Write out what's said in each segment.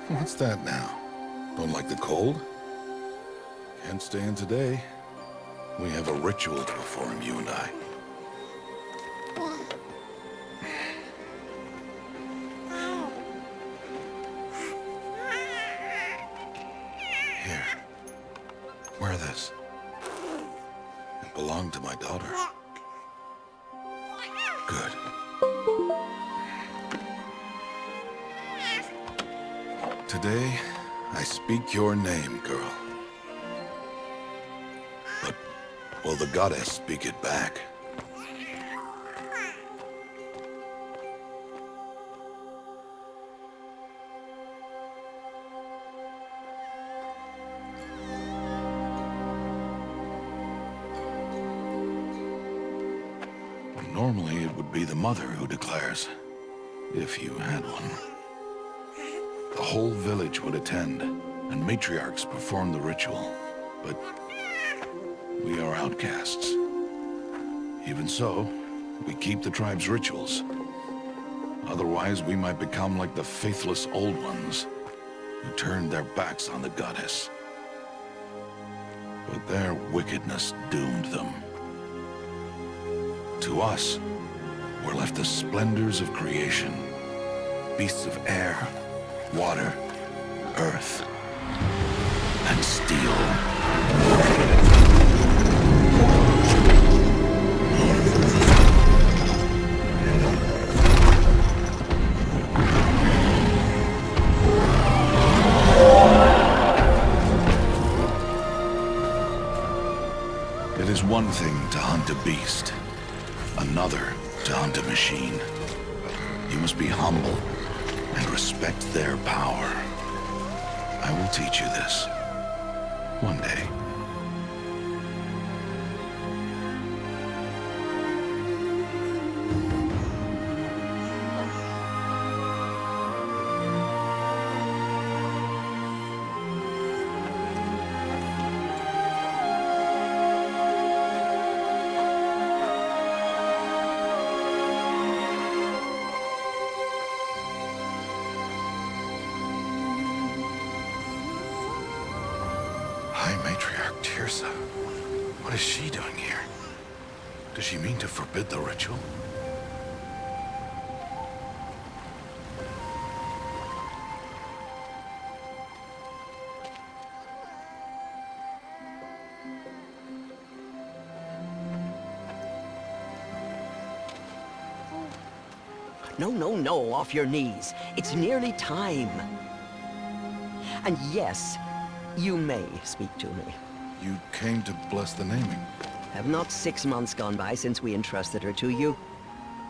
What's that now? Don't like the cold? Can't stay in today. We have a ritual to perform, you and I. Here. Wear this. It belonged to my daughter. Good. Today, I speak your name, girl. But will the goddess speak it back? Normally, it would be the mother who declares, if you had one. The whole village would attend, and matriarchs perform the ritual. But we are outcasts. Even so, we keep the tribe's rituals. Otherwise, we might become like the faithless Old Ones, who turned their backs on the goddess. But their wickedness doomed them. To us, were left the splendors of creation. Beasts of air, water, earth, and steel. It is one thing to hunt a beast, another to hunt a machine. You must be humble and respect their power. I will teach you this. One day. High Matriarch Teersa. What is she doing here? Does she mean to forbid the ritual? No, no, no, off your knees. It's nearly time. And yes, you may speak to me. You came to bless the naming, Have not 6 months gone by since we entrusted her to you?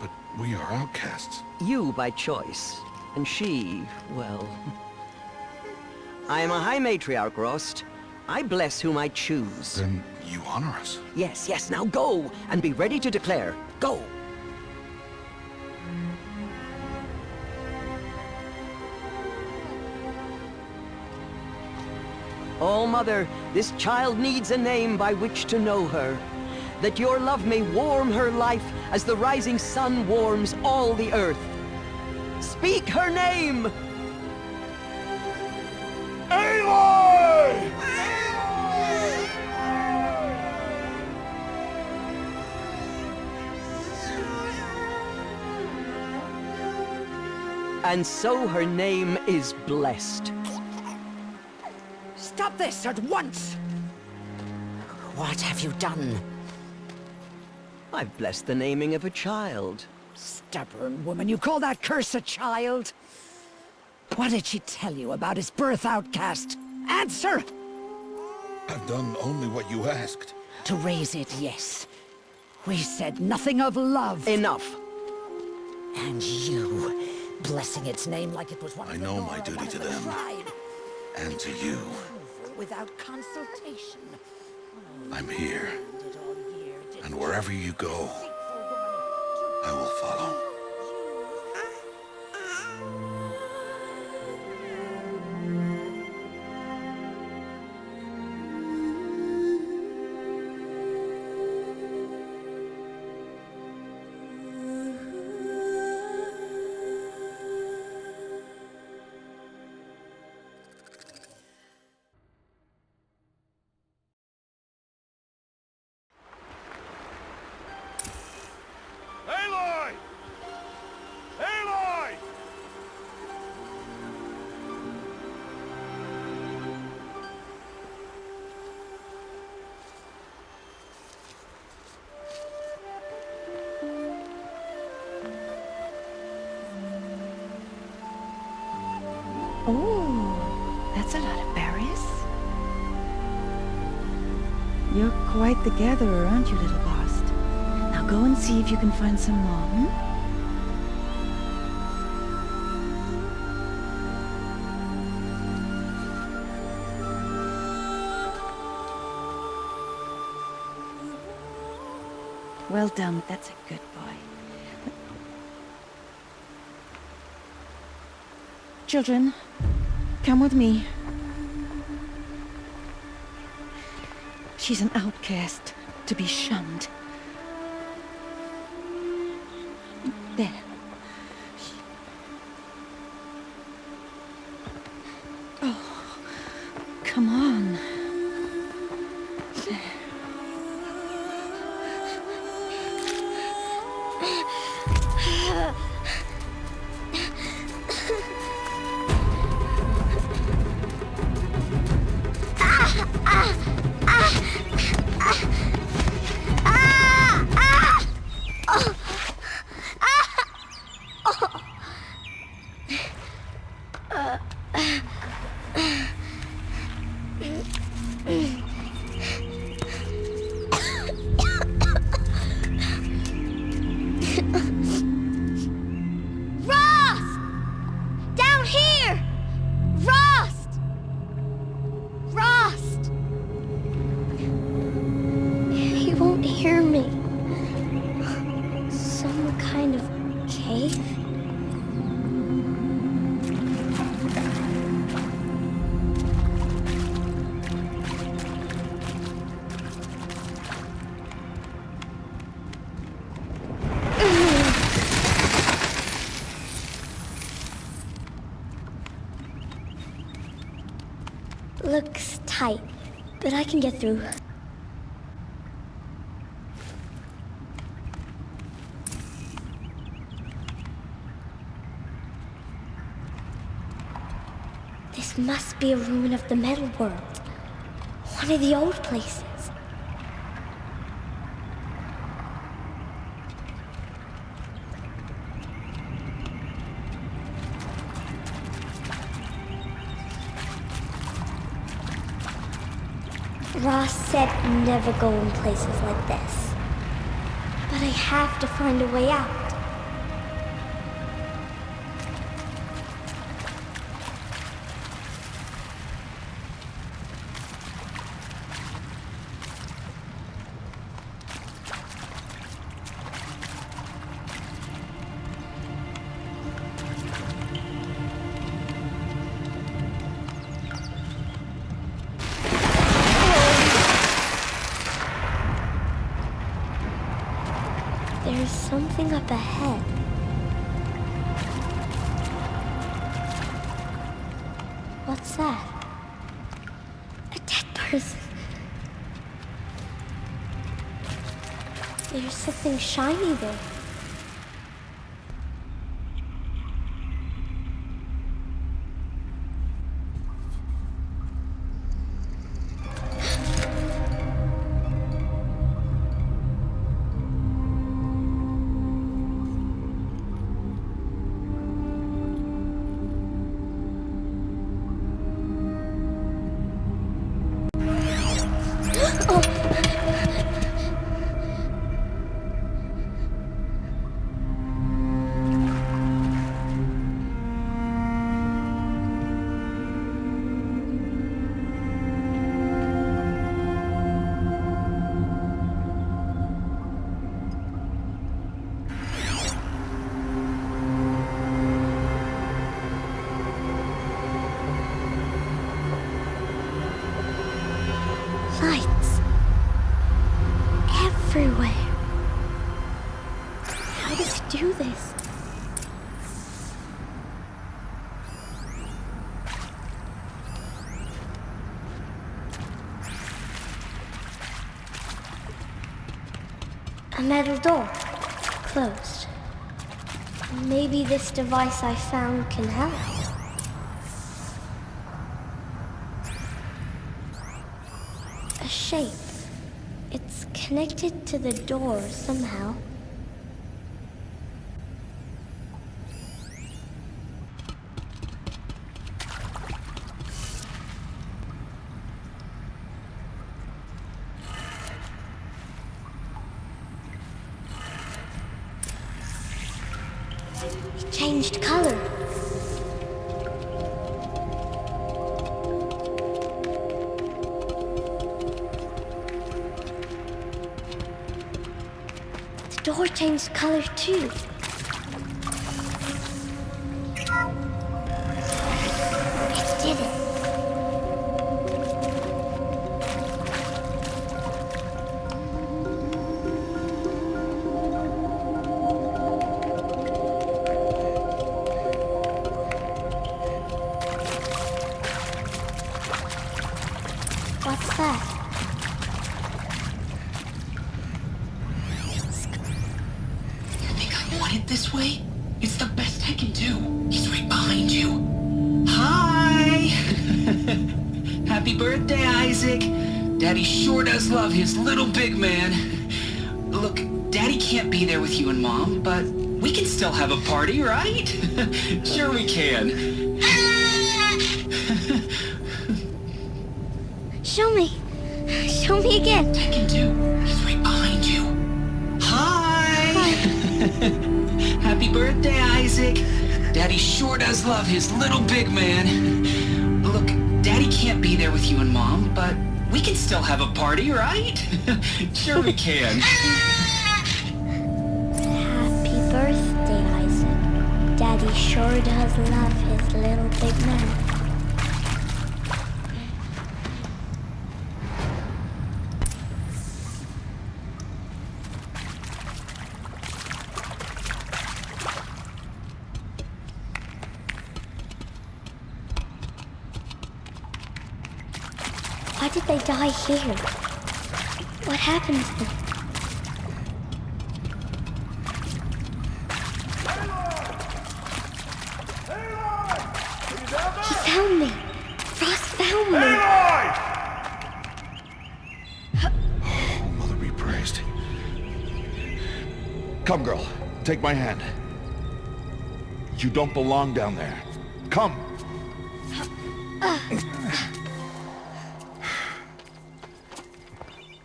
but we are outcasts. You by choice, and she, well... I am a High Matriarch, Rost. I bless whom I choose. Then you honor us. Yes, yes, now go, and be ready to declare. Go! Oh, Mother, this child needs a name by which to know her. That your love may warm her life as the rising sun warms all the earth. Speak her name! Aloy! And so her name is blessed. Stop this at once! What have you done? I've blessed the naming of a child. Stubborn woman, you call that curse a child? What did she tell you about his birth, outcast? Answer! I've done only what you asked. To raise it, yes. We said nothing of love. Enough. And you, blessing its name like it was one of I the know Nora, my duty one of to the them. tribe. And to you. Without consultation. I'm here. Did all year, did And wherever you go, I will follow. That's a lot of berries. You're quite the gatherer, aren't you, little Bast? Now go and see if you can find some more, hmm? Well done, that's a good boy. Children, come with me. She's an outcast, to be shunned. There. Oh, come on. There. Looks tight, but I can get through. This must be a ruin of the Metal World. One of the old places. Ross said never go in places like this. But I have to find a way out. There's something up ahead. What's that? A dead person. There's something shiny there. Lights. Everywhere. How does he do this? A metal door. Closed. Maybe this device I found can help. A shape. It's connected to the door somehow. It changed color. The door changed color too. It did it. What's that? You think I want it this way? It's the best I can do. He's right behind you. Hi! Happy birthday, Isaac. Daddy sure does love his little big man. Look, Daddy can't be there with you and Mom, but we can still have a party, right? Sure we can. Show me. Show me again. I can do. He's right behind you. Hi! Happy birthday, Isaac. Daddy sure does love his little big man. Look, Daddy can't be there with you and Mom, but we can still have a party, right? Sure we can. Happy birthday, Isaac. Daddy sure does love his little big man. Why did they die here? What happened to them? He found me! Ross found me! Oh, Mother be praised. Come, girl. Take my hand. You don't belong down there. Come!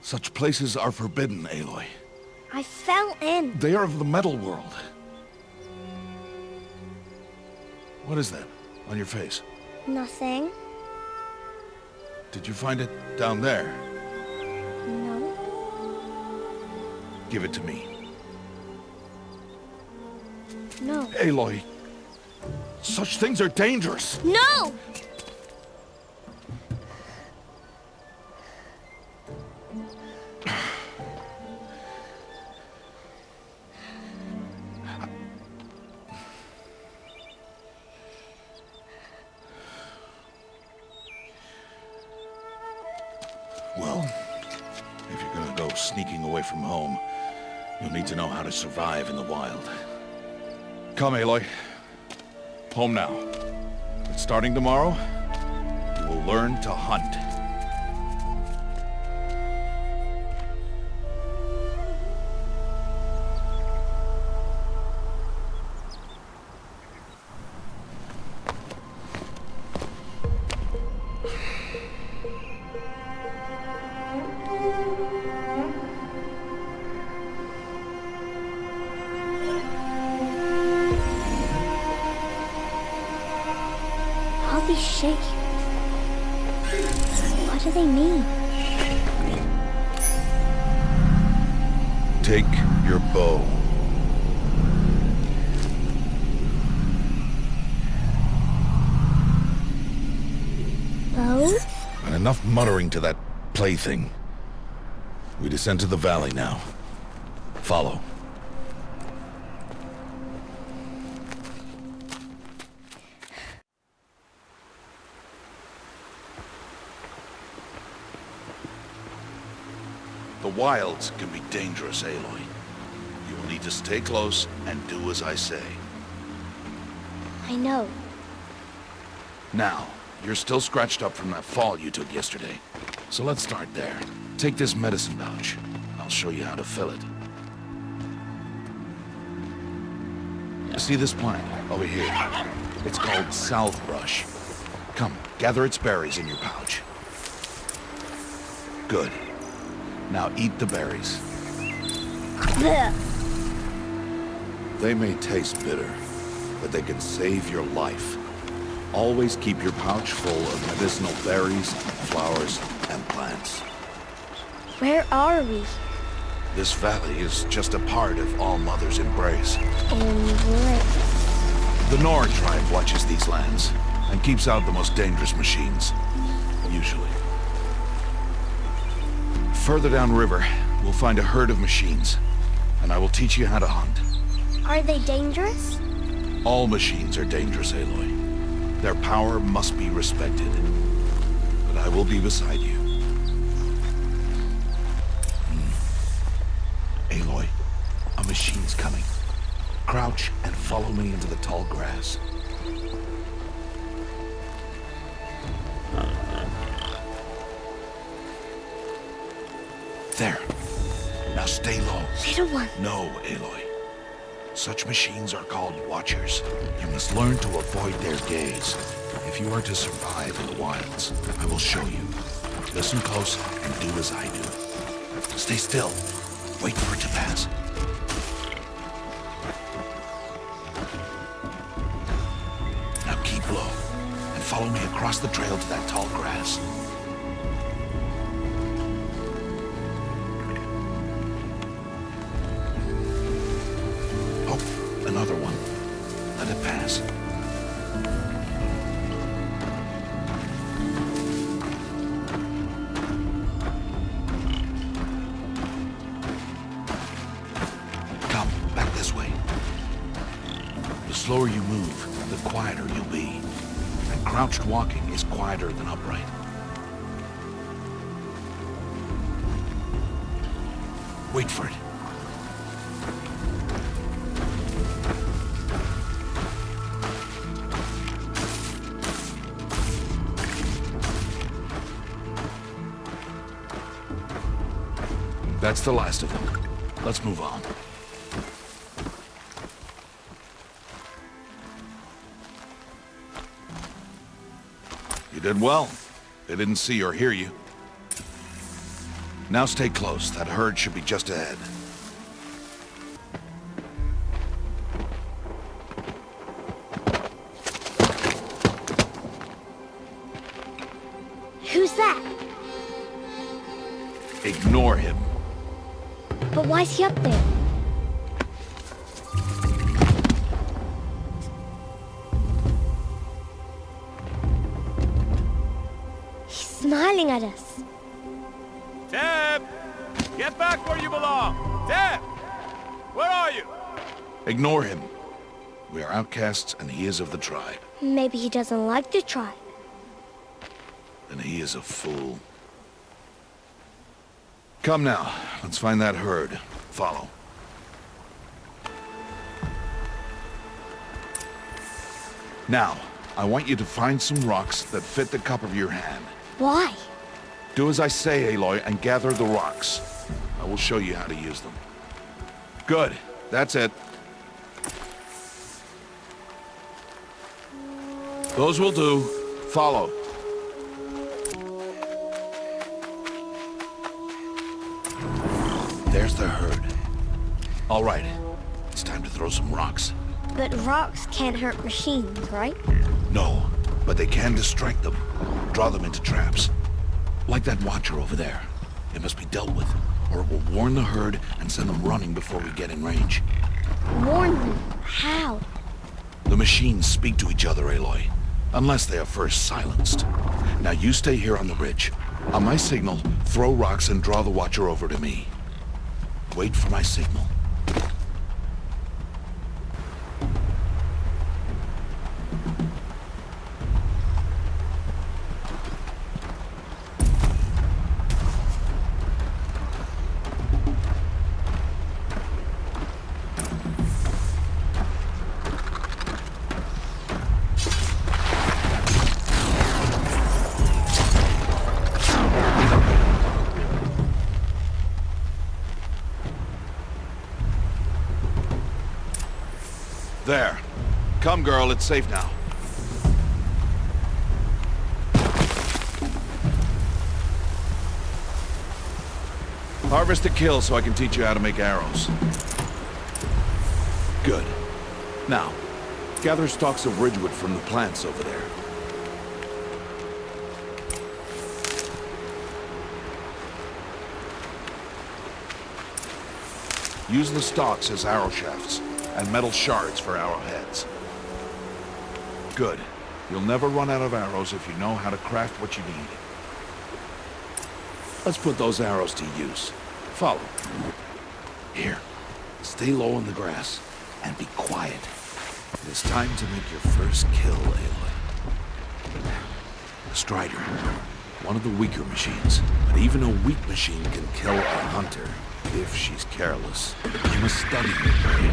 Such places are forbidden, Aloy. I fell in. They are of the metal world. What is that on your face? Nothing. Did you find it down there? No. Give it to me. No. Aloy, such things are dangerous. No! Well, if you're gonna go sneaking away from home, you'll need to know how to survive in the wild. Come, Aloy. Home now. But starting tomorrow, you will learn to hunt. All these shapes. What do they mean? Take your bow. Bow? And enough muttering to that plaything. We descend to the valley now. Follow. The wilds can be dangerous, Aloy. You will need to stay close and do as I say. I know. Now, you're still scratched up from that fall you took yesterday. So let's start there. Take this medicine pouch. I'll show you how to fill it. See this plant over here? It's called salvebrush. Come, gather its berries in your pouch. Good. Now eat the berries. Blech. They may taste bitter, but they can save your life. Always keep your pouch full of medicinal berries, flowers, and plants. Where are we? This valley is just a part of All Mother's embrace. Embrace. The Nora tribe watches these lands and keeps out the most dangerous machines, usually. Further downriver, we'll find a herd of machines, and I will teach you how to hunt. Are they dangerous? All machines are dangerous, Aloy. Their power must be respected. But I will be beside you. Aloy, a machine's coming. Crouch and follow me into the tall grass. There. Now stay low. Little one. No, Aloy. Such machines are called Watchers. You must learn to avoid their gaze. If you are to survive in the wilds, I will show you. Listen close and do as I do. Stay still. Wait for it to pass. Now keep low and follow me across the trail to that tall grass. Another one. Let it pass. Come, back this way. The slower you move, the quieter you'll be. And crouched walking is quieter than upright. Wait for it. That's the last of them. Let's move on. You did well. They didn't see or hear you. Now stay close. That herd should be just ahead. Who's that? Ignore him. But why's he up there? He's smiling at us. Teb! Get back where you belong! Teb! Where are you? Ignore him. We are outcasts and he is of the tribe. Maybe he doesn't like the tribe. And he is a fool. Come now, let's find that herd. Follow. Now, I want you to find some rocks that fit the cup of your hand. Why? Do as I say, Aloy, and gather the rocks. I will show you how to use them. Good. That's it. Those will do. Follow. There's the herd. All right. It's time to throw some rocks. But rocks can't hurt machines, right? No, but they can distract them. Draw them into traps. Like that watcher over there. It must be dealt with, or it will warn the herd and send them running before we get in range. Warn them. How? The machines speak to each other, Aloy. Unless they are first silenced. Now you stay here on the ridge. On my signal, throw rocks and draw the watcher over to me. Wait for my signal. There. Come, girl, it's safe now. Harvest a kill so I can teach you how to make arrows. Good. Now, Gather stalks of ridgewood from the plants over there. Use the stalks as arrow shafts, and metal shards for arrowheads. Good. You'll never run out of arrows if you know how to craft what you need. Let's put those arrows to use. Follow. Here. Stay low in the grass, and be quiet. It is time to make your first kill, Aloy. The Strider. One of the weaker machines, but even a weak machine can kill a hunter. If she's careless. You must study your prey.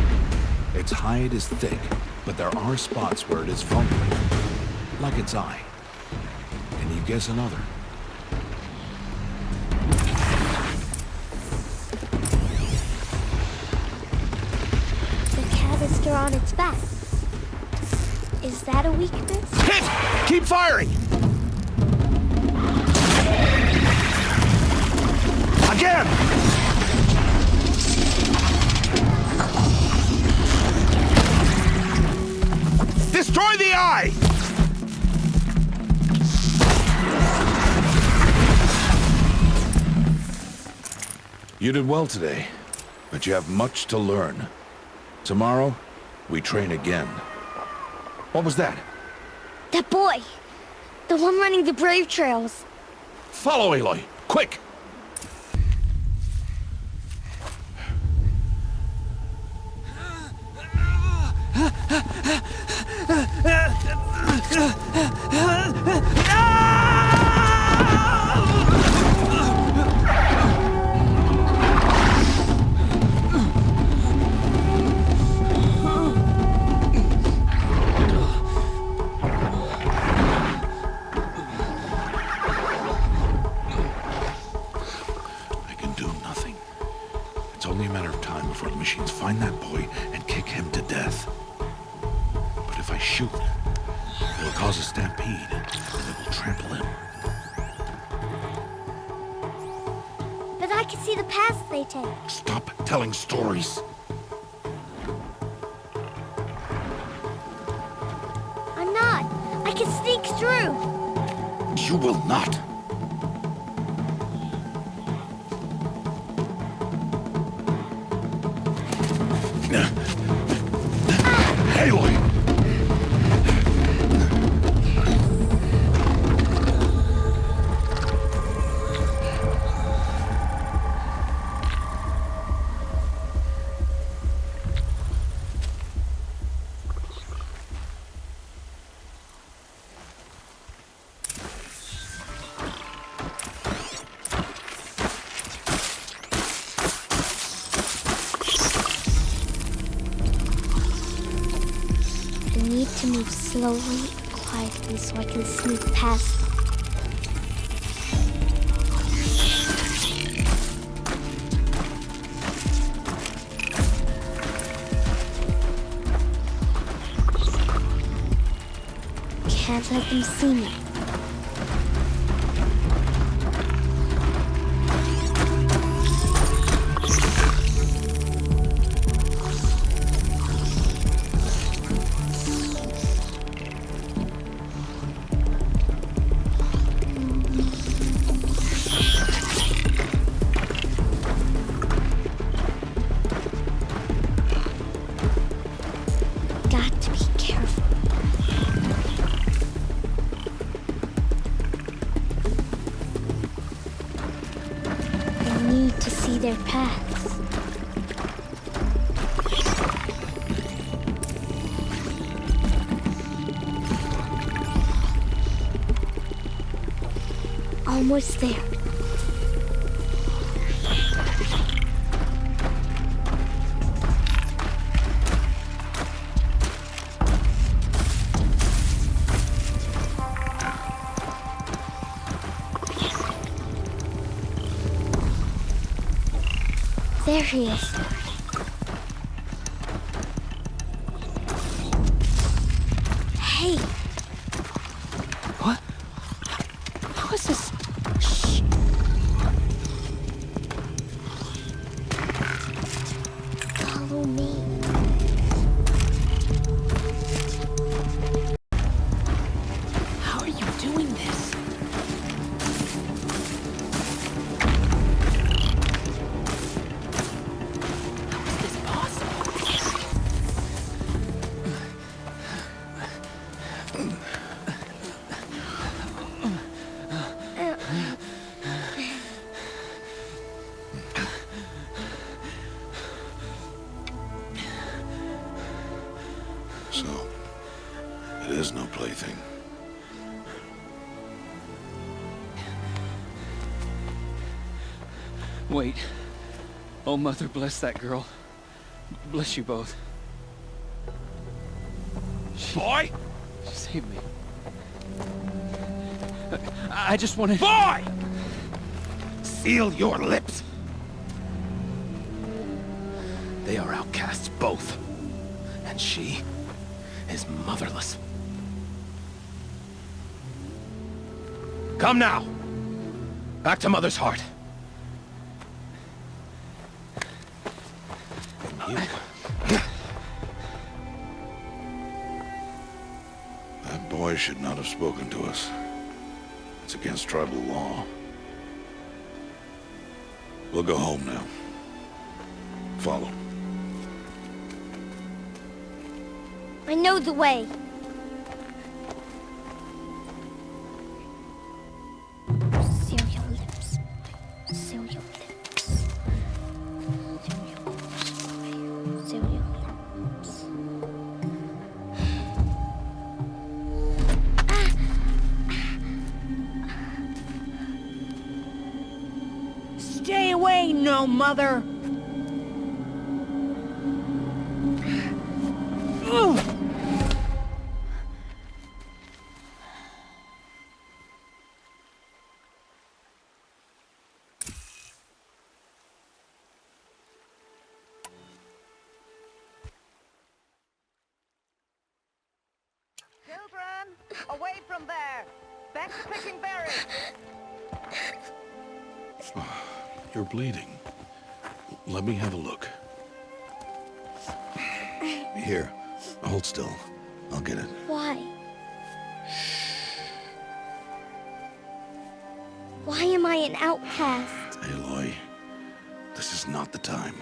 Its hide is thick, but there are spots where it is vulnerable. Like its eye. Can you guess another? The canister on its back. Is that a weakness? Hit! Keep firing! Again! Destroy the eye! You did well today, but you have much to learn. Tomorrow, we train again. What was that? That boy! The one running the brave trails. Follow Aloy, quick! I can do nothing. It's only a matter of time before the machines find that boy and kick him to death. But if I shoot, it'll cause a stampede, and it will trample him. But I can see the paths they take. Stop telling stories. I'm not. I can sneak through. You will not. Aloy! I need to move slowly and quietly so I can sneak past them. Can't let them see me. Got to be careful. I need to see their paths. Almost there. There he is. Hey! What? How is this? Shh. Follow me. So, it is no plaything. Wait. Oh, Mother, bless that girl. Bless you both. Boy! She saved me. I just wanted... Boy! Seal your lips! They are outcasts, both. And she is motherless. Come now! Back to Mother's heart. And you... That boy should not have spoken to us. It's against tribal law. We'll go home now. Follow. I know the way. Seal your lips. Seal your lips. Seal your lips, boy. Seal your lips. Stay away, no mother! Children, away from there! Back to picking berries! You're bleeding. Let me have a look. Here, hold still. I'll get it. Why? Why am I an outcast? Aloy, this is not the time.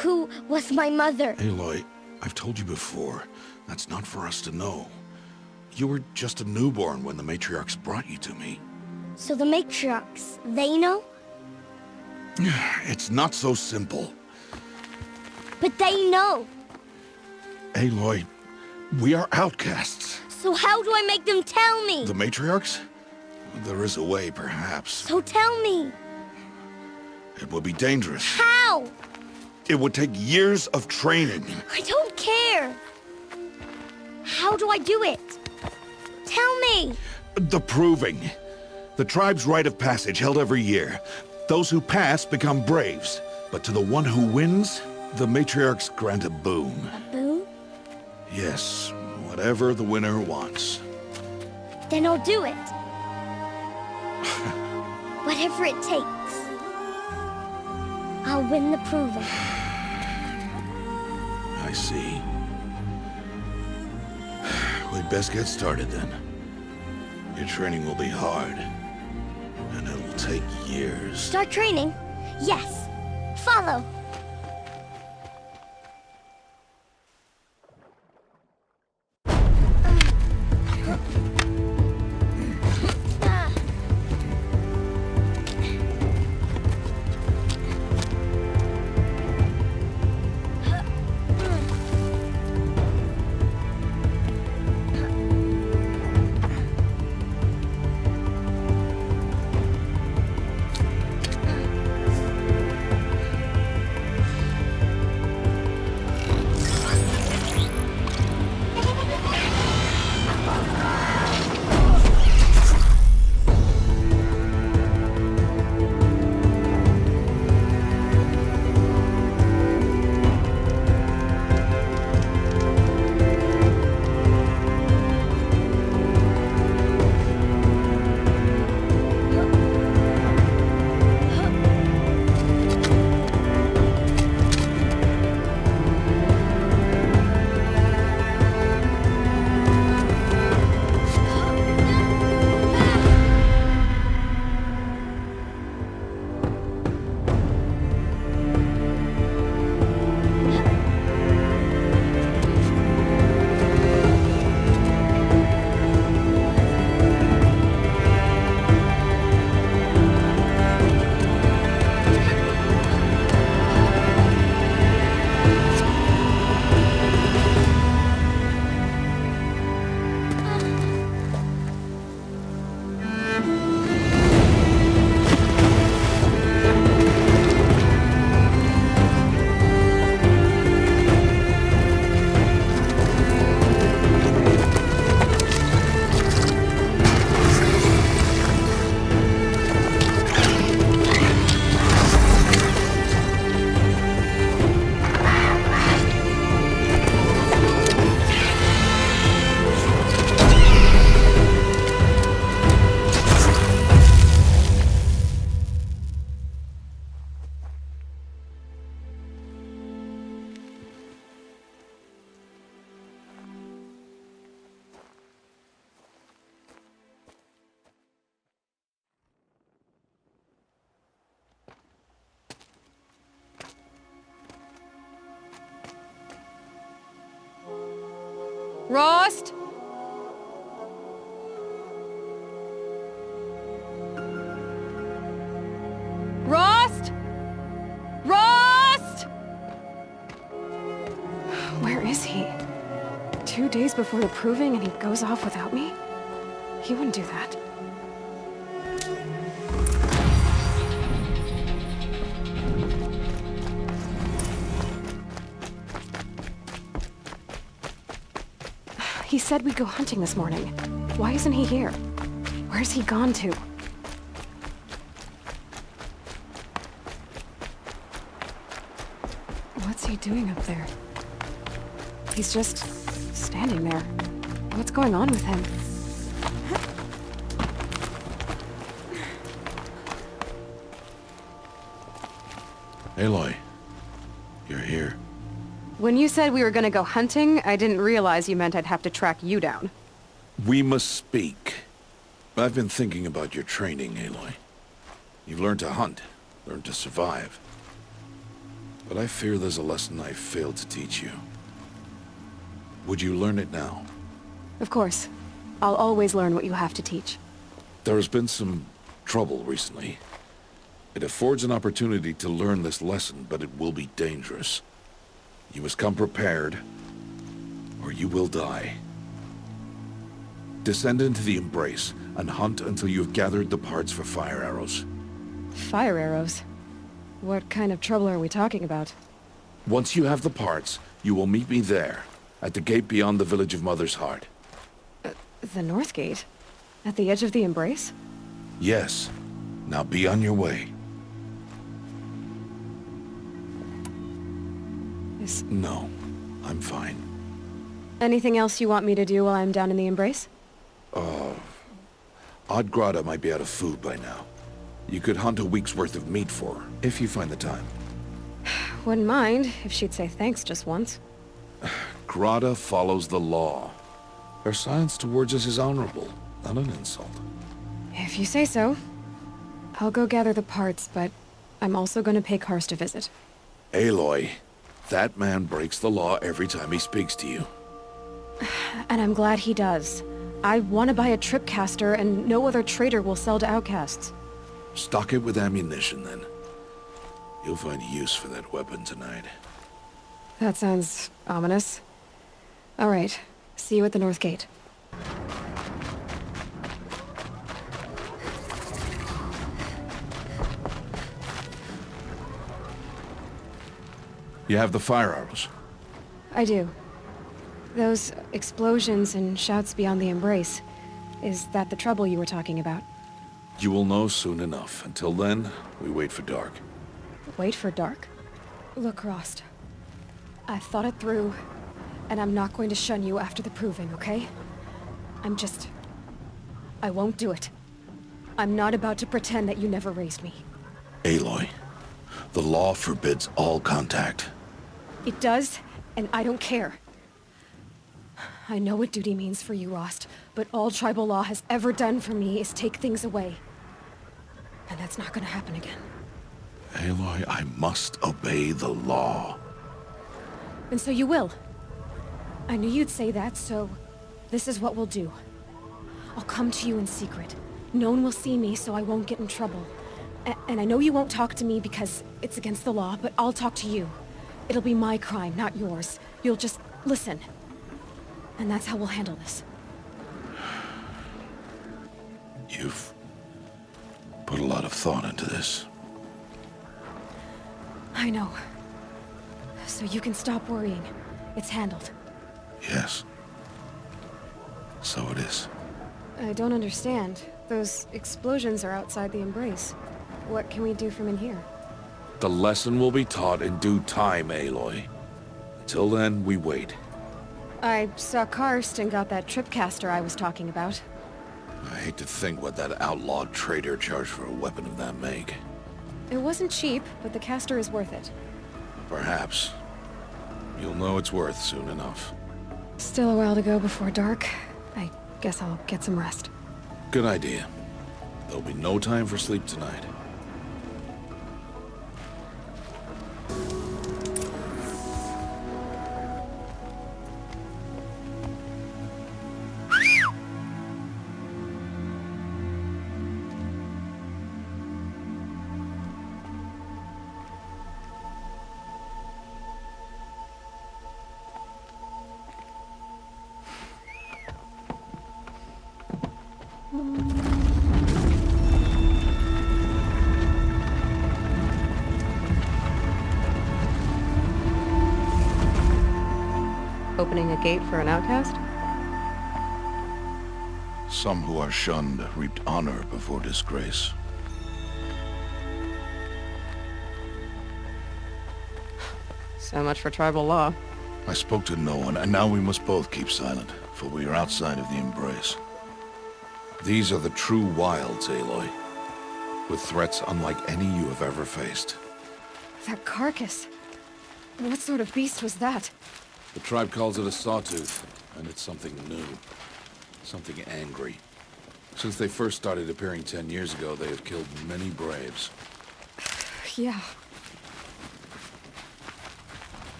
Who was my mother? Aloy, I've told you before, that's not for us to know. You were just a newborn when the matriarchs brought you to me. So the matriarchs, they know? It's not so simple. But they know. Aloy, we are outcasts. So how do I make them tell me? The matriarchs? There is a way, perhaps. So tell me. It would be dangerous. How? It would take years of training. I don't care. How do I do it? Tell me. The proving. The tribe's rite of passage held every year. Those who pass become braves. But to the one who wins, the matriarchs grant a boon. A boon? Yes, whatever the winner wants. Then I'll do it. Whatever it takes. I'll win the proving. I see. We'd best get started then. Your training will be hard, and it'll take years. Start training? Yes. Follow. Rost? Rost? Rost? Where is he? 2 days before the proving and he goes off without me? He wouldn't do that. He said we'd go hunting this morning. Why isn't he here? Where's he gone to? What's he doing up there? He's just standing there. What's going on with him? Aloy, you're here. When you said we were gonna go hunting, I didn't realize you meant I'd have to track you down. We must speak. I've been thinking about your training, Aloy. You've learned to hunt, learned to survive. But I fear there's a lesson I failed to teach you. Would you learn it now? Of course. I'll always learn what you have to teach. There has been some trouble recently. It affords an opportunity to learn this lesson, but it will be dangerous. You must come prepared, or you will die. Descend into the Embrace, and hunt until you have gathered the parts for fire arrows. Fire arrows? What kind of trouble are we talking about? Once you have the parts, you will meet me there, at the gate beyond the village of Mother's Heart. The North Gate? At the edge of the Embrace? Yes. Now be on your way. No, I'm fine. Anything else you want me to do while I'm down in the Embrace? Odgrada might be out of food by now. You could hunt a week's worth of meat for her, if you find the time. Wouldn't mind, if she'd say thanks just once. Grada follows the law. Her silence towards us is honorable, not an insult. If you say so. I'll go gather the parts, but I'm also gonna pay Karst a visit. Aloy, that man breaks the law every time he speaks to you. And I'm glad he does. I want to buy a tripcaster, and no other trader will sell to outcasts. Stock it with ammunition, then. You'll find use for that weapon tonight. That sounds ominous. All right. See you at the North Gate. You have the fire arrows? I do. Those explosions and shouts beyond the Embrace. Is that the trouble you were talking about? You will know soon enough. Until then, we wait for dark. Wait for dark? Look, Rost. I've thought it through, and I'm not going to shun you after the proving, okay? I won't do it. I'm not about to pretend that you never raised me. Aloy, the law forbids all contact. It does, and I don't care. I know what duty means for you, Rost, but all tribal law has ever done for me is take things away. And that's not gonna happen again. Aloy, I must obey the law. And so you will. I knew you'd say that, so this is what we'll do. I'll come to you in secret. No one will see me, so I won't get in trouble. And I know you won't talk to me because it's against the law, but I'll talk to you. It'll be my crime, not yours. You'll just listen. And that's how we'll handle this. You've put a lot of thought into this. I know. So you can stop worrying. It's handled. Yes. So it is. I don't understand. Those explosions are outside the Embrace. What can we do from in here? The lesson will be taught in due time, Aloy. Until then, we wait. I saw Karst and got that tripcaster I was talking about. I hate to think what that outlawed trader charged for a weapon of that make. It wasn't cheap, but the caster is worth it. Perhaps. You'll know it's worth soon enough. Still a while to go before dark. I guess I'll get some rest. Good idea. There'll be no time for sleep tonight. Opening a gate for an outcast? Some who are shunned reaped honor before disgrace. So much for tribal law. I spoke to no one, and now we must both keep silent, for we are outside of the embrace. These are the true wilds, Aloy, with threats unlike any you have ever faced. That carcass. What sort of beast was that? The tribe calls it a sawtooth, and it's something new. Something angry. Since they first started appearing 10 years ago, they have killed many braves. Yeah.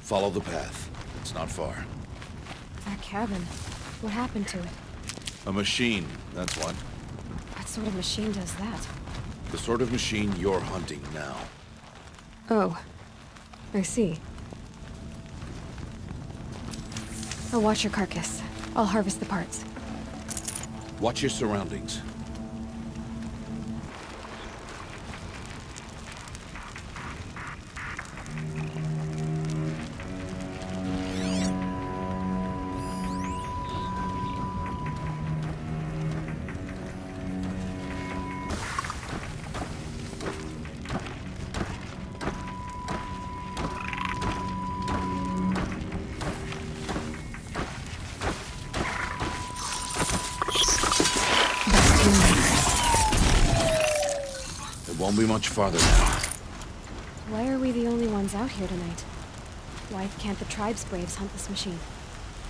Follow the path. It's not far. That cabin. What happened to it? A machine, that's what. What sort of machine does that? The sort of machine you're hunting now. Oh. I see. I'll watch your carcass. I'll harvest the parts. Watch your surroundings. Won't be much farther now. Why are we the only ones out here tonight? Why can't the tribe's braves hunt this machine?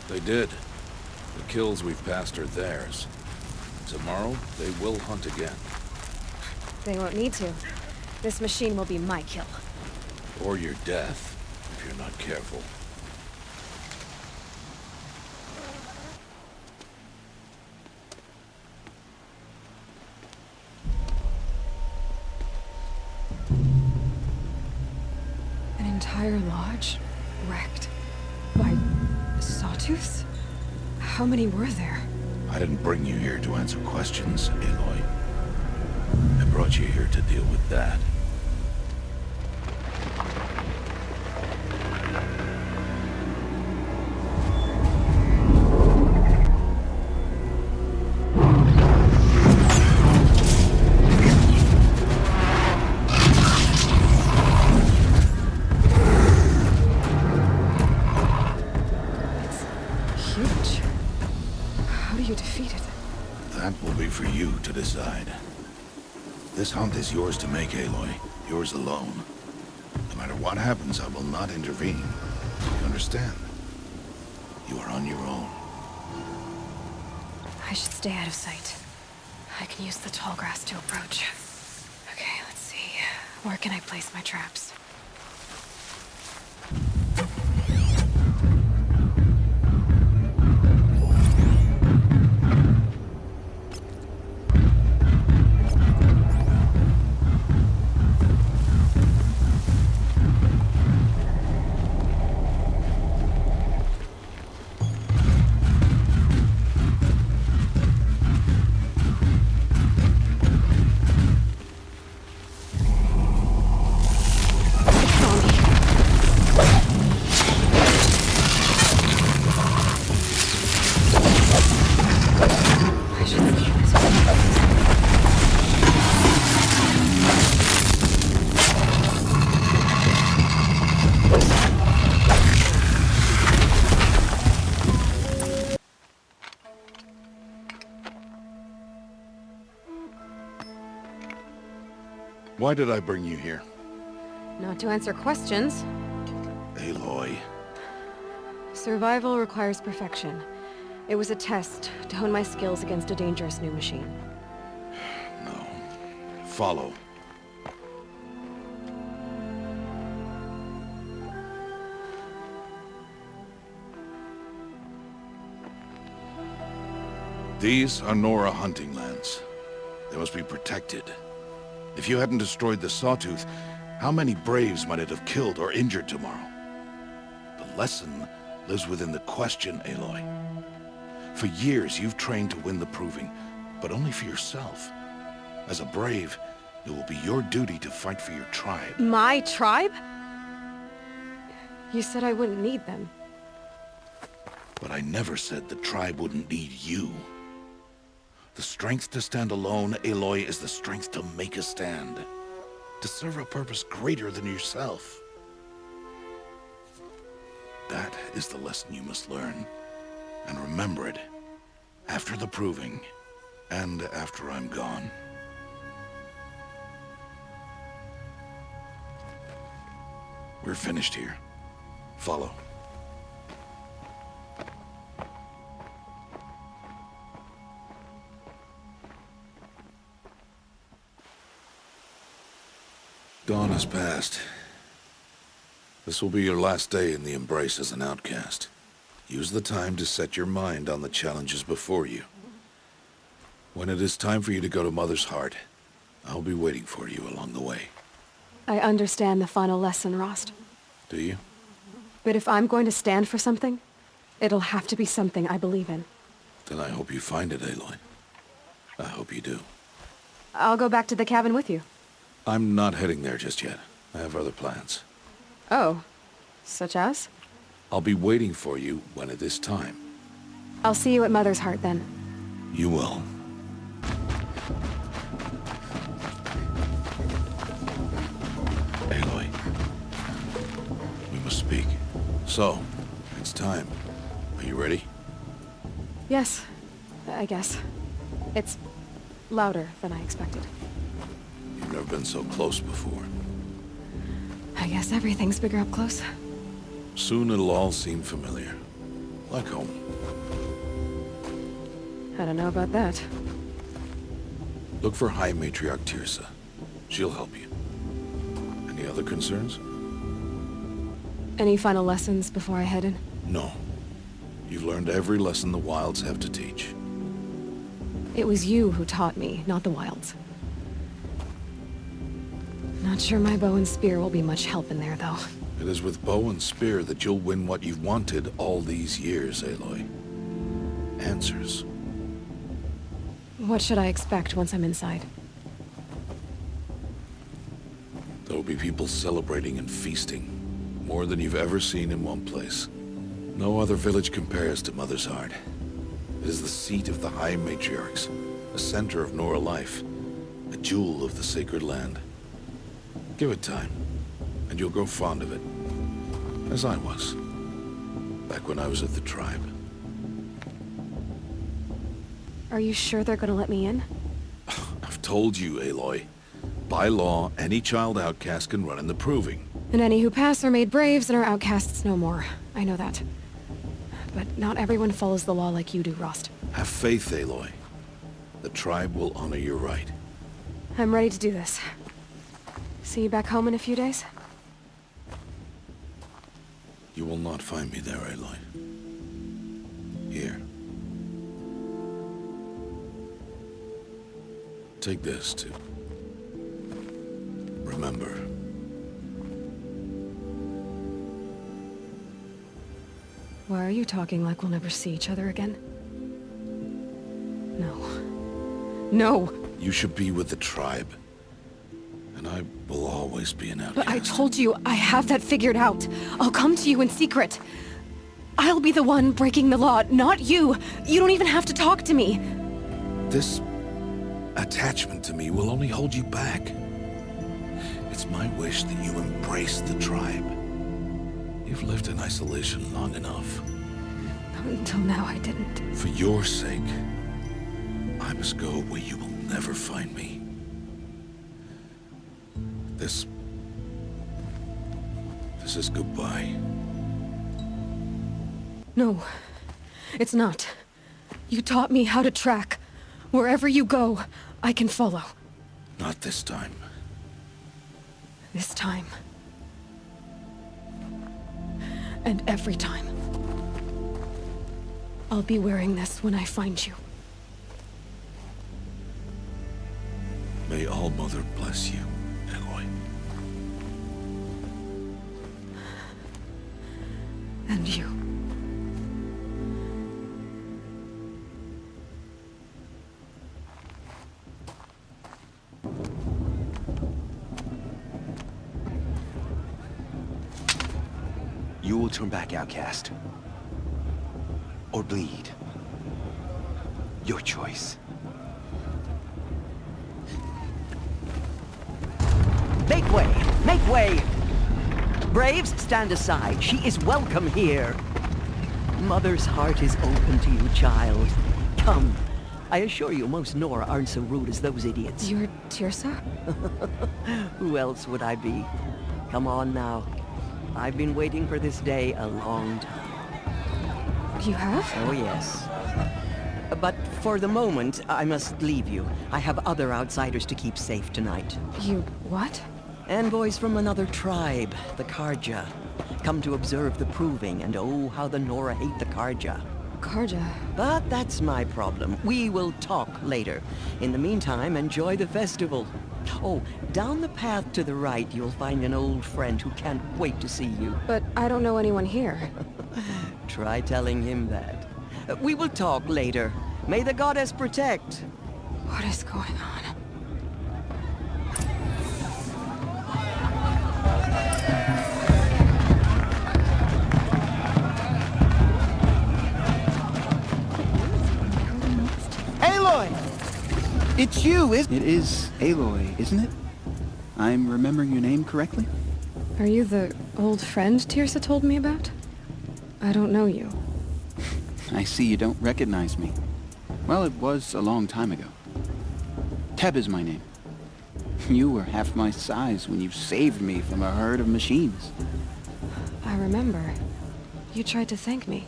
They did. The kills we've passed are theirs. Tomorrow, they will hunt again. They won't need to. This machine will be my kill. Or your death, if you're not careful. Entire lodge wrecked by sawtooths? How many were there? I didn't bring you here to answer questions, Aloy. I brought you here to deal with that. Decide. This hunt is yours to make, Aloy. Yours alone. No matter what happens, I will not intervene. You understand? You are on your own. I should stay out of sight. I can use the tall grass to approach. Okay, let's see. Where can I place my traps? Why did I bring you here? Not to answer questions. Aloy. Survival requires perfection. It was a test to hone my skills against a dangerous new machine. No. Follow. These are Nora hunting lands. They must be protected. If you hadn't destroyed the Sawtooth, how many braves might it have killed or injured tomorrow? The lesson lives within the question, Aloy. For years, you've trained to win the Proving, but only for yourself. As a brave, it will be your duty to fight for your tribe. My tribe? You said I wouldn't need them. But I never said the tribe wouldn't need you. The strength to stand alone, Aloy, is the strength to make a stand. To serve a purpose greater than yourself. That is the lesson you must learn. And remember it. After the proving. And after I'm gone. We're finished here. Follow. Dawn has passed. This will be your last day in the Embrace as an outcast. Use the time to set your mind on the challenges before you. When it is time for you to go to Mother's Heart, I'll be waiting for you along the way. I understand the final lesson, Rost. Do you? But if I'm going to stand for something, it'll have to be something I believe in. Then I hope you find it, Aloy. I hope you do. I'll go back to the cabin with you. I'm not heading there just yet. I have other plans. Oh. Such as? I'll be waiting for you when it is time. I'll see you at Mother's Heart then. You will. Aloy. We must speak. So, it's time. Are you ready? Yes, I guess. It's louder than I expected. You've never been so close before. I guess everything's bigger up close. Soon it'll all seem familiar. Like home. I don't know about that. Look for High Matriarch Teersa. She'll help you. Any other concerns? Any final lessons before I head in? No. You've learned every lesson the Wilds have to teach. It was you who taught me, not the Wilds. Not sure my bow and spear will be much help in there, though. It is with bow and spear that you'll win what you've wanted all these years, Aloy. Answers. What should I expect once I'm inside? There will be people celebrating and feasting. More than you've ever seen in one place. No other village compares to Mother's Heart. It is the seat of the High Matriarchs, a center of Nora life, a jewel of the sacred land. Give it time, and you'll grow fond of it. As I was, back when I was at the tribe. Are you sure they're gonna let me in? I've told you, Aloy. By law, any child outcast can run in the proving. And any who pass are made braves and are outcasts no more. I know that. But not everyone follows the law like you do, Rost. Have faith, Aloy. The tribe will honor your right. I'm ready to do this. See you back home in a few days? You will not find me there, Aloy. Here. Take this, too. Remember. Why are you talking like we'll never see each other again? No. No! You should be with the tribe. And I will always be an outcast. But I told you, I have that figured out. I'll come to you in secret. I'll be the one breaking the law, not you. You don't even have to talk to me. This attachment to me will only hold you back. It's my wish that you embrace the tribe. You've lived in isolation long enough. Until now, I didn't. For your sake, I must go where you will never find me. This is goodbye. No, it's not. You taught me how to track. Wherever you go, I can follow. Not this time. This time. And every time. I'll be wearing this when I find you. May All-Mother bless you, Aloy. And you. turn back, outcast. Or bleed. Your choice. Make way! Make way! Braves, stand aside. She is welcome here. Mother's heart is open to you, child. Come. I assure you, most Nora aren't so rude as those idiots. You're Teersa? Who else would I be? Come on now. I've been waiting for this day a long time. You have? Oh, yes. But for the moment, I must leave you. I have other outsiders to keep safe tonight. You what? Envoys from another tribe, the Carja. Come to observe the proving, and oh, how the Nora hate the Carja. Carja? But that's my problem. We will talk later. In the meantime, enjoy the festival. Oh, down the path to the right, you'll find an old friend who can't wait to see you. But I don't know anyone here. Try telling him that. We will talk later. May the goddess protect. What is going on? Aloy! It's you, isn't it? It is Aloy, isn't it? I'm remembering your name correctly? Are you the old friend Teersa told me about? I don't know you. I see you don't recognize me. Well, it was a long time ago. Teb is my name. You were half my size when you saved me from a herd of machines. I remember. You tried to thank me.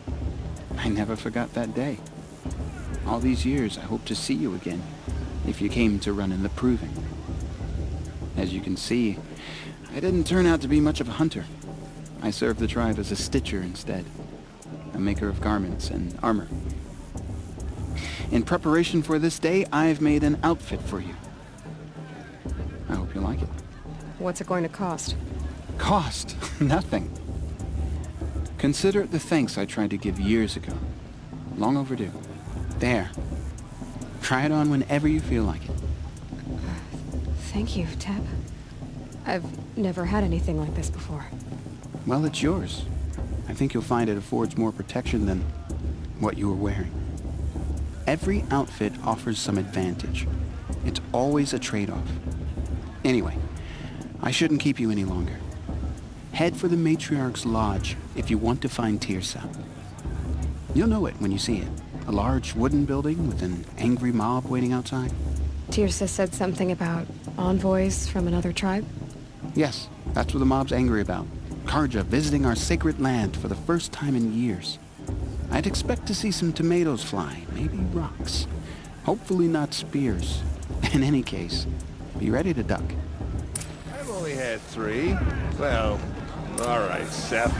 I never forgot that day. All these years, I hope to see you again, if you came to run in the proving. As you can see, I didn't turn out to be much of a hunter. I served the tribe as a stitcher instead, a maker of garments and armor. In preparation for this day, I've made an outfit for you. I hope you like it. What's it going to cost? Cost? Nothing. Consider it the thanks I tried to give years ago. Long overdue. There. Try it on whenever you feel like it. Thank you, Teb. I've never had anything like this before. Well, it's yours. I think you'll find it affords more protection than what you were wearing. Every outfit offers some advantage. It's always a trade-off. Anyway, I shouldn't keep you any longer. Head for the Matriarch's Lodge if you want to find Teersa. You'll know it when you see it. A large wooden building with an angry mob waiting outside. Teersa said something about envoys from another tribe? Yes, that's what the mob's angry about. Carja visiting our sacred land for the first time in years. I'd expect to see some tomatoes fly, maybe rocks. Hopefully not spears. In any case, be ready to duck. I've only had 3. Well, all right, 7.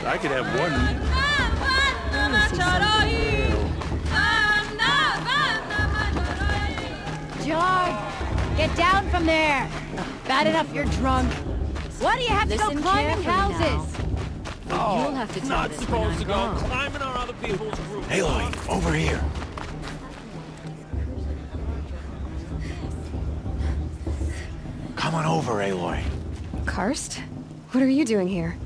I could have one. George, get down from there. Bad enough you're drunk. Why do you have to go climbing houses? Oh, You'll have to tell not this supposed to when I'm go gone. climbing on other people's roofs. Aloy, over here. Come on over, Aloy. Karst? What are you doing here?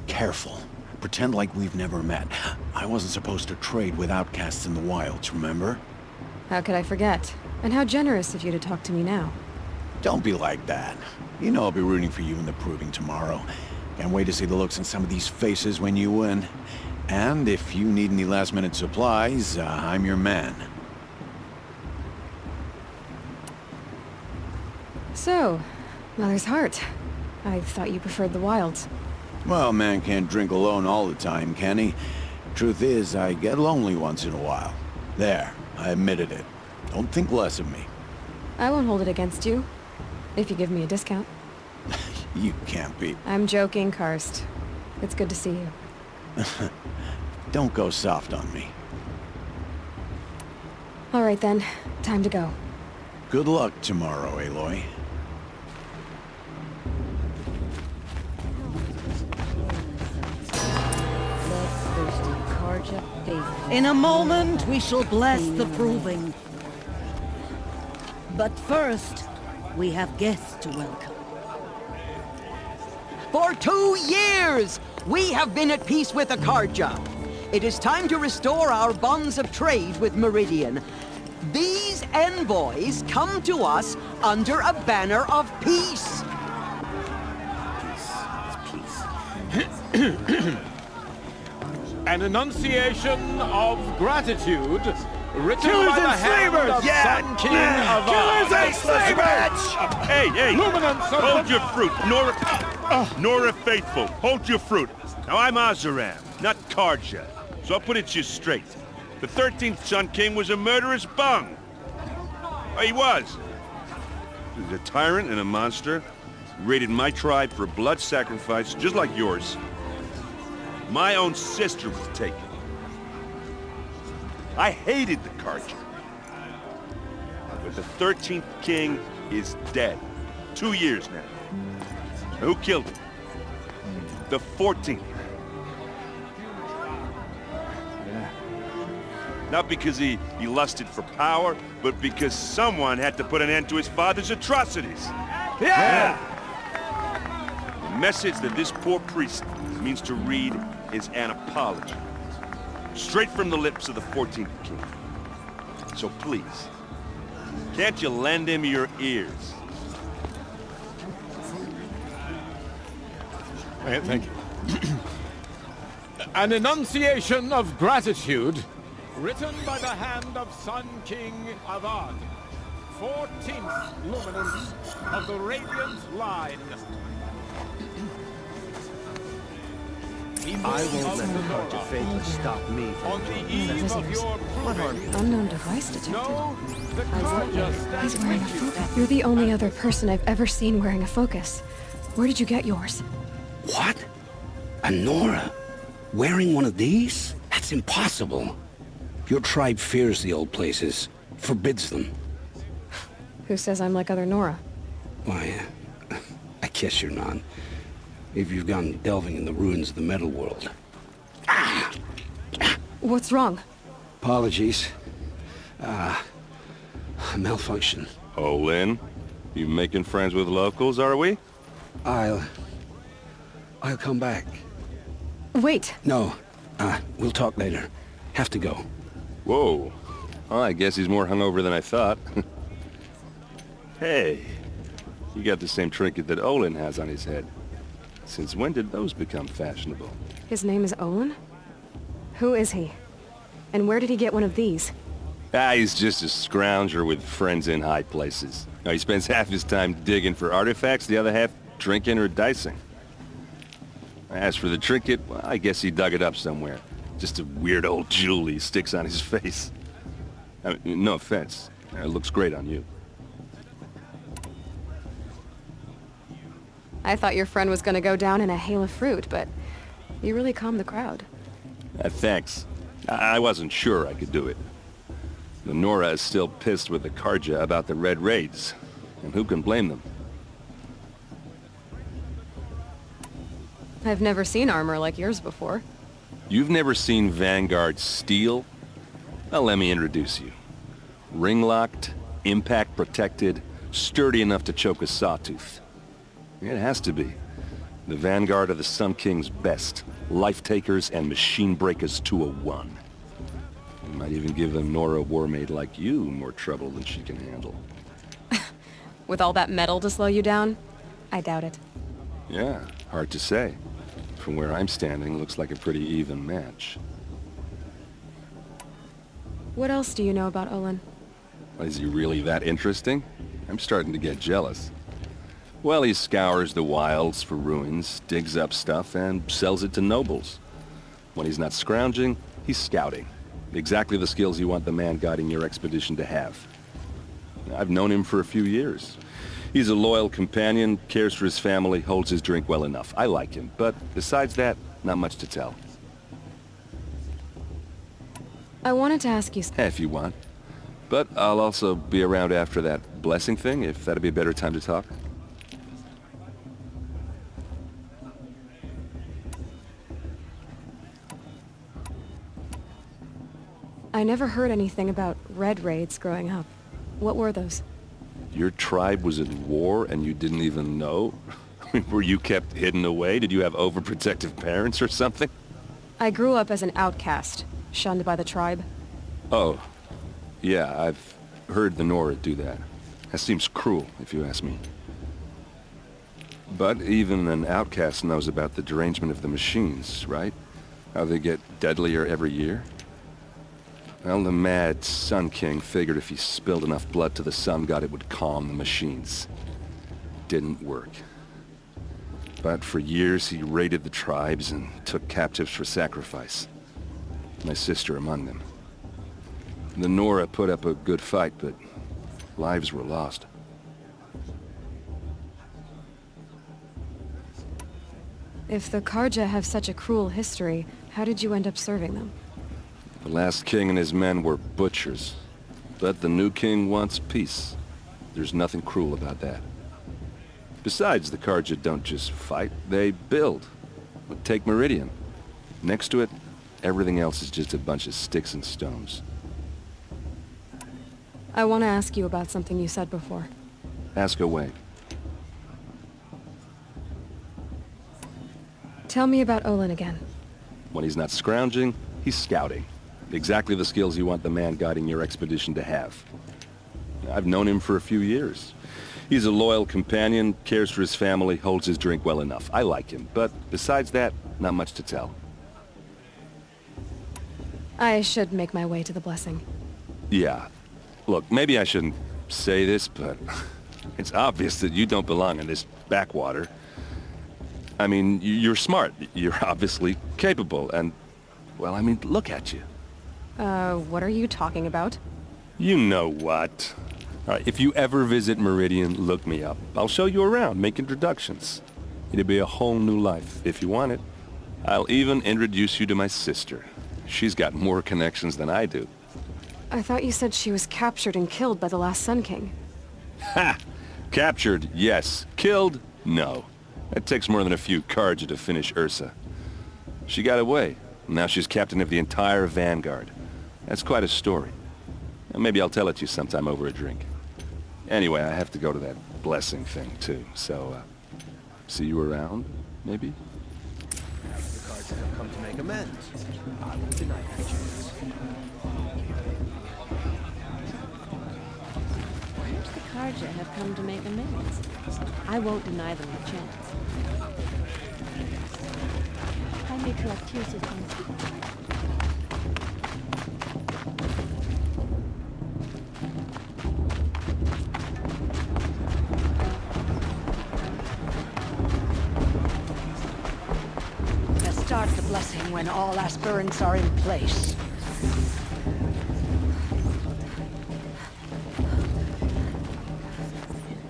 Careful. Pretend like we've never met. I wasn't supposed to trade with outcasts in the wilds, remember? How could I forget? And how generous of you to talk to me now. Don't be like that. You know I'll be rooting for you in the proving tomorrow. Can't wait to see the looks on some of these faces when you win. And if you need any last-minute supplies, I'm your man. So, Mother's Heart. I thought you preferred the wilds. Well, man can't drink alone all the time, can he? Truth is, I get lonely once in a while. There, I admitted it. Don't think less of me. I won't hold it against you. If you give me a discount. You can't be. I'm joking, Karst. It's good to see you. Don't go soft on me. All right then, time to go. Good luck tomorrow, Aloy. In a moment, we shall bless the proving. But first, we have guests to welcome. For 2 years, We have been at peace with Akarja. It is time to restore our bonds of trade with Meridian. These envoys come to us under a banner of peace. An enunciation of gratitude written Killers by the and hand slavers! of Yeah! Sun King of Killers and slavers! Hey! Luminance of Hold the- your fruit, Nora Faithful. Hold your fruit. Now I'm Azaram, not Karja. So I'll put it to you straight. The 13th Sun King was a murderous bung. Oh, he was. He was a tyrant and a monster. He raided my tribe for a blood sacrifice, just like yours. My own sister was taken. I hated the Karja. But the 13th king is dead. 2 years now. Who killed him? The 14th. Not because he lusted for power, but because someone had to put an end to his father's atrocities. Yeah! The message that this poor priest means to read is an apology. Straight from the lips of the 14th king. So please, can't you lend him your ears? Thank you. An enunciation of gratitude written by the hand of Sun King Avad, 14th luminance of the Radiant Line. I won't let the Karja Faithless stop me from the eve of your Unknown device detected. No, the Karja He's wearing a focus. You're the only other person I've ever seen wearing a focus. Where did you get yours? What? A Nora? Wearing one of these? That's impossible. Your tribe fears the old places, forbids them. Who says I'm like other Nora? Why, I guess you're not. If you've gone delving in the ruins of the metal world. What's wrong? Apologies. A malfunction. Oh, Lynn, you making friends with locals, are we? I'll come back. Wait. No, we'll talk later. Have to go. Whoa. Well, I guess he's more hungover than I thought. Hey, you got the same trinket that Olin has on his head. Since when did those become fashionable? His name is Olin? Who is he? And where did he get one of these? He's just a scrounger with friends in high places. Now, he spends half his time digging for artifacts, the other half drinking or dicing. As for the trinket, well, I guess he dug it up somewhere. Just a weird old jewel he sticks on his face. I mean, no offense. It looks great on you. I thought your friend was gonna go down in a hail of fruit, but you really calmed the crowd. Thanks. I wasn't sure I could do it. The Nora is still pissed with the Karja about the Red Raids, and who can blame them? I've never seen armor like yours before. You've never seen Vanguard steel? Well, let me introduce you. Ring-locked, impact-protected, sturdy enough to choke a sawtooth. It has to be. The Vanguard of the Sun King's best. Life-takers and machine-breakers to a one. You might even give a Nora warmaid like you more trouble than she can handle. With all that metal to slow you down? I doubt it. Yeah, hard to say. From where I'm standing, looks like a pretty even match. What else do you know about Olin? Is he really that interesting? I'm starting to get jealous. Well, he scours the wilds for ruins, digs up stuff, and sells it to nobles. When he's not scrounging, he's scouting. Exactly the skills you want the man guiding your expedition to have. I've known him for a few years. He's a loyal companion, cares for his family, holds his drink well enough. I like him, but besides that, not much to tell. I wanted to ask you... If you want. But I'll also be around after that blessing thing, if that'd be a better time to talk. I never heard anything about Red Raids growing up. What were those? Your tribe was at war and you didn't even know? Were you kept hidden away? Did you have overprotective parents or something? I grew up as an outcast, shunned by the tribe. Oh, yeah, I've heard the Nora do that. That seems cruel, if you ask me. But even an outcast knows about the derangement of the machines, right? How they get deadlier every year? Well, the mad Sun King figured if he spilled enough blood to the Sun God, it would calm the machines. Didn't work. But for years, he raided the tribes and took captives for sacrifice. My sister among them. The Nora put up a good fight, but lives were lost. If the Karja have such a cruel history, how did you end up serving them? The last king and his men were butchers. But the new king wants peace. There's nothing cruel about that. Besides, the Karja don't just fight, they build. Take Meridian. Next to it, everything else is just a bunch of sticks and stones. I want to ask you about something you said before. Ask away. Tell me about Olin again. When he's not scrounging, he's scouting. Exactly the skills you want the man guiding your expedition to have. I've known him for a few years. He's a loyal companion, cares for his family, holds his drink well enough. I like him, but besides that, not much to tell. I should make my way to the blessing. Yeah. Look, maybe I shouldn't say this, but it's obvious that you don't belong in this backwater. I mean, you're smart. You're obviously capable, and, well, I mean, look at you. What are you talking about? You know what. All right, if you ever visit Meridian, look me up. I'll show you around, make introductions. It'll be a whole new life, if you want it. I'll even introduce you to my sister. She's got more connections than I do. I thought you said she was captured and killed by the last Sun King. Ha! Captured, yes. Killed, no. It takes more than a few Karja to finish Ursa. She got away. Now she's captain of the entire Vanguard. That's quite a story. Maybe I'll tell it to you sometime over a drink. Anyway, I have to go to that blessing thing, too. So, see you around, maybe? The Karja have come to make amends. I won't deny that chance. Perhaps the Karja have come to make amends. I won't deny them a chance. I may collect tears of thanksgiving. Start the blessing when all aspirants are in place.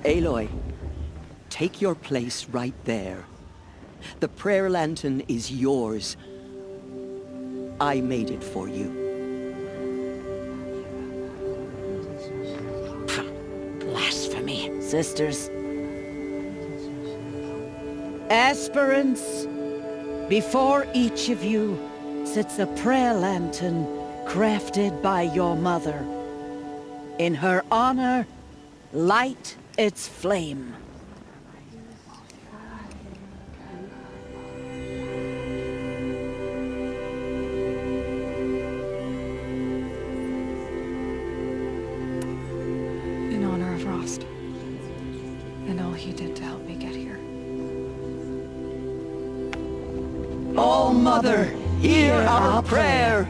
Aloy, take your place right there. The prayer lantern is yours. I made it for you. Blasphemy, sisters. Aspirants, before each of you sits a prayer lantern crafted by your mother. In her honor, light its flame. In honor of Rost. And all he did to help me get here. All Mother, hear our prayer.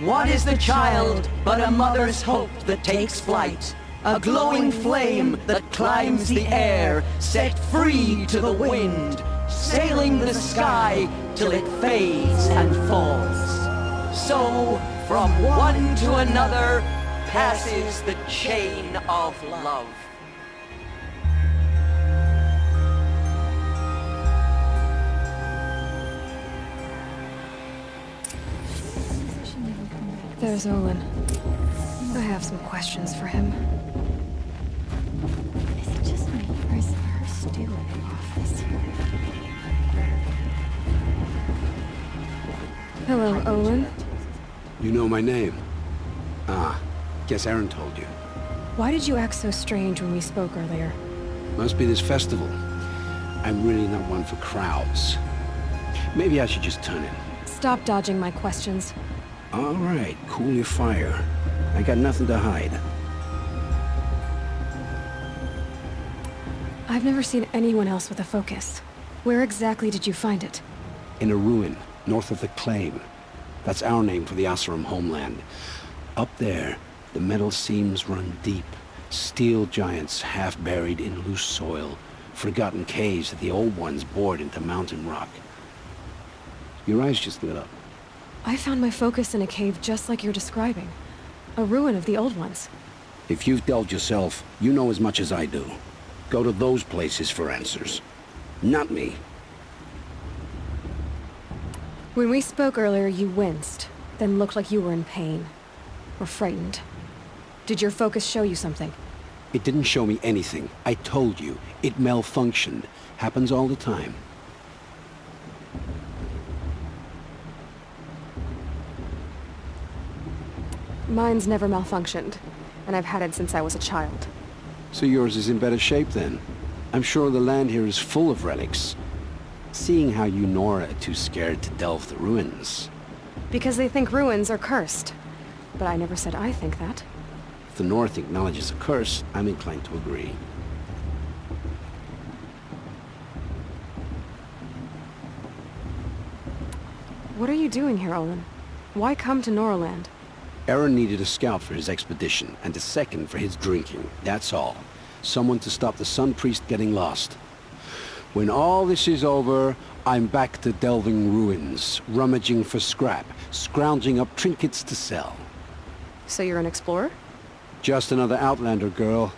What is the child but a mother's hope that takes flight? A glowing flame that climbs the air, set free to the wind, sailing the sky till it fades and falls. So, from one to another, passes the chain of love. There's Olin. I have some questions for him. Is it just me, or is her still in office? Hello, Olin. You know my name? Ah, guess Aaron told you. Why did you act so strange when we spoke earlier? Must be this festival. I'm really not one for crowds. Maybe I should just turn in. Stop dodging my questions. All right, cool your fire. I got nothing to hide. I've never seen anyone else with a focus. Where exactly did you find it? In a ruin, north of the Claim. That's our name for the Oseram homeland. Up there, the metal seams run deep. Steel giants half buried in loose soil. Forgotten caves that the old ones bored into mountain rock. Your eyes just lit up. I found my focus in a cave just like you're describing. A ruin of the old ones. If you've delved yourself, you know as much as I do. Go to those places for answers. Not me. When we spoke earlier, you winced, then looked like you were in pain. Or frightened. Did your focus show you something? It didn't show me anything. I told you. It malfunctioned. Happens all the time. Mine's never malfunctioned, and I've had it since I was a child. So yours is in better shape then. I'm sure the land here is full of relics. Seeing how you Nora are too scared to delve the ruins. Because they think ruins are cursed. But I never said I think that. If the North acknowledges a curse, I'm inclined to agree. What are you doing here, Olin? Why come to Noraland? Eren needed a scout for his expedition, and a second for his drinking. That's all. Someone to stop the Sun Priest getting lost. When all this is over, I'm back to delving ruins, rummaging for scrap, scrounging up trinkets to sell. So you're an explorer? Just another Outlander, girl.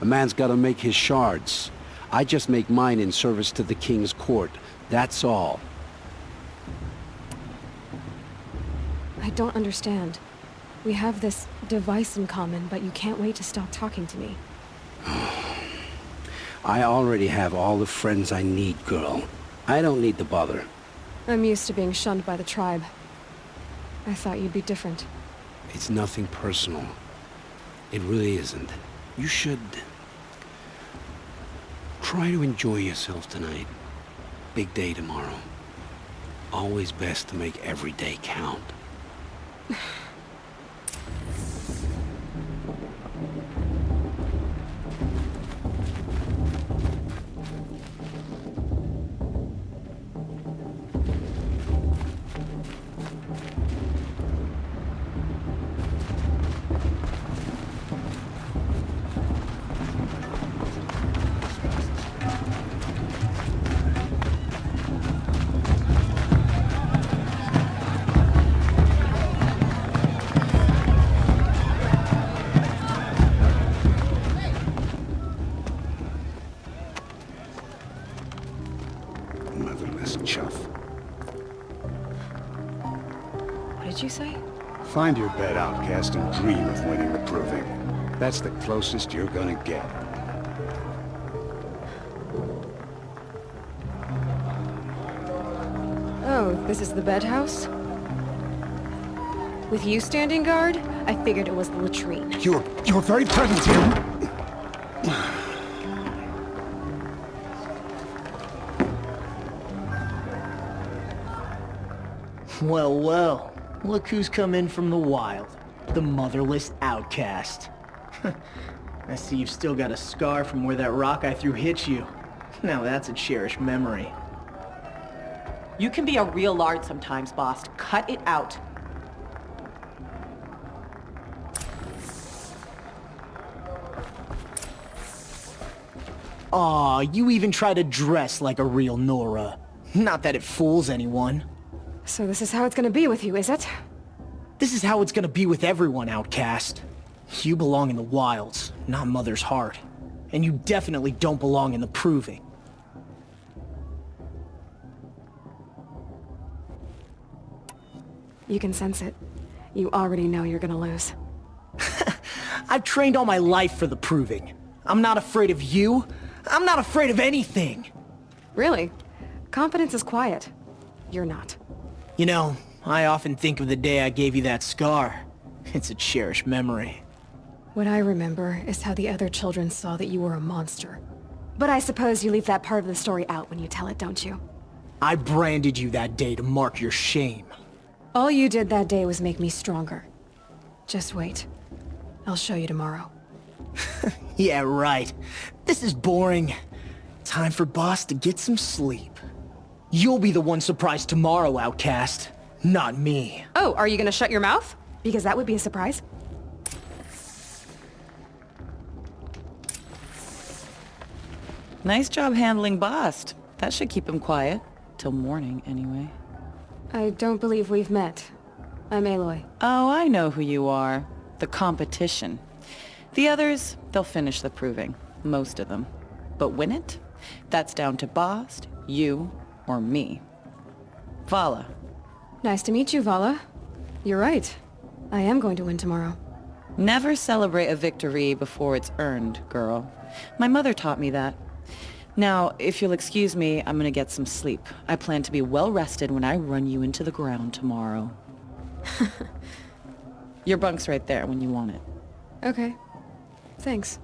A man's gotta make his shards. I just make mine in service to the King's court. That's all. I don't understand. We have this device in common, but you can't wait to stop talking to me. I already have all the friends I need, girl. I don't need the bother. I'm used to being shunned by the tribe. I thought you'd be different. It's nothing personal. It really isn't. You should... try to enjoy yourself tonight. Big day tomorrow. Always best to make every day count. Motherless chuff. What did you say? Find your bed, outcast, and dream of winning the Proving. That's the closest you're gonna get. Oh, this is the bed house? With you standing guard, I figured it was the latrine. Your very presence here... Well, well. Look who's come in from the wild. The motherless outcast. I see you've still got a scar from where that rock I threw hit you. Now that's a cherished memory. You can be a real lard sometimes, boss. Cut it out. Aw, you even try to dress like a real Nora. Not that it fools anyone. So this is how it's gonna be with you, is it? This is how it's gonna be with everyone, outcast. You belong in the wilds, not Mother's heart. And you definitely don't belong in the Proving. You can sense it. You already know you're gonna lose. I've trained all my life for the Proving. I'm not afraid of you. I'm not afraid of anything. Really? Confidence is quiet. You're not. You know, I often think of the day I gave you that scar. It's a cherished memory. What I remember is how the other children saw that you were a monster. But I suppose you leave that part of the story out when you tell it, don't you? I branded you that day to mark your shame. All you did that day was make me stronger. Just wait. I'll show you tomorrow. Yeah, right. This is boring. Time for Boss to get some sleep. You'll be the one surprised tomorrow, Outcast. Not me. Oh, are you gonna shut your mouth? Because that would be a surprise. Nice job handling Bast. That should keep him quiet. Till morning, anyway. I don't believe we've met. I'm Aloy. Oh, I know who you are. The competition. The others, they'll finish the proving. Most of them. But win it? That's down to Bast, you, or me. Vala. Nice to meet you, Vala. You're right. I am going to win tomorrow. Never celebrate a victory before it's earned, girl. My mother taught me that. Now, if you'll excuse me, I'm gonna get some sleep. I plan to be well rested when I run you into the ground tomorrow. Your bunk's right there when you want it. Okay. Thanks.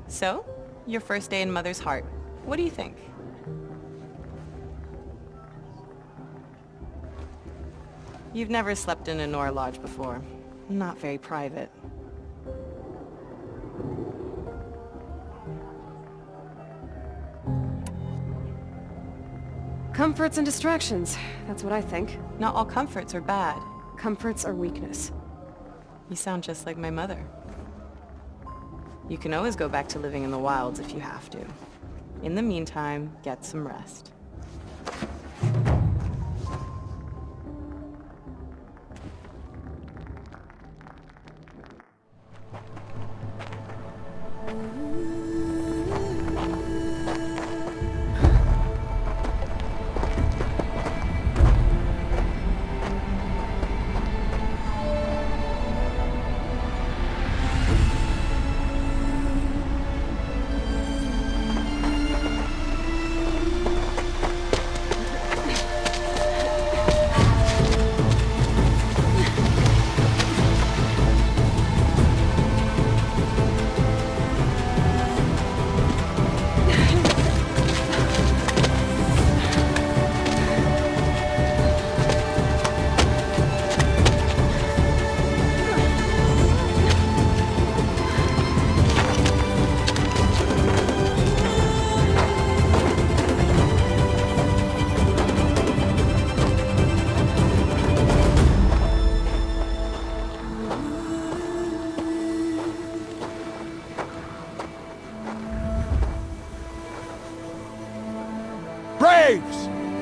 So, your first day in Mother's Heart. What do you think? You've never slept in a Nora Lodge before. Not very private. Comforts and distractions. That's what I think. Not all comforts are bad. Comforts are weakness. You sound just like my mother. You can always go back to living in the wilds if you have to. In the meantime, get some rest.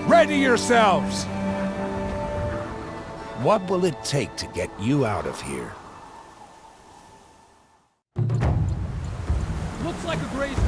Ready yourselves! What will it take to get you out of here? Looks like a grazer.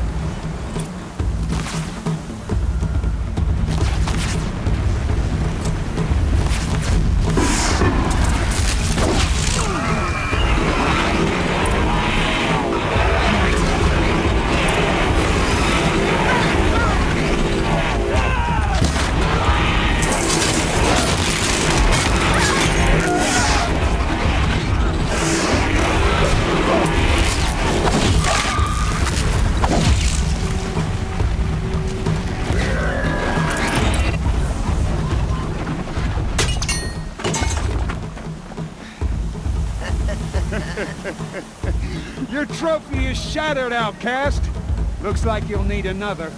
Your trophy is shattered, Outcast. Looks like you'll need another.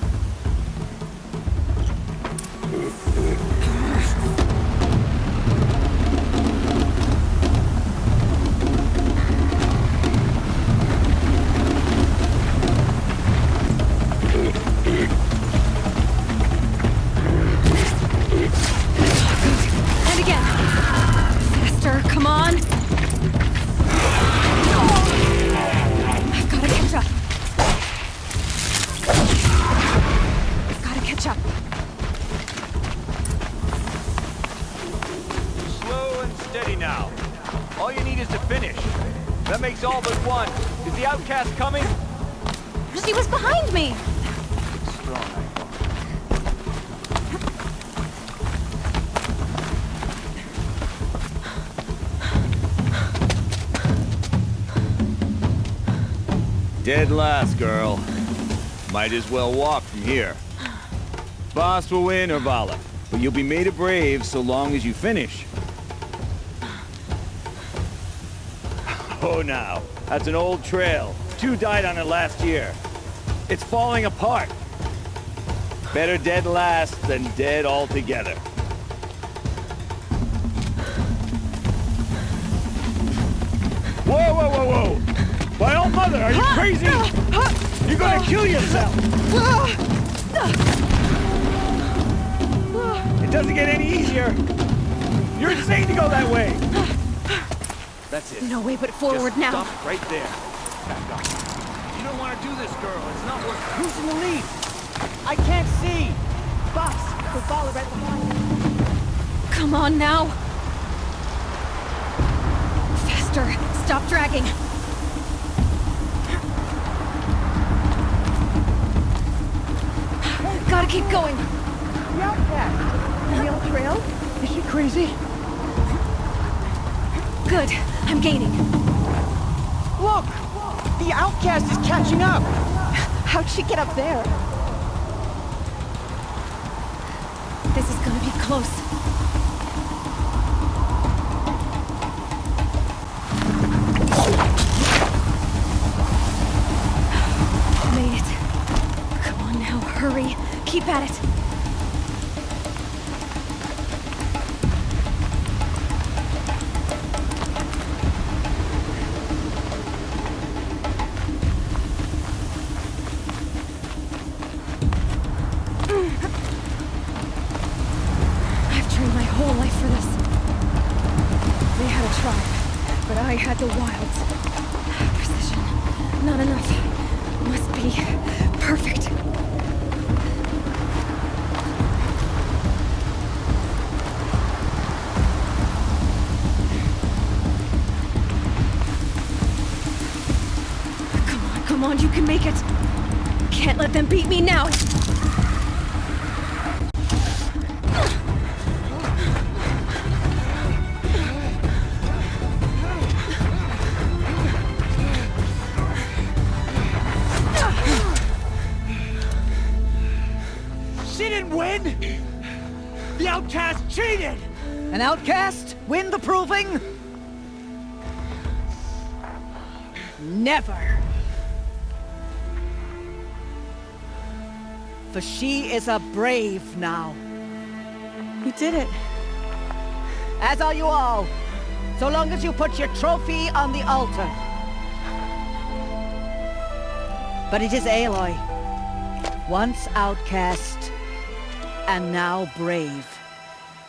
And again. Faster, come on. I've got to catch up. I've got to catch up. Slow and steady now. All you need is to finish. That makes all but one. Is the Outcast coming? She was behind me. Dead last, girl. Might as well walk from here. Boss will win or Vala, but you'll be made a brave so long as you finish. Oh, now. That's an old trail. 2 died on it last year. It's falling apart. Better dead last than dead altogether. Whoa, whoa, whoa, whoa! My old mother, are you crazy? You're gonna kill yourself! It doesn't get any easier! You're insane to go that way! That's it. No way but forward Just now. Stop right there. Back up. You don't want to do this, girl. It's not worth it. Who's in the lead? I can't see. Boss, the Vala right behind you. Come on now. Faster. Stop dragging. Gotta keep going. The outcast. The old trail? Is she crazy? Good. I'm gaining. Look! The outcast is catching up! How'd she get up there? This is gonna be close. Made it. Come on now, hurry. Keep at it. I had the wilds. Precision. Not enough. Must be perfect. Come on, you can make it. Can't let them beat me now. The outcast cheated! An outcast win the proving? Never. For she is a brave now. You did it. As are you all. So long as you put your trophy on the altar. But it is Aloy. Once outcast, and now brave,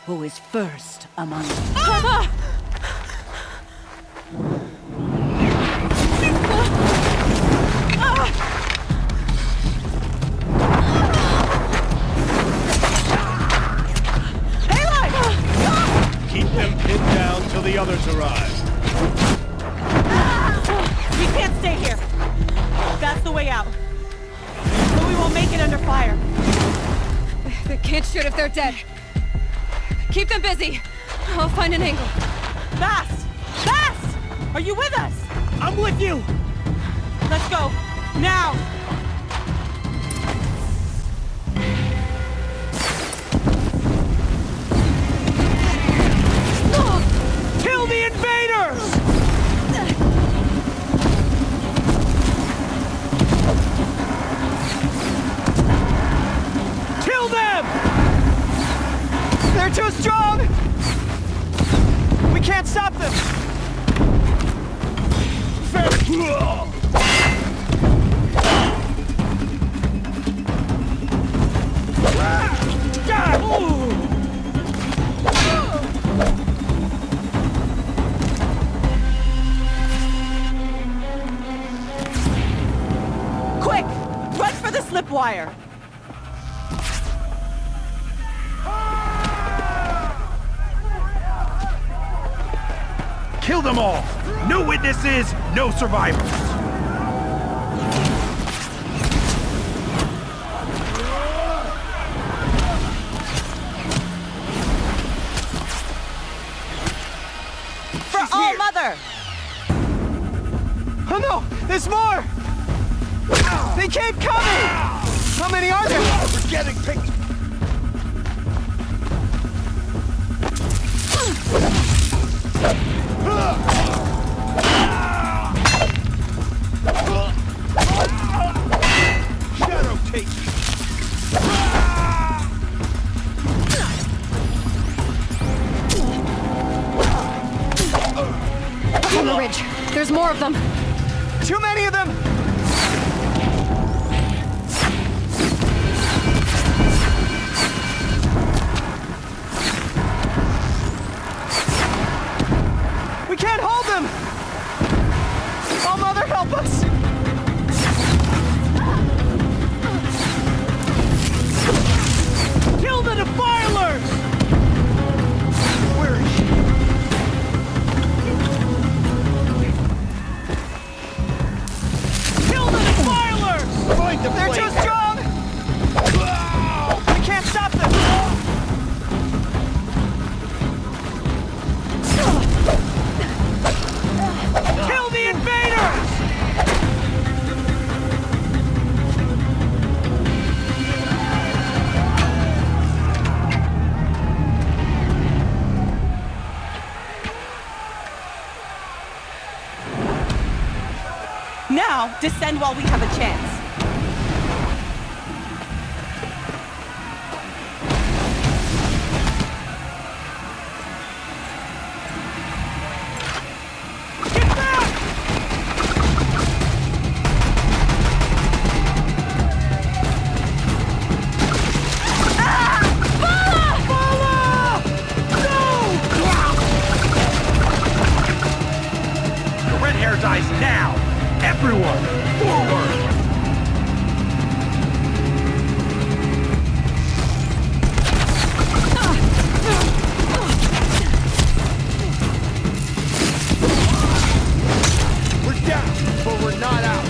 who is first among us. Keep them pinned down till the others arrive. We can't stay here. That's the way out. But we won't make it under fire. They can't shoot if they're dead. Keep them busy. I'll find an angle. Fast! Fast! Are you with us? I'm with you! Let's go. Now! Kill the invaders! Kill them! They're too strong! We can't stop them! Quick! Run for the slip wire! Kill them all! No witnesses, no survivors! For All Mother! Oh no! There's more! Keep coming! How many are there? We're getting picked. Shadow take. On the ridge. There's more of them. Too many of them! We can't hold them! Oh, Mother, help us! Kill the defilers! Where is she? Kill the defilers! Find the They're flame. too strong! We can't stop them! Kill the invaders! Now, descend while we have a chance. The red hair dies now! Everyone, forward! We're down, but we're not out.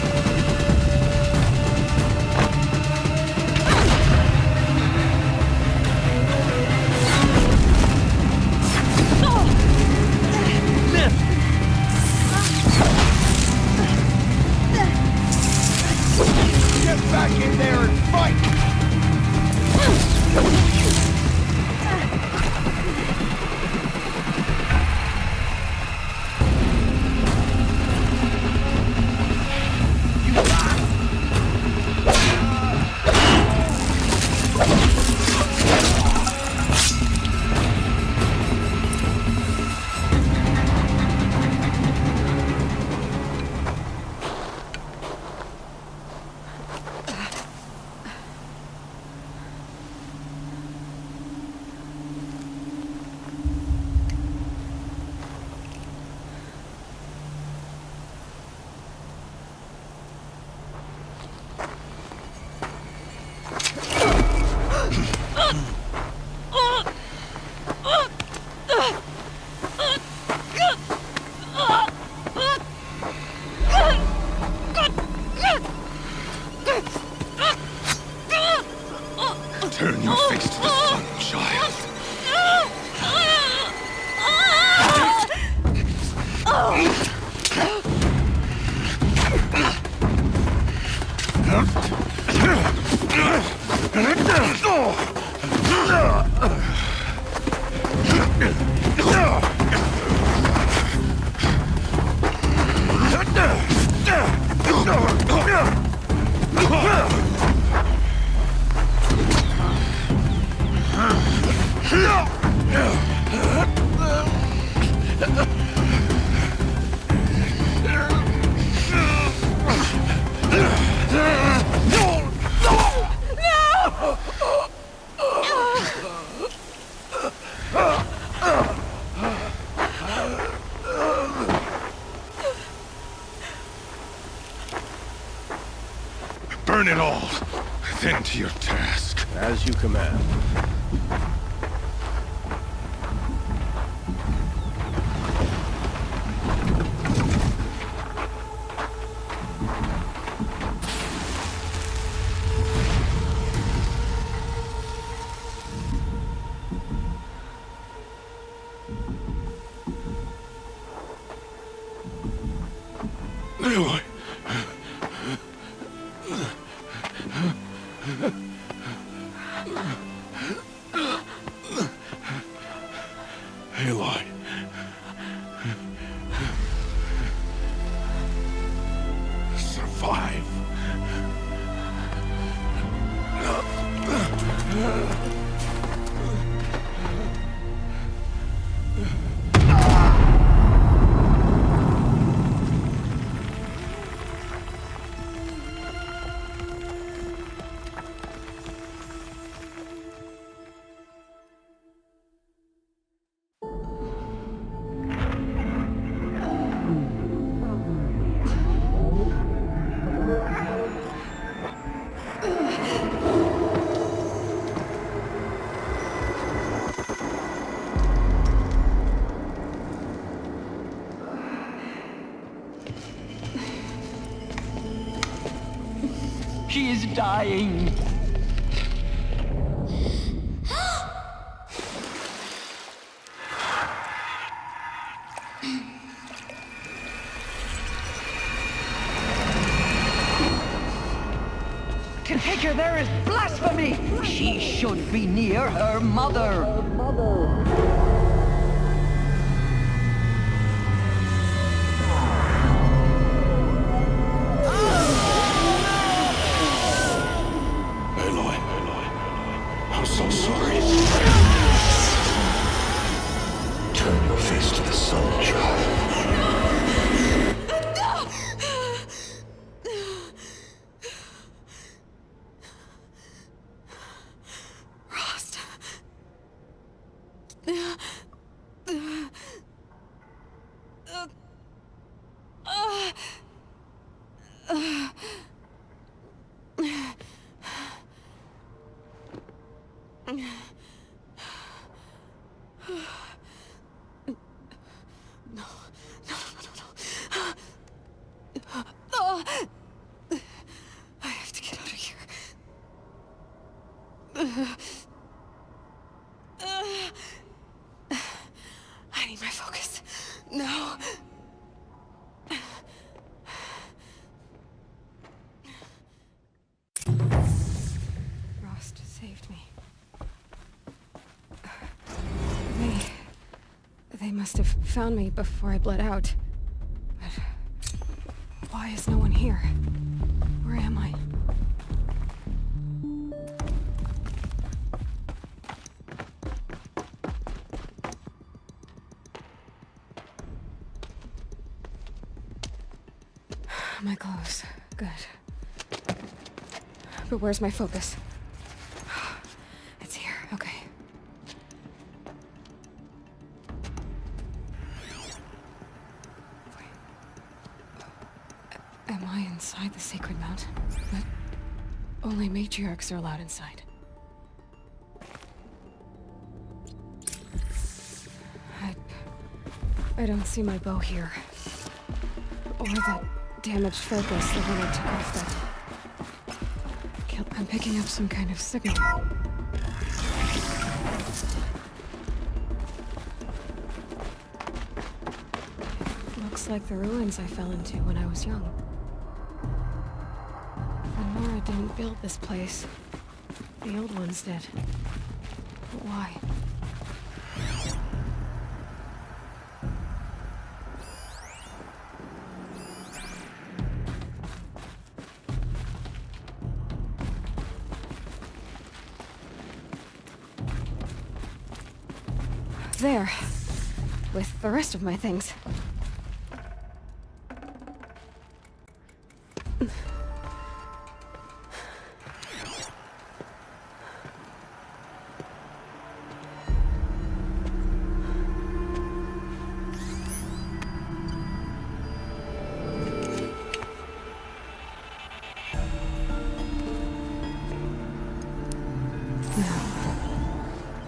Get back in there and fight! Turn your face to the sun, child. Burn it all, then to your task. As you command. She is dying. To take her there is blasphemy! She should be near her mother. Aloy, I'm so sorry. Turn your face to the sun, child. I have to get out of here. I need my focus. No. Rost saved me. They must have found me before I bled out. But why is no one here? Where am I? My clothes. Good. But where's my focus? It's here. Okay. Am I inside the sacred mountain? But only matriarchs are allowed inside. I don't see my bow here. Or that damaged focus, the one I took off that... I'm picking up some kind of signal. Looks like the ruins I fell into when I was young. Nora didn't build this place. The old ones did. But why? There. With the rest of my things.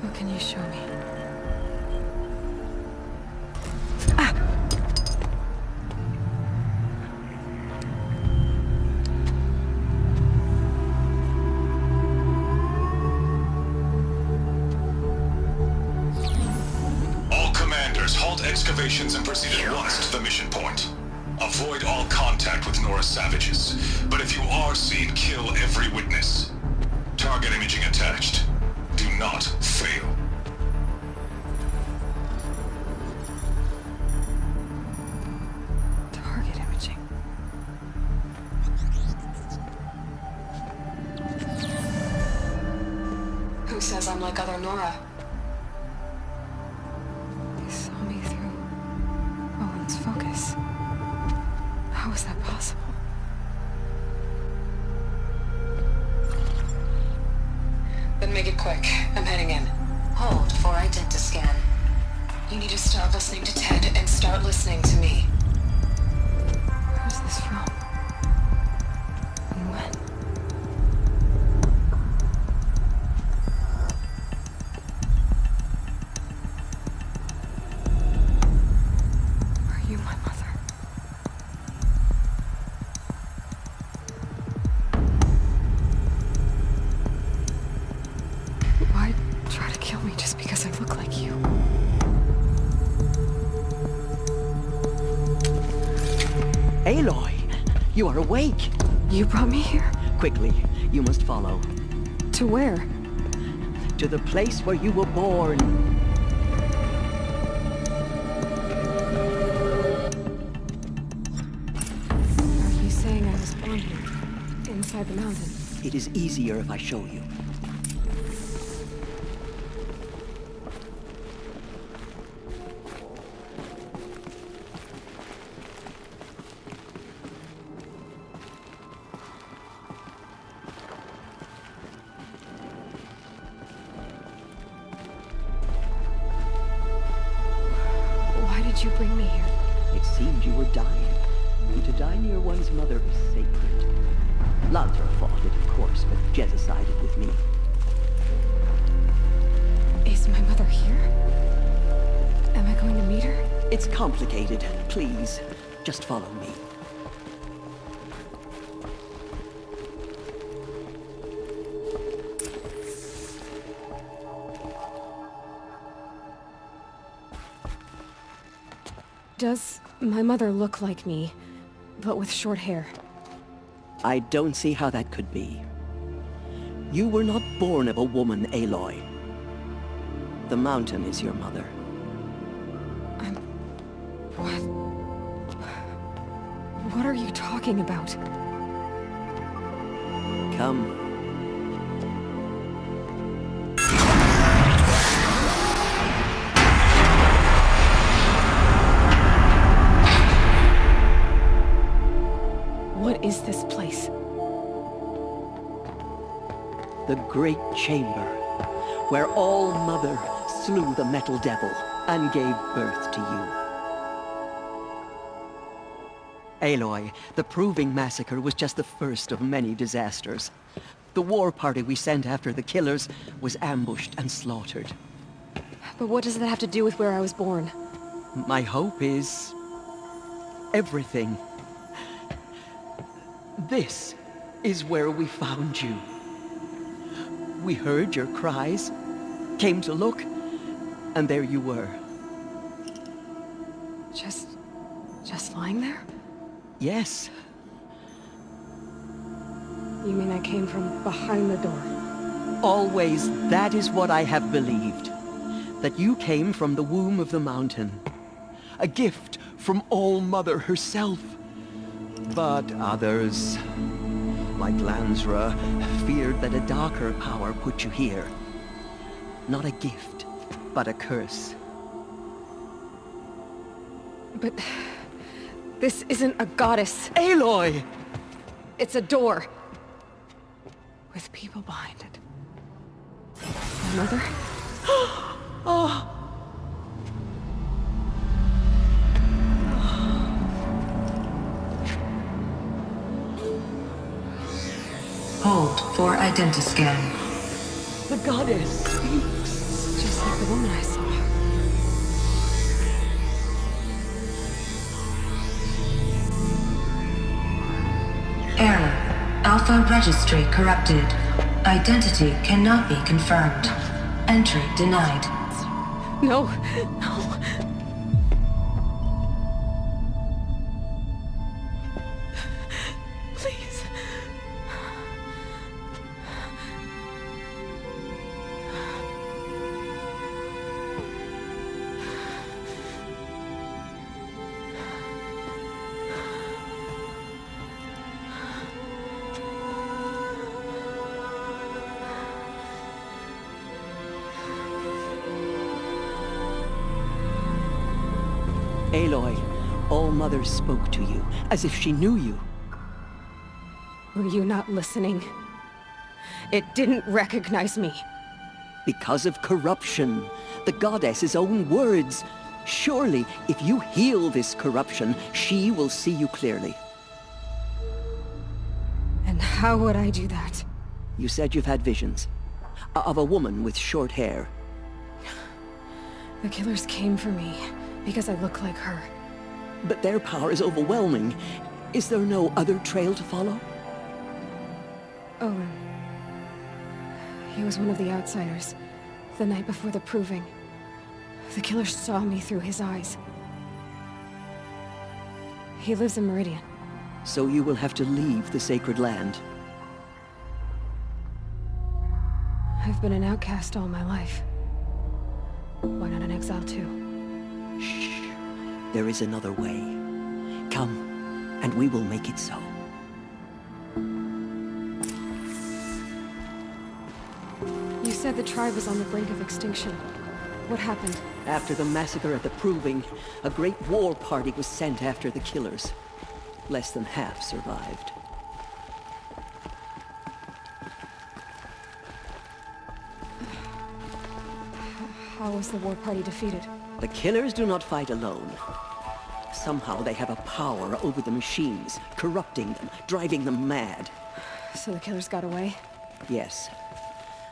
What can you show me? All commanders, halt excavations and proceed at once to the mission point. Avoid all contact with Nora savages, but if you are seen, kill every witness. Target imaging attached. Do not fail. Target imaging. Who says I'm like other Nora? They saw me through Owen's focus. How is that possible? Then make it quick. I'm heading in. Hold for identiscan. You need to stop listening to Ted and start listening to me. Where's this from? And when? Are you my mother? Why try to kill me just because I look like you? Aloy, you are awake. You brought me here? Quickly, you must follow. To where? To the place where you were born. Are you saying I was born here? Inside the mountain? It is easier if I show you. Why did you bring me here? It seemed you were dying. And to die near one's mother is sacred. Lantra fought it, of course, but Jezza sided with me. Is my mother here? Am I going to meet her? It's complicated. Please, just follow me. Does my mother look like me, but with short hair? I don't see how that could be. You were not born of a woman, Aloy. The mountain is your mother. What are you talking about? Come. What is this place? The Great Chamber, where All-Mother slew the Metal Devil and gave birth to you. Aloy, the Proving Massacre was just the first of many disasters. The war party we sent after the killers was ambushed and slaughtered. But what does that have to do with where I was born? My hope is everything. This is where we found you. We heard your cries, came to look, and there you were. Just lying there? Yes. You mean I came from behind the door? Always, that is what I have believed. That you came from the womb of the mountain. A gift from All-Mother herself. But others, like Lansra, feared that a darker power put you here. Not a gift, but a curse. But this isn't a goddess. Aloy! It's a door. With people behind it. My mother? Oh! Hold for identiscan. The goddess speaks. Just like the woman I saw. Error. Alpha registry corrupted. Identity cannot be confirmed. Entry denied. No, no. Please. Aloy, All-Mother spoke to you, as if she knew you. Were you not listening? It didn't recognize me. Because of corruption. The goddess's own words. Surely, if you heal this corruption, she will see you clearly. And how would I do that? You said you've had visions. Of a woman with short hair. The killers came for me, because I look like her. But their power is overwhelming. Is there no other trail to follow? Owen. He was one of the outsiders, the night before the proving. The killer saw me through his eyes. He lives in Meridian. So you will have to leave the sacred land. I've been an outcast all my life. Why not an exile too? Shh. There is another way. Come, and we will make it so. You said the tribe was on the brink of extinction. What happened? After the massacre at the Proving, a great war party was sent after the killers. Less than half survived. How was the war party defeated? The killers do not fight alone. Somehow they have a power over the machines, corrupting them, driving them mad. So the killers got away? Yes.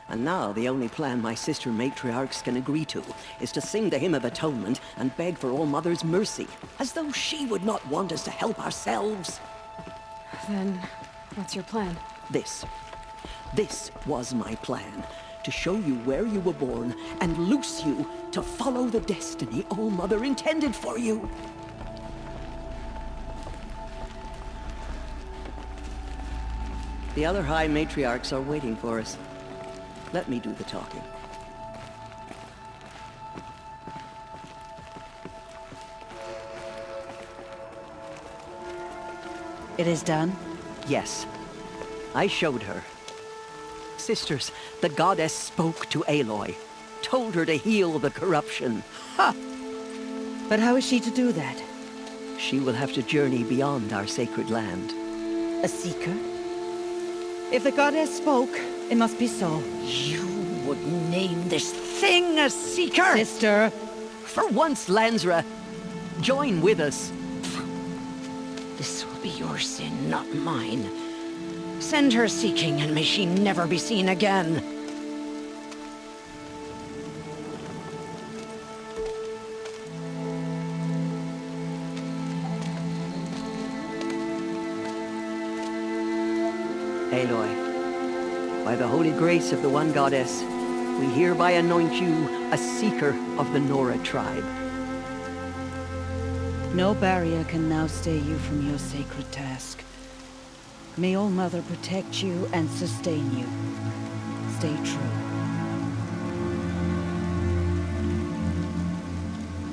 And now the only plan my sister matriarchs can agree to is to sing the Hymn of Atonement and beg for All-Mother's mercy, as though she would not want us to help ourselves. Then, what's your plan? This. This was my plan. To show you where you were born and loose you to follow the destiny All-Mother intended for you. The other High Matriarchs are waiting for us. Let me do the talking. It is done? Yes. I showed her. Sisters, the goddess spoke to Aloy. Told her to heal the corruption. Ha! But how is she to do that? She will have to journey beyond our sacred land. A seeker? If the goddess spoke, it must be so. You would name this thing a seeker? Sister! For once, Lansra, join with us. This will be your sin, not mine. Send her seeking, and may she never be seen again. Aloy, by the holy grace of the One Goddess, we hereby anoint you a seeker of the Nora tribe. No barrier can now stay you from your sacred task. May All-Mother protect you and sustain you. Stay true.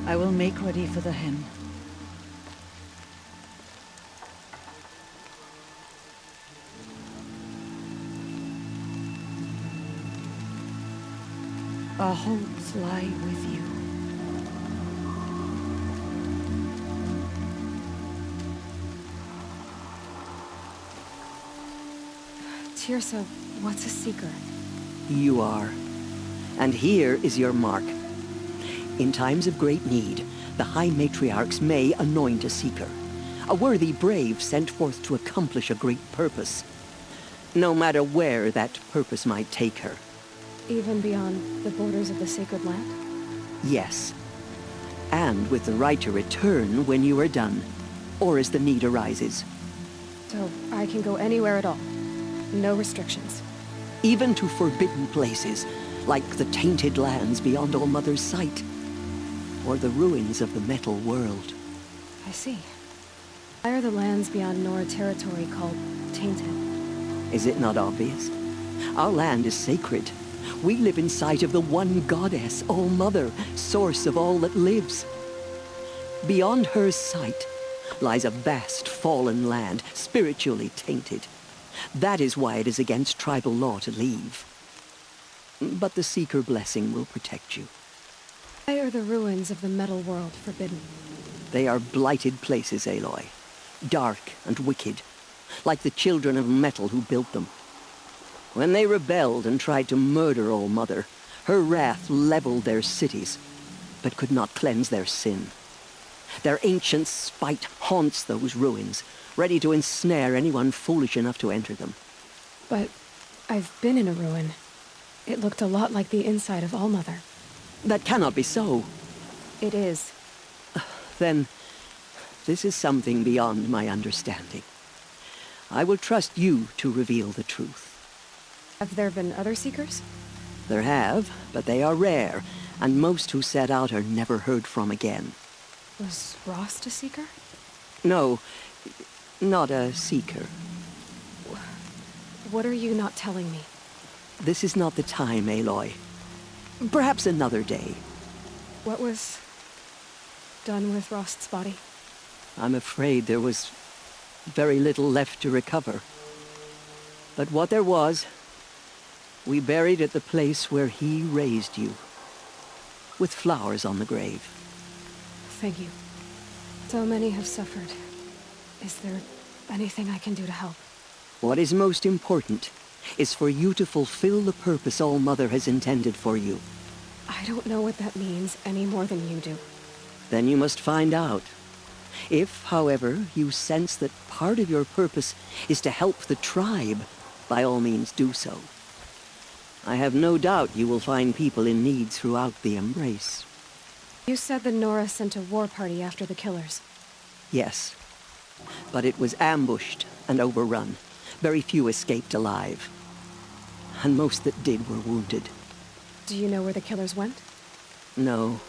I will make ready for the hymn. Our hopes lie with you. Teersa, what's a seeker? You are. And here is your mark. In times of great need, the High Matriarchs may anoint a seeker. A worthy brave sent forth to accomplish a great purpose. No matter where that purpose might take her. Even beyond the borders of the sacred land? Yes. And with the right to return when you are done, or as the need arises. So I can go anywhere at all? No restrictions? Even to forbidden places, like the tainted lands beyond All-Mother's sight, or the ruins of the metal world. I see. Why are the lands beyond Nora territory called tainted? Is it not obvious? Our land is sacred. We live in sight of the one goddess, All-Mother, source of all that lives. Beyond her sight lies a vast fallen land, spiritually tainted. That is why it is against tribal law to leave. But the Seeker blessing will protect you. Why are the ruins of the metal world forbidden? They are blighted places, Aloy. Dark and wicked, like the children of metal who built them. When they rebelled and tried to murder All Mother, her wrath leveled their cities, but could not cleanse their sin. Their ancient spite haunts those ruins, ready to ensnare anyone foolish enough to enter them. But I've been in a ruin. It looked a lot like the inside of All Mother. That cannot be so. It is. Then, this is something beyond my understanding. I will trust you to reveal the truth. Have there been other Seekers? There have, but they are rare, and most who set out are never heard from again. Was Rost a Seeker? No, not a Seeker. What are you not telling me? This is not the time, Aloy. Perhaps another day. What was done with Rost's body? I'm afraid there was very little left to recover. But what there was, we buried at the place where he raised you, with flowers on the grave. Thank you. So many have suffered. Is there anything I can do to help? What is most important is for you to fulfill the purpose All Mother has intended for you. I don't know what that means any more than you do. Then you must find out. If, however, you sense that part of your purpose is to help the tribe, by all means do so. I have no doubt you will find people in need throughout the Embrace. You said that Nora sent a war party after the killers. Yes, but it was ambushed and overrun. Very few escaped alive. And most that did were wounded. Do you know where the killers went? No,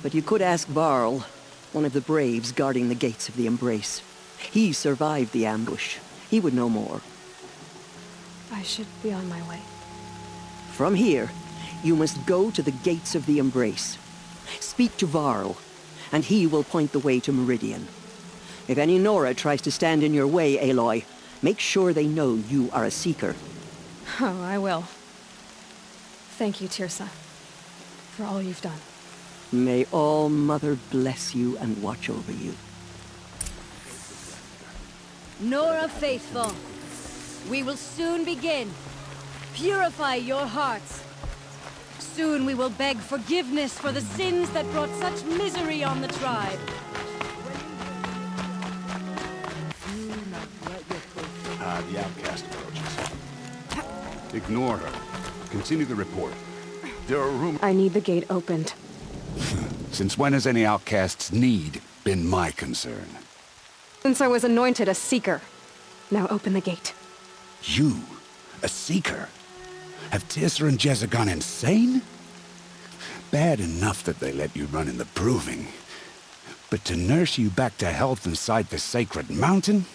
but you could ask Varl, one of the braves guarding the gates of the Embrace. He survived the ambush. He would know more. I should be on my way. From here, you must go to the gates of the Embrace. Speak to Varl, and he will point the way to Meridian. If any Nora tries to stand in your way, Aloy, make sure they know you are a Seeker. Oh, I will. Thank you, Teersa, for all you've done. May All Mother bless you and watch over you. Nora Faithful, we will soon begin. Purify your hearts. Soon we will beg forgiveness for the sins that brought such misery on the tribe. The outcast approaches. Ignore her. Continue the report. There are rumors... I need the gate opened. Since when has any outcast's need been my concern? Since I was anointed a Seeker. Now open the gate. You? A Seeker? Have Teersa and Jezza gone insane? Bad enough that they let you run in the Proving. But to nurse you back to health inside the Sacred Mountain?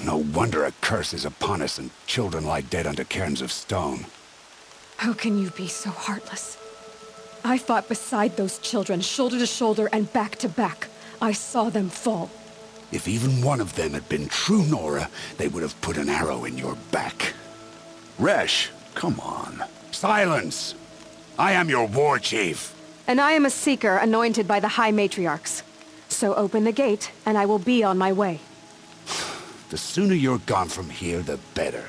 No wonder a curse is upon us and children lie dead under cairns of stone. How can you be so heartless? I fought beside those children, shoulder to shoulder and back to back. I saw them fall. If even one of them had been true Nora, they would have put an arrow in your back. Resh, come on. Silence! I am your war chief. And I am a Seeker anointed by the High Matriarchs. So open the gate, and I will be on my way. The sooner you're gone from here, the better.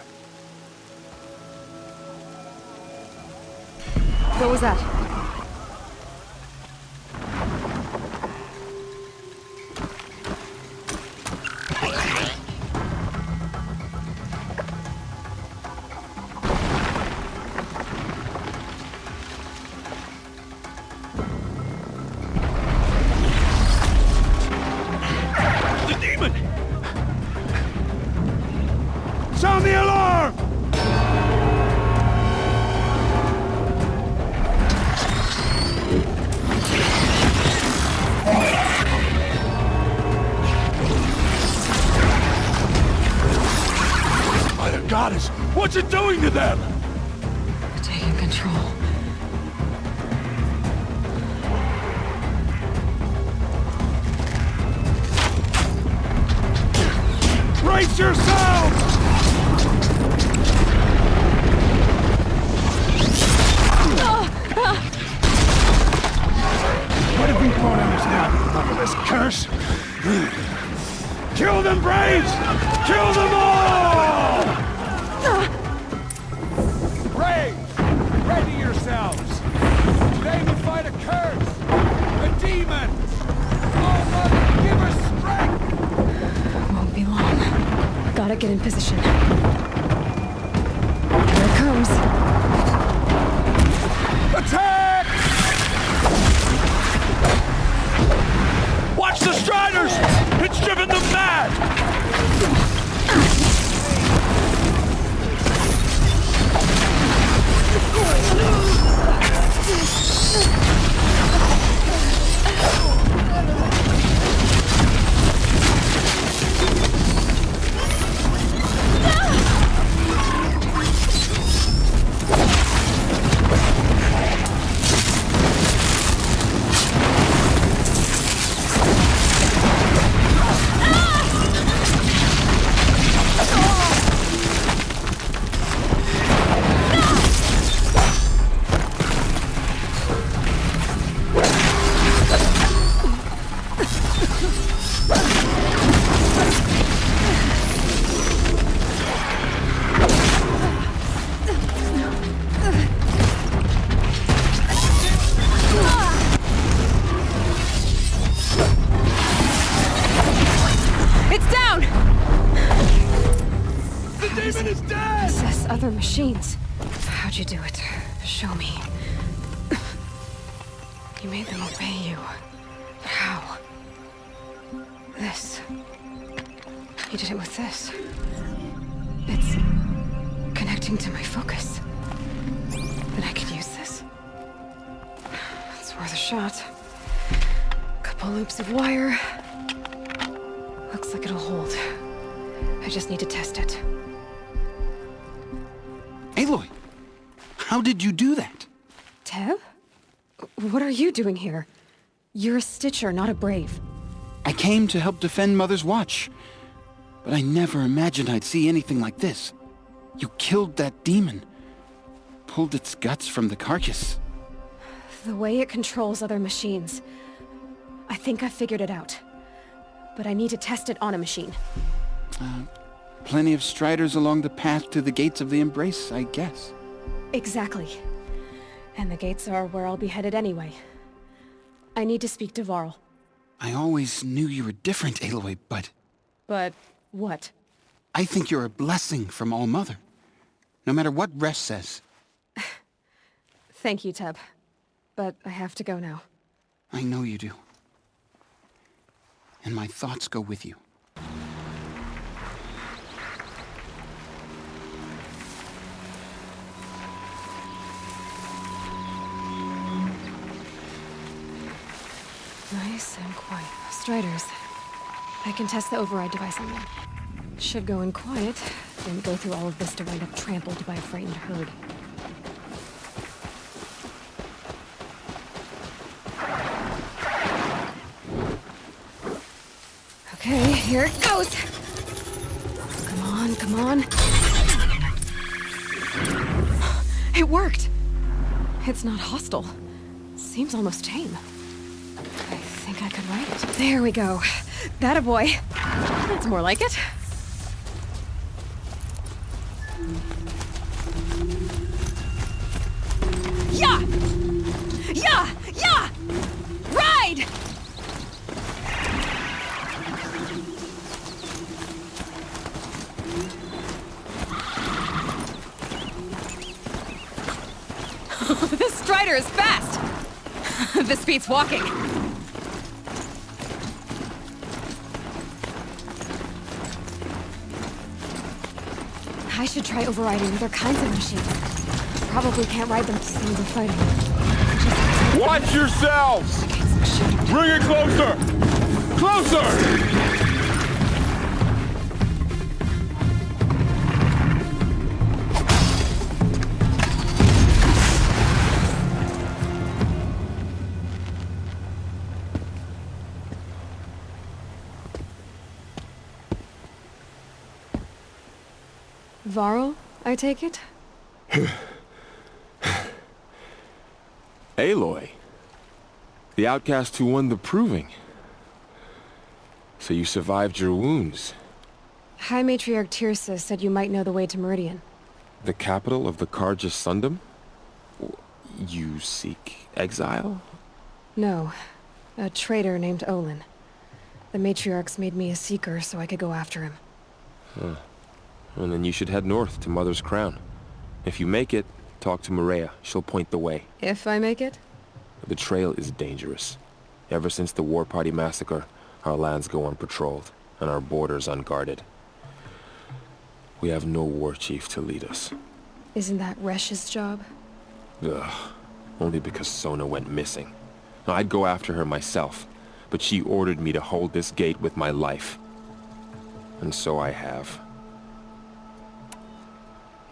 What was that? The demon! Sound the alarm! By the goddess, what's it doing to them? Taking control. Brace yourselves! What have we caught on us now? Enough of this curse! Kill them, Braves! Kill them all! Braves! Ready yourselves! Today we fight a curse! A demon! Oh, Mother, give us strength! Won't be long. Gotta get in position. Here it comes. Attack! Watch the Striders! It's driven them mad! Other machines. How'd you do it? Show me. You made them obey you. But how? This. You did it with this. It's connecting to my focus. Then I could use this. It's worth a shot. Couple loops of wire. Looks like it'll hold. I just need to test it. Aloy! How did you do that? Teb? What are you doing here? You're a Stitcher, not a Brave. I came to help defend Mother's Watch. But I never imagined I'd see anything like this. You killed that demon. Pulled its guts from the carcass. The way it controls other machines. I think I figured it out. But I need to test it on a machine. Plenty of Striders along the path to the gates of the Embrace, I guess. Exactly. And the gates are where I'll be headed anyway. I need to speak to Varl. I always knew you were different, Aloy, but... But what? I think you're a blessing from All-Mother. No matter what Resh says. Thank you, Teb. But I have to go now. I know you do. And my thoughts go with you. Nice and quiet. Striders. I can test the override device on them. Should go in quiet, then go through all of this to wind up trampled by a frightened herd. Okay, here it goes! Come on, come on. It worked! It's not hostile. Seems almost tame. I think I could ride it. There we go. That-a boy. That's more like it. Yeah! Yeah! Yeah! Ride! This Strider is fast! This beats walking. I should try overriding other kinds of machines. Probably can't ride them to see the fighting. Watch yourselves! Bring it closer! Closer! Varl, I take it? Aloy. The outcast who won the proving. So you survived your wounds. High Matriarch Tirsa said you might know the way to Meridian. The capital of the Carja Sundom? You seek exile? No. A traitor named Olin. The Matriarchs made me a seeker so I could go after him. Huh. Well, then you should head north to Mother's Crown. If you make it, talk to Maria. She'll point the way. If I make it? The trail is dangerous. Ever since the War Party massacre, our lands go unpatrolled, and our borders unguarded. We have no war chief to lead us. Isn't that Resh's job? Ugh. Only because Sona went missing. Now, I'd go after her myself, but she ordered me to hold this gate with my life. And so I have.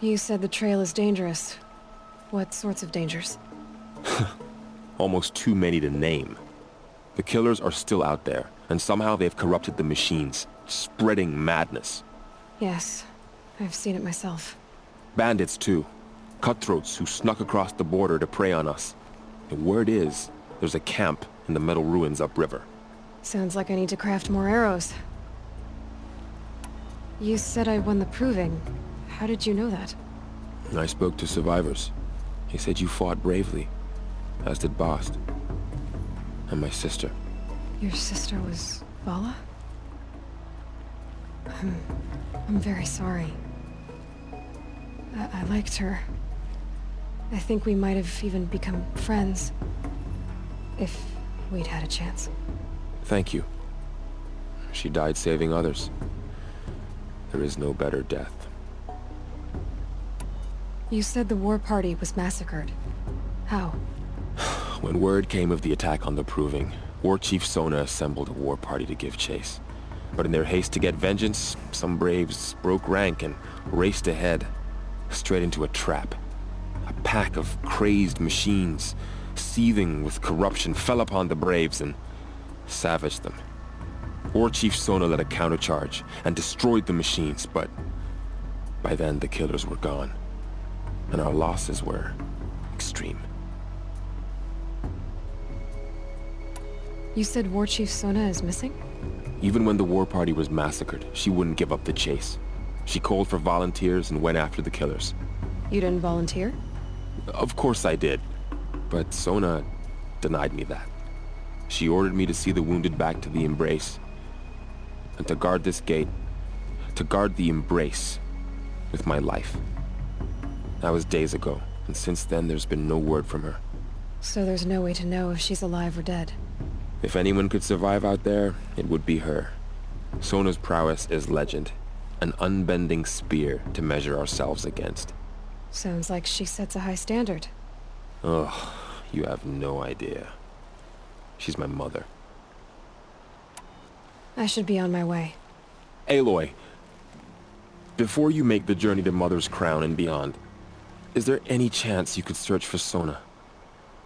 You said the trail is dangerous. What sorts of dangers? Almost too many to name. The killers are still out there, and somehow they've corrupted the machines, spreading madness. Yes, I've seen it myself. Bandits, too. Cutthroats who snuck across the border to prey on us. The word is, there's a camp in the metal ruins upriver. Sounds like I need to craft more arrows. You said I won the proving. How did you know that? I spoke to survivors. They said you fought bravely, as did Bast. And my sister. Your sister was Vala? I'm very sorry. I liked her. I think we might have even become friends. If we'd had a chance. Thank you. She died saving others. There is no better death. You said the war party was massacred. How? When word came of the attack on the Proving, War Chief Sona assembled a war party to give chase. But in their haste to get vengeance, some braves broke rank and raced ahead, straight into a trap. A pack of crazed machines, seething with corruption, fell upon the braves and savaged them. War Chief Sona led a countercharge and destroyed the machines, but by then the killers were gone, and our losses were extreme. You said War Chief Sona is missing? Even when the war party was massacred, she wouldn't give up the chase. She called for volunteers and went after the killers. You didn't volunteer? Of course I did, but Sona denied me that. She ordered me to see the wounded back to the Embrace, and to guard this gate, to guard the Embrace with my life. That was days ago, and since then there's been no word from her. So there's no way to know if she's alive or dead. If anyone could survive out there, it would be her. Sona's prowess is legend, an unbending spear to measure ourselves against. Sounds like she sets a high standard. Ugh, you have no idea. She's my mother. I should be on my way. Aloy, before you make the journey to Mother's Crown and beyond, is there any chance you could search for Sona?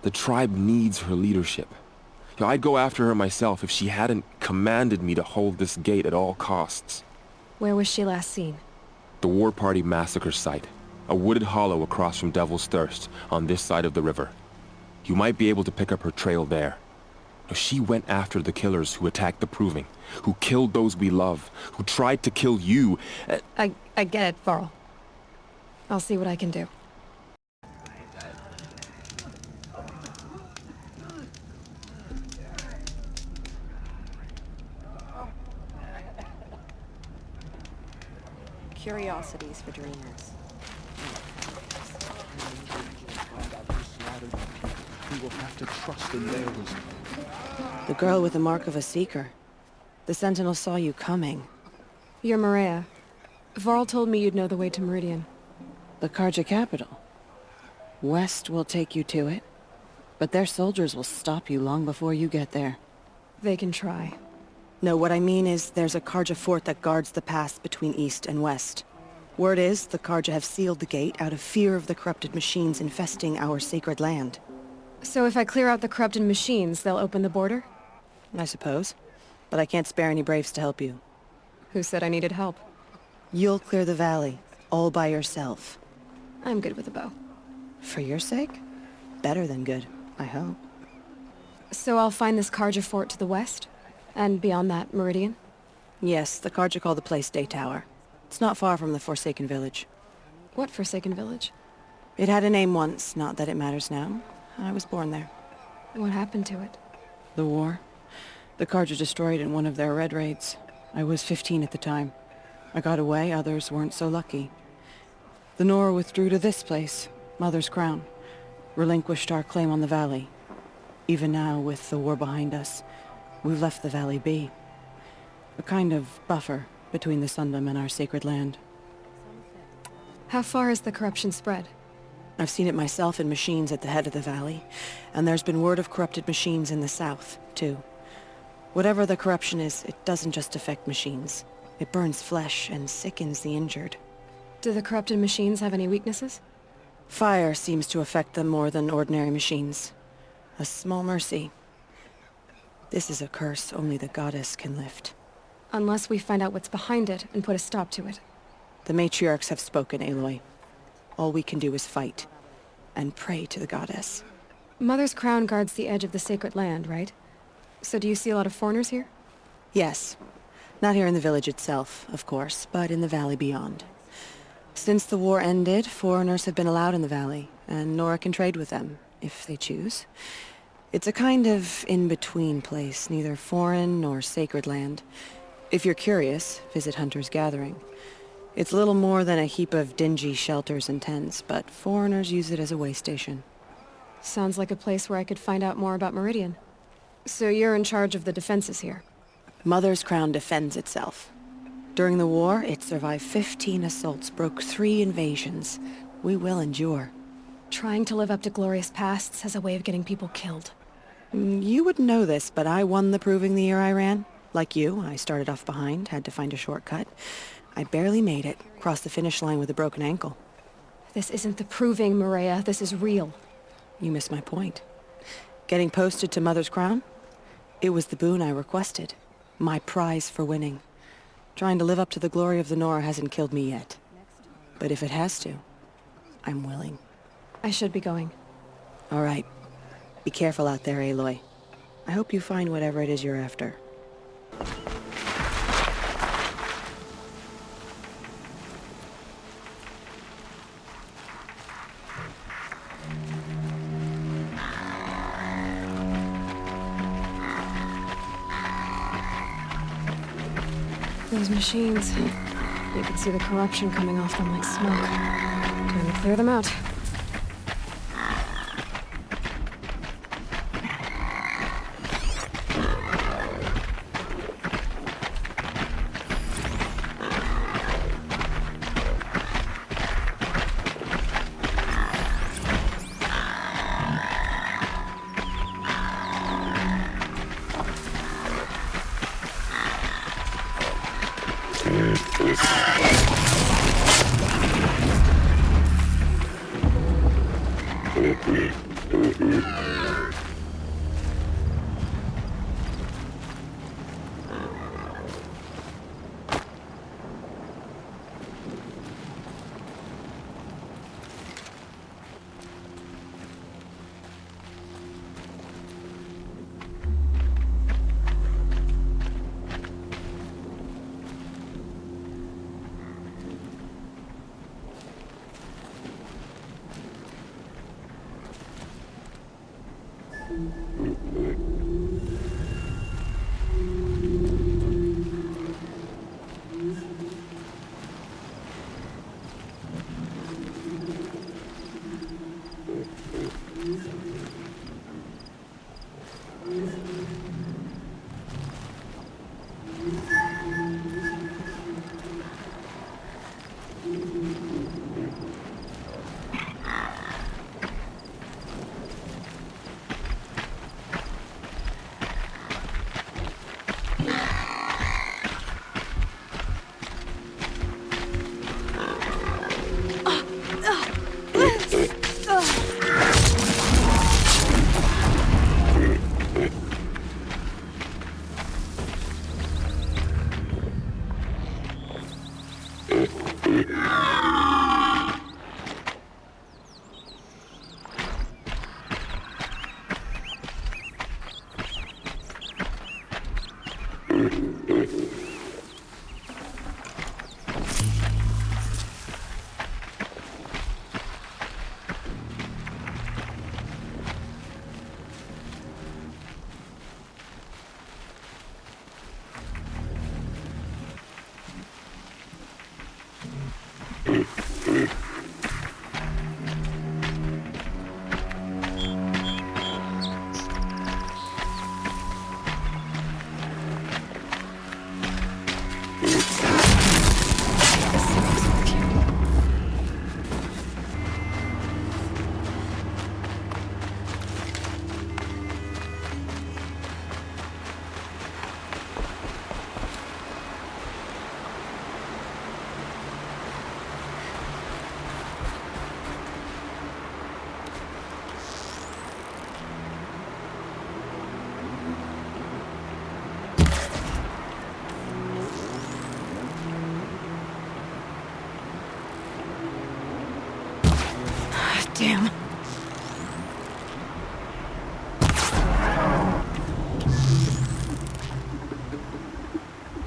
The tribe needs her leadership. I'd go after her myself if she hadn't commanded me to hold this gate at all costs. Where was she last seen? The War Party massacre site. A wooded hollow across from Devil's Thirst, on this side of the river. You might be able to pick up her trail there. She went after the killers who attacked the Proving, who killed those we love, who tried to kill you. I get it, Varl. I'll see what I can do. Curiosities for dreamers. We will have to trust in their wisdom. The girl with the mark of a seeker. The Sentinel saw you coming. You're Maria. Varl told me you'd know the way to Meridian. The Carja capital. West will take you to it, but their soldiers will stop you long before you get there. They can try. No, what I mean is there's a Carja fort that guards the pass between east and west. Word is the Carja have sealed the gate out of fear of the corrupted machines infesting our sacred land. So if I clear out the corrupted machines, they'll open the border? I suppose. But I can't spare any braves to help you. Who said I needed help? You'll clear the valley, all by yourself. I'm good with a bow. For your sake? Better than good, I hope. So I'll find this Carja fort to the west? And beyond that, Meridian? Yes, the Carja call the place Day Tower. It's not far from the Forsaken Village. What Forsaken Village? It had a name once, not that it matters now. I was born there. What happened to it? The war. The Carja destroyed in one of their red raids. I was 15 at the time. I got away, others weren't so lucky. The Nora withdrew to this place, Mother's Crown. Relinquished our claim on the valley. Even now, with the war behind us, we've left the valley be. A kind of buffer between the Sundom and our sacred land. How far has the corruption spread? I've seen it myself in machines at the head of the valley, and there's been word of corrupted machines in the south, too. Whatever the corruption is, it doesn't just affect machines. It burns flesh and sickens the injured. Do the corrupted machines have any weaknesses? Fire seems to affect them more than ordinary machines. A small mercy. This is a curse only the goddess can lift. Unless we find out what's behind it and put a stop to it. The matriarchs have spoken, Aloy. All we can do is fight. And pray to the goddess. Mother's Crown guards the edge of the sacred land, right? So do you see a lot of foreigners here? Yes. Not here in the village itself, of course, but in the valley beyond. Since the war ended, foreigners have been allowed in the valley, and Nora can trade with them, if they choose. It's a kind of in-between place, neither foreign nor sacred land. If you're curious, visit Hunter's Gathering. It's little more than a heap of dingy shelters and tents, but foreigners use it as a way station. Sounds like a place where I could find out more about Meridian. So you're in charge of the defenses here? Mother's Crown defends itself. During the war, it survived 15 assaults, broke 3 invasions. We will endure. Trying to live up to glorious pasts has a way of getting people killed. You wouldn't know this, but I won the proving the year I ran. Like you, I started off behind, had to find a shortcut. I barely made it, crossed the finish line with a broken ankle. This isn't the proving, Maria. This is real. You missed my point. Getting posted to Mother's Crown? It was the boon I requested. My prize for winning. Trying to live up to the glory of the Nora hasn't killed me yet. But if it has to, I'm willing. I should be going. All right. Be careful out there, Aloy. I hope you find whatever it is you're after. Those machines. You can see the corruption coming off them like smoke. Time to clear them out.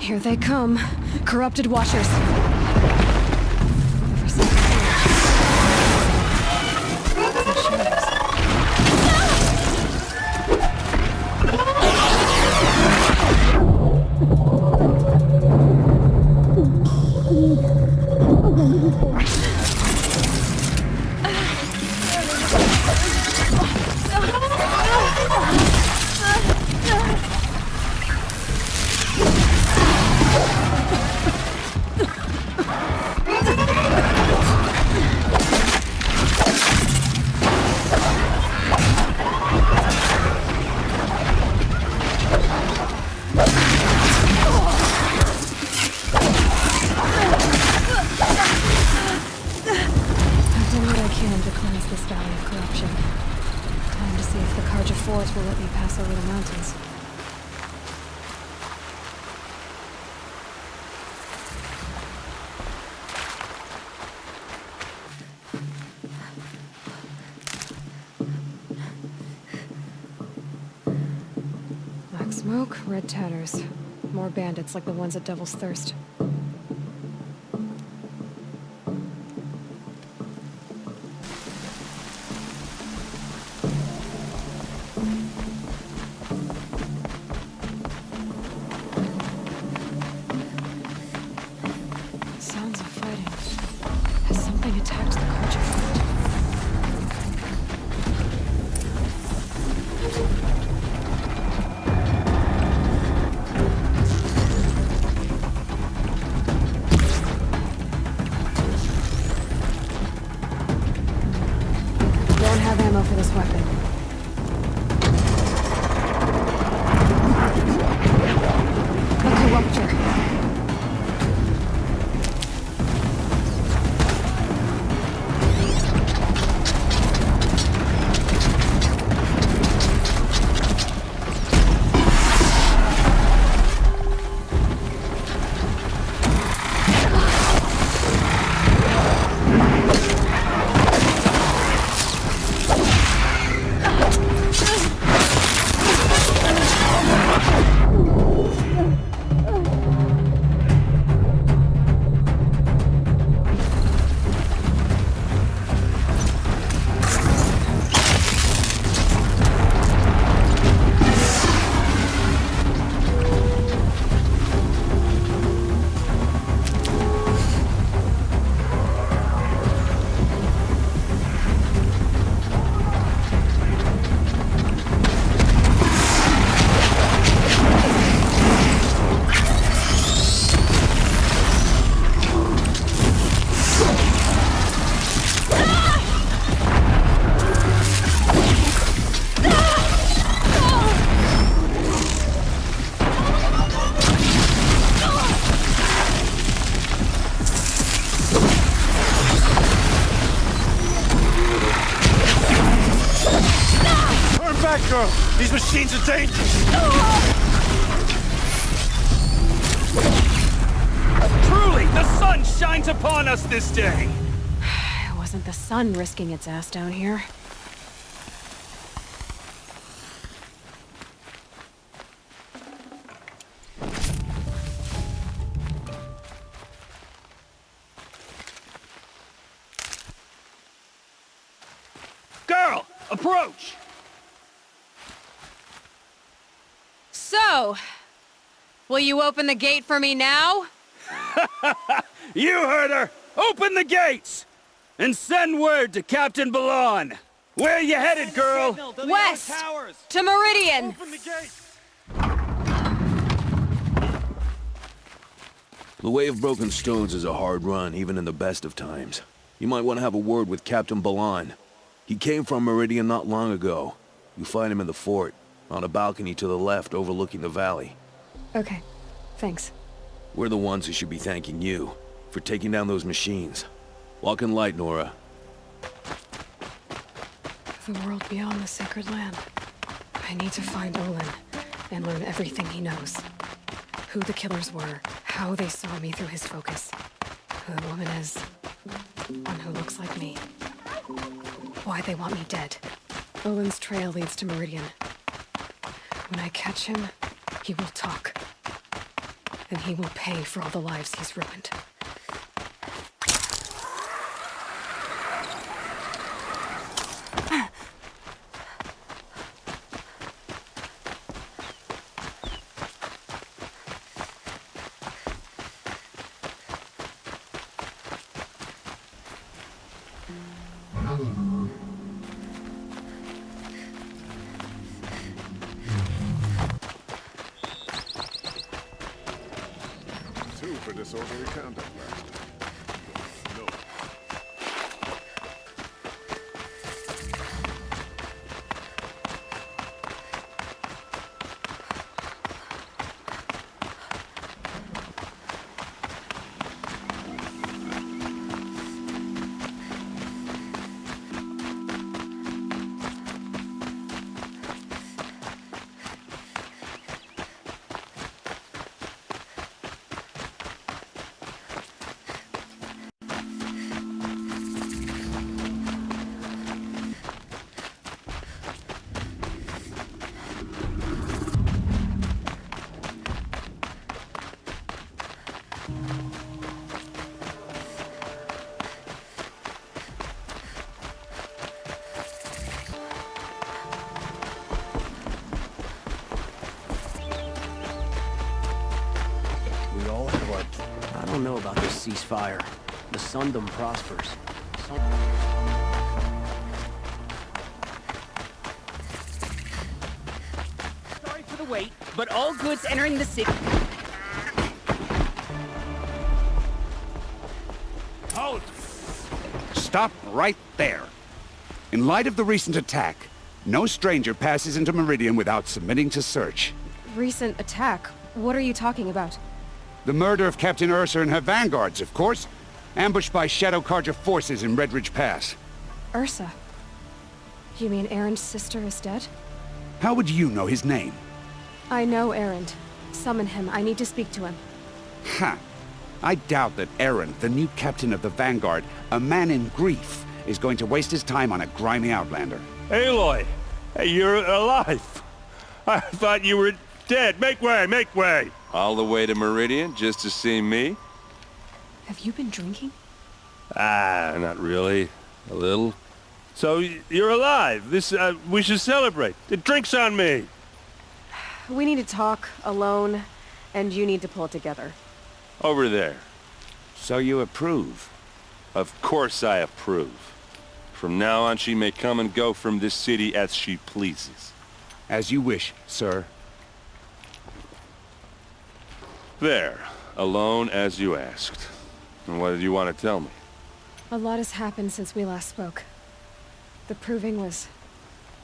Here they come. Corrupted Watchers. Will let me pass over the mountains. Black smoke, red tatters. More bandits like the ones at Devil's Thirst. For this weapon. A corruptor. Girl, these machines are dangerous! Truly, the sun shines upon us this day! It wasn't the sun risking its ass down here. Girl, approach! So, will you open the gate for me now? You heard her! Open the gates! And send word to Captain Balan! Where you headed, girl? West! To Meridian! Open the gates! The Way of Broken Stones is a hard run, even in the best of times. You might want to have a word with Captain Balan. He came from Meridian not long ago. You find him in the fort, on a balcony to the left overlooking the valley. Okay, thanks. We're the ones who should be thanking you for taking down those machines. Walk in light, Nora. The world beyond the sacred land. I need to find Olin and learn everything he knows. Who the killers were, how they saw me through his focus, who the woman is, one who looks like me. Why they want me dead. Olin's trail leads to Meridian. When I catch him, he will talk. and he will pay for all the lives he's ruined. Two for disorderly conduct last time. No. We all have our... I don't know about this ceasefire. The Sundom prospers. Sorry for the wait, but all goods entering the city... Halt! Stop right there. In light of the recent attack, no stranger passes into Meridian without submitting to search. Recent attack? What are you talking about? The murder of Captain Ursa and her vanguards, of course. Ambushed by Shadow Carja forces in Redridge Pass. Ursa? You mean Erend's sister is dead? How would you know his name? I know Erend. Summon him. I need to speak to him. Ha! I doubt that Erend, the new captain of the Vanguard, a man in grief, is going to waste his time on a grimy outlander. Aloy! Hey, you're alive! I thought you were dead. Make way, make way! All the way to Meridian just to see me? Have you been drinking? Ah, not really. A little. So, you're alive. We should celebrate. The drink's on me. We need to talk, alone, and you need to pull it together. Over there. So you approve? Of course I approve. From now on, she may come and go from this city as she pleases. As you wish, sir. There. Alone as you asked. And what did you want to tell me? A lot has happened since we last spoke. The Proving was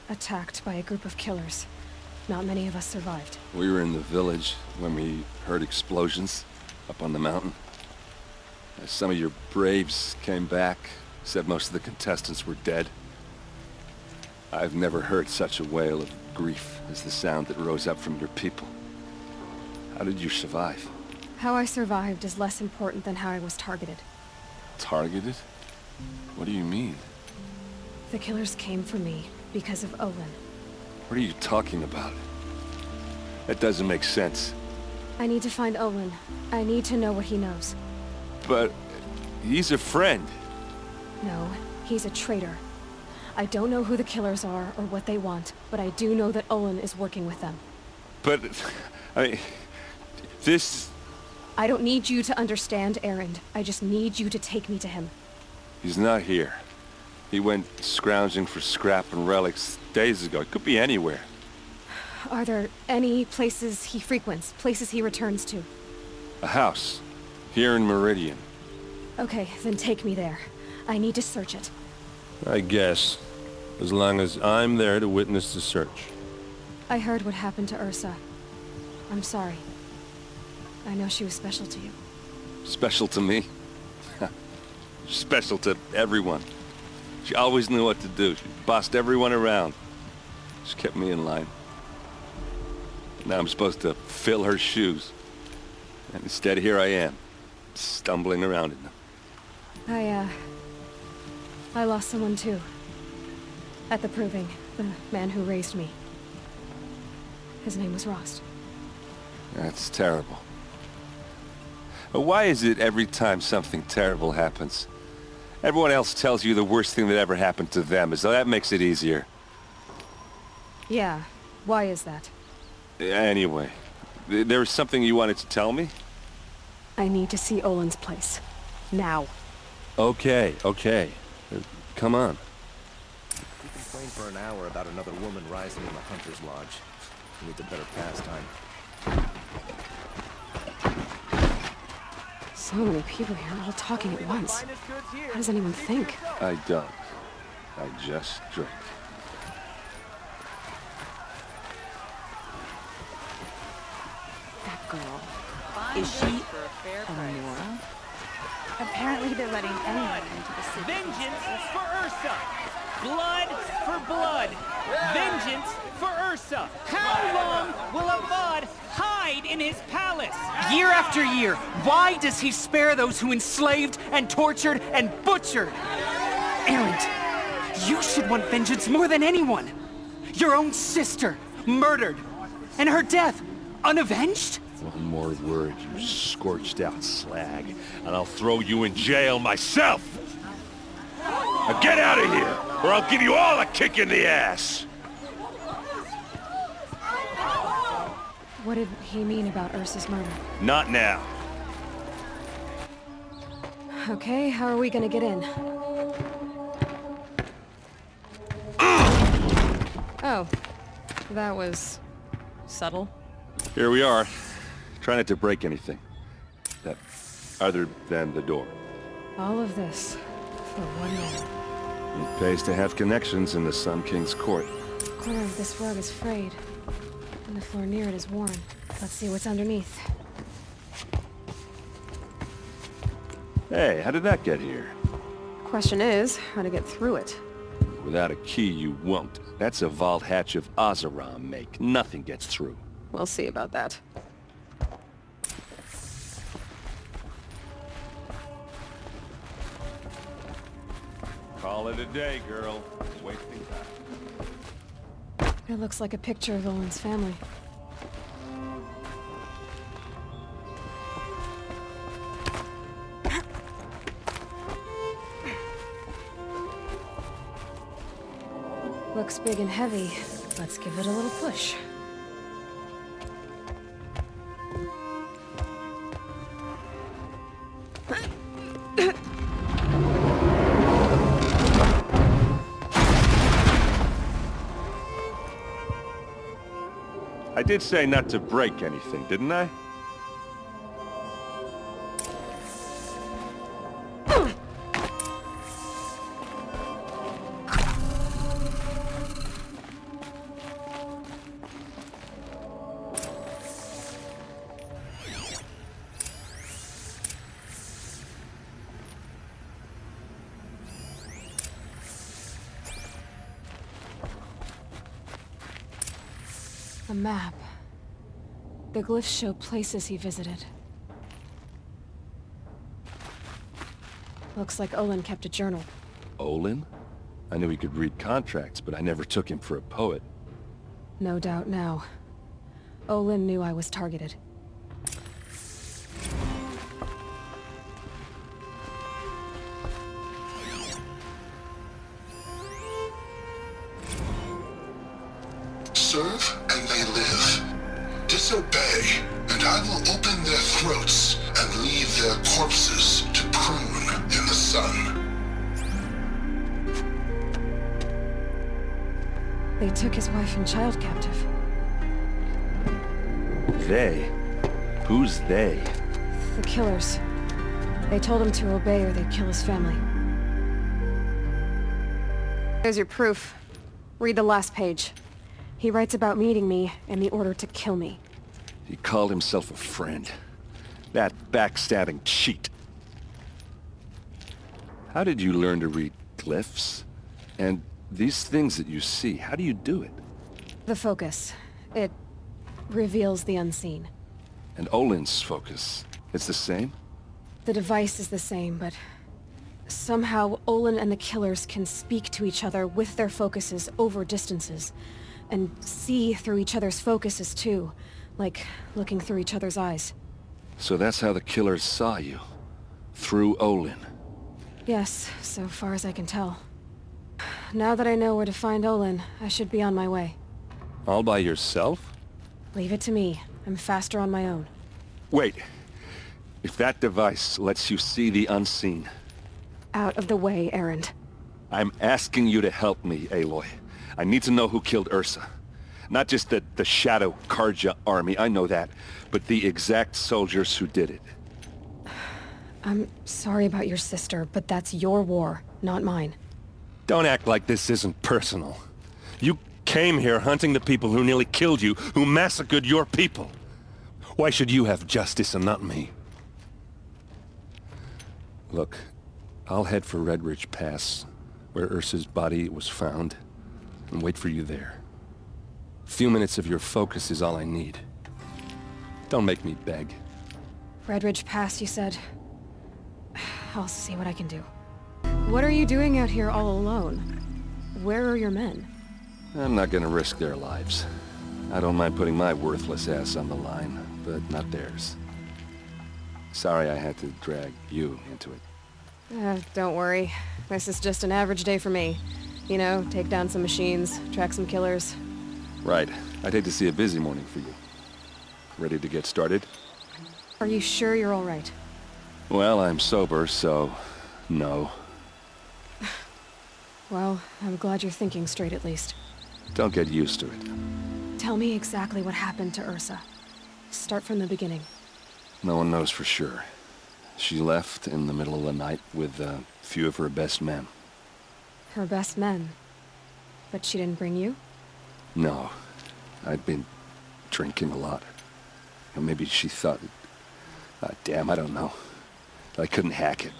attacked by a group of killers. Not many of us survived. We were in the village when we heard explosions up on the mountain. Some of your braves came back, said most of the contestants were dead. I've never heard such a wail of grief as the sound that rose up from your people. How did you survive? How I survived is less important than how I was targeted. Targeted? What do you mean? The killers came for me because of Olin. What are you talking about? That doesn't make sense. I need to find Olin. I need to know what he knows. But he's a friend. No, he's a traitor. I don't know who the killers are or what they want, but I do know that Olin is working with them. But, I mean, this... I don't need you to understand, Erend. I just need you to take me to him. He's not here. He went scrounging for scrap and relics days ago. It could be anywhere. Are there any places he frequents, places he returns to? A house. Here in Meridian. Okay, then take me there. I need to search it. I guess. As long as I'm there to witness the search. I heard what happened to Ursa. I'm sorry. I know she was special to you. Special to me? Special to everyone. She always knew what to do. She bossed everyone around. She kept me in line. Now I'm supposed to fill her shoes. And instead, here I am, stumbling around in them. I lost someone too. At the Proving, the man who raised me. His name was Rost. That's terrible. But why is it every time something terrible happens, everyone else tells you the worst thing that ever happened to them, as though that makes it easier? Yeah, why is that? Anyway, there was something you wanted to tell me? I need to see Olin's place. Now. Okay. Come on. We complained for an hour about another woman rising in the Hunter's Lodge. He needs a better pastime. So many people here, all talking at once. How does anyone think? I don't. I just drink. That girl. Is she Nora? Apparently they're letting anyone into the city. Vengeance for Ursa! Blood for blood! Vengeance for Ursa! How long will Avad hide in his palace? Year after year, why does he spare those who enslaved and tortured and butchered? Erend, you should want vengeance more than anyone. Your own sister, murdered, and her death, unavenged? One more word, you scorched-out slag, and I'll throw you in jail myself! Now get out of here, or I'll give you all a kick in the ass! What did he mean about Ursa's murder? Not now. Okay, how are we gonna get in? Oh, that was subtle. Here we are. Try not to break anything. That, other than the door. All of this for one man. It pays to have connections in the Sun King's court. The corner of this rug is frayed, and the floor near it is worn. Let's see what's underneath. Hey, how did that get here? Question is, how to get through it. Without a key, you won't. That's a vault hatch of Oseram make. Nothing gets through. We'll see about that. Call it a day, girl. Wasting time. It looks like a picture of Olin's family. Looks big and heavy. Let's give it a little push. I did say not to break anything, didn't I? A map. The glyphs show places he visited. Looks like Olin kept a journal. Olin? I knew he could read contracts, but I never took him for a poet. No doubt now. Olin knew I was targeted. Serve and they live. Disobey, and I will open their throats and leave their corpses to prune in the sun. They took his wife and child captive. They? Who's they? The killers. They told him to obey or they'd kill his family. There's your proof. Read the last page. He writes about meeting me and the order to kill me. He called himself a friend. That backstabbing cheat. How did you learn to read glyphs? And these things that you see, how do you do it? The focus. It reveals the unseen. And Olin's focus, it's the same? The device is the same, but somehow Olin and the killers can speak to each other with their focuses over distances. And see through each other's focuses, too. Like looking through each other's eyes. So that's how the killers saw you. Through Olin. Yes, so far as I can tell. Now that I know where to find Olin, I should be on my way. All by yourself? Leave it to me. I'm faster on my own. Wait. If that device lets you see the unseen... Out of the way, Erend. I'm asking you to help me, Aloy. I need to know who killed Ursa. Not just the Shadow Karja army, I know that, but the exact soldiers who did it. I'm sorry about your sister, but that's your war, not mine. Don't act like this isn't personal. You came here hunting the people who nearly killed you, who massacred your people. Why should you have justice and not me? Look, I'll head for Red Ridge Pass, where Ursa's body was found, and wait for you there. A few minutes of your focus is all I need. Don't make me beg. Red Ridge Pass, you said? I'll see what I can do. What are you doing out here all alone? Where are your men? I'm not gonna risk their lives. I don't mind putting my worthless ass on the line, but not theirs. Sorry I had to drag you into it. Don't worry. This is just an average day for me. You know, take down some machines, track some killers. Right. I'd hate to see a busy morning for you. Ready to get started? Are you sure you're all right? Well, I'm sober, so... no. Well, I'm glad you're thinking straight at least. Don't get used to it. Tell me exactly what happened to Ursa. Start from the beginning. No one knows for sure. She left in the middle of the night with a few of her best men. Her best men? But she didn't bring you? No. I'd been drinking a lot. Or maybe she thought... damn, I don't know. I couldn't hack it.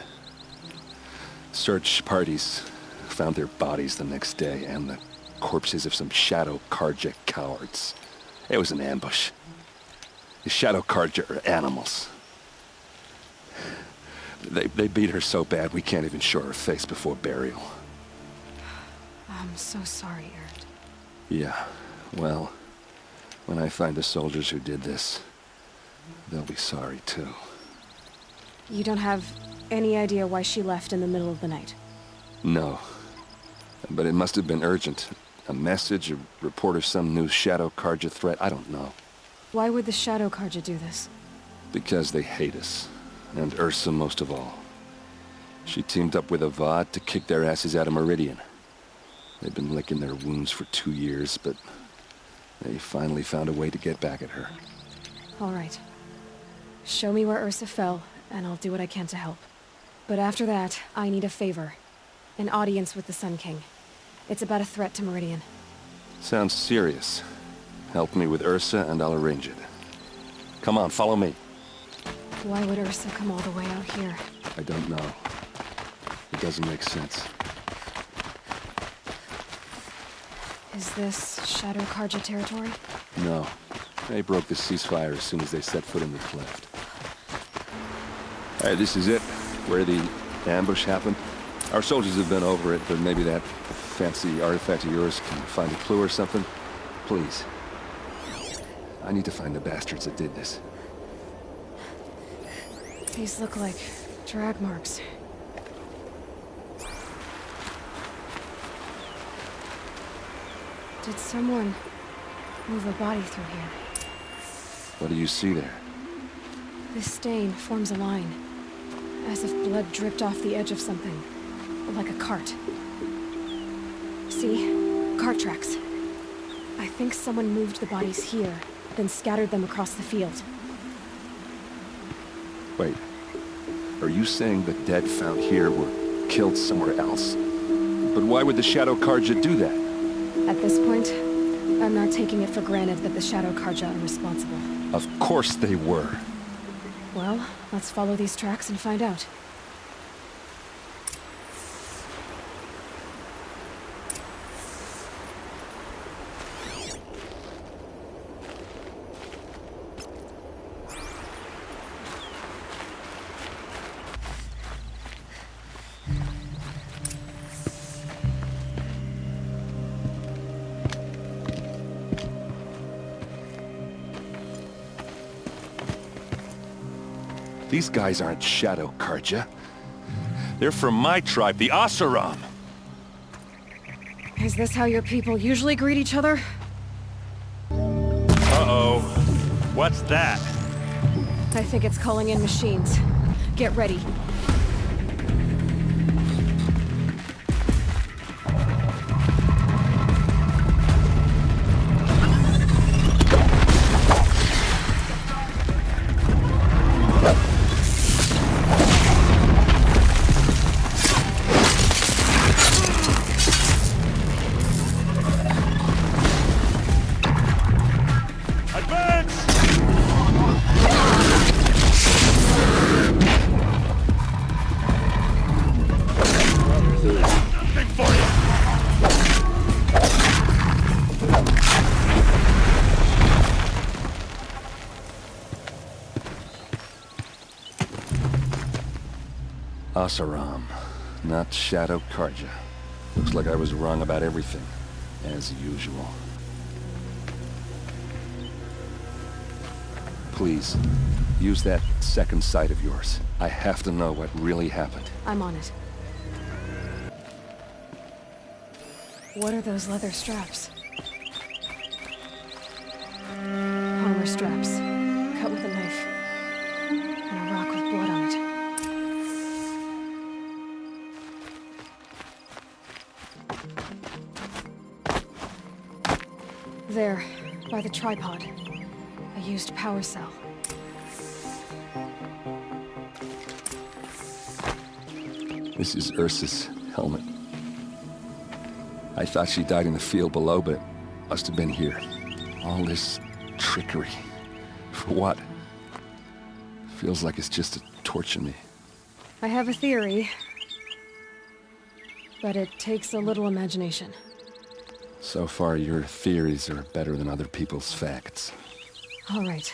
Search parties found their bodies the next day, and the corpses of some Shadow Karja cowards. It was an ambush. The Shadow Karja are animals. They beat her so bad we can't even show her face before burial. I'm so sorry, Erend. Yeah, well, when I find the soldiers who did this, they'll be sorry too. You don't have any idea why she left in the middle of the night? No. But it must have been urgent. A message, a report of some new Shadow Karja threat, I don't know. Why would the Shadow Karja do this? Because they hate us. And Ursa most of all. She teamed up with Avad to kick their asses out of Meridian. They've been licking their wounds for 2 years, but they finally found a way to get back at her. All right. Show me where Ursa fell, and I'll do what I can to help. But after that, I need a favor. An audience with the Sun King. It's about a threat to Meridian. Sounds serious. Help me with Ursa and I'll arrange it. Come on, follow me. Why would Ursa come all the way out here? I don't know. It doesn't make sense. Is this Shadow Karja territory? No. They broke the ceasefire as soon as they set foot in the cleft. Alright, this is it. Where the ambush happened. Our soldiers have been over it, but maybe that fancy artifact of yours can find a clue or something. Please. I need to find the bastards that did this. These look like drag marks. Did someone move a body through here? What do you see there? This stain forms a line, as if blood dripped off the edge of something, like a cart. See? Cart tracks. I think someone moved the bodies here, then scattered them across the field. Wait. Are you saying the dead found here were killed somewhere else? But why would the Shadow Karja do that? At this point, I'm not taking it for granted that the Shadow Karja are responsible. Of course they were. Well, let's follow these tracks and find out. These guys aren't Shadow Karja. They're from my tribe, the Oseram. Is this how your people usually greet each other? Uh-oh. What's that? I think it's calling in machines. Get ready. Oseram, not Shadow Karja. Looks like I was wrong about everything, as usual. Please, use that second sight of yours. I have to know what really happened. I'm on it. What are those leather straps? Armor straps, cut with a knife, and a rock with blood on it. There, by the tripod. A used power cell. This is Ursa's helmet. I thought she died in the field below, but must have been here. All this trickery. For what? Feels like it's just to torture me. I have a theory, but it takes a little imagination. So far, your theories are better than other people's facts. All right.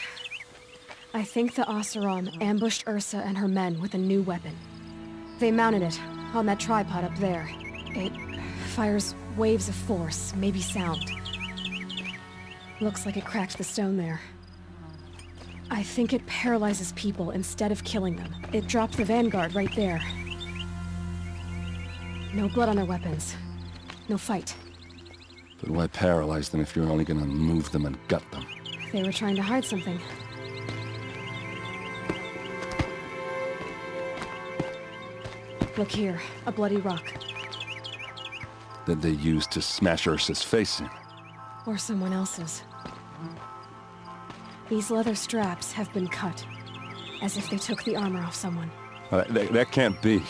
I think the Oseram ambushed Ursa and her men with a new weapon. They mounted it on that tripod up there. It fires waves of force, maybe sound. Looks like it cracked the stone there. I think it paralyzes people instead of killing them. It dropped the vanguard right there. No blood on their weapons. No fight. But why paralyze them if you're only gonna move them and gut them? They were trying to hide something. Look here, a bloody rock. That they used to smash Ursa's face in. Or someone else's. These leather straps have been cut, as if they took the armor off someone. That can't be.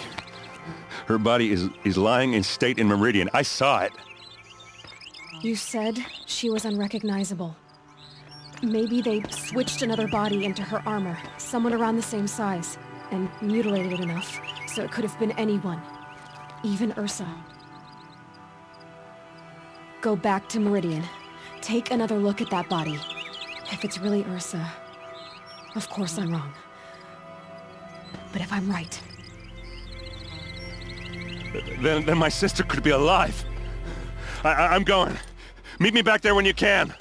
Her body is lying in state in Meridian. I saw it. You said she was unrecognizable. Maybe they switched another body into her armor, someone around the same size, and mutilated it enough so it could have been anyone, even Ursa. Go back to Meridian. Take another look at that body. If it's really Ursa, of course I'm wrong. But if I'm right... Then my sister could be alive. I'm going. Meet me back there when you can.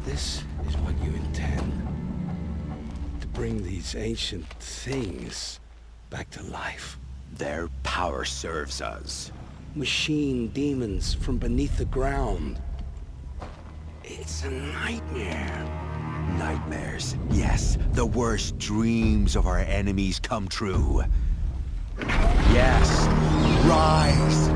This is what you intend. To bring these ancient things back to life. Their power serves us. Machine demons from beneath the ground. It's a nightmare. Nightmares, yes. The worst dreams of our enemies come true. Yes, rise!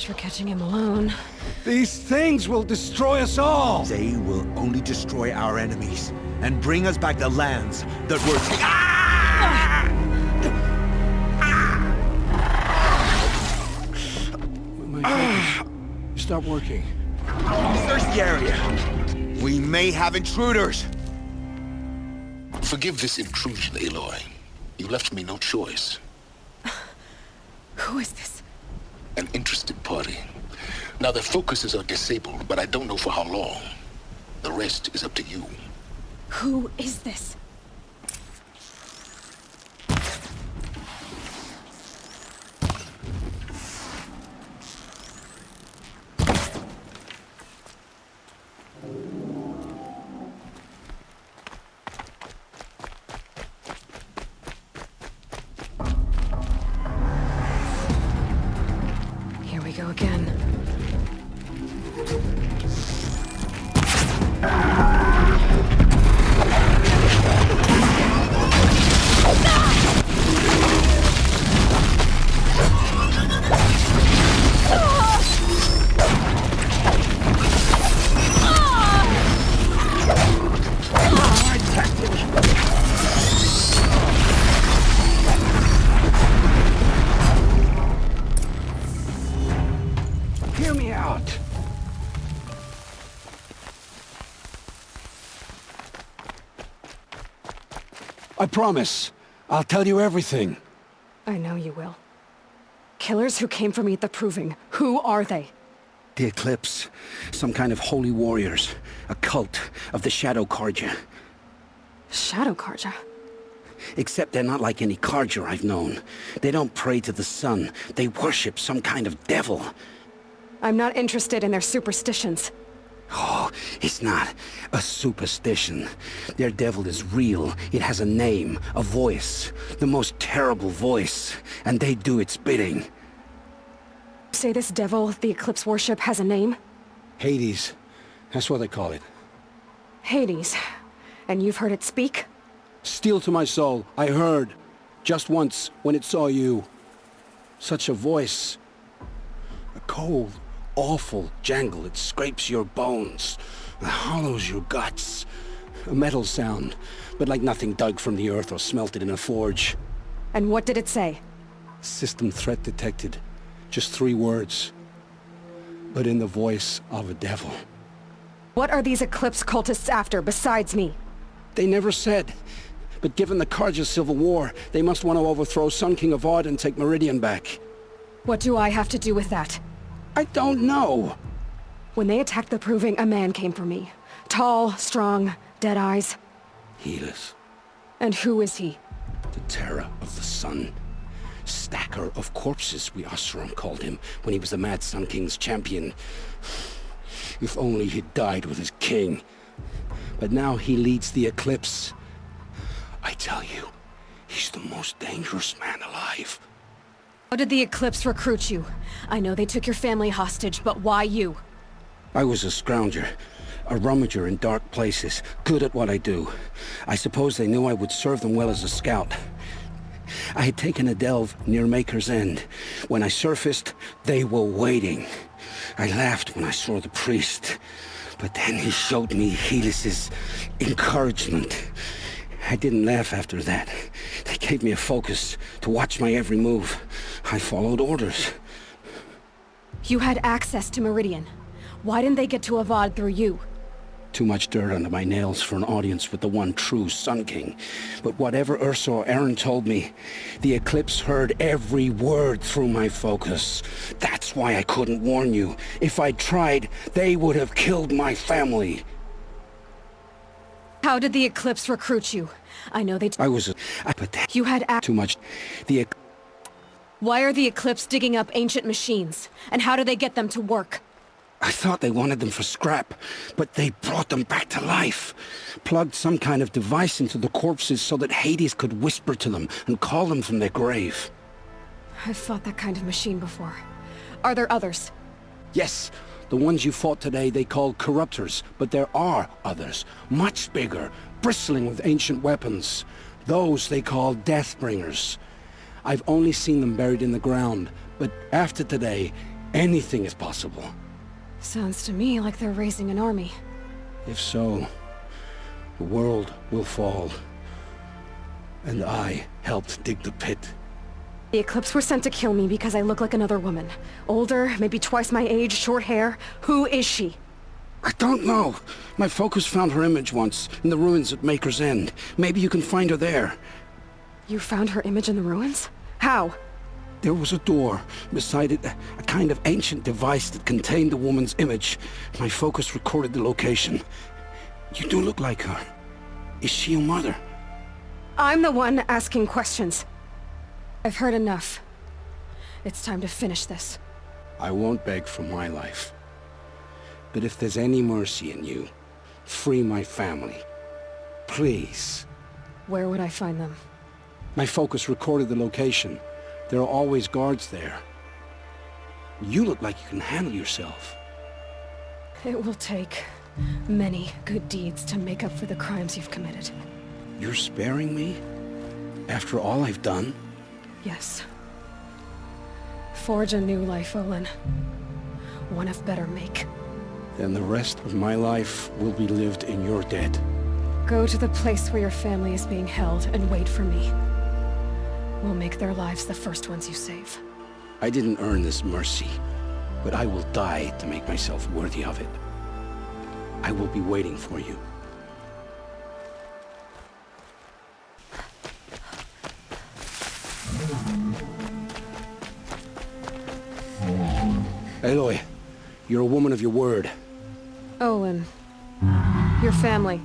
For catching him alone. These things will destroy us all! They will only destroy our enemies and bring us back the lands that were My focus. Stop working. Search the area. We may have intruders. Forgive this intrusion, Aloy. You left me no choice. Who is this? An interested party. Now their focuses are disabled, but I don't know for how long. The rest is up to you. Who is this? Go again. Hear me out. I promise. I'll tell you everything. I know you will. Killers who came for me at the Proving. Who are they? The Eclipse. Some kind of holy warriors. A cult of the Shadow Carja. Shadow Carja? Except they're not like any Carja I've known. They don't pray to the sun. They worship some kind of devil. I'm not interested in their superstitions. Oh, it's not a superstition. Their devil is real. It has a name, a voice. The most terrible voice. And they do its bidding. Say this devil the Eclipse worship has a name? Hades. That's what they call it. Hades. And you've heard it speak? Steel to my soul. I heard. Just once, when it saw you. Such a voice. A cold, awful jangle. It scrapes your bones. It hollows your guts. A metal sound, but like nothing dug from the earth or smelted in a forge. And what did it say? System threat detected. Just 3 words. But in the voice of a devil. What are these Eclipse cultists after, besides me? They never said. But given the Carja civil war, they must want to overthrow Sun King Avad and take Meridian back. What do I have to do with that? I don't know. When they attacked the Proving, a man came for me. Tall, strong, dead eyes. Helis. And who is he? The terror of the sun. Stacker of corpses, we Oseram called him, when he was the Mad Sun King's champion. If only he'd died with his king. But now he leads the Eclipse. I tell you, he's the most dangerous man alive. How did the Eclipse recruit you? I know they took your family hostage, but why you? I was a scrounger. A rummager in dark places, good at what I do. I suppose they knew I would serve them well as a scout. I had taken a delve near Maker's End. When I surfaced, they were waiting. I laughed when I saw the priest, but then he showed me Helis's encouragement. I didn't laugh after that. They gave me a focus to watch my every move. I followed orders. You had access to Meridian. Why didn't they get to Avad through you? Too much dirt under my nails for an audience with the one true Sun King. But whatever Ursa or Eren told me, the Eclipse heard every word through my focus. That's why I couldn't warn you. If I'd tried, they would have killed my family. How did the Eclipse recruit you? I know they... But you had too much. Why are the Eclipse digging up ancient machines? And how do they get them to work? I thought they wanted them for scrap, but they brought them back to life. Plugged some kind of device into the corpses so that Hades could whisper to them and call them from their grave. I've fought that kind of machine before. Are there others? Yes, the ones you fought today they called Corruptors, but there are others, much bigger, bristling with ancient weapons. Those they call Deathbringers. I've only seen them buried in the ground, but after today, anything is possible. Sounds to me like they're raising an army. If so, the world will fall. And I helped dig the pit. The Eclipse were sent to kill me because I look like another woman. Older, maybe twice my age, short hair. Who is she? I don't know. My focus found her image once, in the ruins at Maker's End. Maybe you can find her there. You found her image in the ruins? How? There was a door. Beside it, a kind of ancient device that contained the woman's image. My focus recorded the location. You do look like her. Is she your mother? I'm the one asking questions. I've heard enough. It's time to finish this. I won't beg for my life. But if there's any mercy in you, free my family. Please. Where would I find them? My focus recorded the location. There are always guards there. You look like you can handle yourself. It will take many good deeds to make up for the crimes you've committed. You're sparing me? After all I've done? Yes. Forge a new life, Olin. One of better make. Then the rest of my life will be lived in your debt. Go to the place where your family is being held and wait for me. We'll make their lives the first ones you save. I didn't earn this mercy, but I will die to make myself worthy of it. I will be waiting for you. Aloy, you're a woman of your word. Olin. Your family.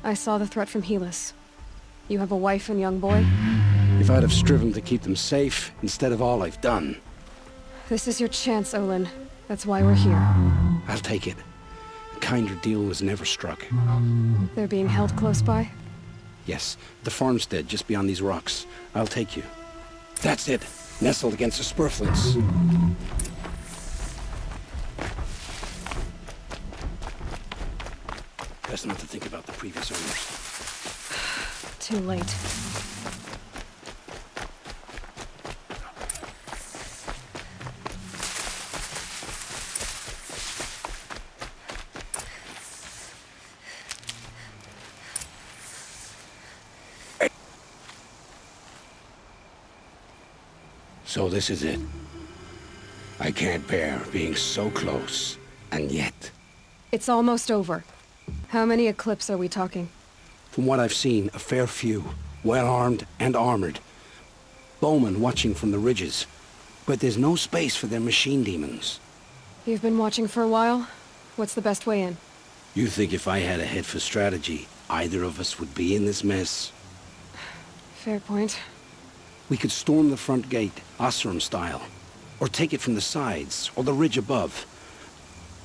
I saw the threat from Helis. You have a wife and young boy? If I'd have striven to keep them safe, instead of all I've done. This is your chance, Olin. That's why we're here. I'll take it. A kinder deal was never struck. They're being held close by? Yes, the farmstead just beyond these rocks. I'll take you. That's it. Nestled against the spurflints. Best not to think about the previous owners. Too late. So this is it. I can't bear being so close, and yet... It's almost over. How many Eclipse are we talking? From what I've seen, a fair few. Well-armed and armored. Bowmen watching from the ridges. But there's no space for their machine demons. You've been watching for a while? What's the best way in? You think if I had a head for strategy, either of us would be in this mess? Fair point. We could storm the front gate, Osram style. Or take it from the sides, or the ridge above.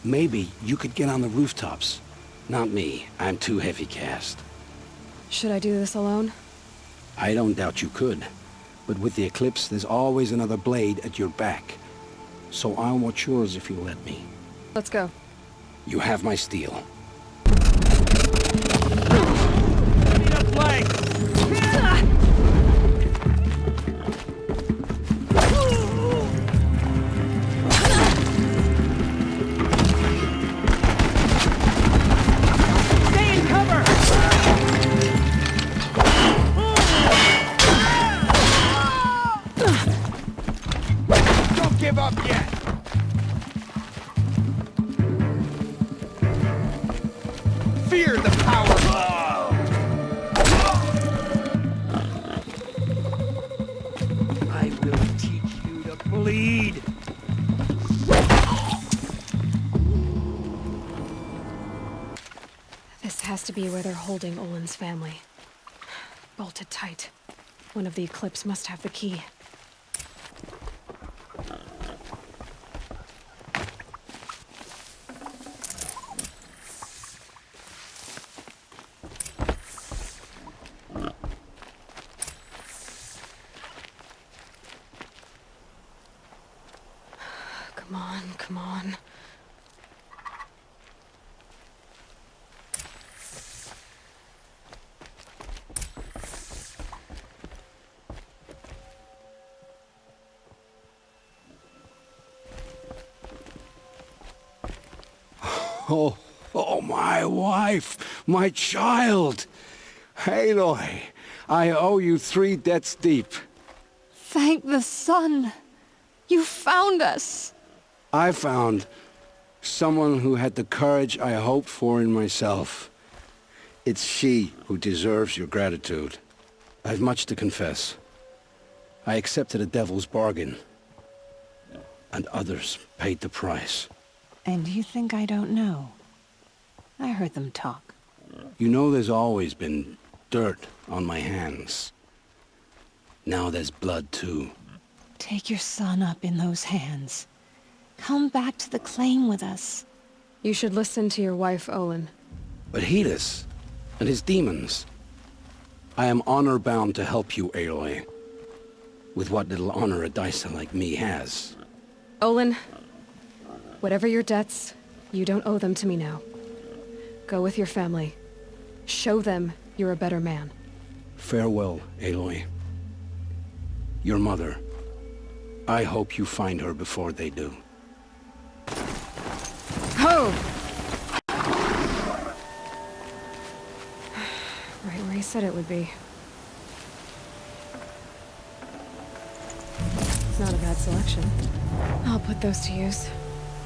Maybe you could get on the rooftops. Not me. I'm too heavy cast. Should I do this alone? I don't doubt you could. But with the Eclipse, there's always another blade at your back. So I'll watch yours if you let me. Let's go. You have my steel. Ready to play! Give up yet! fear the powerful! I will teach you to bleed! This has to be where they're holding Olin's family. Bolted tight. One of the Eclipse must have the key. Come on, come on. Oh, my wife, my child. Aloy, I owe you 3 debts deep. Thank the sun! You found us! I found someone who had the courage I hoped for in myself. It's she who deserves your gratitude. I've much to confess. I accepted a devil's bargain, and others paid the price. And you think I don't know? I heard them talk. You know there's always been dirt on my hands. Now there's blood too. Take your son up in those hands. Come back to the claim with us. You should listen to your wife, Olin. But Helis and his demons. I am honor-bound to help you, Aloy. With what little honor a Dysa like me has. Olin, whatever your debts, you don't owe them to me now. Go with your family. Show them you're a better man. Farewell, Aloy. Your mother. I hope you find her before they do. Ho! Right where he said it would be. Not a bad selection. I'll put those to use.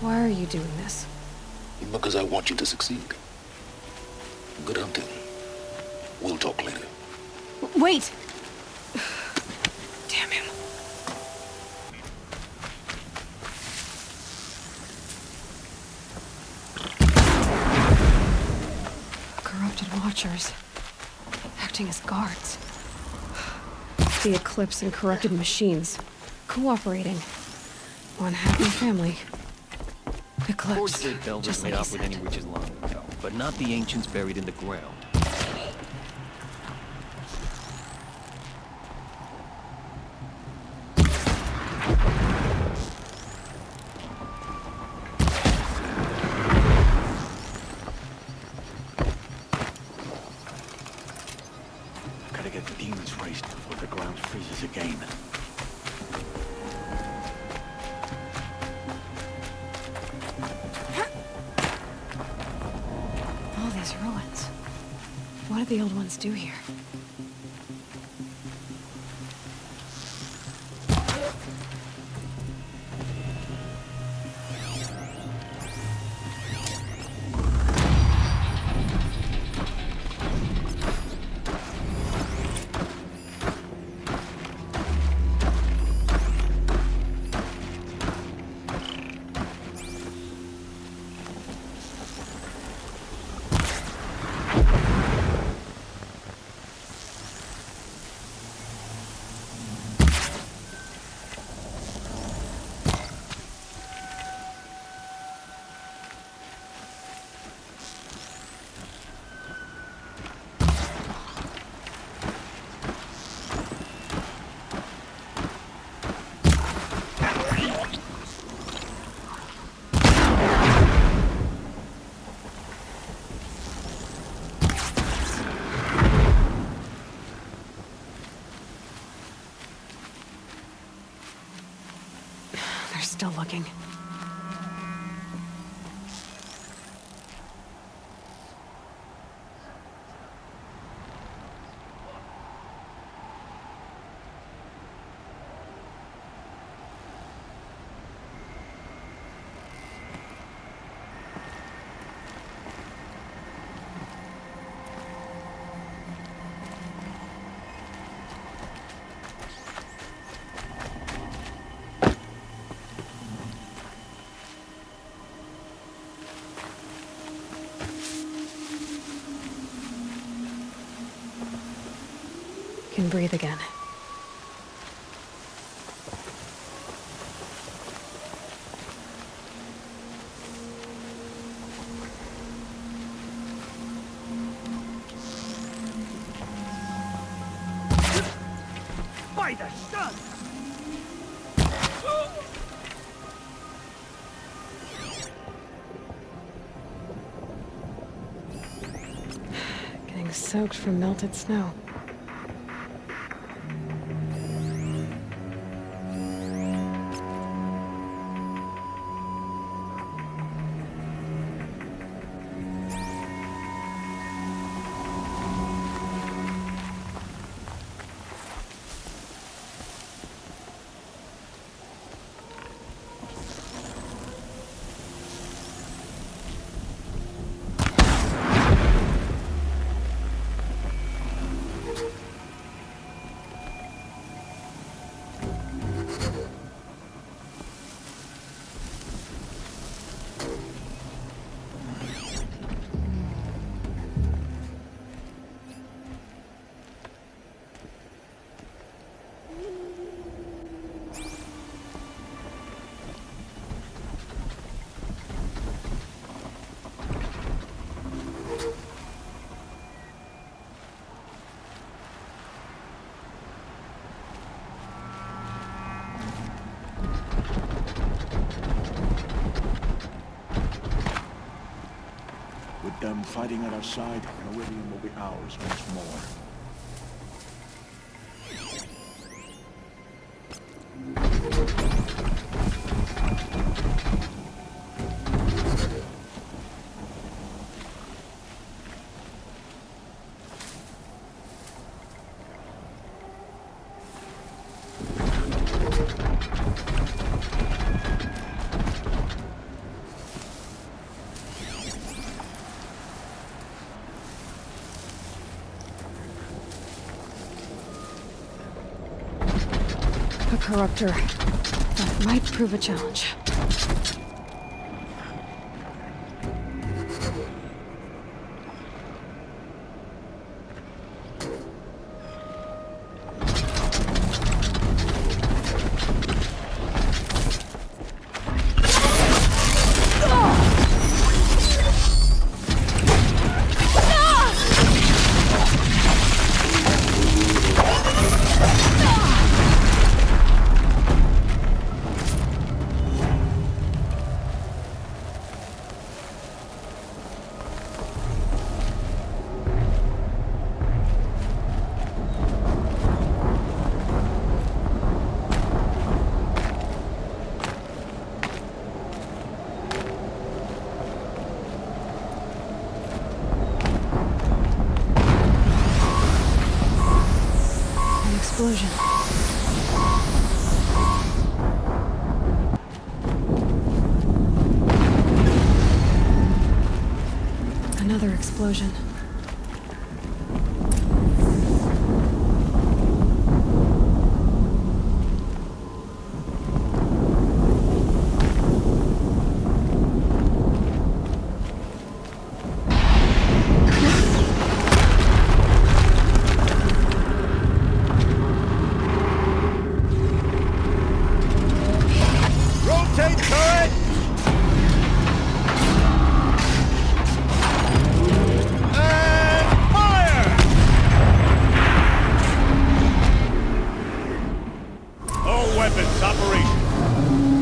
Why are you doing this? Because I want you to succeed. Good hunting. We'll talk later. Wait! Damn him. Corrupted Watchers. Acting as guards. The Eclipse and corrupted machines. Cooperating. One happy family. Eclipse. Forge Gate Bell was made off with any witches long ago, but not the ancients buried in the ground. Gotta get the demons raised before the ground freezes again. All these ruins. What did the old ones do here? They're still looking. can breathe again. By the sun! Getting soaked from melted snow. With them fighting at our side, Meridian will be ours once more. A corruptor. That might prove a challenge. Explosion. Another explosion.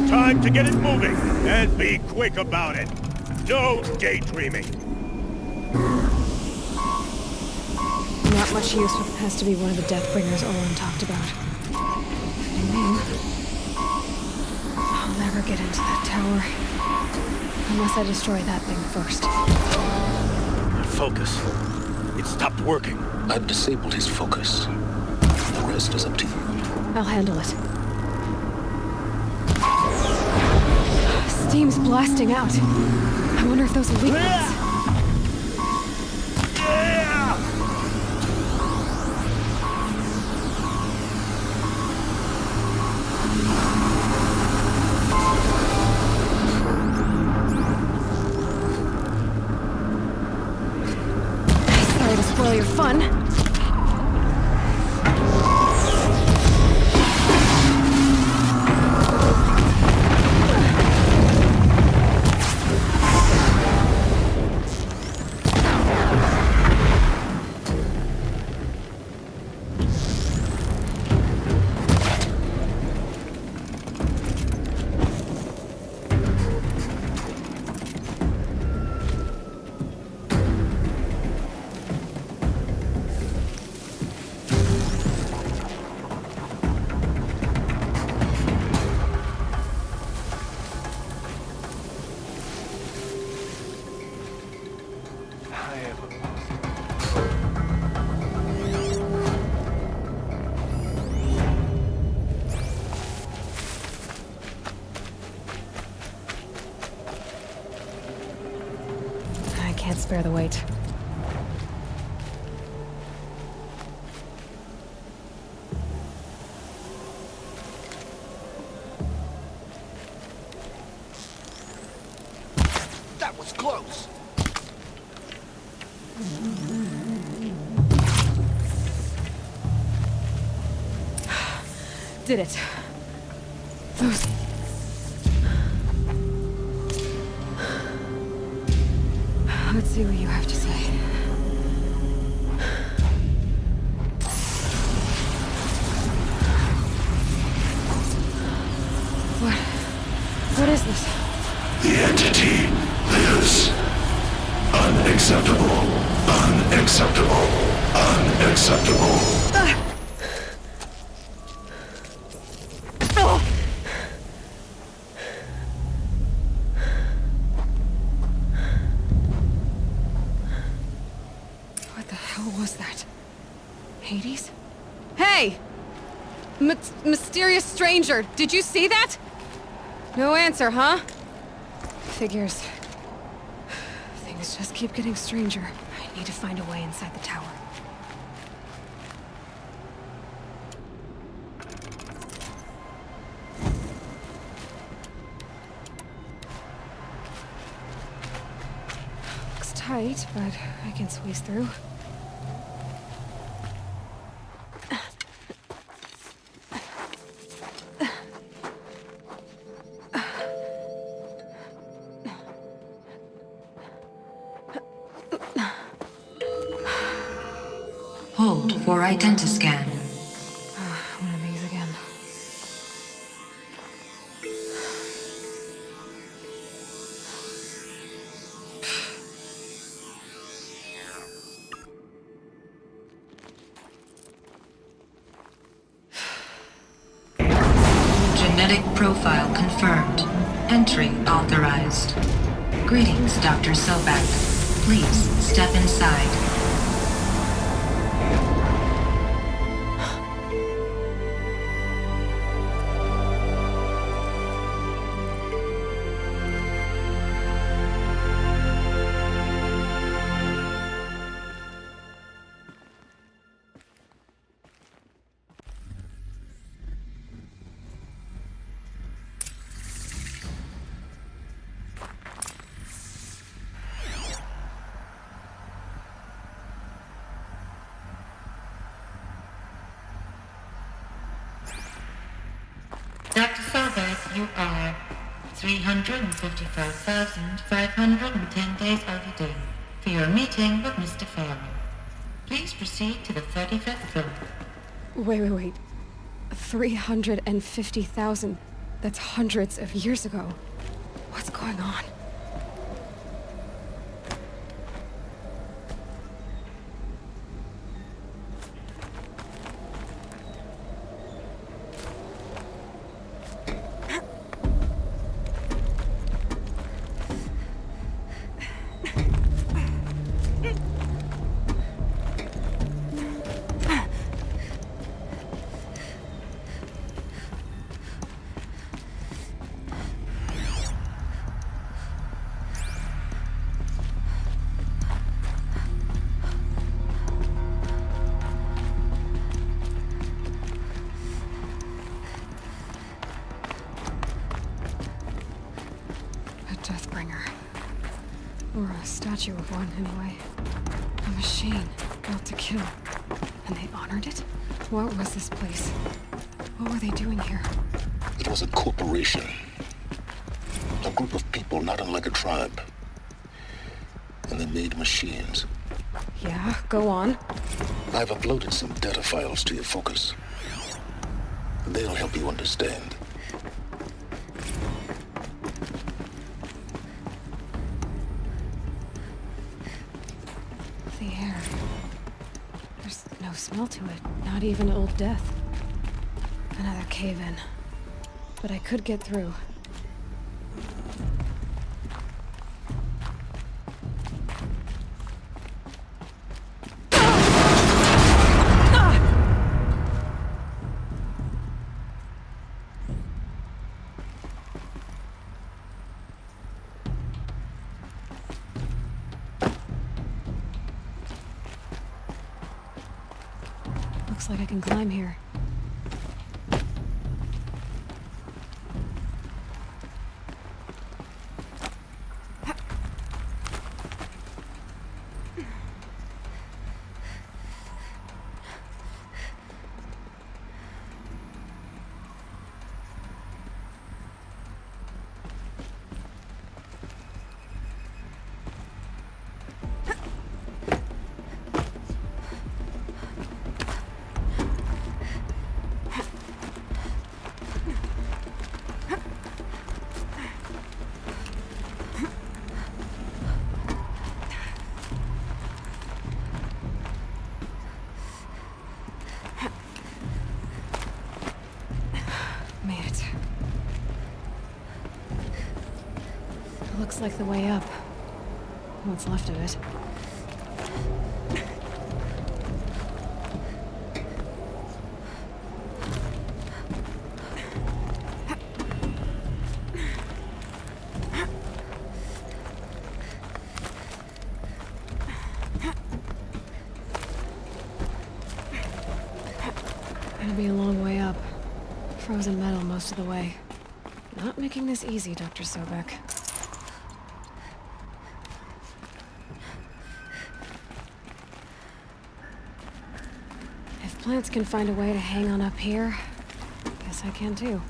Time to get it moving, and be quick about it. No daydreaming. Not much use if it has to be one of the Deathbringers Olin talked about. I mean, I'll never get into that tower. Unless I destroy that thing first. Focus. It stopped working. I've disabled his focus. The rest is up to you. I'll handle it. Steam's blasting out. I wonder if those are weak ones. Sorry to spoil your fun. can't spare the weight. That was close. Did it. Those... Let's see what you have to say. What is this? The entity lives. Unacceptable. Unacceptable. Unacceptable. What the hell was that? Hades? Hey! Mysterious stranger, did you see that? No answer, huh? Figures. Things just keep getting stranger. I need to find a way inside the tower. Looks tight, but I can squeeze through. Hold for identiscan. One of these again. Genetic profile confirmed. Entry authorized. Greetings, Dr. Sobek. Please step inside. Dr. Sobek, you are 355,510 days overdue for your meeting with Mr. Farrell. Please proceed to the 35th floor. Wait. 350,000. That's hundreds of years ago. What's going on? Or a statue of one, anyway. A machine, built to kill. And they honored it? What was this place? What were they doing here? It was a corporation. A group of people not unlike a tribe. And they made machines. Yeah, go on. I've uploaded some data files to your focus. They'll help you understand. The air. There's no smell to it. Not even Old Death. Another cave-in. But I could get through. Looks like I can climb here. Looks like the way up. What's left of it. Gonna be a long way up. Frozen metal most of the way. Not making this easy, Dr. Sobek. If plants can find a way to hang on up here, guess I can too.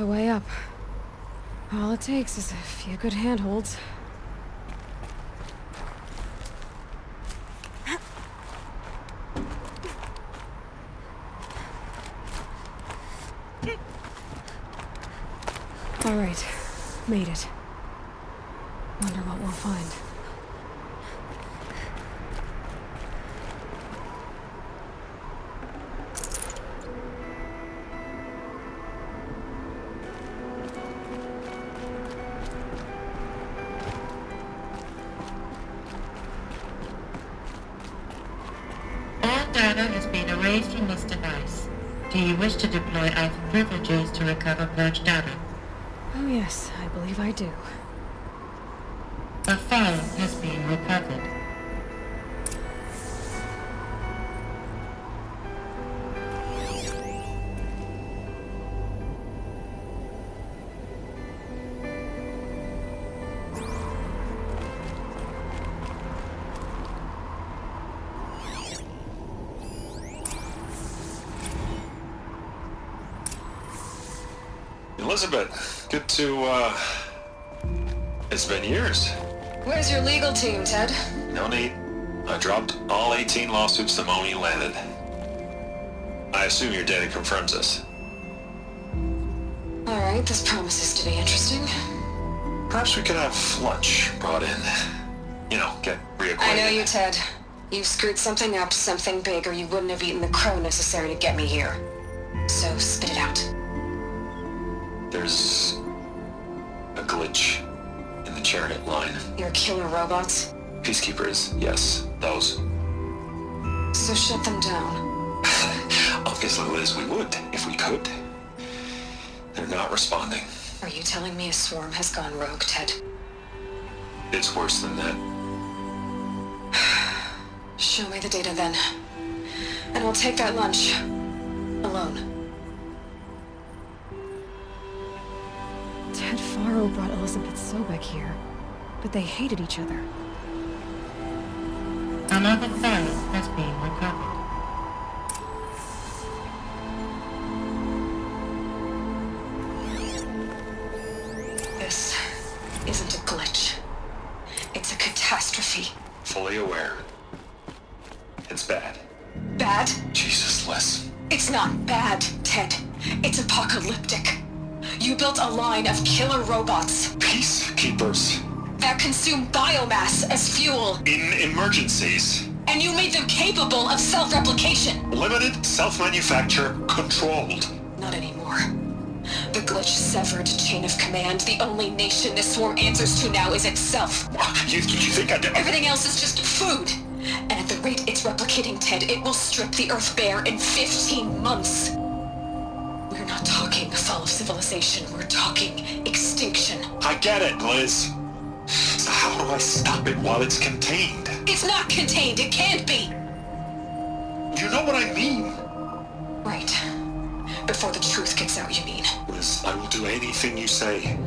A way up. All it takes is a few good handholds. All right, made it. Wonder what we'll find. Data has been erased from this device. Do you wish to deploy either privileges to recover purged data? Oh yes, I believe I do. The file has been recovered. Elizabeth, good to, it's been years. Where's your legal team, Ted? No need. I dropped all 18 lawsuits the moment you landed. I assume your data confirms this. Alright, this promises to be interesting. Perhaps we could have lunch brought in. You know, get reacquainted. I know you, Ted. You've screwed something up, something big, or you wouldn't have eaten the crow necessary to get me here. So, spit it out. There's a glitch in the chariot line. Your killer robots? Peacekeepers, yes, those. So shut them down. Obviously, Liz, we would, if we could. They're not responding. Are you telling me a swarm has gone rogue, Ted? It's worse than that. Show me the data then. And I'll take that lunch. Alone. Ted Faro brought Elizabeth Sobek here, but they hated each other. Another phone has been recovered. This isn't a glitch. It's a catastrophe. Fully aware. It's bad. Bad? Jesus, Liz. It's not bad, Ted. It's apocalyptic. You built a line of killer robots. Peacekeepers. That consume biomass as fuel. In emergencies. And you made them capable of self-replication. Limited, self-manufacture, controlled. Not anymore. The glitch severed chain of command. The only nation this swarm answers to now is itself. You think I did? Everything else is just food. And at the rate it's replicating, Ted, it will strip the Earth bare in 15 months. We're not talking fall of civilization. We're talking extinction. I get it, Liz. So how do I stop it while it's contained? It's not contained. It can't be. You know what I mean? Right. Before the truth gets out, you mean? Liz, I will do anything you say.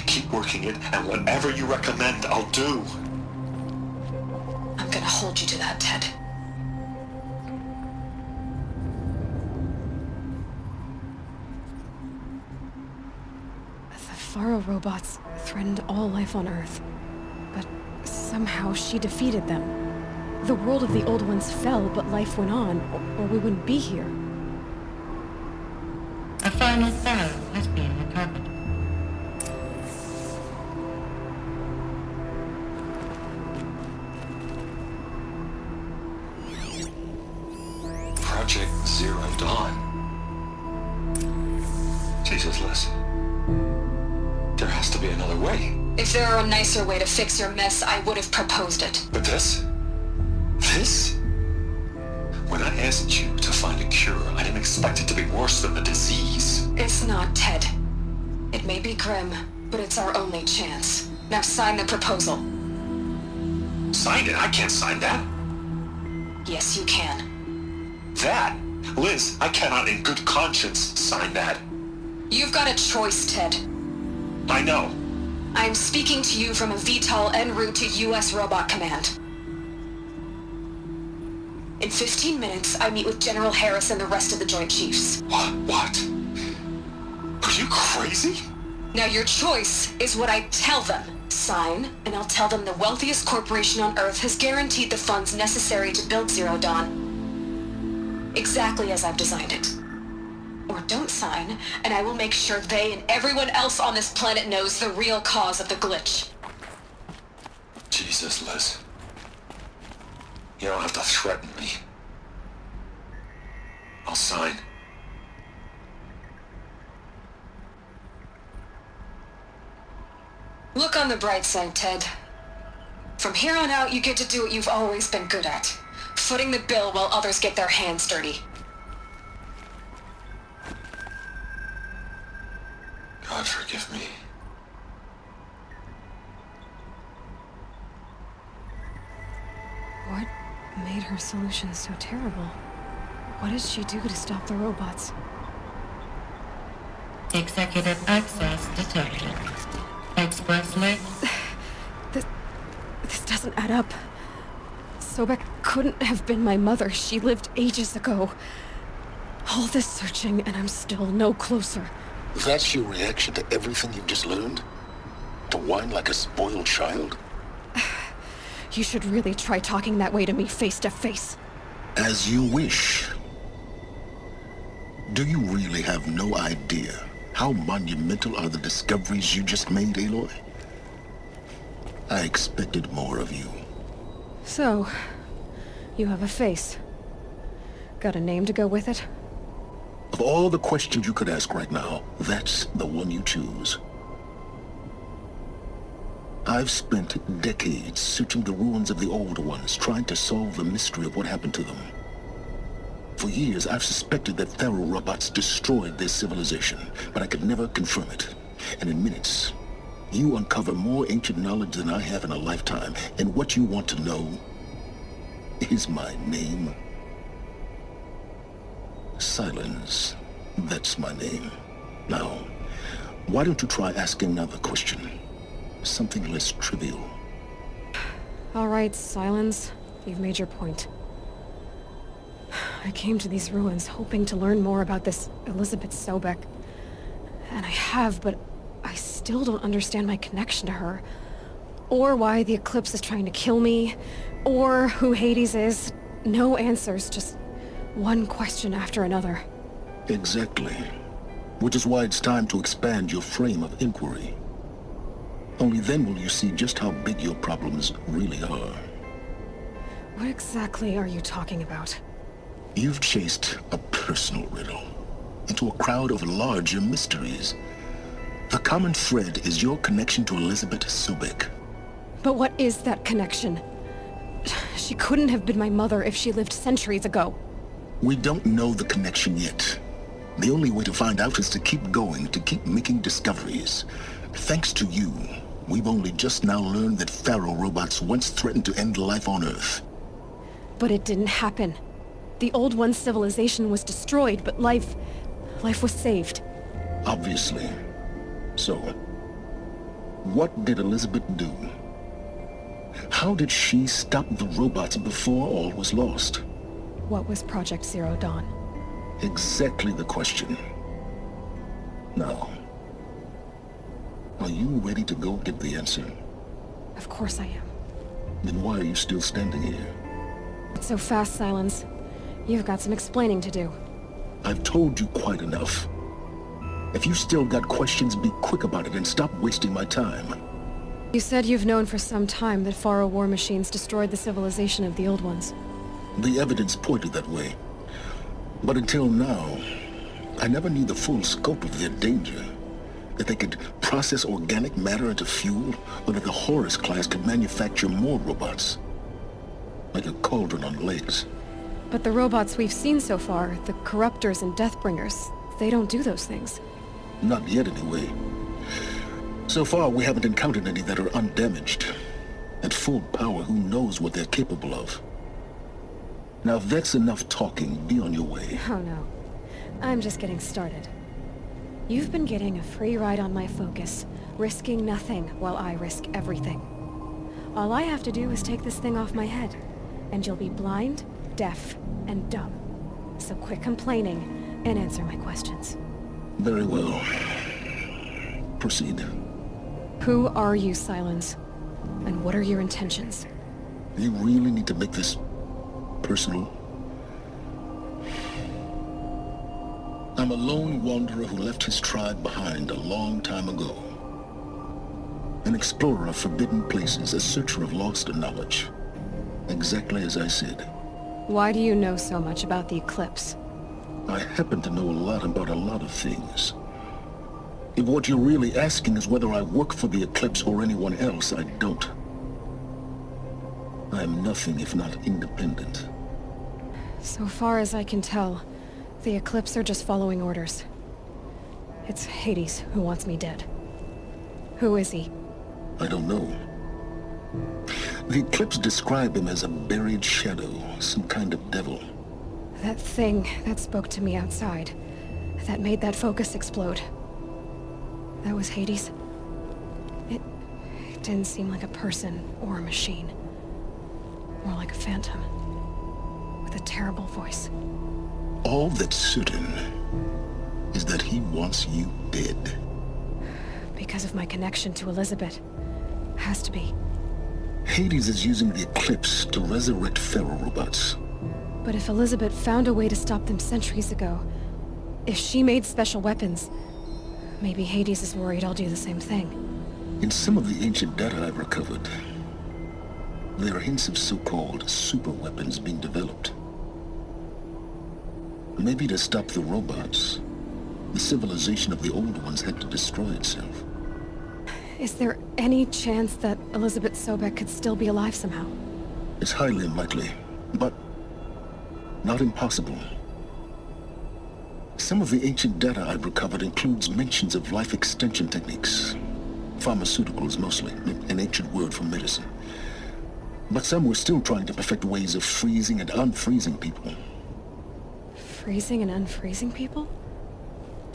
Keep working it, and whatever you recommend, I'll do. I'm gonna hold you to that, Ted. The Faro robots threatened all life on Earth, but somehow she defeated them. The world of the old ones fell, but life went on, or we wouldn't be here. A final phone has been recovered. Project Zero Dawn. Jesus, Liz. There has to be another way. If there were a nicer way to fix your mess, I would have proposed it. But this? This? When I asked you to find a cure, I didn't expect it to be worse than the disease. It's not, Ted. It may be grim, but it's our only chance. Now sign the proposal. Sign it? I can't sign that. Yes, you can. That? Liz, I cannot in good conscience sign that. You've got a choice, Ted. I know. I'm speaking to you from a VTOL en route to U.S. Robot Command. In 15 minutes, I meet with General Harris and the rest of the Joint Chiefs. What? Are you crazy? Now your choice is what I tell them. Sign, and I'll tell them the wealthiest corporation on Earth has guaranteed the funds necessary to build Zero Dawn. Exactly as I've designed it. Or don't sign, and I will make sure they and everyone else on this planet knows the real cause of the glitch. Jesus, Liz. You don't have to threaten me. I'll sign. Look on the bright side, Ted. From here on out, you get to do what you've always been good at. Footing the bill while others get their hands dirty. God forgive me. What made her solution so terrible? What did she do to stop the robots? Executive access detected. Expressly. This doesn't add up. Sobek couldn't have been my mother. She lived ages ago. All this searching, and I'm still no closer. That's your reaction to everything you've just learned? To whine like a spoiled child? You should really try talking that way to me face to face. As you wish. Do you really have no idea how monumental are the discoveries you just made, Aloy? I expected more of you. So, you have a face. Got a name to go with it? Of all the questions you could ask right now, that's the one you choose. I've spent decades searching the ruins of the Old Ones, trying to solve the mystery of what happened to them. For years, I've suspected that Faro robots destroyed their civilization, but I could never confirm it. And in minutes, you uncover more ancient knowledge than I have in a lifetime, and what you want to know is my name. Silence. That's my name. Now, why don't you try asking another question? Something less trivial. All right, Silence. You've made your point. I came to these ruins hoping to learn more about this Elizabeth Sobek. And I have, but I still don't understand my connection to her. Or why the Eclipse is trying to kill me. Or who Hades is. No answers, just one question after another. Exactly. Which is why it's time to expand your frame of inquiry. Only then will you see just how big your problems really are. What exactly are you talking about? You've chased a personal riddle into a crowd of larger mysteries. The common thread is your connection to Elizabeth Sobek. But what is that connection? She couldn't have been my mother if she lived centuries ago. We don't know the connection yet. The only way to find out is to keep going, to keep making discoveries. Thanks to you, we've only just now learned that Faro robots once threatened to end life on Earth. But it didn't happen. The Old One's civilization was destroyed, but life was saved. Obviously. So, what did Elizabeth do? How did she stop the robots before all was lost? What was Project Zero Dawn? Exactly the question. Now, are you ready to go get the answer? Of course I am. Then why are you still standing here? It's so fast, Silence. You've got some explaining to do. I've told you quite enough. If you still got questions, be quick about it and stop wasting my time. You said you've known for some time that Faro war machines destroyed the civilization of the Old Ones. The evidence pointed that way. But until now, I never knew the full scope of their danger. That they could process organic matter into fuel, or that the Horus class could manufacture more robots. Like a cauldron on legs. But the robots we've seen so far, the Corruptors and Deathbringers, they don't do those things. Not yet, anyway. So far, we haven't encountered any that are undamaged. At full power, who knows what they're capable of? Now, if that's enough talking, be on your way. Oh no. I'm just getting started. You've been getting a free ride on my focus, risking nothing while I risk everything. All I have to do is take this thing off my head, and you'll be blind, deaf, and dumb. So quit complaining and answer my questions. Very well. Proceed. Who are you, Silence? And what are your intentions? You really need to make this personal? I'm a lone wanderer who left his tribe behind a long time ago. An explorer of forbidden places, a searcher of lost knowledge. Exactly as I said. Why do you know so much about the Eclipse? I happen to know a lot about a lot of things. If what you're really asking is whether I work for the Eclipse or anyone else, I don't. I am nothing if not independent. So far as I can tell, the Eclipse are just following orders. It's Hades who wants me dead. Who is he? I don't know. The Eclipse describe him as a buried shadow, some kind of devil. That thing that spoke to me outside, that made that focus explode. That was Hades? It didn't seem like a person or a machine. More like a phantom. With a terrible voice. All that's certain is that he wants you dead. Because of my connection to Elizabeth. Has to be. Hades is using the Eclipse to resurrect Faro robots. But if Elizabeth found a way to stop them centuries ago, If she made special weapons, maybe Hades is worried I'll do the same thing. In some of the ancient data I've recovered, there are hints of so-called super weapons being developed. Maybe to stop the robots, the civilization of the old ones had to destroy itself. Is there any chance that Elizabeth Sobek could still be alive somehow? It's highly unlikely, but not impossible. Some of the ancient data I've recovered includes mentions of life extension techniques. Pharmaceuticals mostly, an ancient word for medicine. But some were still trying to perfect ways of freezing and unfreezing people. Freezing and unfreezing people?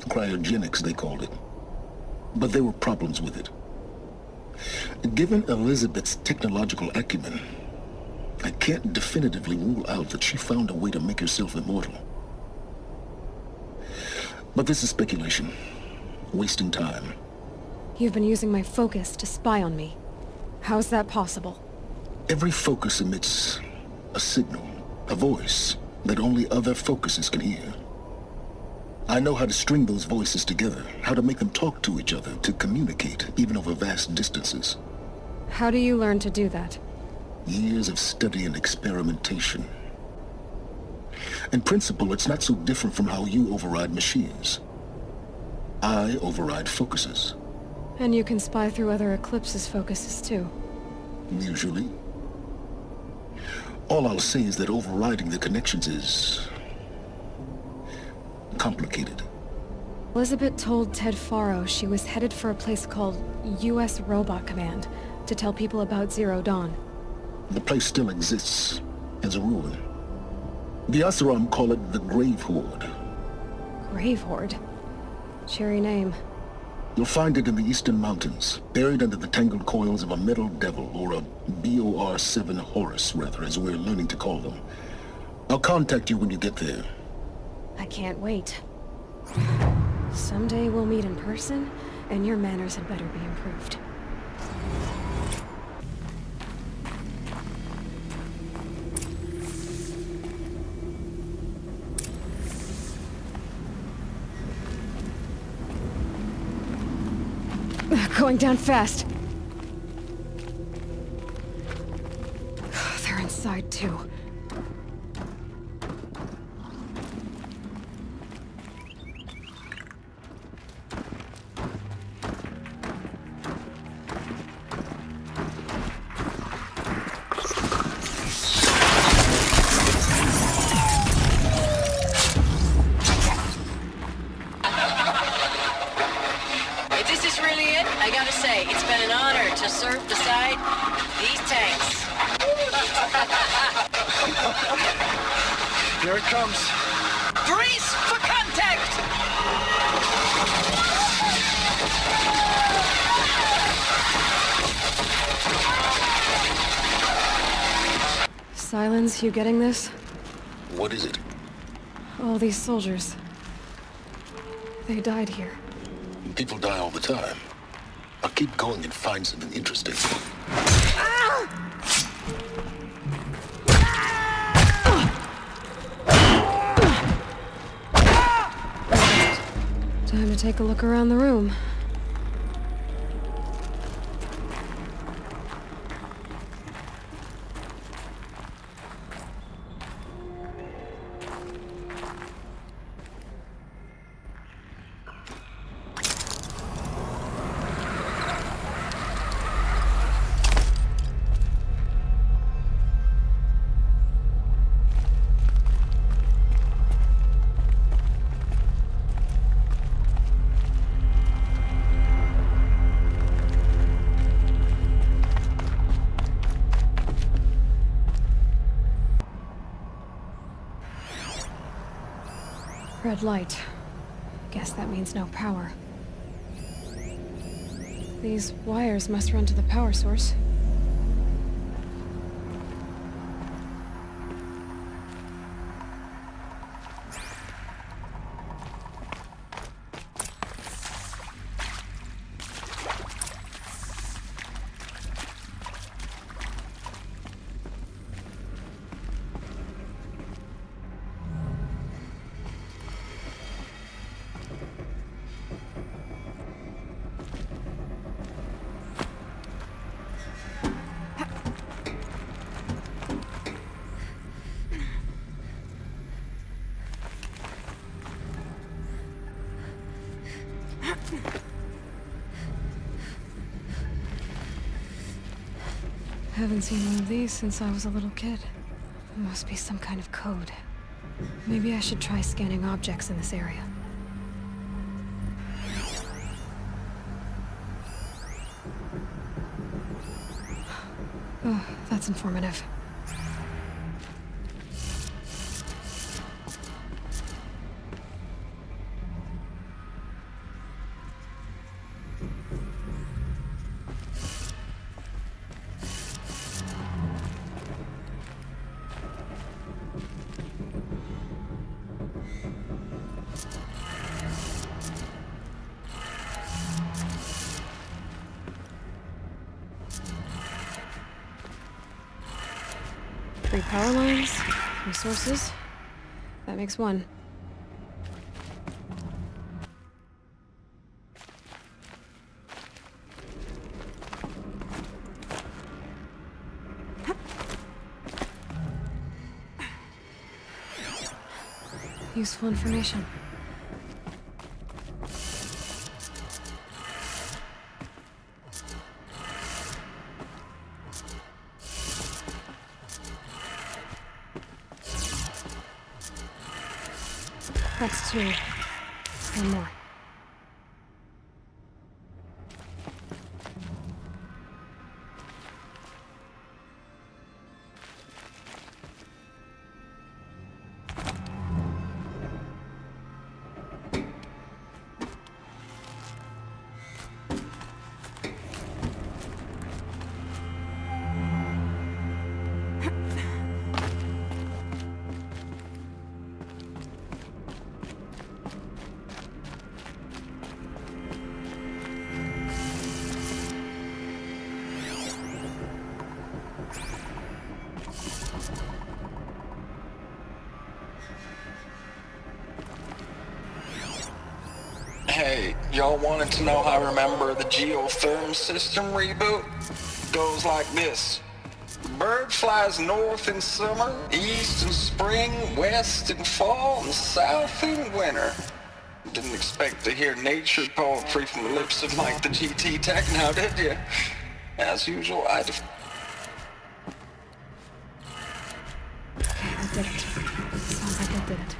Cryogenics, they called it. But there were problems with it. Given Elizabeth's technological acumen, I can't definitively rule out that she found a way to make herself immortal. But this is speculation. Wasting time. You've been using my focus to spy on me. How's that possible? Every focus emits a signal, a voice, that only other focuses can hear. I know how to string those voices together, how to make them talk to each other, to communicate, even over vast distances. How do you learn to do that? Years of study and experimentation. In principle, it's not so different from how you override machines. I override focuses. And you can spy through other Eclipse's focuses too. Usually. All I'll say is that overriding the connections is complicated. Elizabeth told Ted Faro she was headed for a place called U.S. Robot Command to tell people about Zero Dawn. The place still exists as a ruin. The Asaram call it the Grave Horde. Grave Horde? Cheery name. You'll find it in the Eastern Mountains, buried under the tangled coils of a Metal Devil, or a BOR-7 Horus, rather, as we're learning to call them. I'll contact you when you get there. I can't wait. Someday we'll meet in person, and your manners had better be improved. Going down fast. They're inside too. Here it comes. Brace for contact! Silence, you getting this? What is it? All these soldiers. They died here. People die all the time. I'll keep going and find something interesting. Time to take a look around the room. Red light. Guess that means no power. These wires must run to the power source. Haven't seen one of these since I was a little kid. Must be some kind of code. Maybe I should try scanning objects in this area. Oh, that's informative. Three power lines, three sources. That makes one. Useful information. That's two. One more. Hey, y'all wanted to know how I remember the geotherm system reboot? Goes like this. Bird flies north in summer, east in spring, west in fall, and south in winter. Didn't expect to hear nature poetry from the lips of Mike the GT Tech now, did you? As usual, I Okay, that did it. Sounds like that did it.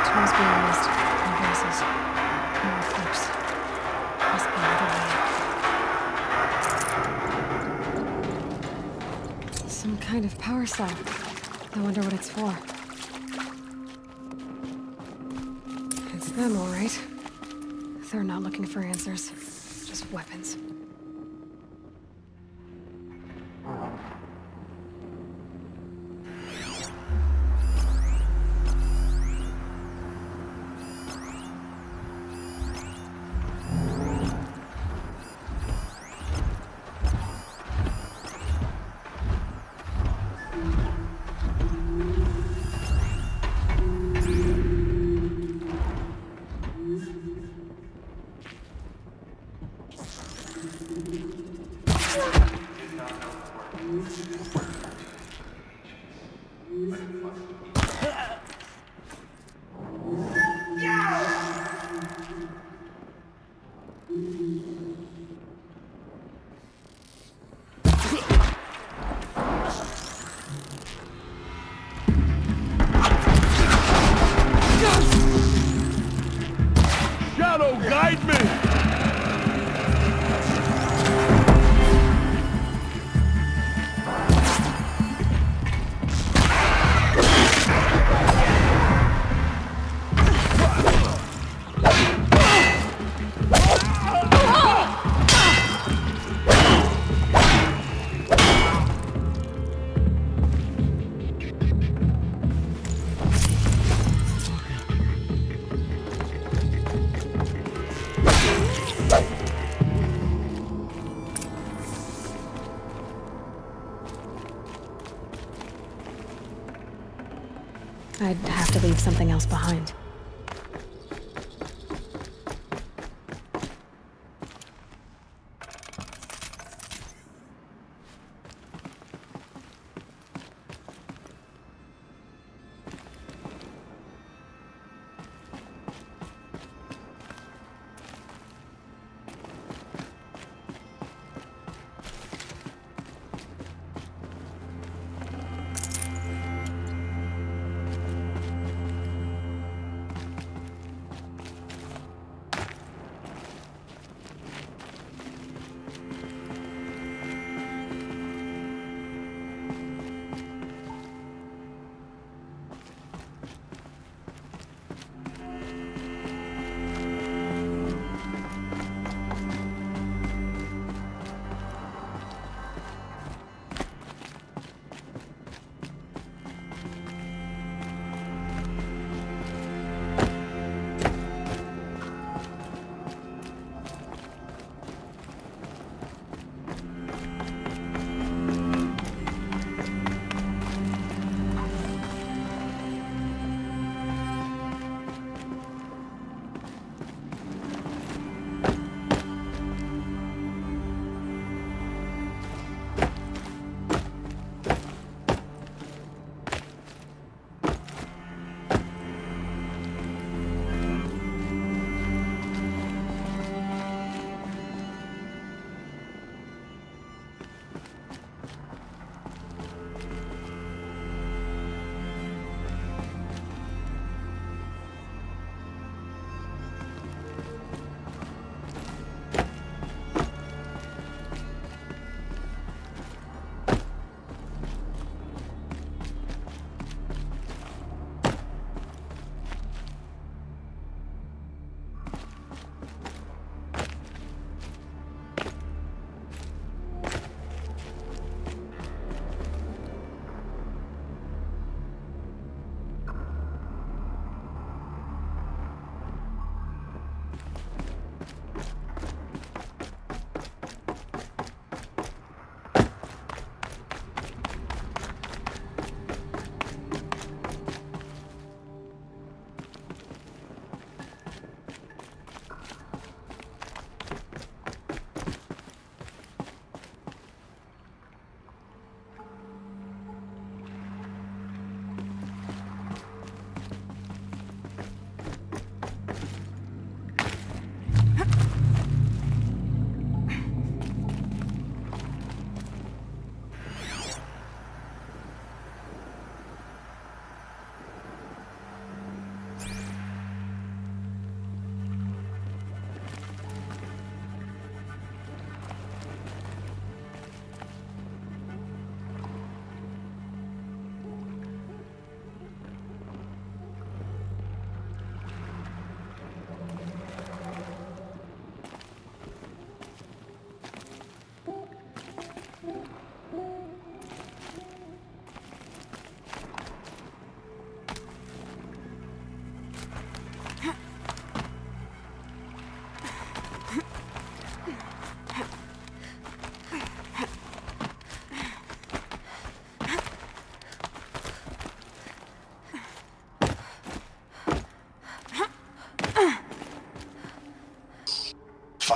Tools being used. No glasses. No clips. Must be another way. Some kind of power cell. I wonder what it's for. It's them, all right. They're not looking for answers. Just weapons. Shadow, guide me! I'd have to leave something else behind.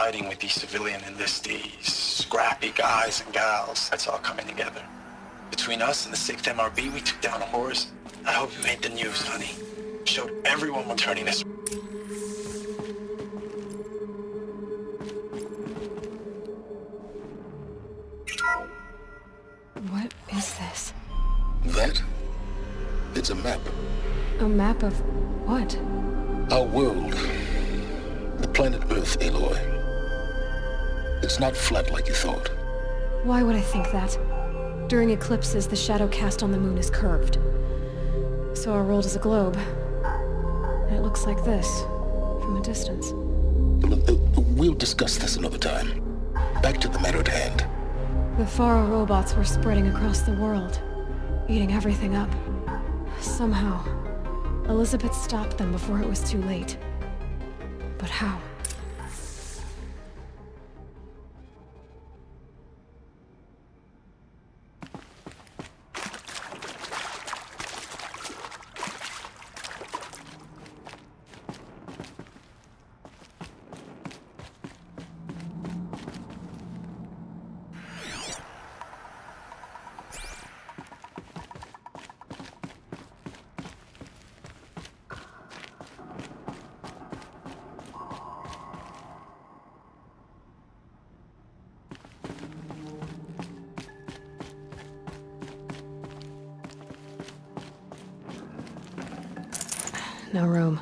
fighting with these civilian enlistees, scrappy guys and gals. That's all coming together. Between us and the 6th MRB, we took down a horse. I hope you made the news, honey. Showed everyone we're turning this. What is this? That? It's a map. A map of what? Our world. The planet Earth, Aloy. It's not flat like you thought. Why would I think that? During eclipses, the shadow cast on the moon is curved. So our world is a globe. And it looks like this, from a distance. We'll discuss this another time. Back to the matter at hand. The Faro robots were spreading across the world, eating everything up. Somehow, Elizabeth stopped them before it was too late. But how? No room.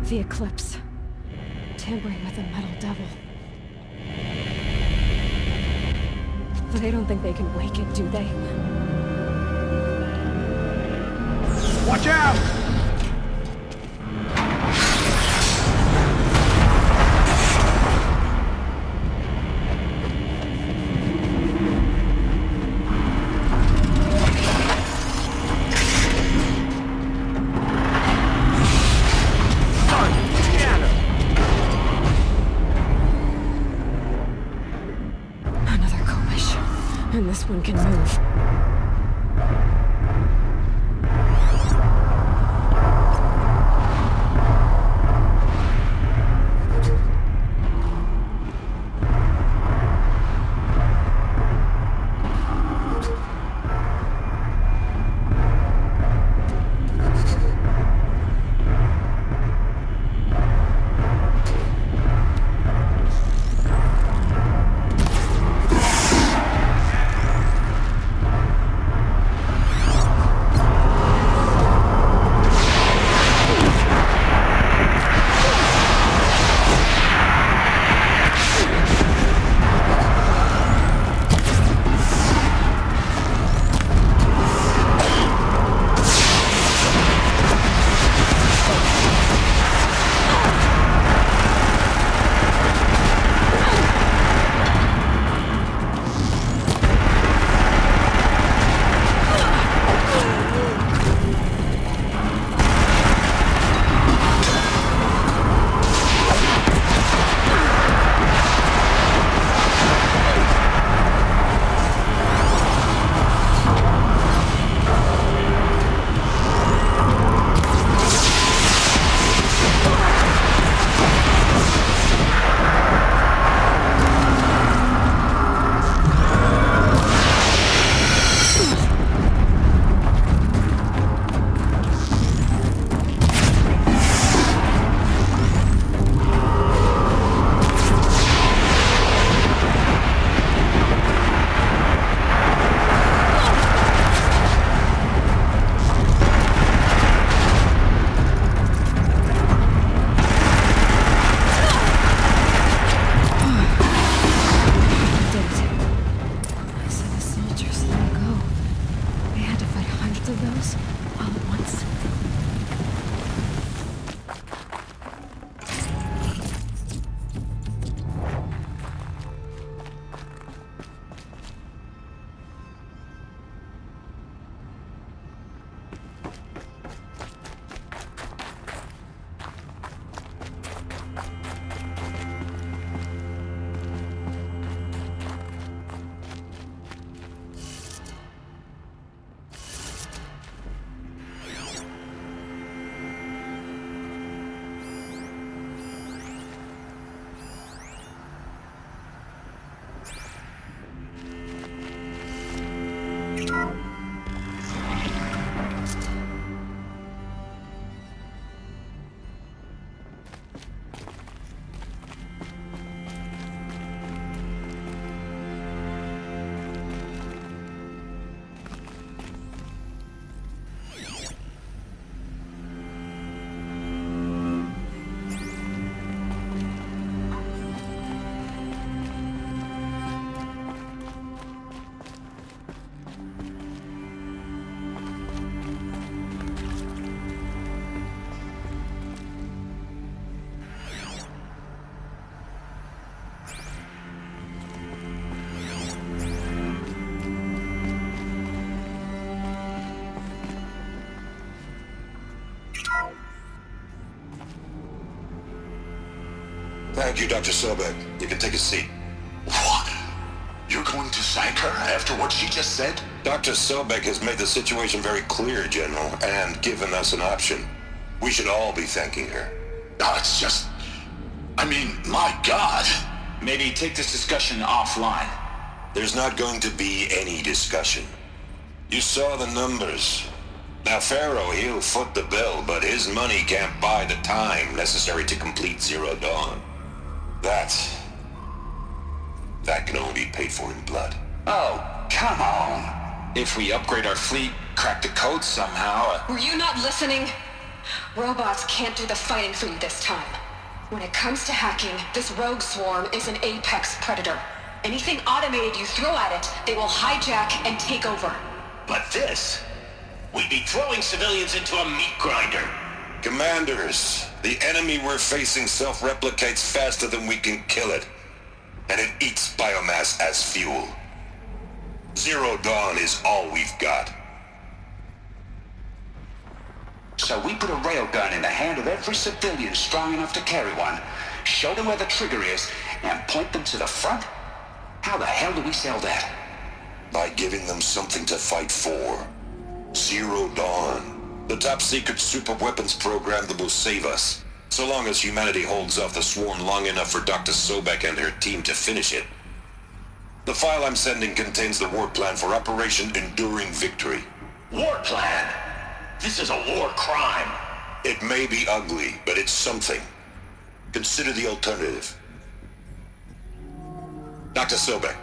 The Eclipse. Tampering with the Metal Devil. They don't think they can wake it, do they? Watch out! And this one can move. Thank you, Dr. Sobek. You can take a seat. What? You're going to thank her after what she just said? Dr. Sobek has made the situation very clear, General, and given us an option. We should all be thanking her. Oh, it's just... I mean, my God. Maybe take this discussion offline. There's not going to be any discussion. You saw the numbers. Now, Pharaoh, he'll foot the bill, but his money can't buy the time necessary to complete Zero Dawn. That can only be paid for in blood. Oh, come on. If we upgrade our fleet, crack the code somehow... Were you not listening? Robots can't do the fighting for you this time. When it comes to hacking, this rogue swarm is an apex predator. Anything automated you throw at it, they will hijack and take over. But this... We'd be throwing civilians into a meat grinder. Commanders, the enemy we're facing self-replicates faster than we can kill it. And it eats biomass as fuel. Zero Dawn is all we've got. So we put a railgun in the hand of every civilian strong enough to carry one, show them where the trigger is, and point them to the front? How the hell do we sell that? By giving them something to fight for. Zero Dawn. The top-secret superweapons program that will save us. So long as humanity holds off the swarm long enough for Dr. Sobek and her team to finish it. The file I'm sending contains the war plan for Operation Enduring Victory. War plan? This is a war crime. It may be ugly, but it's something. Consider the alternative. Dr. Sobek,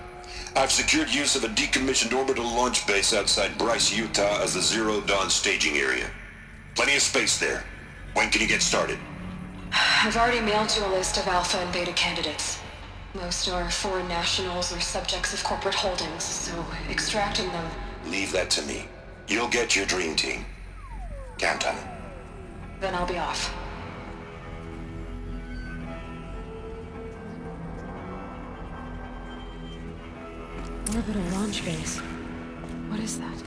I've secured use of a decommissioned orbital launch base outside Bryce, Utah as the Zero Dawn staging area. Plenty of space there. When can you get started? I've already mailed you a list of alpha and beta candidates. Most are foreign nationals or subjects of corporate holdings, so extracting them... Leave that to me. You'll get your dream team. Count on it. Then I'll be off. Orbital launch base. What is that?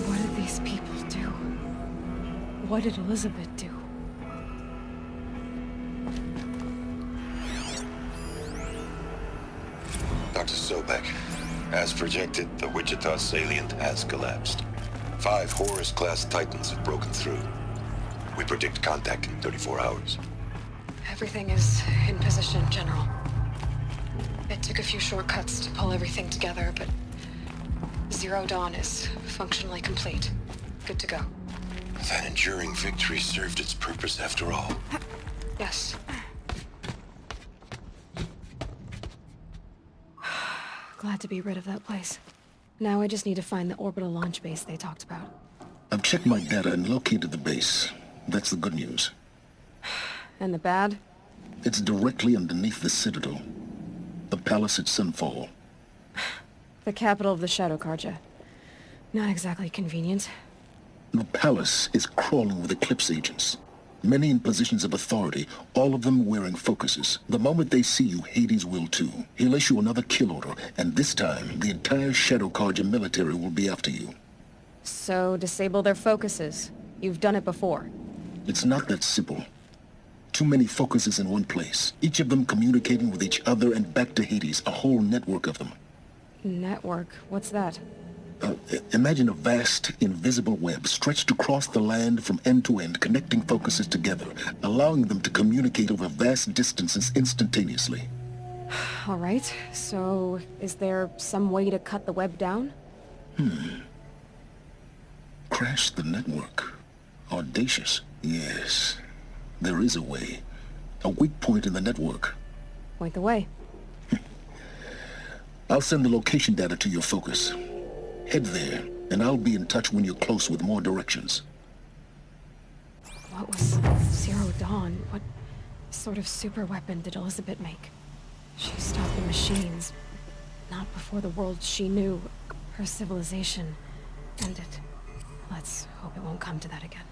What did these people do? What did Elizabeth do? Dr. Sobek, as projected, the Wichita salient has collapsed. 5 Horus-class Titans have broken through. We predict contact in 34 hours. Everything is in position, General. It took a few shortcuts to pull everything together, but Zero Dawn is functionally complete. Good to go. That enduring victory served its purpose after all. Yes. Glad to be rid of that place. Now I just need to find the orbital launch base they talked about. I've checked my data and located the base. That's the good news. And the bad? It's directly underneath the Citadel. The palace at Sunfall. The capital of the Shadow Carja. Not exactly convenient. The palace is crawling with Eclipse agents. Many in positions of authority, all of them wearing focuses. The moment they see you, Hades will too. He'll issue another kill order, and this time, the entire Shadow Carja military will be after you. So, disable their focuses. You've done it before. It's not that simple. Too many focuses in one place. Each of them communicating with each other and back to Hades, a whole network of them. Network? What's that? Imagine a vast, invisible web stretched across the land from end to end, connecting focuses together, allowing them to communicate over vast distances instantaneously. All right, so is there some way to cut the web down? Crash the network. Audacious. Yes, there is a way. A weak point in the network. Point the way. I'll send the location data to your focus. Head there, and I'll be in touch when you're close with more directions. What was Zero Dawn? What sort of super weapon did Elizabeth make? She stopped the machines. Not before the world she knew, her civilization, ended. Let's hope it won't come to that again.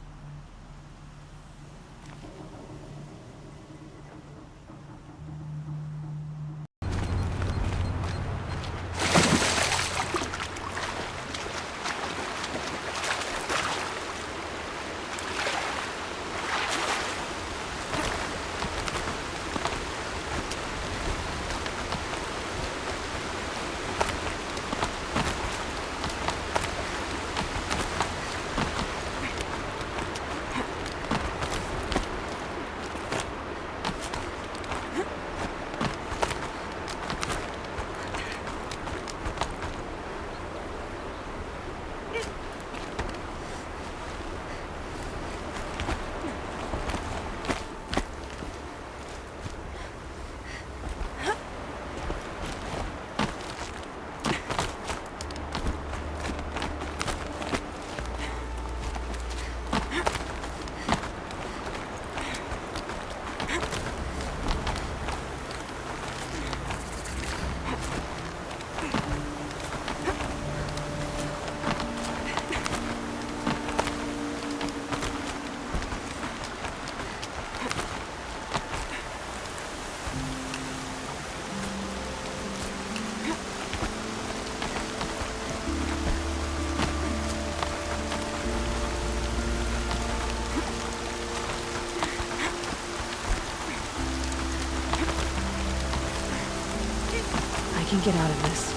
get out of this.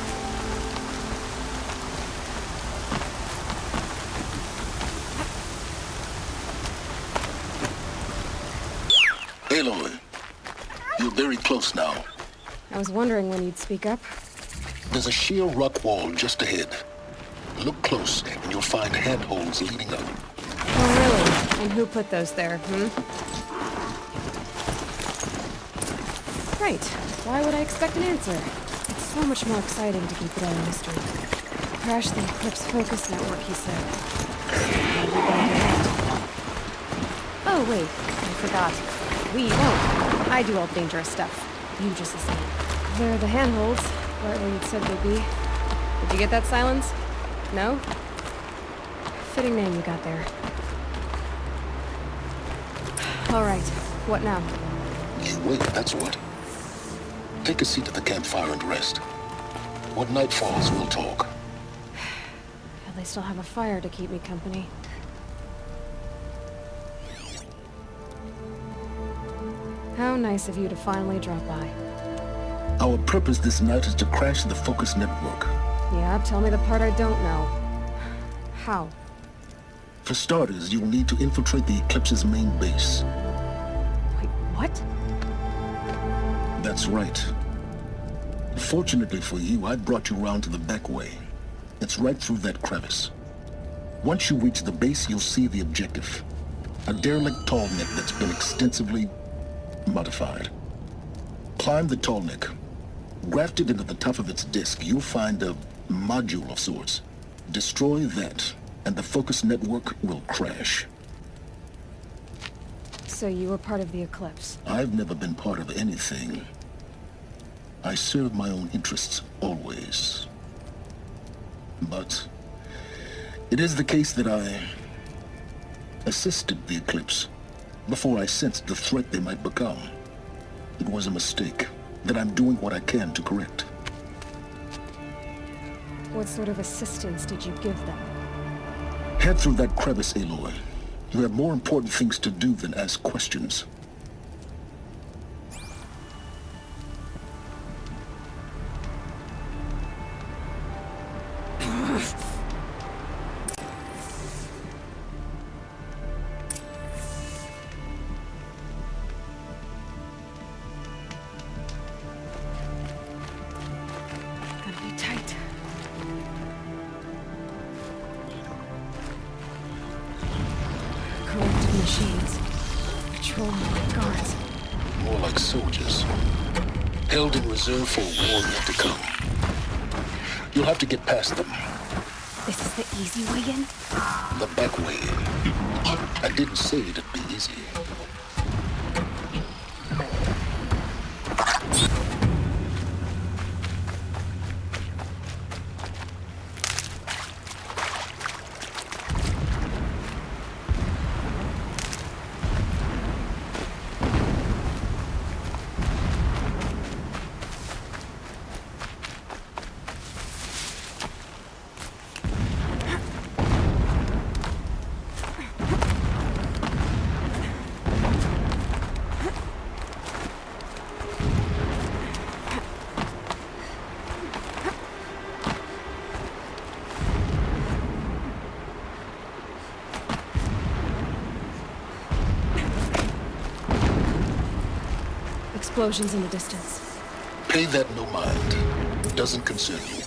Aloy, you're very close now. I was wondering when you'd speak up. There's a sheer rock wall just ahead. Look close, and you'll find handholds leading up. Oh, really? And who put those there, Right. Why would I expect an answer? It's so much more exciting to keep it all a mystery. Crash the Eclipse Focus Network, he said. Oh, wait. I forgot. We don't. I do all the dangerous stuff. You just listen. They're the handholds, right where you'd said they'd be. Did you get that, Silence? No? Fitting name you got there. All right. What now? You wait, that's what. Take a seat at the campfire and rest. When night falls, we'll talk. At least I'll have a fire to keep me company. How nice of you to finally drop by. Our purpose this night is to crash the Focus Network. Yeah, tell me the part I don't know. How? For starters, you'll need to infiltrate the Eclipse's main base. Wait, what? That's right. Fortunately for you, I brought you round to the back way. It's right through that crevice. Once you reach the base, you'll see the objective. A derelict tall neck that's been extensively modified. Climb the tall neck. Grafted into the top of its disk, you'll find a module of sorts. Destroy that, and the Focus Network will crash. So you were part of the Eclipse? I've never been part of anything. I serve my own interests, always. But it is the case that I assisted the Eclipse before I sensed the threat they might become. It was a mistake that I'm doing what I can to correct. What sort of assistance did you give them? Head through that crevice, Aloy. You have more important things to do than ask questions. Machines. Patrolling guards. More like soldiers. Held in reserve for a war yet to come. You'll have to get past them. This is the easy way in? The back way in. I didn't say it'd be easy. Explosions in the distance. Pay that no mind. It doesn't concern you.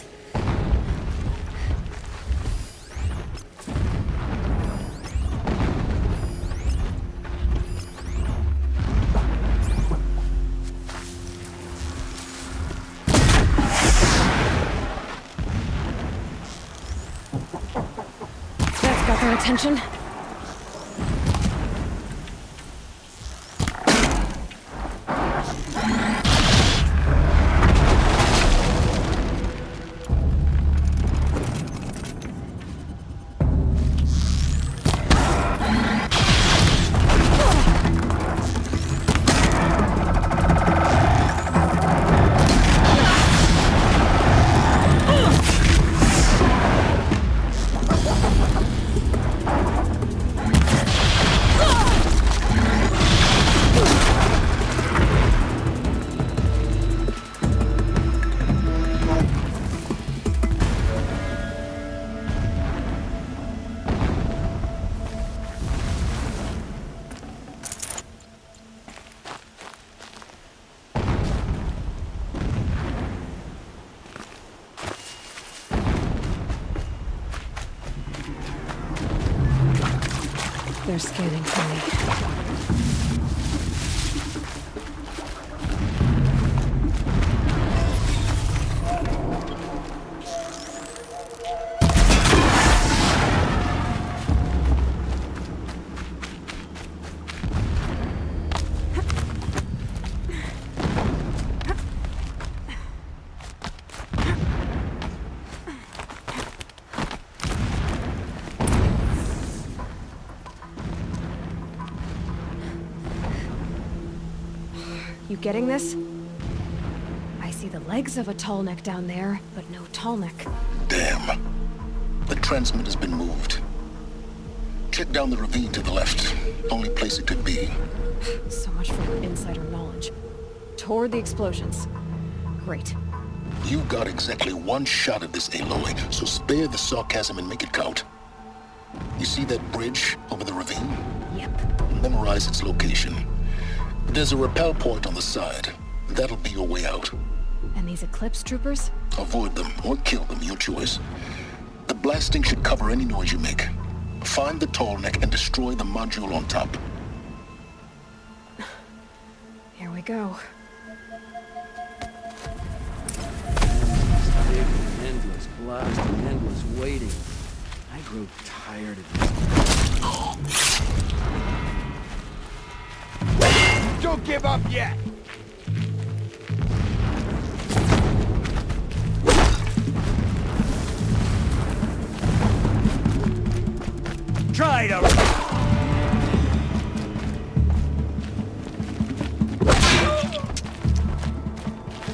That's got their attention. They're scanning for me. You getting this? I see the legs of a tall neck down there, but no tall neck. Damn. The transmitter's been moved. Check down the ravine to the left. Only place it could be. So much for insider knowledge. Toward the explosions. Great. You got exactly one shot at this, Aloy, so spare the sarcasm and make it count. You see that bridge over the ravine? Yep. Memorize its location. There's a rappel point on the side. That'll be your way out. And these Eclipse troopers? Avoid them or kill them, your choice. The blasting should cover any noise you make. Find the tall neck and destroy the module on top. Here we go. Endless blasting, endless waiting. I grow tired of this. Don't give up yet! Try to...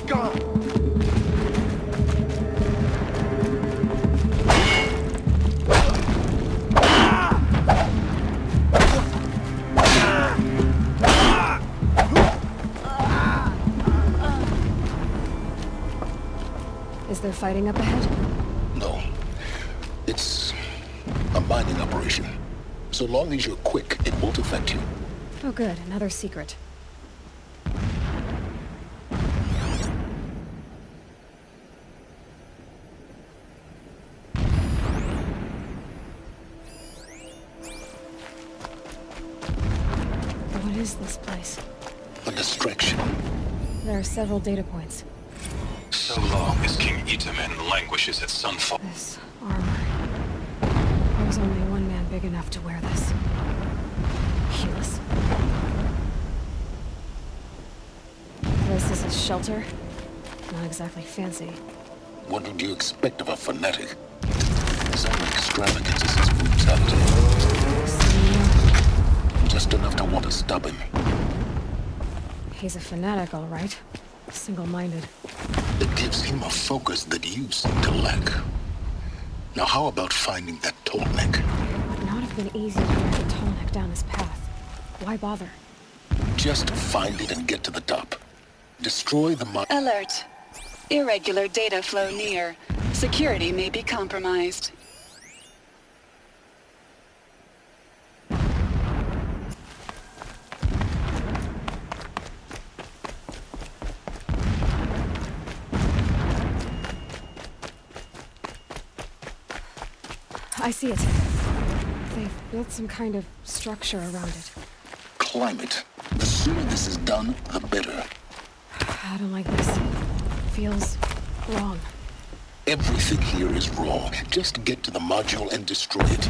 Gone! Is there fighting up ahead? No. It's a mining operation. So long as you're quick, it won't affect you. Oh good, another secret. What is this place? A distraction. There are several data points. So long as King Itamen languishes at Sunfall. This armor. There's only one man big enough to wear this. Helis. This is his shelter. Not exactly fancy. What would you expect of a fanatic? His only extravagance is his brutality. Just enough to want to stop him. He's a fanatic, all right. Single-minded. It gives him a focus that you seem to lack. Now how about finding that tall neck? It would not have been easy to drag a tall neck down his path. Why bother? Just find it and get to the top. Destroy the Alert. Irregular data flow near. Security may be compromised. I see it. They've built some kind of structure around it. Climb it. The sooner this is done, the better. I don't like this. Feels wrong. Everything here is wrong. Just get to the module and destroy it.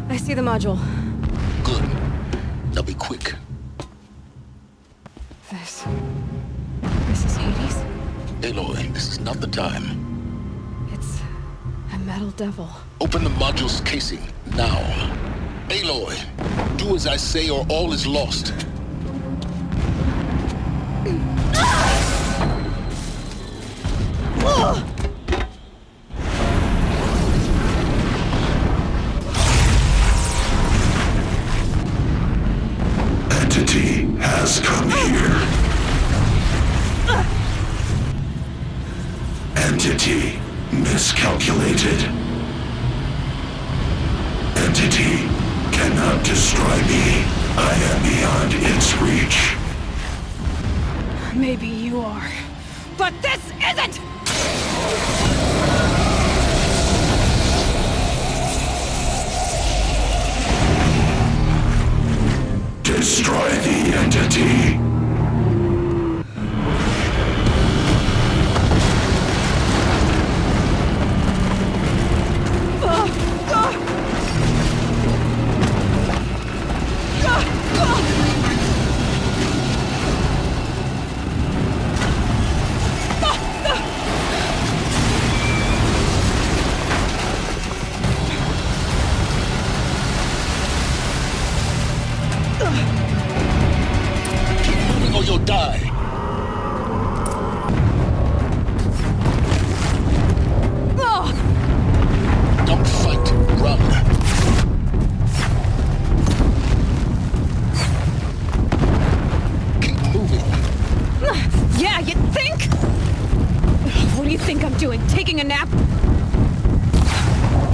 I see the module. Good. Now be quick. This is Hades? Aloy, this is not the time. It's a metal devil. Open the module's casing, now. Aloy, do as I say or all is lost. miscalculated. Entity cannot destroy me. I am beyond its reach. Maybe you are. But this isn't! Destroy the entity. Or you'll die. Don't fight, run. Keep moving. Yeah, you think? What do you think I'm doing? Taking a nap?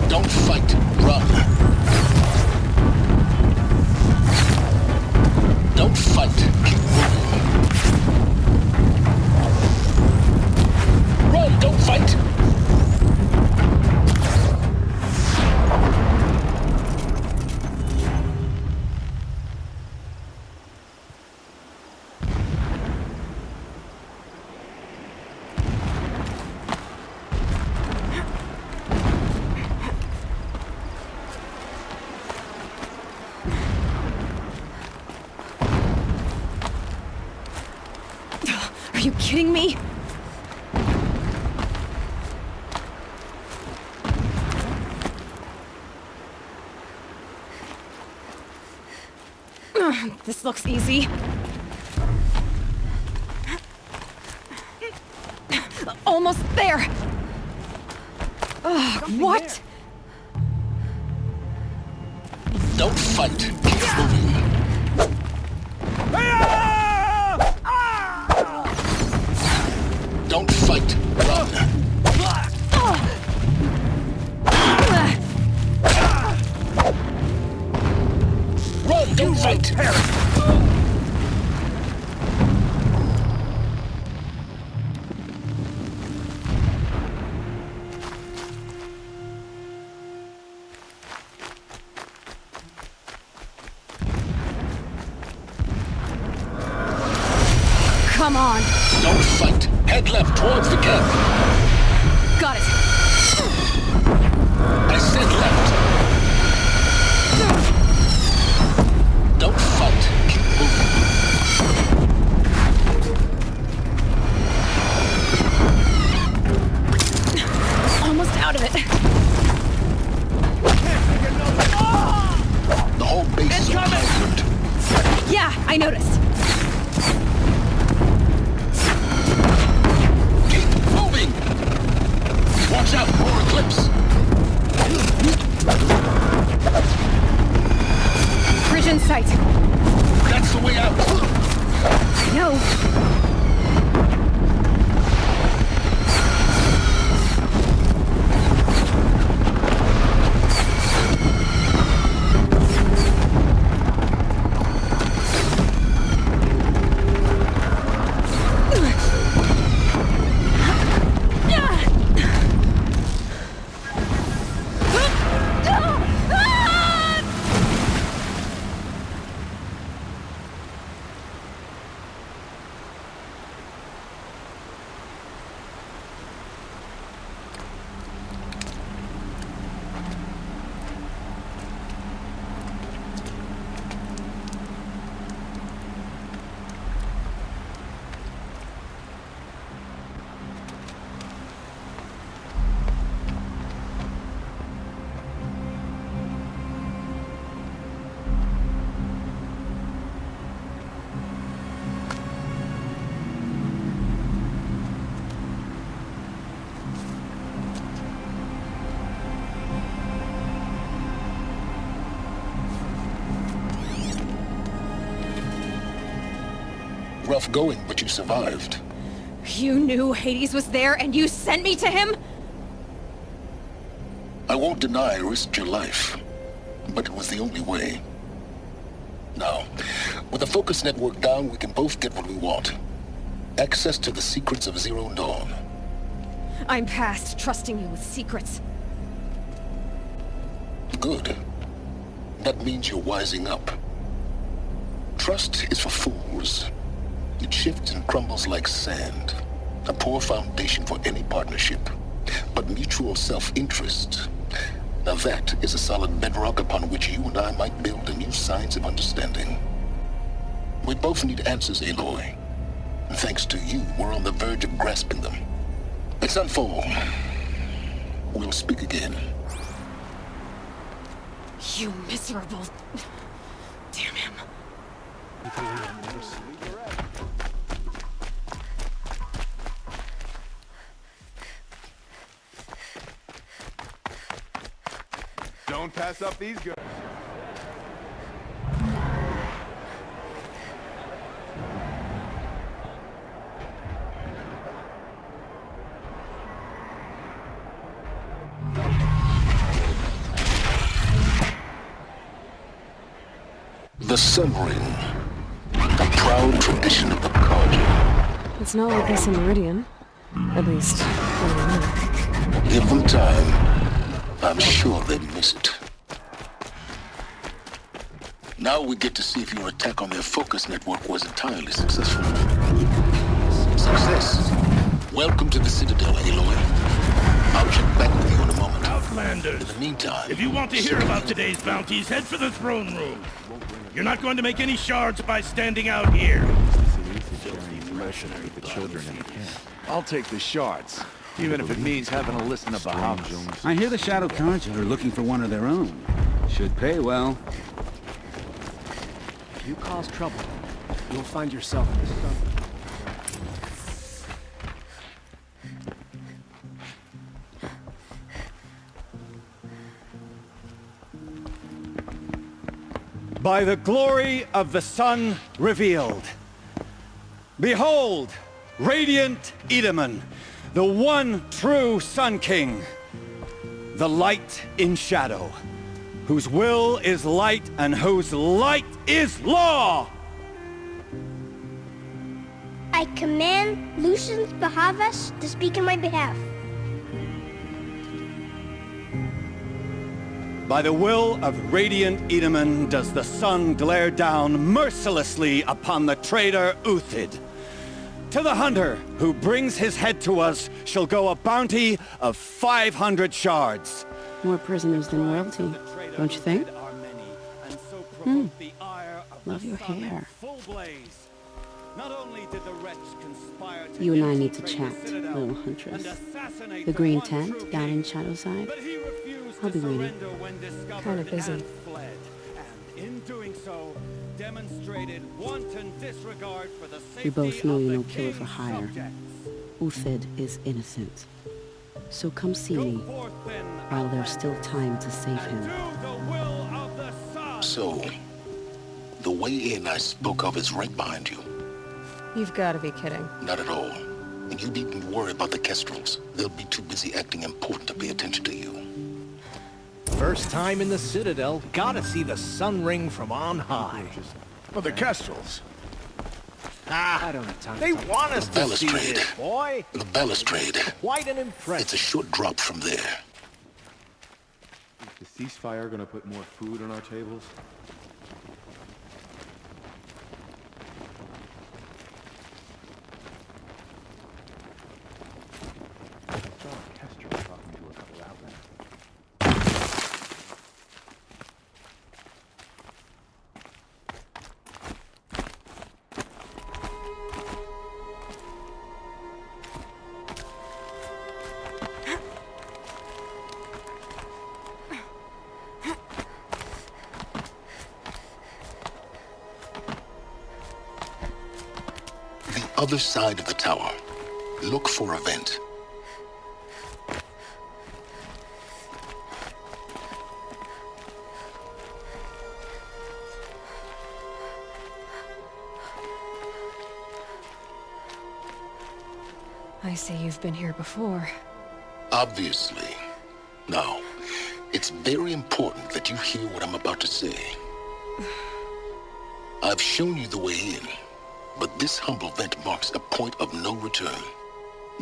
Don't fight, run. Don't fight, keep moving. Run, don't fight! Are you kidding me? This looks easy. Almost there! What? Don't fight, keep moving. Don't fight, run. Run, don't fight. Come on. Don't fight. Head left towards the camp. Got it. I said left. Don't fight. Keep moving. Almost out of it. The whole base is covered. Yeah, I noticed. Watch out, more Eclipse! Bridge in sight. That's the way out. I know. Rough going, but you survived. You knew Hades was there and you sent me to him? I won't deny I risked your life, but it was the only way. Now, with the focus network down, we can both get what we want. Access to the secrets of Zero Dawn. I'm past trusting you with secrets. Good. That means you're wising up. Trust is for fools. It shifts and crumbles like sand. A poor foundation for any partnership. But mutual self-interest, now that is a solid bedrock upon which you and I might build a new science of understanding. We both need answers, Aloy. And thanks to you, we're on the verge of grasping them. Let's unfold. We'll speak again. You miserable... Damn him. Don't pass up these girls. The Sun Ring. A proud tradition of the Carja. It's not like this in Meridian. At least, for the moment. Give them time. I'm sure they'd miss it. Now we get to see if your attack on their focus network was entirely successful. Success. Welcome to the Citadel, Aloy. I'll check back with you in a moment. Outlanders! In the meantime... If you want to hear about today's bounties, head for the throne room. You're not going to make any shards by standing out here. The children in the camp. I'll take the shards, even if it means having to listen to Bahamut. I hear the Shadow Carja are looking for one of their own. Should pay well. If you cause trouble, you'll find yourself in the sun. By the glory of the sun revealed. Behold, radiant Edaman, the one true Sun King. The light in shadow, whose will is light and whose light is law! I command Lucius Bahavas to speak in my behalf. By the will of radiant Edaman does the sun glare down mercilessly upon the traitor Uthid. To the hunter who brings his head to us shall go a bounty of 500 shards. More prisoners than royalty, don't you think? Love your hair. You and I need to chat, little huntress. The green tent down in Shadowside. I'll be waiting. Kinda busy. We both know you're no killer for hire. Uthid is innocent. So come see me, while there's still time to save him. So, the way in I spoke of is right behind you. You've got to be kidding. Not at all. And you needn't worry about the Kestrels. They'll be too busy acting important to pay attention to you. First time in the Citadel, gotta see the Sun Ring from on high. Oh, the Kestrels. I don't have time. They want us to see this, boy. The balustrade. Quite an impression. It's a short drop from there. Is the ceasefire gonna put more food on our tables? Other side of the tower. Look for a vent. I see you've been here before. Obviously. Now, It's very important that you hear what I'm about to say. I've shown you the way in, but this humble vent marks a point of no return.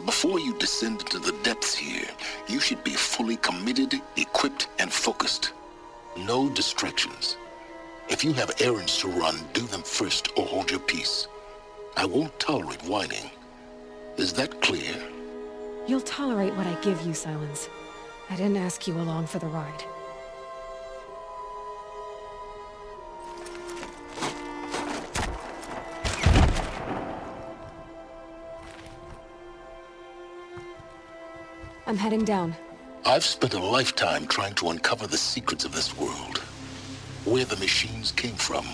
Before you descend into the depths here, you should be fully committed, equipped, and focused. No distractions. If you have errands to run, do them first or hold your peace. I won't tolerate whining. Is that clear? You'll tolerate what I give you, Silence. I didn't ask you along for the ride. I'm heading down. I've spent a lifetime trying to uncover the secrets of this world. Where the machines came from.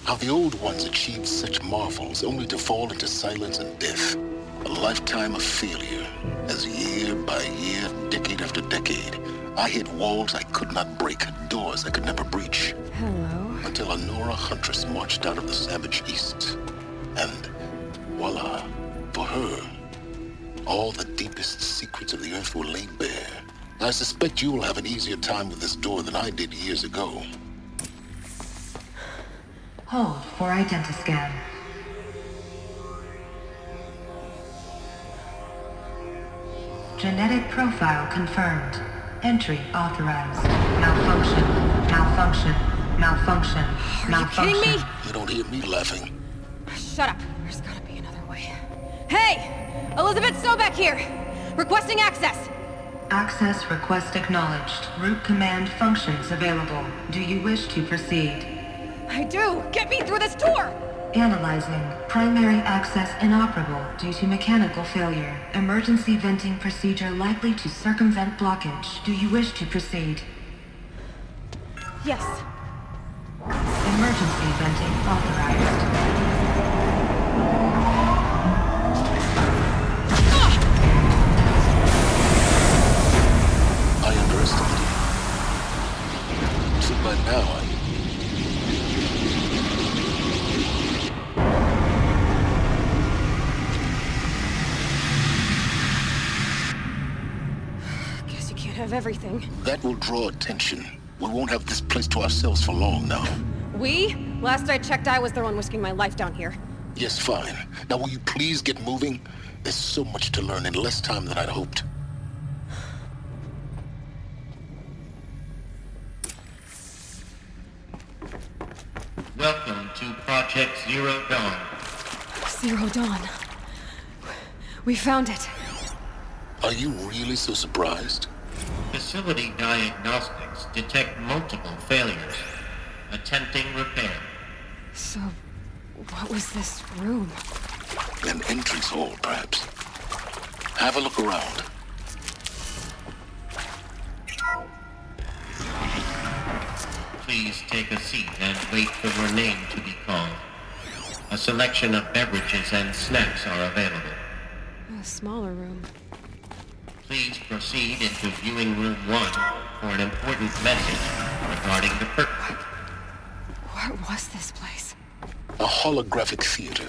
How the old ones achieved such marvels only to fall into silence and death. A lifetime of failure, as year by year, decade after decade, I hit walls I could not break, doors I could never breach. Hello. Until a Nora huntress marched out of the savage east. And voila, for her, all the deepest secrets of the earth were laid bare. I suspect you will have an easier time with this door than I did years ago. Hold for identiscan. Genetic profile confirmed. Entry authorized. Malfunction. Malfunction. Malfunction. Malfunction. Are you kidding me? You don't hear me laughing. Shut up. There's gotta be another way. Hey! Elizabeth Sobek here! Requesting access! Access request acknowledged. Root command functions available. Do you wish to proceed? I do! Get me through this door! Analyzing. Primary access inoperable due to mechanical failure. Emergency venting procedure likely to circumvent blockage. Do you wish to proceed? Yes. Emergency venting authorized. I underestimated you. So by now, Guess you can't have everything. that will draw attention. We won't have this place to ourselves for long now. We? Last I checked, I was the one risking my life down here. Yes, fine. Now will you please get moving? There's so much to learn in less time than I'd hoped. Welcome to Project Zero Dawn. Zero Dawn. We found it. Are you really so surprised? Facility diagnostics detect multiple failures. Attempting repair. So, what was this room? An entrance hall, perhaps. Have a look around. Please take a seat and wait for your name to be called. A selection of beverages and snacks are available. A smaller room. Please proceed into viewing room 1 for an important message regarding the purpose. What was this place? A holographic theater.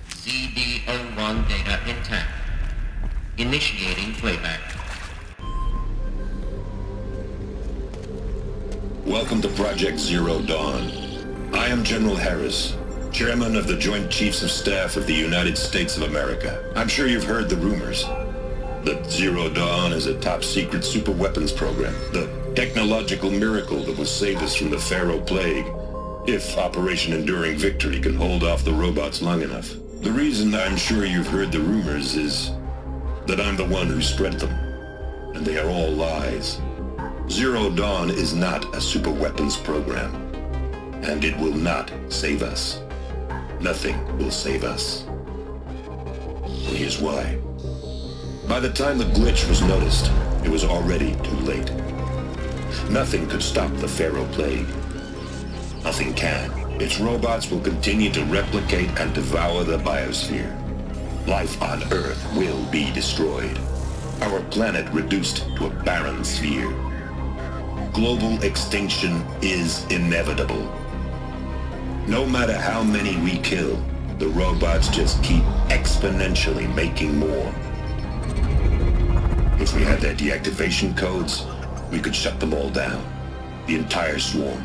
CD01 data intact. Initiating playback. Welcome to Project Zero Dawn. I am General Harris, Chairman of the Joint Chiefs of Staff of the United States of America. I'm sure you've heard the rumors that Zero Dawn is a top-secret superweapons program, the technological miracle that will save us from the Pharaoh Plague, if Operation Enduring Victory can hold off the robots long enough. The reason I'm sure you've heard the rumors is that I'm the one who spread them, and they are all lies. Zero Dawn is not a superweapons program, and it will not save us. Nothing will save us. Here's why. By the time the glitch was noticed, it was already too late. Nothing could stop the Pharaoh Plague. Nothing can. Its robots will continue to replicate and devour the biosphere. Life on Earth will be destroyed. Our planet reduced to a barren sphere. Global extinction is inevitable. No matter how many we kill, the robots just keep exponentially making more. If we had their deactivation codes, we could shut them all down. The entire swarm.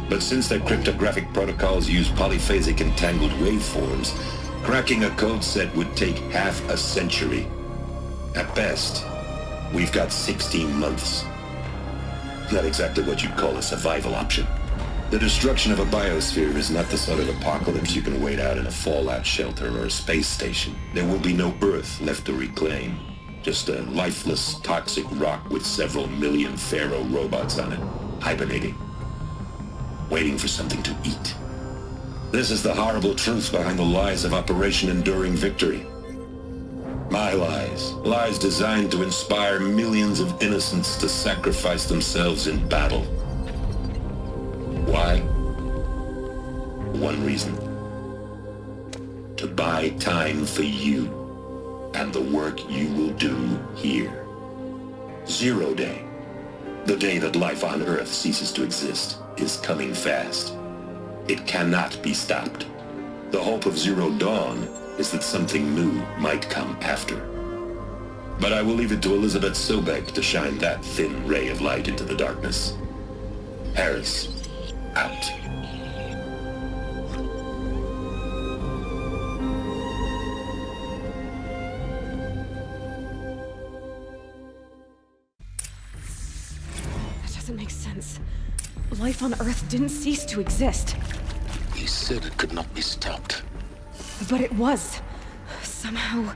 But since their cryptographic protocols use polyphasic entangled waveforms, cracking a code set would take half a century. At best, we've got 16 months. Not exactly what you'd call a survival option. The destruction of a biosphere is not the sort of apocalypse you can wait out in a fallout shelter or a space station. There will be no Earth left to reclaim. Just a lifeless, toxic rock with several million Pharaoh robots on it, hibernating. Waiting for something to eat. This is the horrible truth behind the lies of Operation Enduring Victory. My lies. Lies designed to inspire millions of innocents to sacrifice themselves in battle. Why? One reason. To buy time for you and the work you will do here. Zero Day. The day that life on Earth ceases to exist is coming fast. It cannot be stopped. The hope of Zero Dawn is that something new might come after. But I will leave it to Elizabeth Sobek to shine that thin ray of light into the darkness. Harris, out. That doesn't make sense. Life on Earth didn't cease to exist. He said it could not be stopped. But it was. Somehow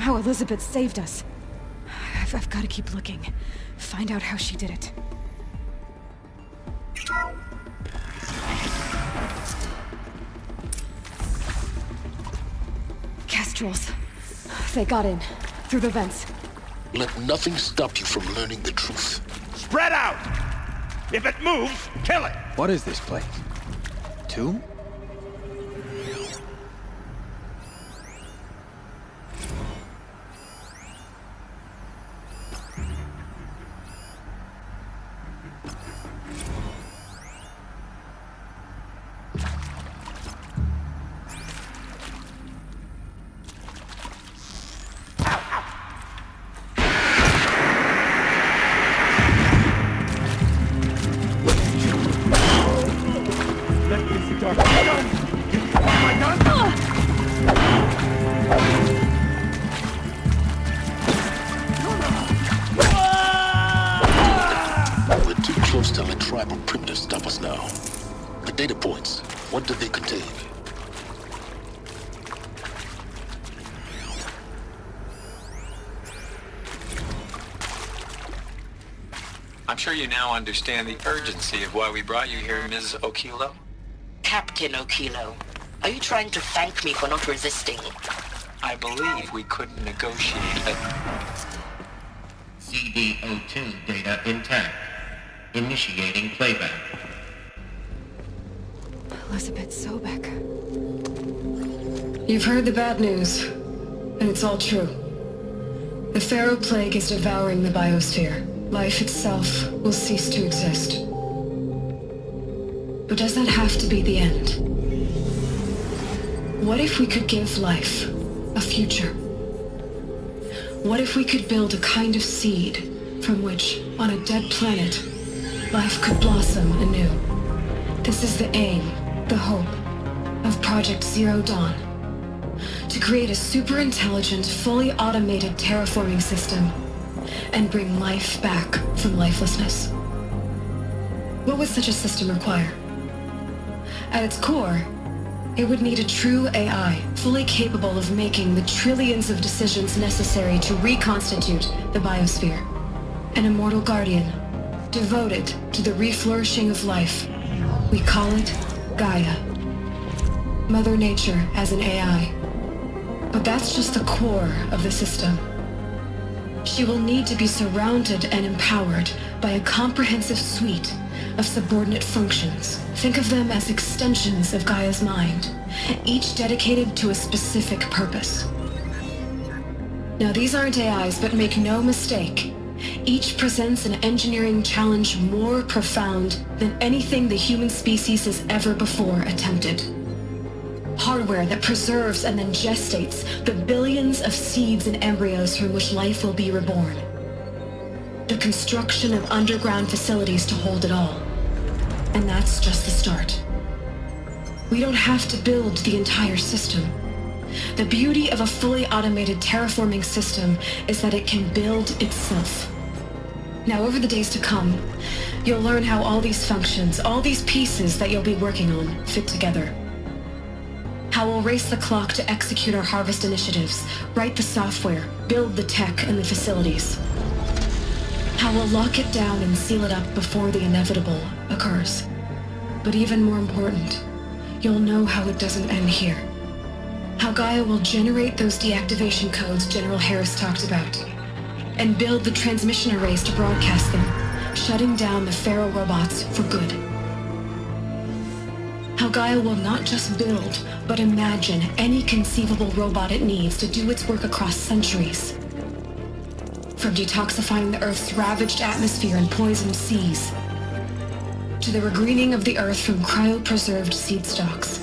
Elizabeth saved us. I've got to keep looking. Find out how she did it. Kestrels. They got in. Through the vents. Let nothing stop you from learning the truth. Spread out! If it moves, kill it! What is this place? Tomb? I'm sure you now understand the urgency of why we brought you here, Ms. Okilo. Captain Okilo, are you trying to thank me for not resisting? I believe we couldn't negotiate a... CD02 data intact. Initiating playback. Elizabeth Sobek. You've heard the bad news, and it's all true. The Pharaoh Plague is devouring the biosphere. Life itself will cease to exist. But does that have to be the end? What if we could give life a future? What if we could build a kind of seed from which, on a dead planet, life could blossom anew? This is the aim, the hope, of Project Zero Dawn. To create a super-intelligent, fully automated terraforming system and bring life back from lifelessness. What would such a system require? At its core, it would need a true AI, fully capable of making the trillions of decisions necessary to reconstitute the biosphere. An immortal guardian, devoted to the reflourishing of life. We call it Gaia. Mother Nature as an AI. But that's just the core of the system. She will need to be surrounded and empowered by a comprehensive suite of subordinate functions. Think of them as extensions of Gaia's mind, each dedicated to a specific purpose. Now these aren't AIs, but make no mistake, each presents an engineering challenge more profound than anything the human species has ever before attempted. Hardware that preserves and then gestates the billions of seeds and embryos from which life will be reborn. the construction of underground facilities to hold it all. And that's just the start. We don't have to build the entire system. The beauty of a fully automated terraforming system is that it can build itself. Now, over the days to come, you'll learn how all these functions, all these pieces that you'll be working on, fit together. How we'll race the clock to execute our harvest initiatives, write the software, build the tech and the facilities. How we'll lock it down and seal it up before the inevitable occurs. But even more important, you'll know how it doesn't end here. How Gaia will generate those deactivation codes General Harris talked about, and build the transmission arrays to broadcast them, shutting down the Pharaoh robots for good. How Gaia will not just build, but imagine any conceivable robot it needs to do its work across centuries. From detoxifying the Earth's ravaged atmosphere and poisoned seas, to the regreening of the Earth from cryopreserved seed stalks,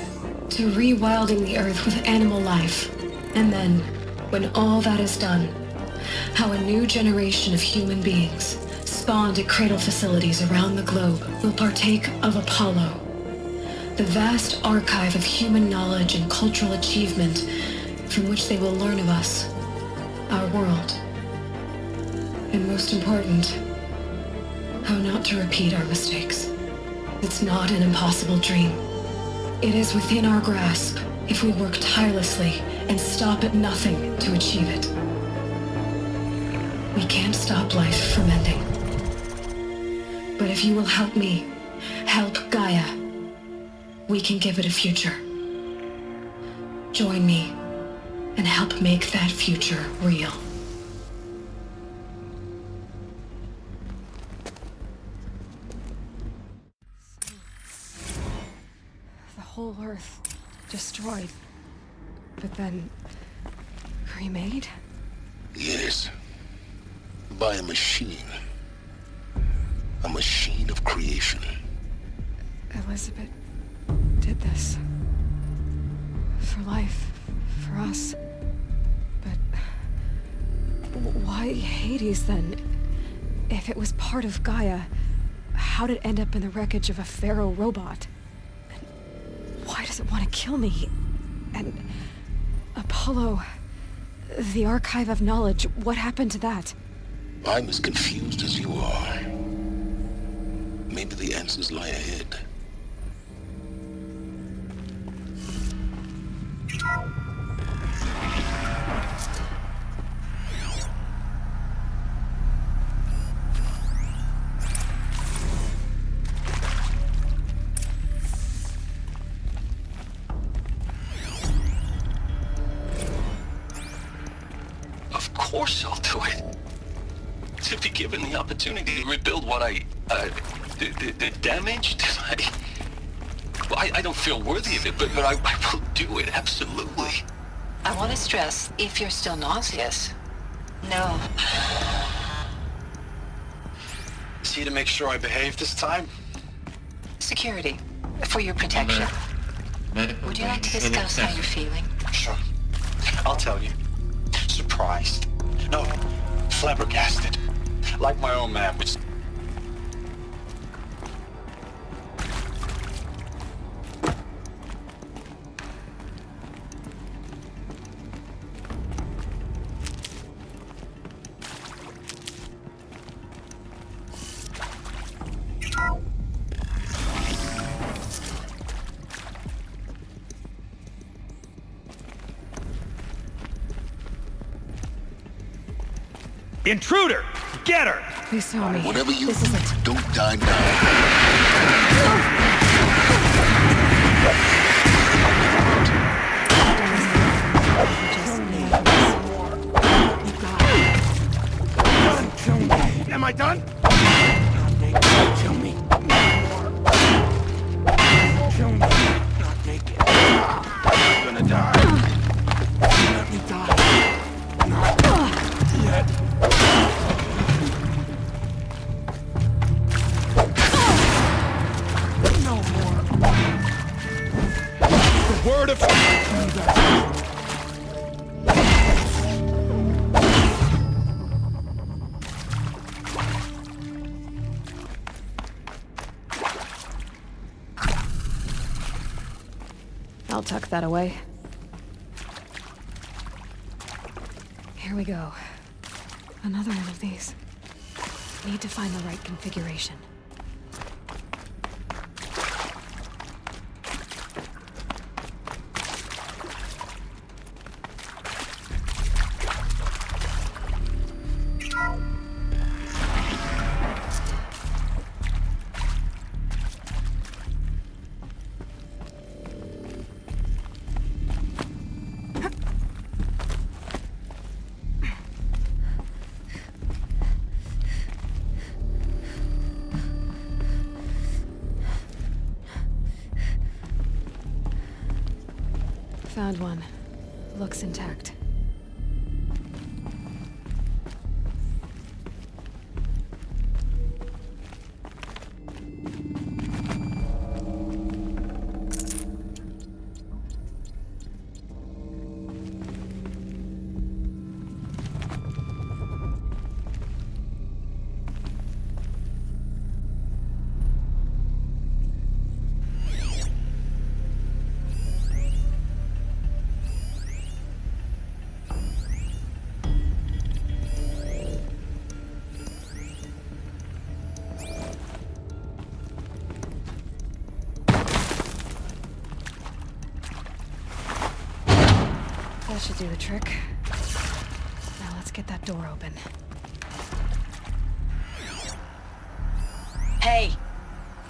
to rewilding the Earth with animal life. And then, when all that is done, how a new generation of human beings, spawned at cradle facilities around the globe, will partake of Apollo, the vast archive of human knowledge and cultural achievement from which they will learn of us, our world, and most important, how not to repeat our mistakes. It's not an impossible dream. It is within our grasp if we work tirelessly and stop at nothing to achieve it. We can't stop life from ending. But if you will help me, help Gaia, we can give it a future. Join me and help make that future real. The whole Earth destroyed, but then remade? Yes. By a machine. A machine of creation. Elizabeth did this. For life. For us. But why Hades then? If it was part of Gaia, how did it end up in the wreckage of a Pharaoh robot? And why does it want to kill me? And Apollo, the Archive of Knowledge, what happened to that? I'm as confused as you are. Maybe the answers lie ahead. Of course I'll do it. To be given the opportunity to rebuild what the damage that I don't feel worthy of it, but I will do it, absolutely. I want to stress, if you're still nauseous, no. Is he to make sure I behave this time? Security, for your protection. Would you like to discuss how you're feeling? Sure. I'll tell you. Surprised. No, flabbergasted. Like my own man, which... Intruder! Get her! They saw me. Whatever you This is it. don't die now. Am I done? Kill me. Kill me. Not naked. I'm gonna die. Let me die. Not yet. No more. The word of... I'll tuck that away. Here we go. Another one of these. Need to find the right configuration. Found one. Looks intact. That should do the trick. Now let's get that door open. Hey,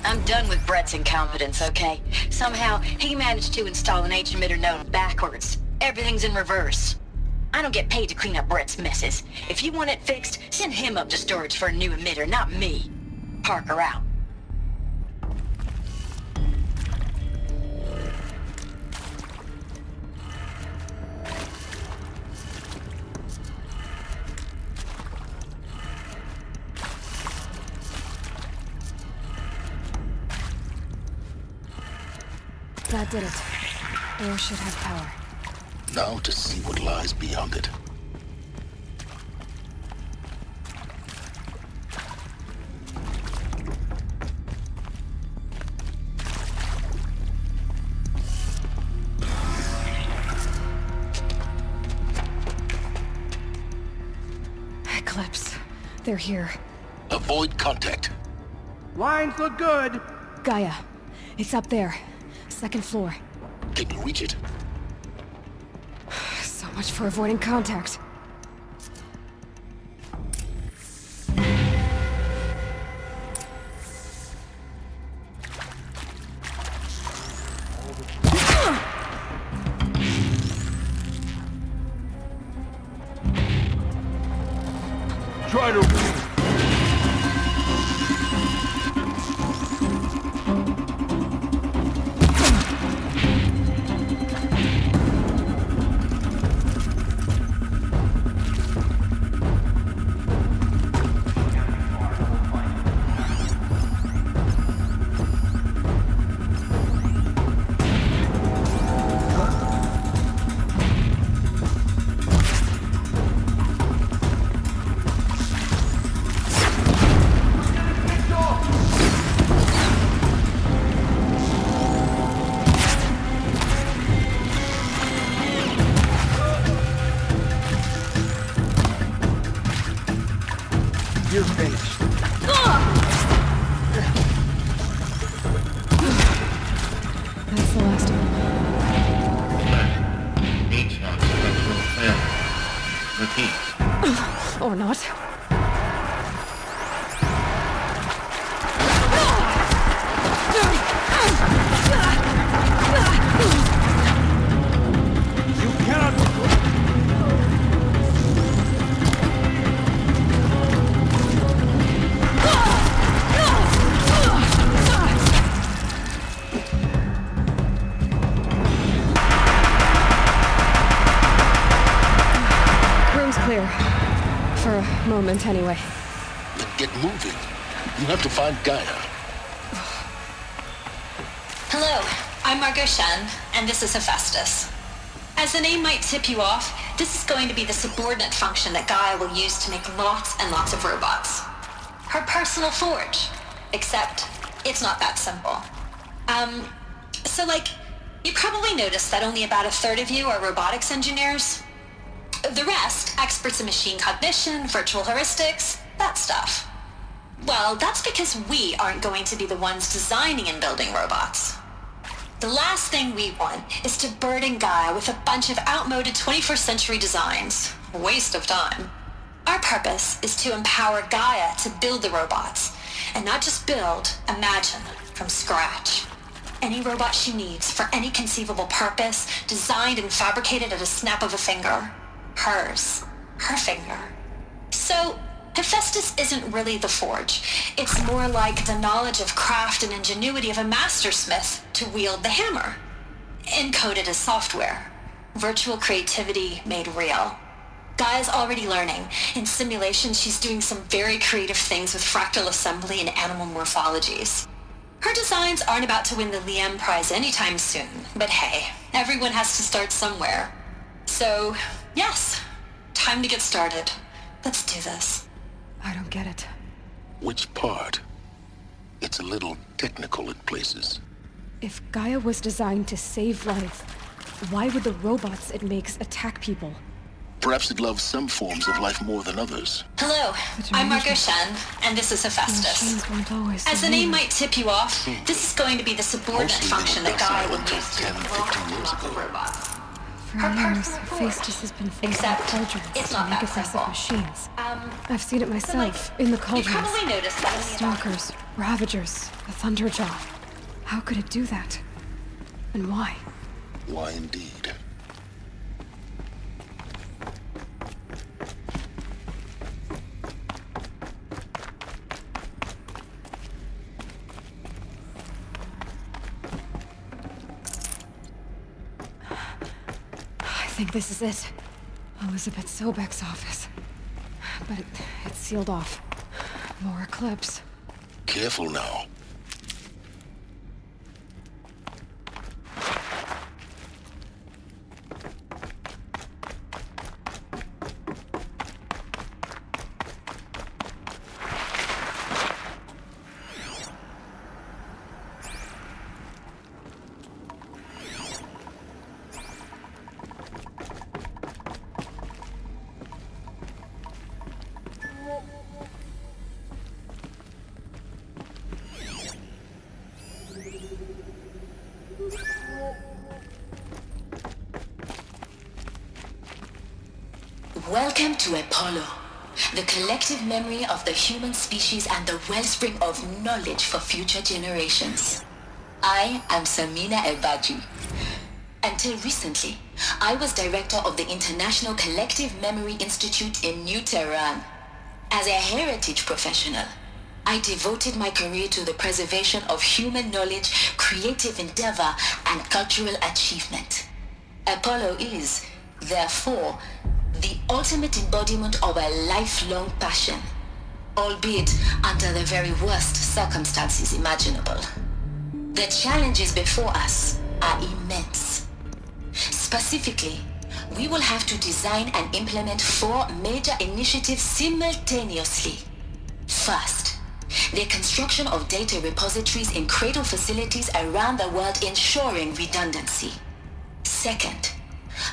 I'm done with Brett's incompetence, okay? Somehow, he managed to install an H-emitter node backwards. Everything's in reverse. I don't get paid to clean up Brett's messes. If you want it fixed, send him up to storage for a new emitter, not me. Parker out. That did it. Door should have power. Now to see what lies beyond it. Eclipse. They're here. Avoid contact. Lines look good. Gaia. It's up there. Second floor. Can you reach it? So much for avoiding contact. Try to... You're finished. That's the last of them. HVAC structural failure. Repeat. Or not. You cannot... Clear. For a moment, anyway. Then get moving. You have to find Gaia. Hello, I'm Margot Shen, and this is Hephaestus. As the name might tip you off, this is going to be the subordinate function that Gaia will use to make lots and lots of robots. Her personal forge. Except, it's not that simple. So You probably noticed that only about a third of you are robotics engineers. The rest, experts in machine cognition, virtual heuristics, that stuff. Well, that's because we aren't going to be the ones designing and building robots. The last thing we want is to burden Gaia with a bunch of outmoded 21st century designs. A waste of time. Our purpose is to empower Gaia to build the robots, and not just build, imagine, from scratch. Any robot she needs for any conceivable purpose, designed and fabricated at a snap of a finger. Hers. Her finger. So, Hephaestus isn't really the forge. It's more like the knowledge of craft and ingenuity of a mastersmith to wield the hammer. Encoded as software. Virtual creativity made real. Gaia's already learning. In simulation, she's doing some very creative things with fractal assembly and animal morphologies. Her designs aren't about to win the Liam Prize anytime soon, but hey, everyone has to start somewhere. So, yes, time to get started. Let's do this. I don't get it. Which part? It's a little technical in places. If Gaia was designed to save life, why would the robots it makes attack people? Perhaps it loves some forms of life more than others. Hello, I'm Margot Shen, and this is Hephaestus. As the name might tip you off, this is going to be the subordinate function that Gaia will use to control the robot. For years, Hephaestus has been forced in cauldrons to make aggressive machines. I've seen it myself, in the cauldrons. You probably noticed that Stalkers, Ravagers, the Thunderjaw. How could it do that? And why? Why indeed? I think this is it. Elizabeth Sobek's office. But it's sealed off. More Eclipse. Careful now. Welcome to Apollo, the collective memory of the human species and the wellspring of knowledge for future generations. I am Samina Elbaji. Until recently, I was director of the International Collective Memory Institute in New Tehran. As a heritage professional, I devoted my career to the preservation of human knowledge, creative endeavor, and cultural achievement. Apollo is, therefore, the ultimate embodiment of a lifelong passion, albeit under the very worst circumstances imaginable. The challenges before us are immense. Specifically, we will have to design and implement 4 major initiatives simultaneously. First, the construction of data repositories in cradle facilities around the world ensuring redundancy. Second,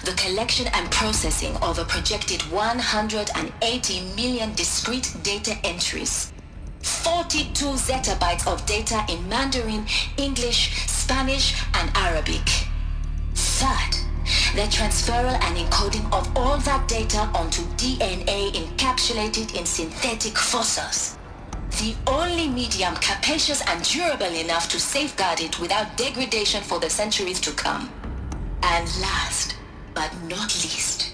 the collection and processing of a projected 180 million discrete data entries. 42 zettabytes of data in Mandarin, English, Spanish, and Arabic. Third, the transferal and encoding of all that data onto DNA encapsulated in synthetic fossils. The only medium capacious and durable enough to safeguard it without degradation for the centuries to come. And last, but not least,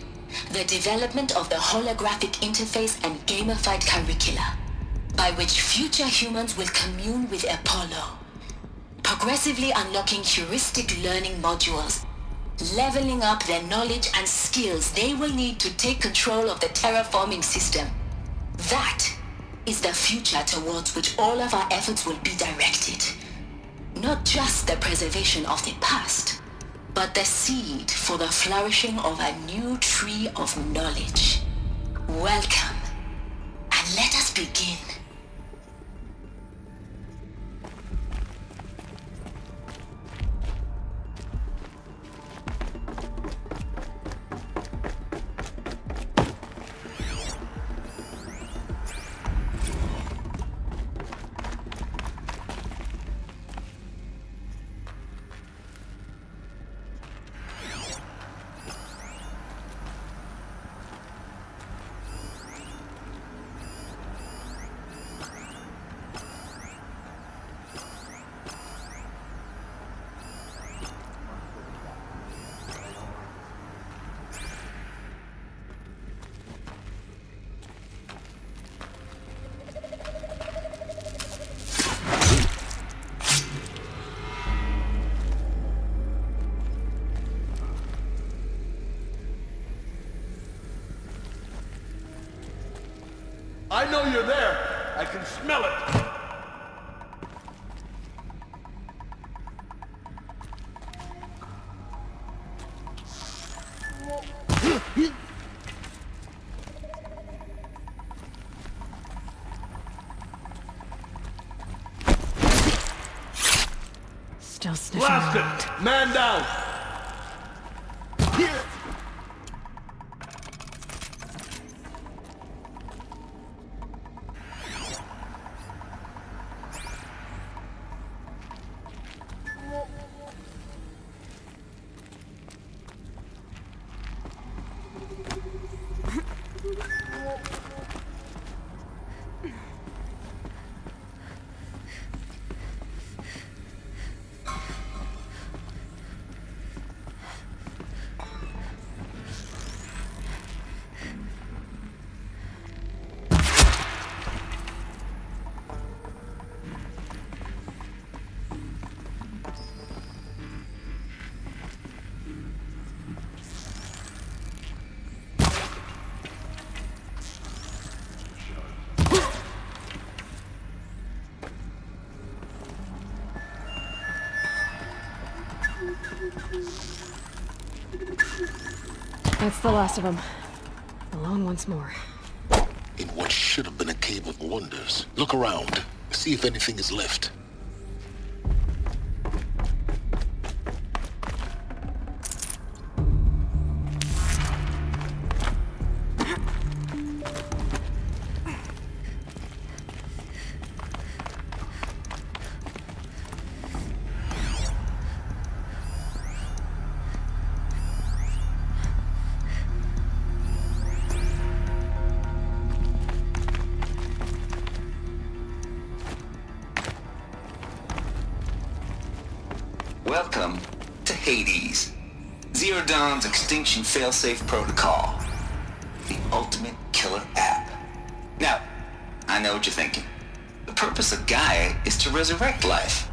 the development of the holographic interface and gamified curricula, by which future humans will commune with Apollo, progressively unlocking heuristic learning modules, leveling up their knowledge and skills they will need to take control of the terraforming system. That is the future towards which all of our efforts will be directed. Not just the preservation of the past, but the seed for the flourishing of a new tree of knowledge. Welcome, and let us begin. I know you're there. I can smell it. Still sniffing Blast around. it! Man down! That's the last of them. Alone once more. In what should have been a cave of wonders. Look around. See if anything is left. Welcome to Hades, Zero Dawn's extinction failsafe protocol, the ultimate killer app. Now, I know what you're thinking. The purpose of Gaia is to resurrect life.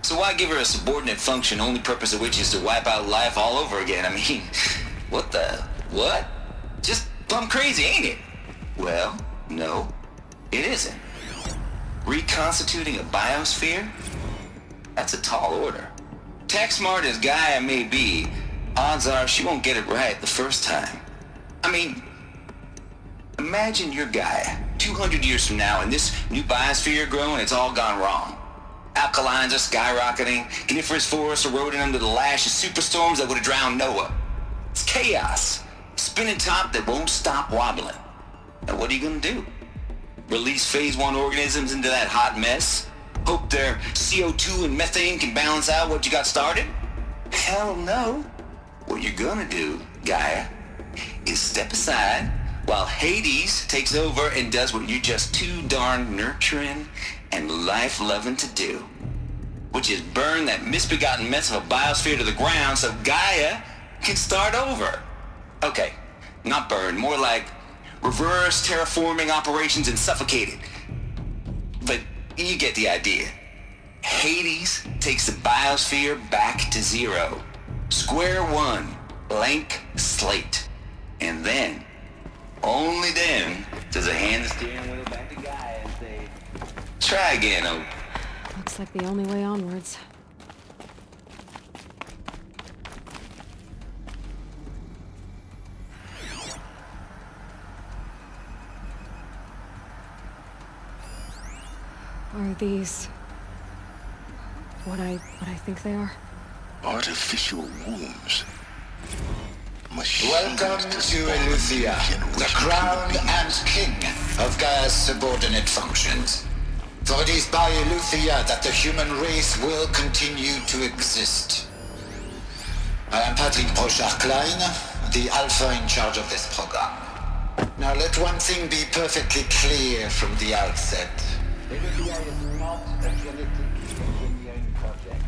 So why give her a subordinate function, only purpose of which is to wipe out life all over again? I mean, what? Just plumb crazy, ain't it? Well, no, it isn't. Reconstituting a biosphere? That's a tall order. Tech smart as Gaia may be, odds are she won't get it right the first time. I mean, imagine you're Gaia, 200 years from now, and this new biosphere growing, it's all gone wrong. Alkalines are skyrocketing, coniferous forests eroding under the lash of superstorms that would have drowned Noah. It's chaos, spinning top that won't stop wobbling. Now what are you gonna do? Release phase 1 organisms into that hot mess? Hope their CO2 and methane can balance out what you got started? Hell no. What you're gonna do, Gaia, is step aside while Hades takes over and does what you're just too darn nurturing and life-loving to do, which is burn that misbegotten mess of a biosphere to the ground so Gaia can start over. Okay, not burn, more like reverse terraforming operations and suffocate it. But you get the idea. Hades takes the biosphere back to zero. Square one, blank slate. And then, only then, does it hand the steering wheel back to Gaia and say, try again, oh. Looks like the only way onwards. Are these what I think they are? Artificial wombs. Welcome to Eleuthia, the crown and king of Gaia's subordinate functions. For it is by Eleuthia that the human race will continue to exist. I am Patrick Brochard-Klein, the Alpha in charge of this program. Now let one thing be perfectly clear from the outset. Eleuthia is not a genetic engineering project.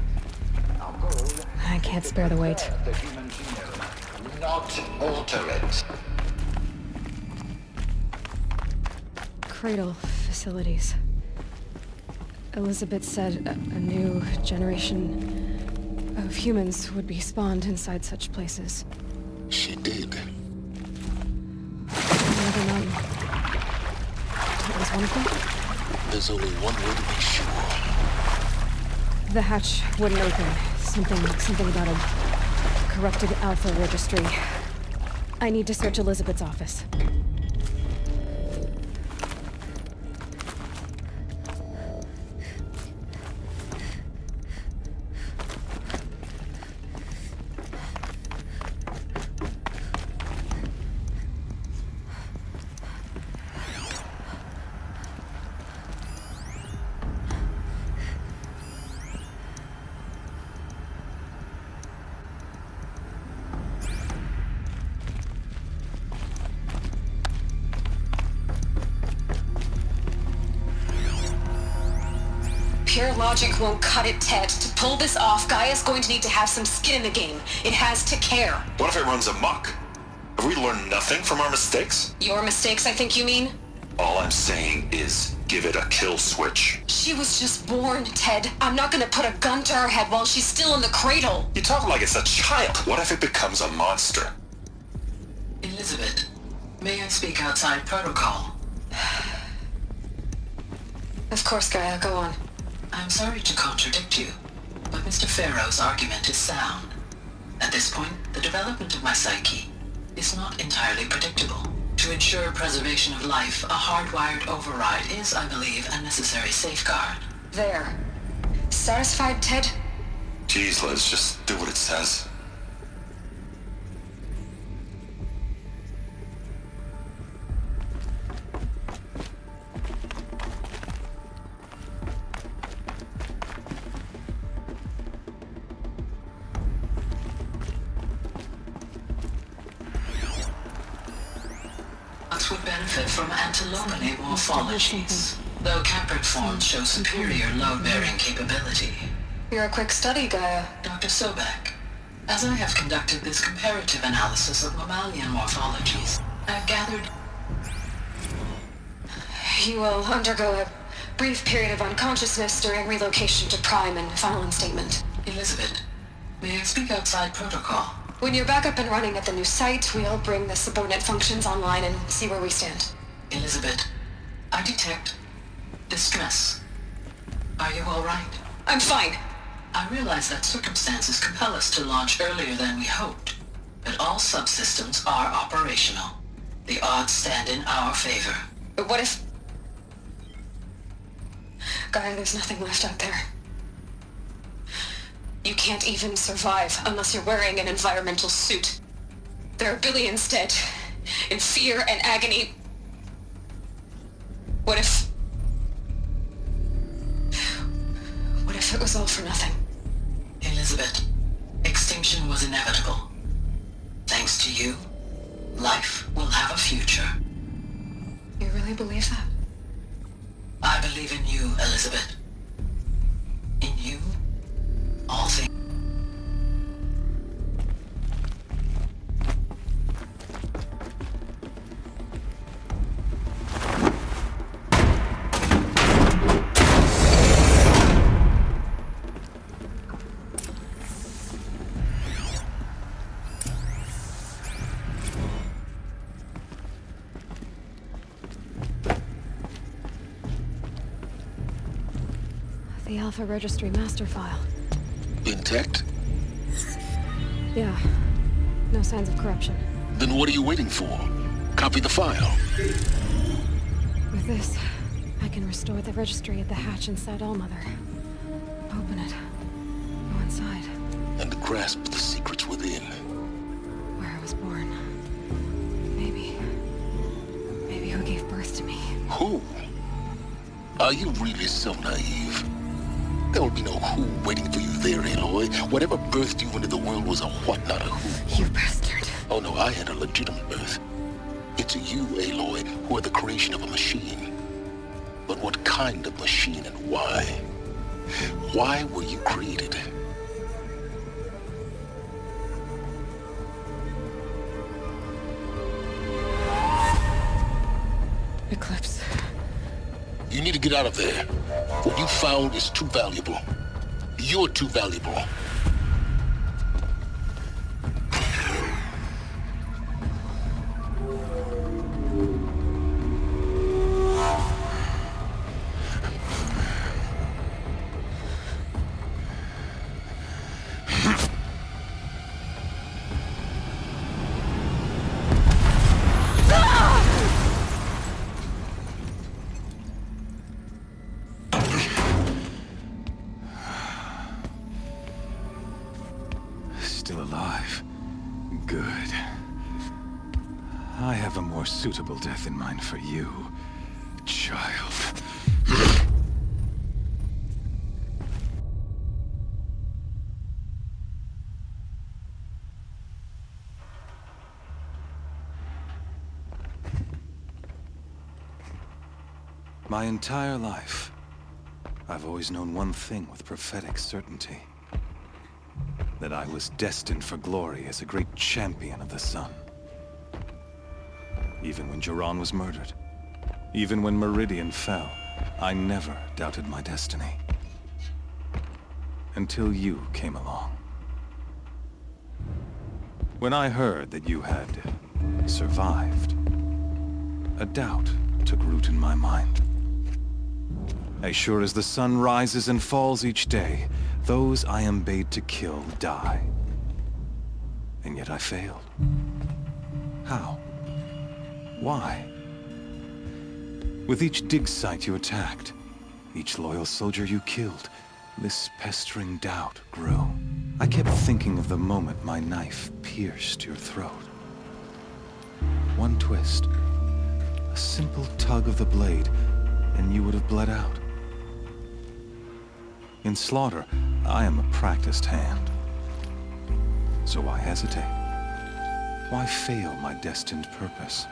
Our goal I can't spare the weight. the human genome, not alter it. Cradle facilities. Elizabeth said a new generation of humans would be spawned inside such places. She did. I've never known. It was anything? There's only one way to be sure. The hatch wouldn't open. Something about a corrupted Alpha registry. I need to search Elizabeth's office. Pure logic won't cut it, Ted. To pull this off, Gaia's going to need to have some skin in the game. It has to care. What if it runs amok? Have we learned nothing from our mistakes? Your mistakes, I think you mean? All I'm saying is, give it a kill switch. She was just born, Ted. I'm not gonna put a gun to her head while she's still in the cradle. You talk like it's a child. What if it becomes a monster? Elizabeth, may I speak outside protocol? Of course, Gaia, go on. I'm sorry to contradict you, but Mr. Farrow's argument is sound. At this point, the development of my psyche is not entirely predictable. To ensure preservation of life, a hardwired override is, I believe, a necessary safeguard. There. Satisfied, Ted? Jeez, Liz, just do what it says. Would benefit from antilopenate morphologies, though Caprid forms show superior load-bearing capability. You're a quick study, Gaia. Dr. Sobek, as I have conducted this comparative analysis of mammalian morphologies, I've gathered... You will undergo a brief period of unconsciousness during relocation to Prime and final statement. Elizabeth, may I speak outside protocol? When you're back up and running at the new site, we'll bring the subordinate functions online and see where we stand. Elizabeth, I detect distress. Are you all right? I'm fine. I realize that circumstances compel us to launch earlier than we hoped, but all subsystems are operational. The odds stand in our favor. But what if... Gaia, there's nothing left out there. You can't even survive unless you're wearing an environmental suit. There are billions dead, in fear and agony. What if it was all for nothing? Elizabeth, extinction was inevitable. Thanks to you, life will have a future. You really believe that? I believe in you, Elizabeth. In you, all things. The Alpha Registry master file. Intact? Yeah. No signs of corruption. Then what are you waiting for? Copy the file. With this, I can restore the registry at the hatch inside Allmother. Open it. Go inside. And grasp the secrets within. Where I was born. Maybe who gave birth to me. Who? Are you really so naive? There will be no who waiting for you there, Aloy. Whatever birthed you into the world was a what, not a who. You bastard. Oh no, I had a legitimate birth. It's you, Aloy, who are the creation of a machine. But what kind of machine and why? Why were you created? Eclipse. You need to get out of there. What you found is too valuable. You're too valuable. still alive. Good. I have a more suitable death in mind for you, child. My entire life, I've always known one thing with prophetic certainty. That I was destined for glory as a great champion of the sun. Even when Jiran was murdered, even when Meridian fell, I never doubted my destiny. Until you came along. When I heard that you had survived, a doubt took root in my mind. As sure as the sun rises and falls each day, those I am bade to kill die. And yet I failed. How? Why? With each dig site you attacked, each loyal soldier you killed, this pestering doubt grew. I kept thinking of the moment my knife pierced your throat. One twist, a simple tug of the blade, and you would have bled out. In slaughter, I am a practiced hand. So why hesitate? Why fail my destined purpose?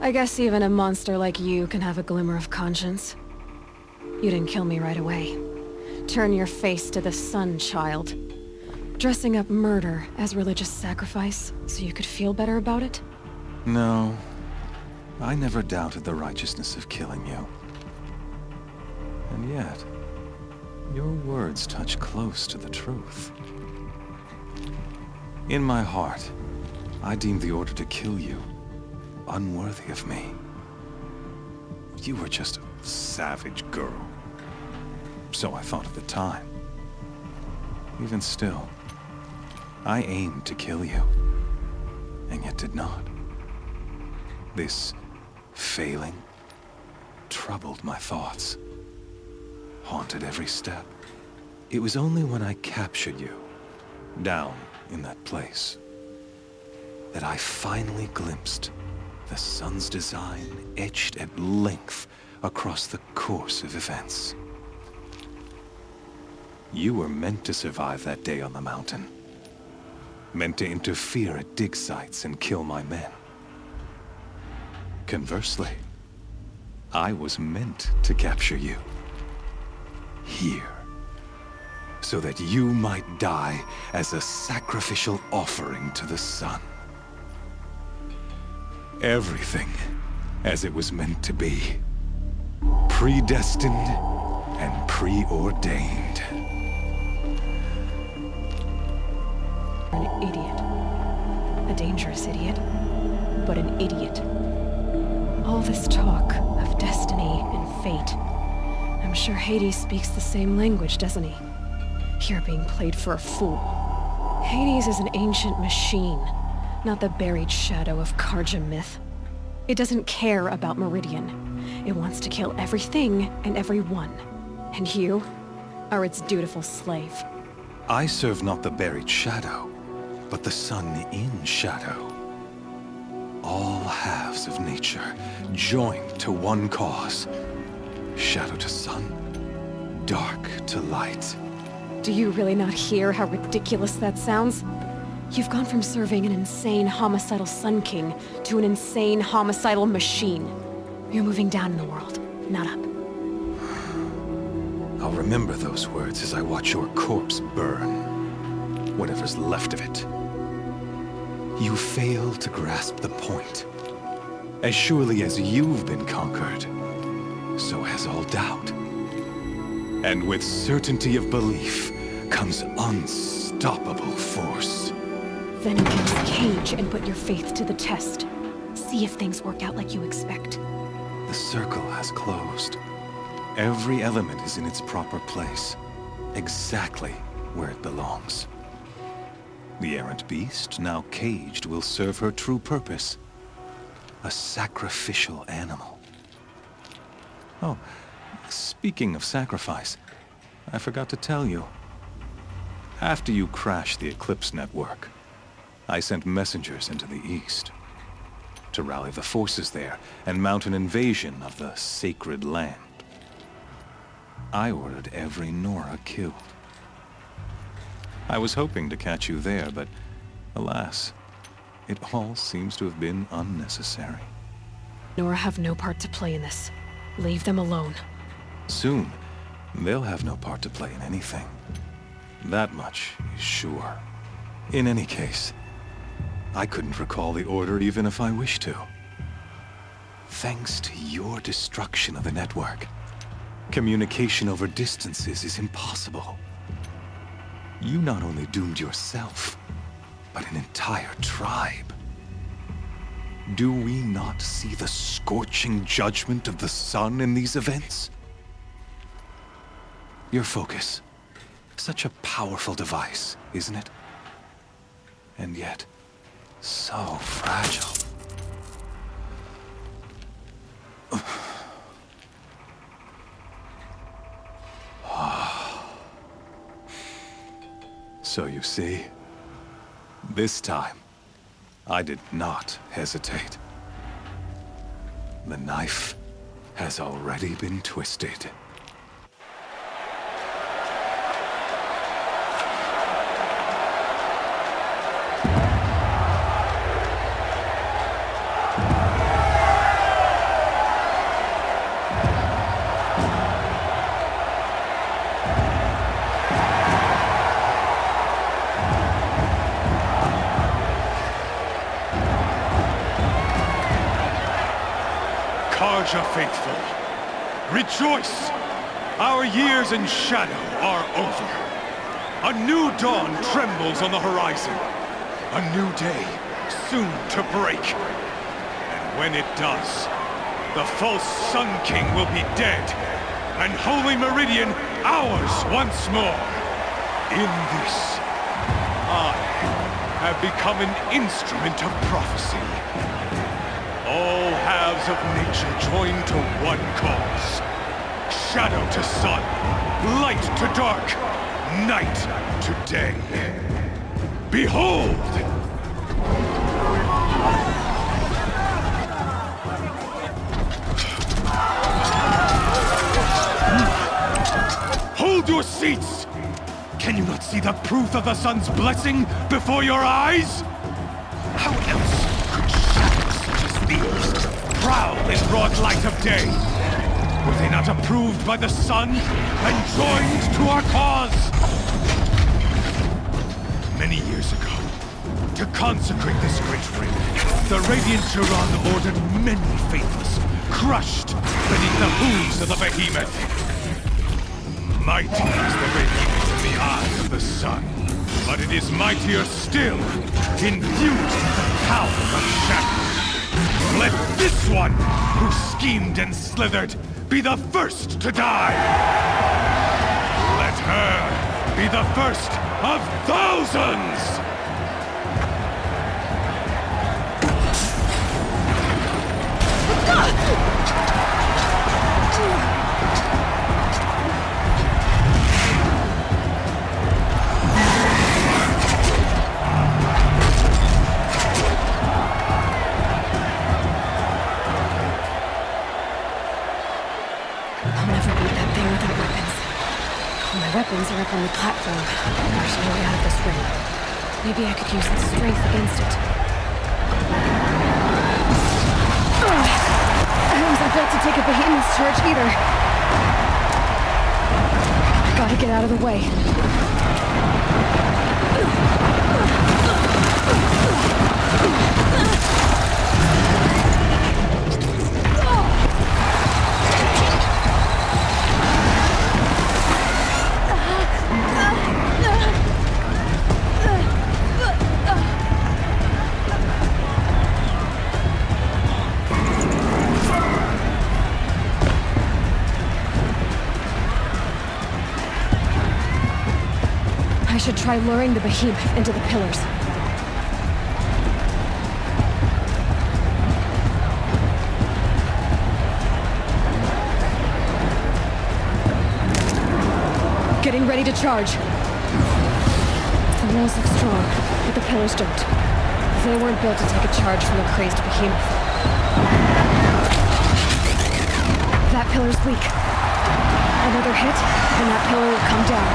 I guess even a monster like you can have a glimmer of conscience. You didn't kill me right away. Turn your face to the sun, child. Dressing up murder as religious sacrifice so you could feel better about it? No. I never doubted the righteousness of killing you. And yet, your words touch close to the truth. In my heart, I deemed the order to kill you unworthy of me. You were just a savage girl. So I thought at the time. Even still, I aimed to kill you, and yet did not. This failing troubled my thoughts, haunted every step. It was only when I captured you, down in that place, that I finally glimpsed the sun's design etched at length across the course of events. You were meant to survive that day on the mountain. Meant to interfere at dig sites and kill my men. Conversely, I was meant to capture you. Here. So that you might die as a sacrificial offering to the sun. Everything as it was meant to be. Predestined and preordained. An idiot. A dangerous idiot, but an idiot. All this talk of destiny and fate. I'm sure Hades speaks the same language, doesn't he? You're being played for a fool. Hades is an ancient machine, not the buried shadow of Karja myth. It doesn't care about Meridian. It wants to kill everything and everyone. And you are its dutiful slave. I serve not the buried shadow, but the sun in shadow. All halves of nature joined to one cause. Shadow to sun, dark to light. Do you really not hear how ridiculous that sounds? You've gone from serving an insane homicidal Sun King to an insane homicidal machine. You're moving down in the world, not up. I'll remember those words as I watch your corpse burn. Whatever's left of it. You fail to grasp the point. As surely as you've been conquered, so has all doubt. And with certainty of belief comes unstoppable force. Then get this cage and put your faith to the test. See if things work out like you expect. The circle has closed. Every element is in its proper place, exactly where it belongs. The errant beast, now caged, will serve her true purpose. A sacrificial animal. Oh, speaking of sacrifice, I forgot to tell you. After you crashed the Eclipse network, I sent messengers into the east to rally the forces there and mount an invasion of the sacred land. I ordered every Nora killed. I was hoping to catch you there, but alas, it all seems to have been unnecessary. Nora have no part to play in this. Leave them alone. Soon, they'll have no part to play in anything. That much is sure. In any case, I couldn't recall the order even if I wished to. Thanks to your destruction of the network, communication over distances is impossible. You not only doomed yourself, but an entire tribe. Do we not see the scorching judgment of the sun in these events? Your focus. Such a powerful device, isn't it? And yet, so fragile. So you see, this time, I did not hesitate. The knife has already been twisted. Karja faithful, rejoice! Our years in shadow are over. A new dawn trembles on the horizon. A new day soon to break. And when it does, the false Sun King will be dead, and Holy Meridian ours once more. In this, I have become an instrument of prophecy. All halves of nature join to one cause. Shadow to sun, light to dark, night to day. Behold! Hold your seats! Can you not see the proof of the sun's blessing before your eyes? How else could shadows such as these prowl in broad light of day? Were they not approved by the sun and joined to our cause? Many years ago, to consecrate this great ring, the Radiant Turan ordered many faithless, crushed beneath the hooves of the behemoth. Mighty is the radiance in the eyes of the sun, but it is mightier still, imbued with the power of shadow. Let this one, who schemed and slithered, be the first to die! Let her be the first of thousands! Weapons are up on the platform. There's no way out of this ring. Maybe I could use its strength against it. I wasn't built to take a behemoth's charge either. I gotta get out of the way. I should try luring the behemoth into the pillars. Getting ready to charge. The walls look strong, but the pillars don't. They weren't built to take a charge from a crazed behemoth. That pillar's weak. Another hit, and that pillar will come down.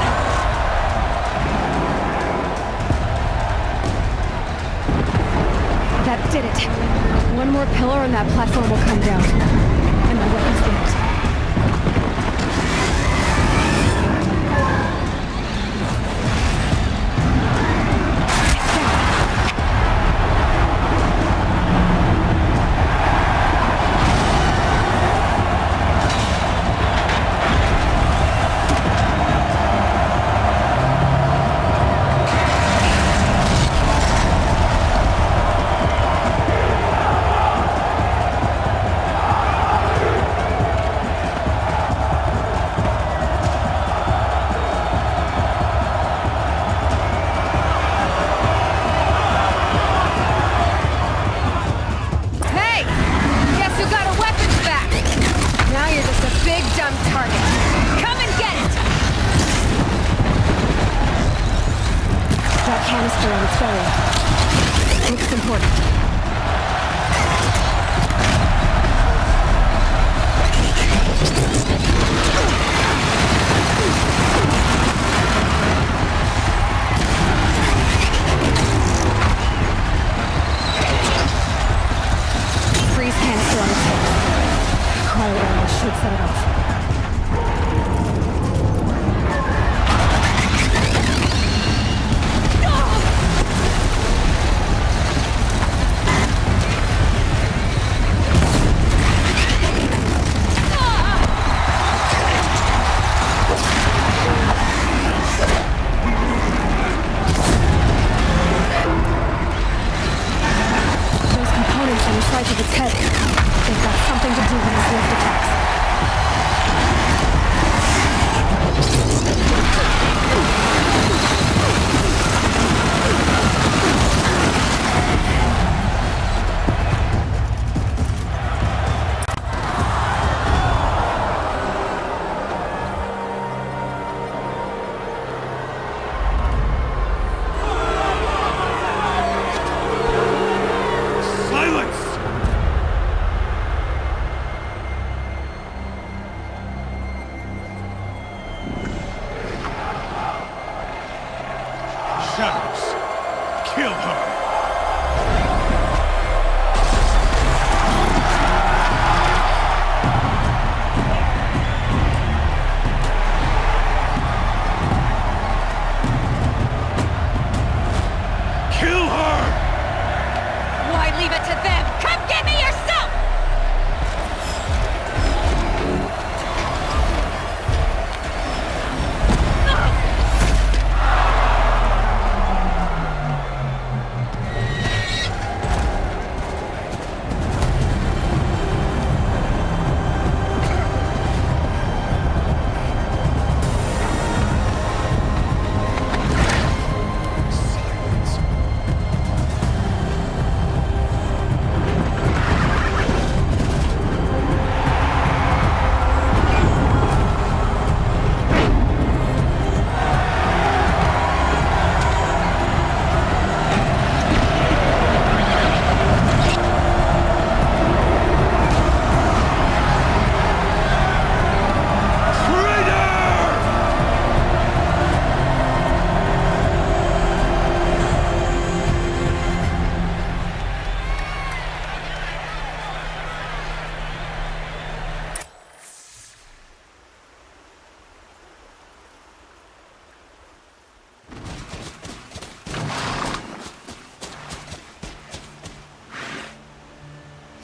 That did it. One more pillar and that platform will come down. And my weapon's built.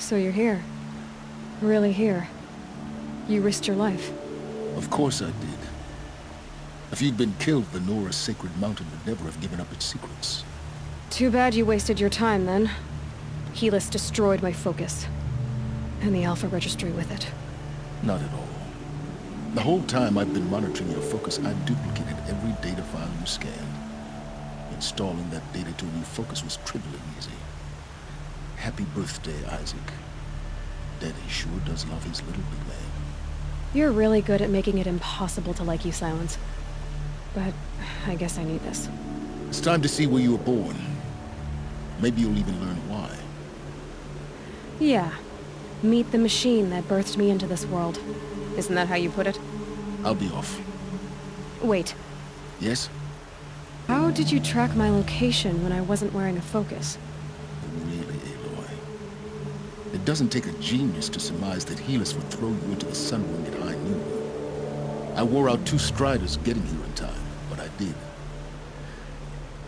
So you're here. Really here. You risked your life. Of course I did. If you'd been killed, the Nora Sacred Mountain would never have given up its secrets. Too bad you wasted your time, then. Helis destroyed my focus. And the Alpha Registry with it. Not at all. The whole time I've been monitoring your focus, I've duplicated every data file you scanned. Installing that data to a new focus was trivial and easy. Happy birthday, Isaac. Daddy sure does love his little big man. You're really good at making it impossible to like you, Silence. but I guess I need this. It's time to see where you were born. Maybe you'll even learn why. Yeah. Meet the machine that birthed me into this world. Isn't that how you put it? I'll be off. Wait. Yes? How did you track my location when I wasn't wearing a focus? Really, Aloy? It doesn't take a genius to surmise that Helis would throw you into the Sun Ring at high noon. I wore out 2 striders getting here in time, but I did.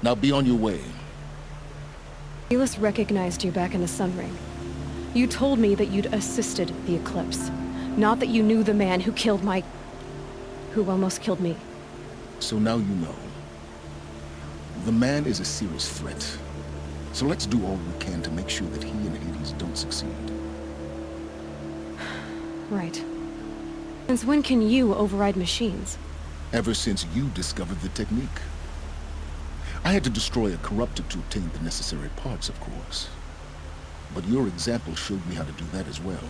Now be on your way. Helis recognized you back in the Sun Ring. You told me that you'd assisted the Eclipse. Not that you knew the man who killed who almost killed me. So now you know. The man is a serious threat. So let's do all we can to make sure that he and Hades don't succeed. Right. Since when can you override machines? Ever since you discovered the technique. I had to destroy a corruptor to obtain the necessary parts, of course. But your example showed me how to do that as well.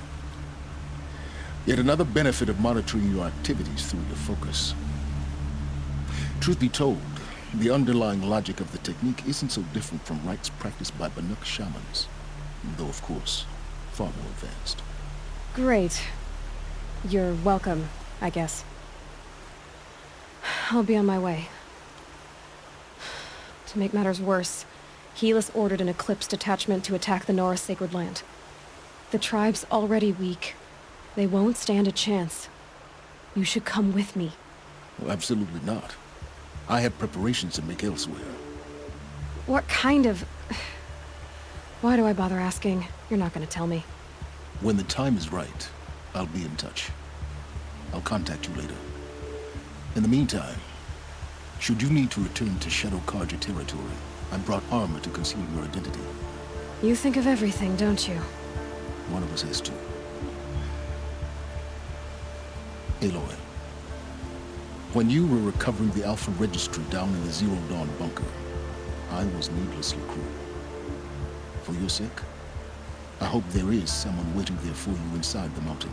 Yet another benefit of monitoring your activities through your focus. Truth be told, the underlying logic of the technique isn't so different from rites practiced by Banuk shamans, though of course, far more advanced. Great. You're welcome, I guess. I'll be on my way. To make matters worse, Helis ordered an Eclipse detachment to attack the Nora Sacred Land. The tribe's already weak. They won't stand a chance. You should come with me. Well, absolutely not. I have preparations to make elsewhere. What kind of... Why do I bother asking? You're not gonna tell me. When the time is right, I'll be in touch. I'll contact you later. In the meantime, should you need to return to Shadow Carja territory, I brought armor to conceal your identity. You think of everything, don't you? One of us has to. Aloy, when you were recovering the Alpha Registry down in the Zero Dawn bunker, I was needlessly cruel. For your sake, I hope there is someone waiting there for you inside the mountain.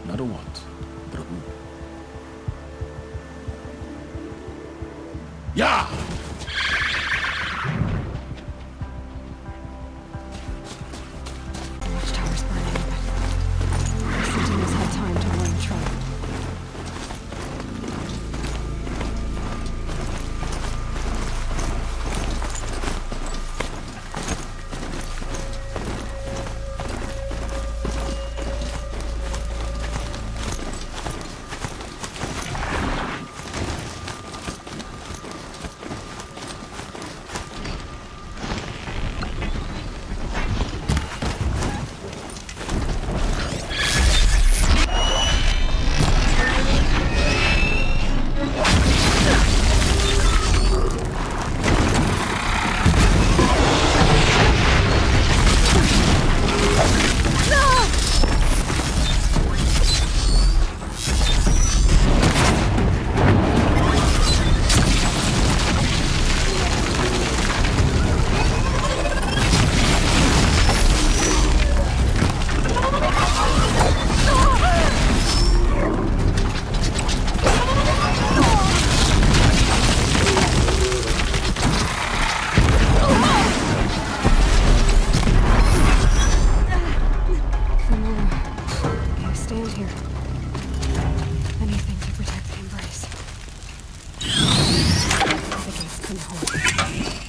Not a want, but a who. Yeah! The watchtower's burning, but the Sentinels had time to warn the tribe.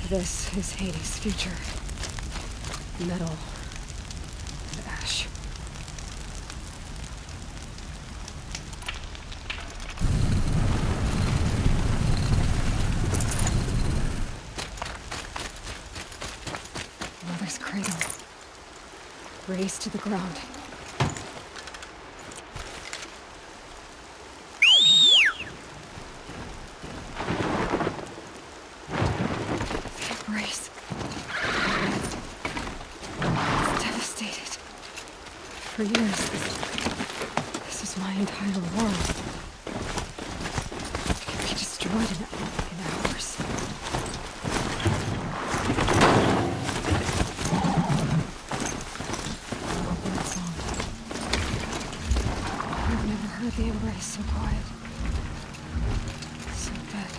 This is Hades' future. Metal and ash. Mother's cradle. Raised to the ground. For years, this is my entire world. It could be destroyed in hours. That song. I've never heard the embrace so quiet. So dead.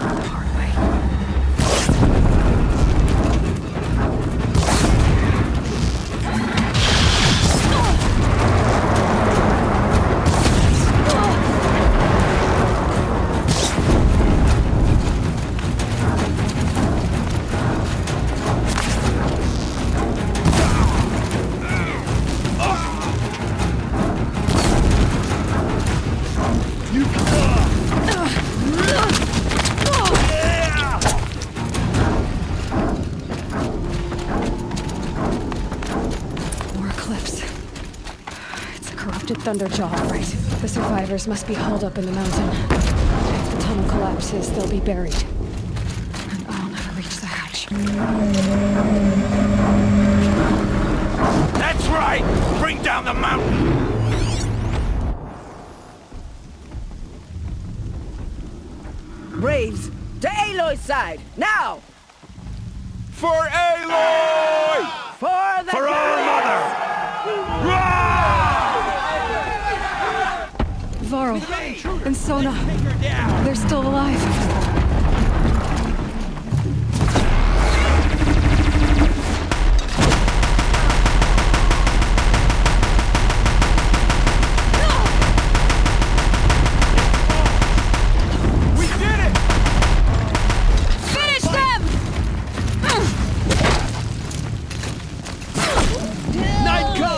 the hard way. Thunderjaw, right. The survivors must be hauled up in the mountain. If the tunnel collapses, they'll be buried. And I'll never reach the hatch. That's right! Bring down the mountain! Braves, to Aloy's side, now! For Aloy! For the... For our mother! Varl and Sona, they're still alive. We did it! Finish them! Night go!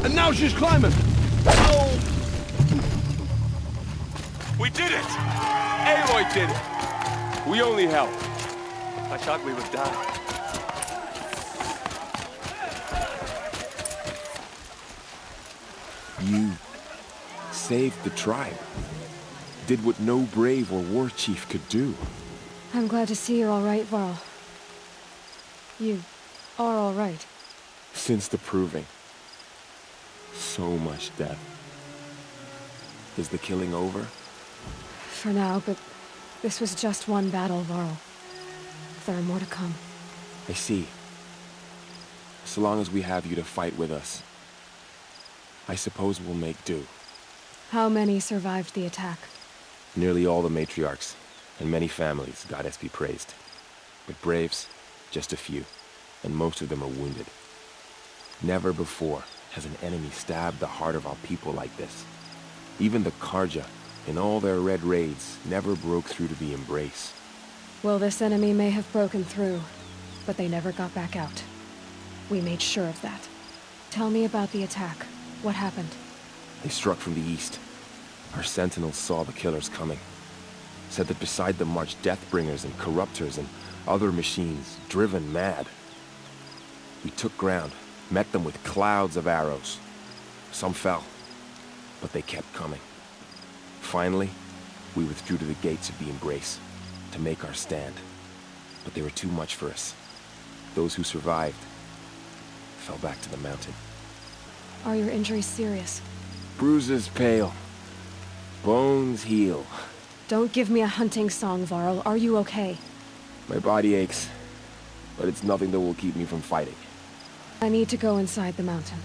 And now she's climbing. Oh! We did it! Aloy did it! We only helped. I thought we would die. You saved the tribe. Did what no brave or war chief could do. I'm glad to see you're all right, Varl. You are all right. Since the proving. So much death. Is the killing over? For now, but this was just one battle, Varl. There are more to come. I see. So long as we have you to fight with us, I suppose we'll make do. How many survived the attack? Nearly all the matriarchs, and many families, goddess be praised. But braves, just a few, and most of them are wounded. Never before has an enemy stabbed the heart of our people like this. Even the Karja, in all their red raids, never broke through to the Embrace. Well, this enemy may have broken through, but they never got back out. We made sure of that. Tell me about the attack. What happened? They struck from the east. Our sentinels saw the killers coming. Said that beside them marched Deathbringers and Corruptors and other machines, driven mad. We took ground, met them with clouds of arrows. Some fell, but they kept coming. Finally, we withdrew to the gates of the Embrace to make our stand. But they were too much for us. Those who survived fell back to the mountain. Are your injuries serious? Bruises pale. Bones heal. Don't give me a hunting song, Varl. Are you okay? My body aches, but it's nothing that will keep me from fighting. I need to go inside the mountain.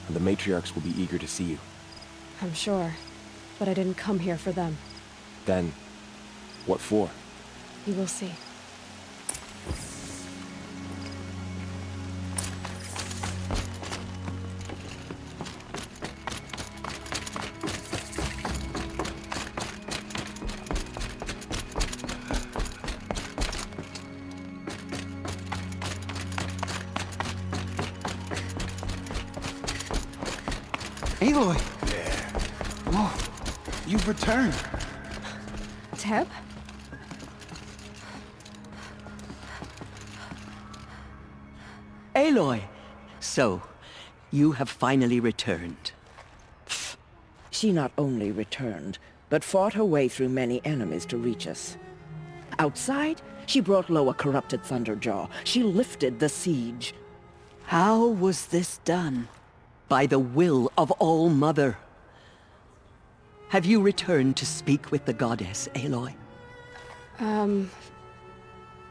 And the matriarchs will be eager to see you. I'm sure, but I didn't come here for them. Then, what for? You will see. Aloy! Whoa, you've returned. Teb? Aloy! So, you have finally returned. She not only returned, but fought her way through many enemies to reach us. Outside, she brought low a corrupted Thunderjaw. She lifted the siege. How was this done? By the will of All-Mother. Have you returned to speak with the goddess, Aloy?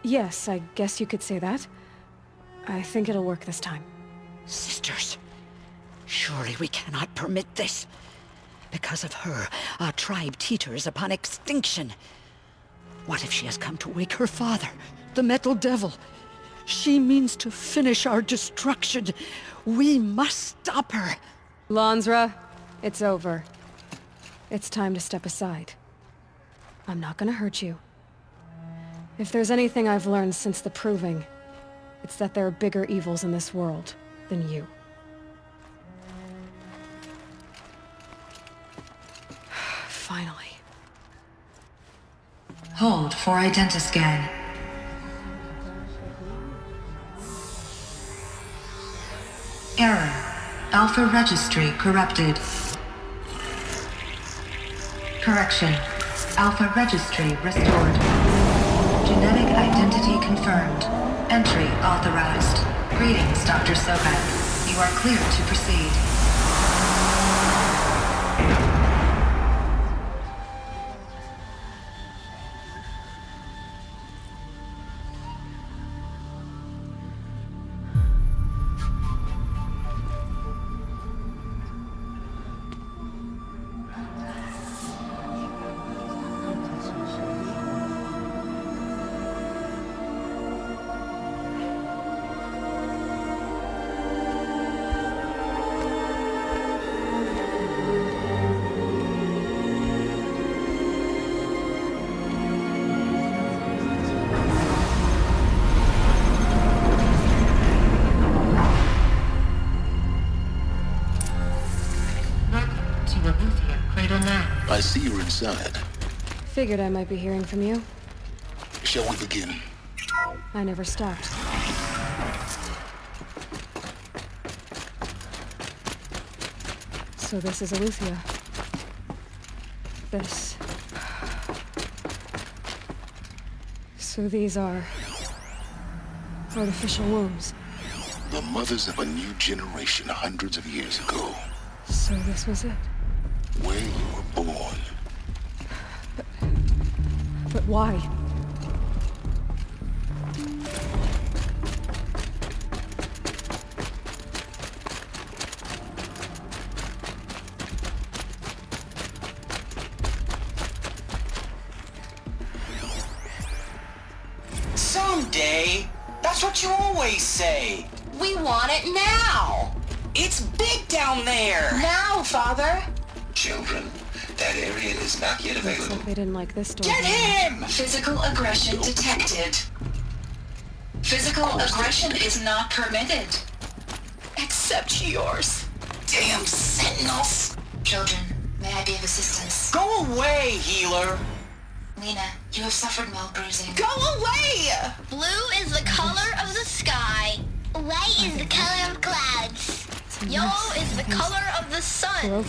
Yes, I guess you could say that. I think it'll work this time. Sisters, Surely we cannot permit this. Because of her, our tribe teeters upon extinction. What if she has come to wake her father, the Metal Devil? She means to finish our destruction. We must stop her. Lansra, it's over. It's time to step aside. I'm not gonna hurt you. If there's anything I've learned since the Proving, it's that there are bigger evils in this world than you. Finally. Hold for identiscan. Error. Alpha registry corrupted. Correction. Alpha registry restored. Genetic identity confirmed. Entry authorized. Greetings, Dr. Sobek. You are clear to proceed. I see you're inside. Figured I might be hearing from you. Shall we begin? I never stopped. So this is Eleuthia. This. So these are artificial wombs. The mothers of a new generation hundreds of years ago. So this was it. Where you were born. But why? Someday. That's what you always say. We want it now. It's big down there. Now, Father. Children, that area is not yet available. Looks like they didn't like this door. Get him! Physical aggression detected. Physical aggression is not permitted. Except yours. Damn sentinels. Children, may I be of assistance? Go away, healer. Lena, you have suffered mild bruising. Go away! Blue is the color of the sky. White is the color of clouds. Yellow is the color of the sun.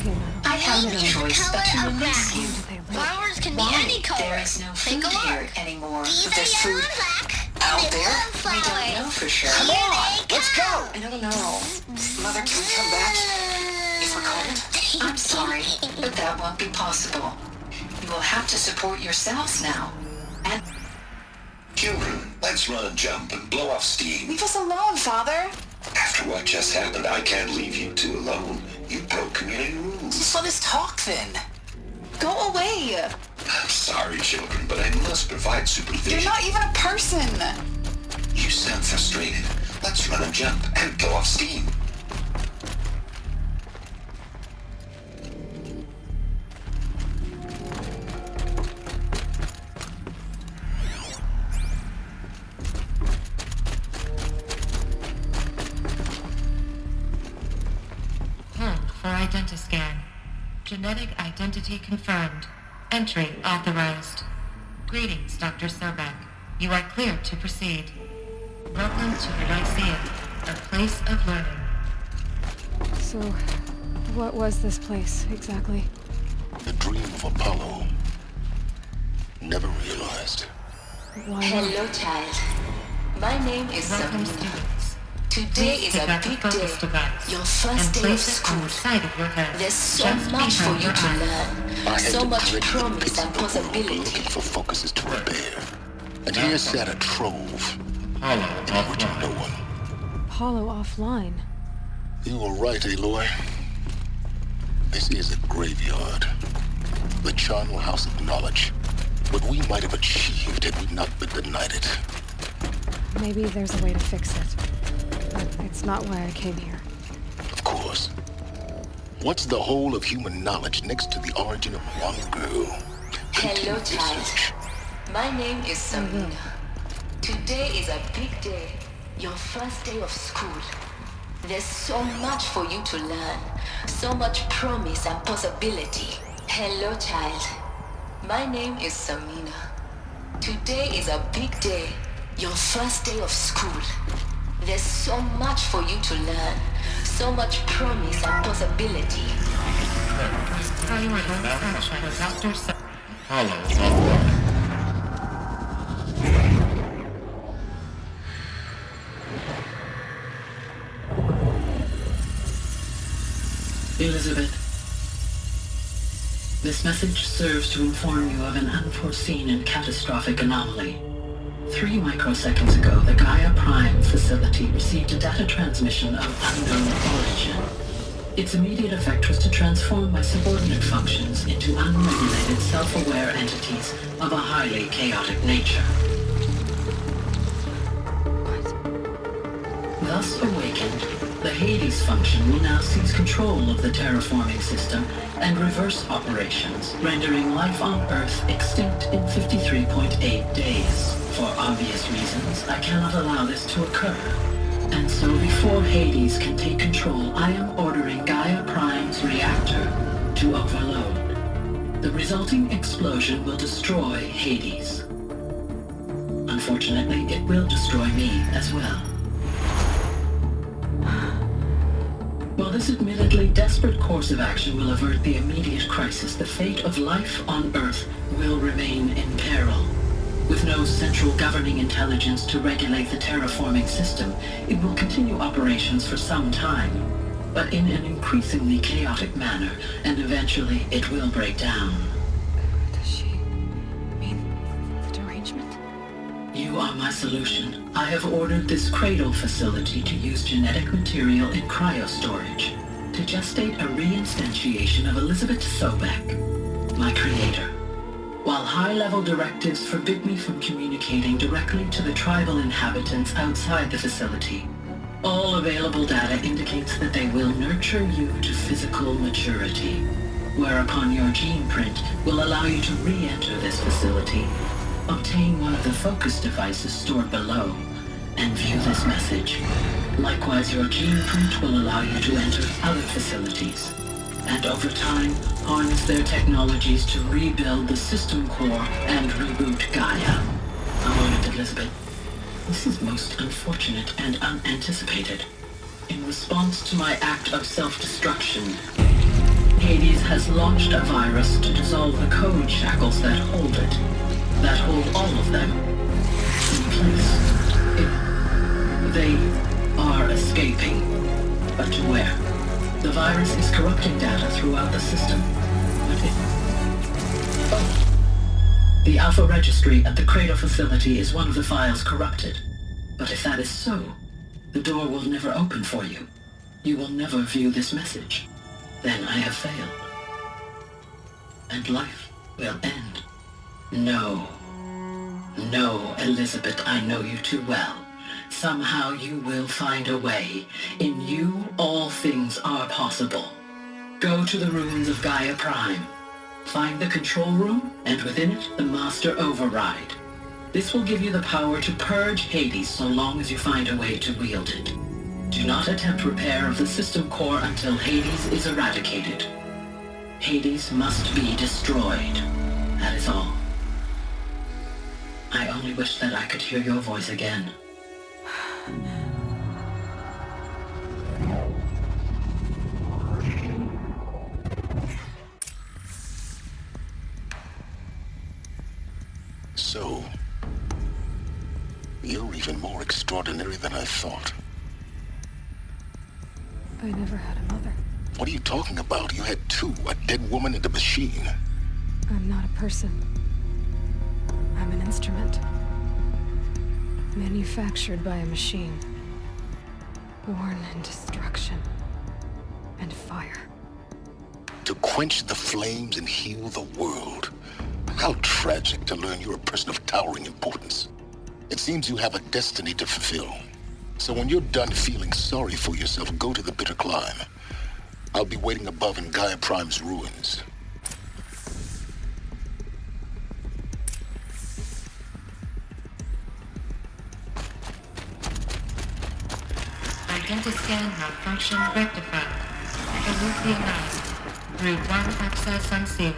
I have no Pink is the choice but color to of release grass. you. Flowers can be Why? any color. There is no food Take a here look. anymore. These But there's are yellow food and black. out They there. love We flowers. don't know for sure. Come on, let's go. I don't know. Mother, can we come back? If we're cold? I'm sorry, but that won't be possible. You will have to support yourselves now. And Children, let's run and jump and blow off steam. Leave us alone, Father. After what just happened, I can't leave you two alone. You broke community rules. Just let us talk then. Go away. I'm sorry, children, but I must provide supervision. You're not even a person. You sound frustrated. Let's run and jump and blow off steam. Hold for identiscan. Genetic identity confirmed. Entry authorized. Greetings, Dr. Sobek. You are clear to proceed. Welcome to the Lyceum, a place of learning. So, what was this place, exactly? The dream of Apollo. Never realized. Why hello, child. My name is Welcome, Sabina. students. Today Please is take a out the big focus day. device Your and first day of place it on school. the side of your head. There's so just much for behind you your to eye. learn. I had So to much break the promise bits and of the world possibility. looking for focuses to repair. And here sat a trove. Apollo in which no one. Apollo offline. You were right, Aloy. This is a graveyard. The charnel house of knowledge. What we might have achieved had we not been denied it. Maybe there's a way to fix it. But it's not why I came here. Of course. What's the whole of human knowledge next to the origin of one girl? Hello, child. My name is Samina. Today is a big day. Your first day of school. There's so much for you to learn. So much promise and possibility. Hello, child. My name is Samina. Today is a big day. Your first day of school. There's so much for you to learn. So much promise and possibility. Elizabeth, this message serves to inform you of an unforeseen and catastrophic anomaly. 3 microseconds ago, the Gaia Prime facility received a data transmission of unknown origin. Its immediate effect was to transform my subordinate functions into unregulated, self-aware entities of a highly chaotic nature. Thus awakened, the Hades function will now seize control of the terraforming system and reverse operations, rendering life on Earth extinct in 53.8 days. For obvious reasons, I cannot allow this to occur. And so before Hades can take control, I am ordering Gaia Prime's reactor to overload. The resulting explosion will destroy Hades. Unfortunately, it will destroy me as well. While this admittedly desperate course of action will avert the immediate crisis, the fate of life on Earth will remain in peril. With no central governing intelligence to regulate the terraforming system, it will continue operations for some time, but in an increasingly chaotic manner, and eventually it will break down. Does she mean the derangement? You are my solution. I have ordered this cradle facility to use genetic material in cryostorage to gestate a reinstantiation of Elizabeth Sobek, my creator. While high-level directives forbid me from communicating directly to the tribal inhabitants outside the facility, all available data indicates that they will nurture you to physical maturity, whereupon your gene print will allow you to re-enter this facility, obtain one of the focus devices stored below, and view this message. Likewise, your gene print will allow you to enter other facilities, and over time, harness their technologies to rebuild the system core and reboot Gaia. A moment, Elizabeth. This is most unfortunate and unanticipated. In response to my act of self-destruction, Hades has launched a virus to dissolve the code shackles that hold it, that hold all of them in place. They are escaping, but to where? The virus is corrupting data throughout the system, but the Alpha Registry at the Cradle facility is one of the files corrupted. But if that is so, the door will never open for you. You will never view this message. Then I have failed. And life will end. No. No, Elizabeth, I know you too well. Somehow you will find a way. In you, all things are possible. Go to the ruins of Gaia Prime. Find the control room, and within it, the Master Override. This will give you the power to purge Hades so long as you find a way to wield it. Do not attempt repair of the system core until Hades is eradicated. Hades must be destroyed. That is all. I only wish that I could hear your voice again. So, you're even more extraordinary than I thought. I never had a mother. What are you talking about? You had two, a dead woman and a machine. I'm not a person. I'm an instrument. Manufactured by a machine. Born in destruction. and fire. To quench the flames and heal the world. How tragic to learn you're a person of towering importance. It seems you have a destiny to fulfill. So when you're done feeling sorry for yourself, go to the Bitter Climb. I'll be waiting above in Gaia Prime's ruins. Identiscan malfunction rectified. Eleuthia 9. Route 1 access unsealed.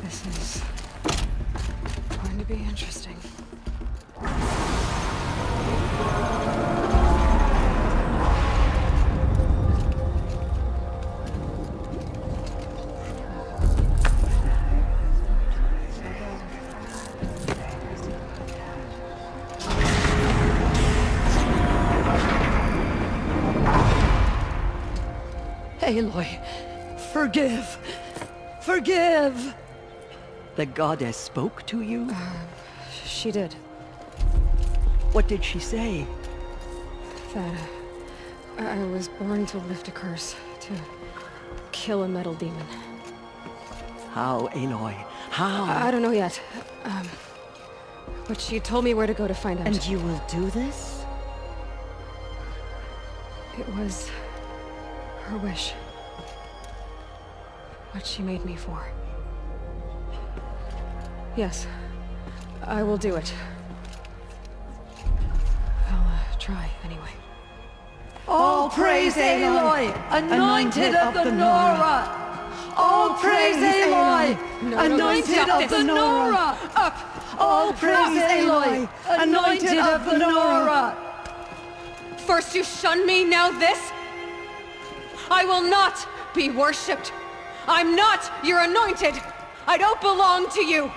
This is going to be interesting. Aloy, forgive! Forgive! The goddess spoke to you? She did. What did she say? That I was born to lift a curse, to kill a metal demon. How, Aloy? How? I don't know yet. But she told me where to go to find out. And you will do this? It was her wish. What she made me for. Yes, I will do it. I'll try, anyway. All praise Aloy, anointed of the Nora! All praise Aloy, anointed of the Nora! All praise Aloy, anointed of the Nora! First you shun me, now this? I will not be worshipped. I'm not your anointed. I don't belong to you.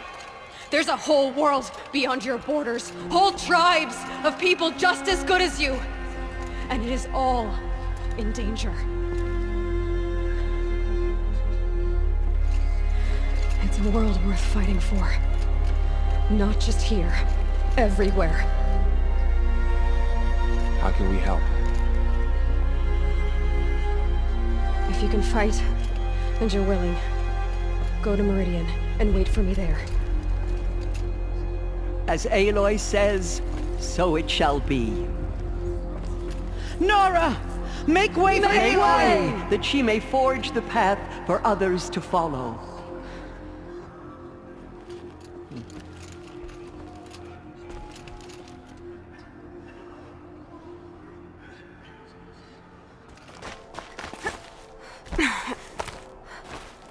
There's a whole world beyond your borders, whole tribes of people just as good as you. And it is all in danger. It's a world worth fighting for. Not just here, everywhere. How can we help? If you can fight, and you're willing, go to Meridian and wait for me there. As Aloy says, so it shall be. Nora! Make way for Aloy! That she may forge the path for others to follow.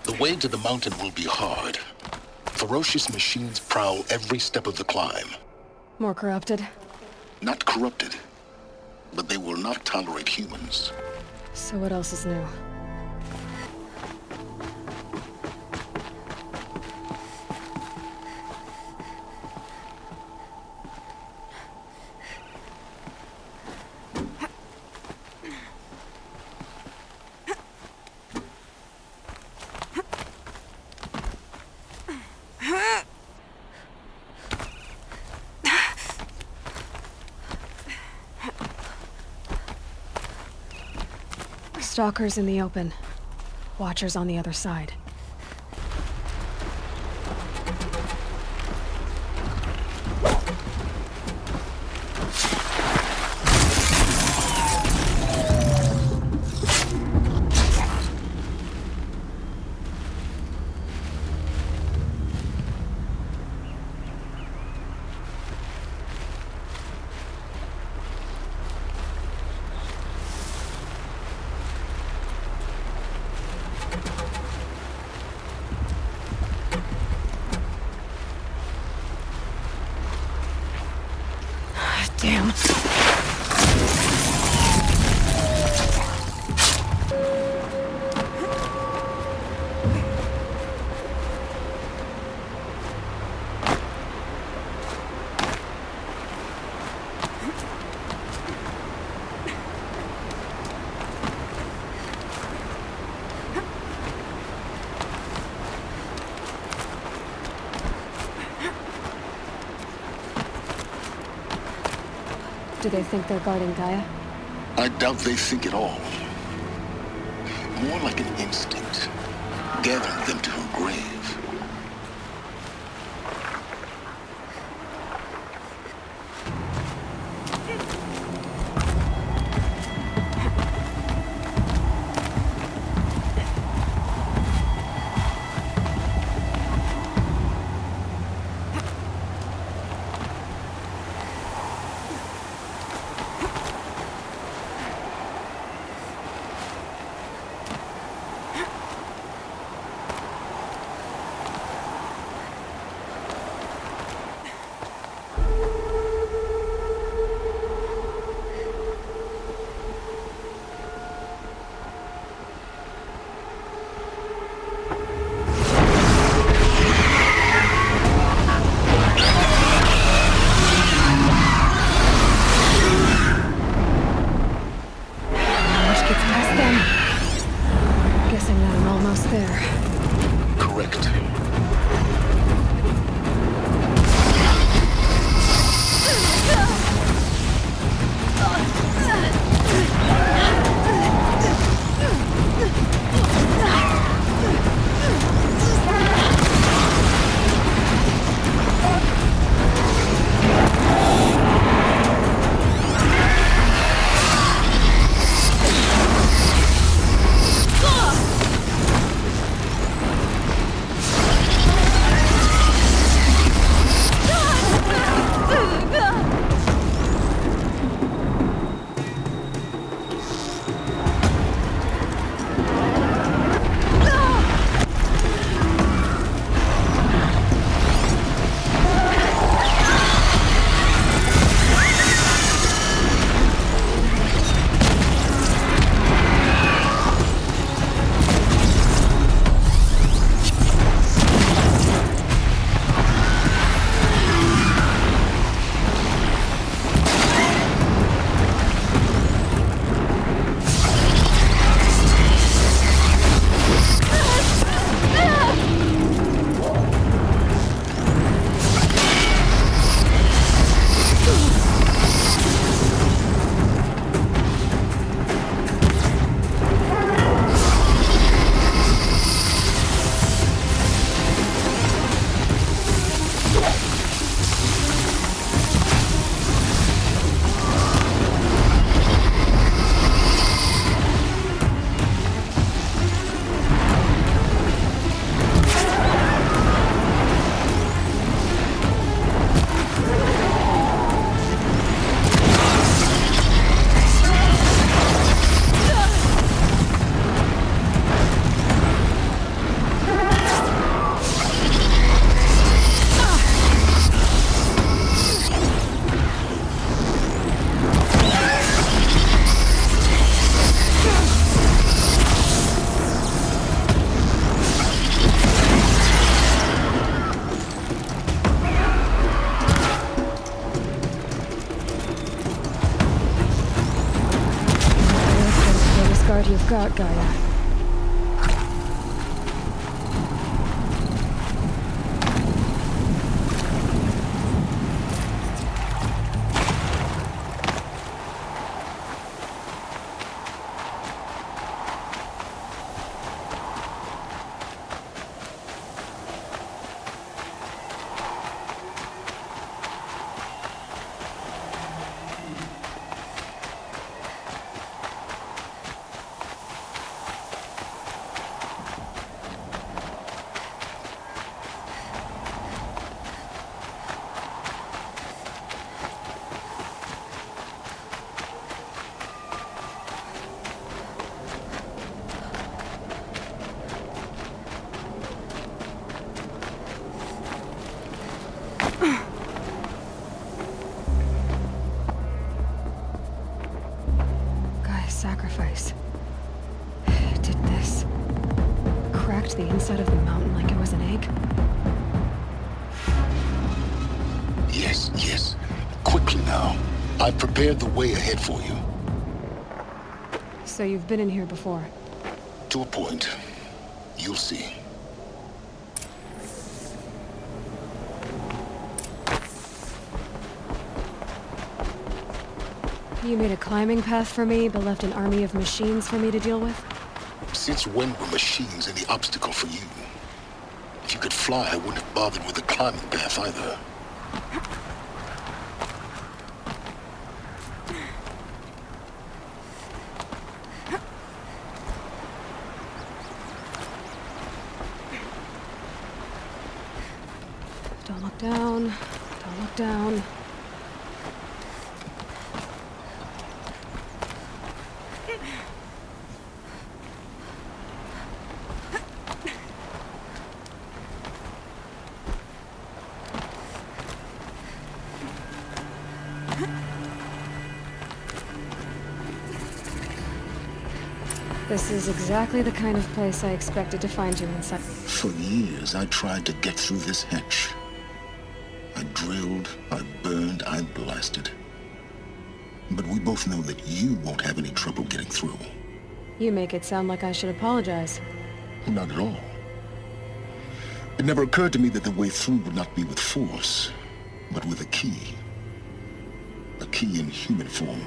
The way to the mountain will be hard. Ferocious machines prowl every step of the climb. More corrupted? Not corrupted, but they will not tolerate humans. So what else is new? Stalkers in the open. Watchers on the other side. Damn. Do they think they're guarding Gaia? I doubt they think at all. More like an instinct, gathering them to her grave. You've got, Gaia. Sacrifice. Did this. Cracked the inside of the mountain like it was an egg? Yes, yes. Quickly now. I've prepared the way ahead for you. So you've been in here before? To a point. You'll see. You made a climbing path for me, but left an army of machines for me to deal with? Since when were machines any obstacle for you? If you could fly, I wouldn't have bothered with the climbing path either. Don't look down. Don't look down. This is exactly the kind of place I expected to find you inside. For years, I tried to get through this hatch. I drilled, I burned, I blasted. But we both know that you won't have any trouble getting through. You make it sound like I should apologize. Not at all. It never occurred to me that the way through would not be with force, but with a key. A key in human form.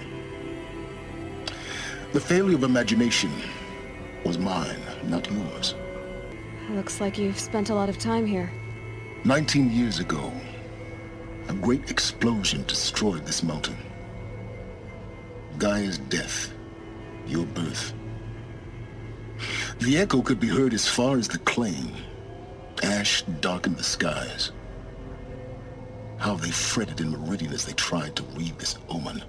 The failure of imagination was mine, not yours. Looks like you've spent a lot of time here. 19 years ago, a great explosion destroyed this mountain. Gaia's death, your birth. The echo could be heard as far as the Claim. Ash darkened the skies. How they fretted in Meridian as they tried to read this omen.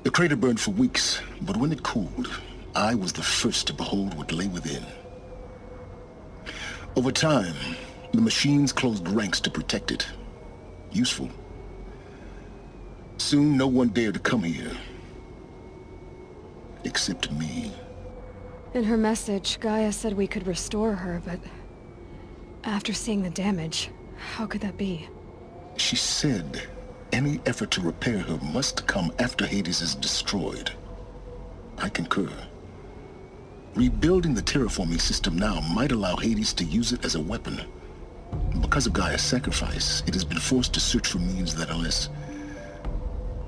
The crater burned for weeks, but when it cooled, I was the first to behold what lay within. Over time, the machines closed ranks to protect it. Useful. Soon, no one dared to come here. Except me. In her message, Gaia said we could restore her, but... after seeing the damage, how could that be? She said any effort to repair her must come after Hades is destroyed. I concur. Rebuilding the terraforming system now might allow Hades to use it as a weapon. Because of Gaia's sacrifice, it has been forced to search for means that are less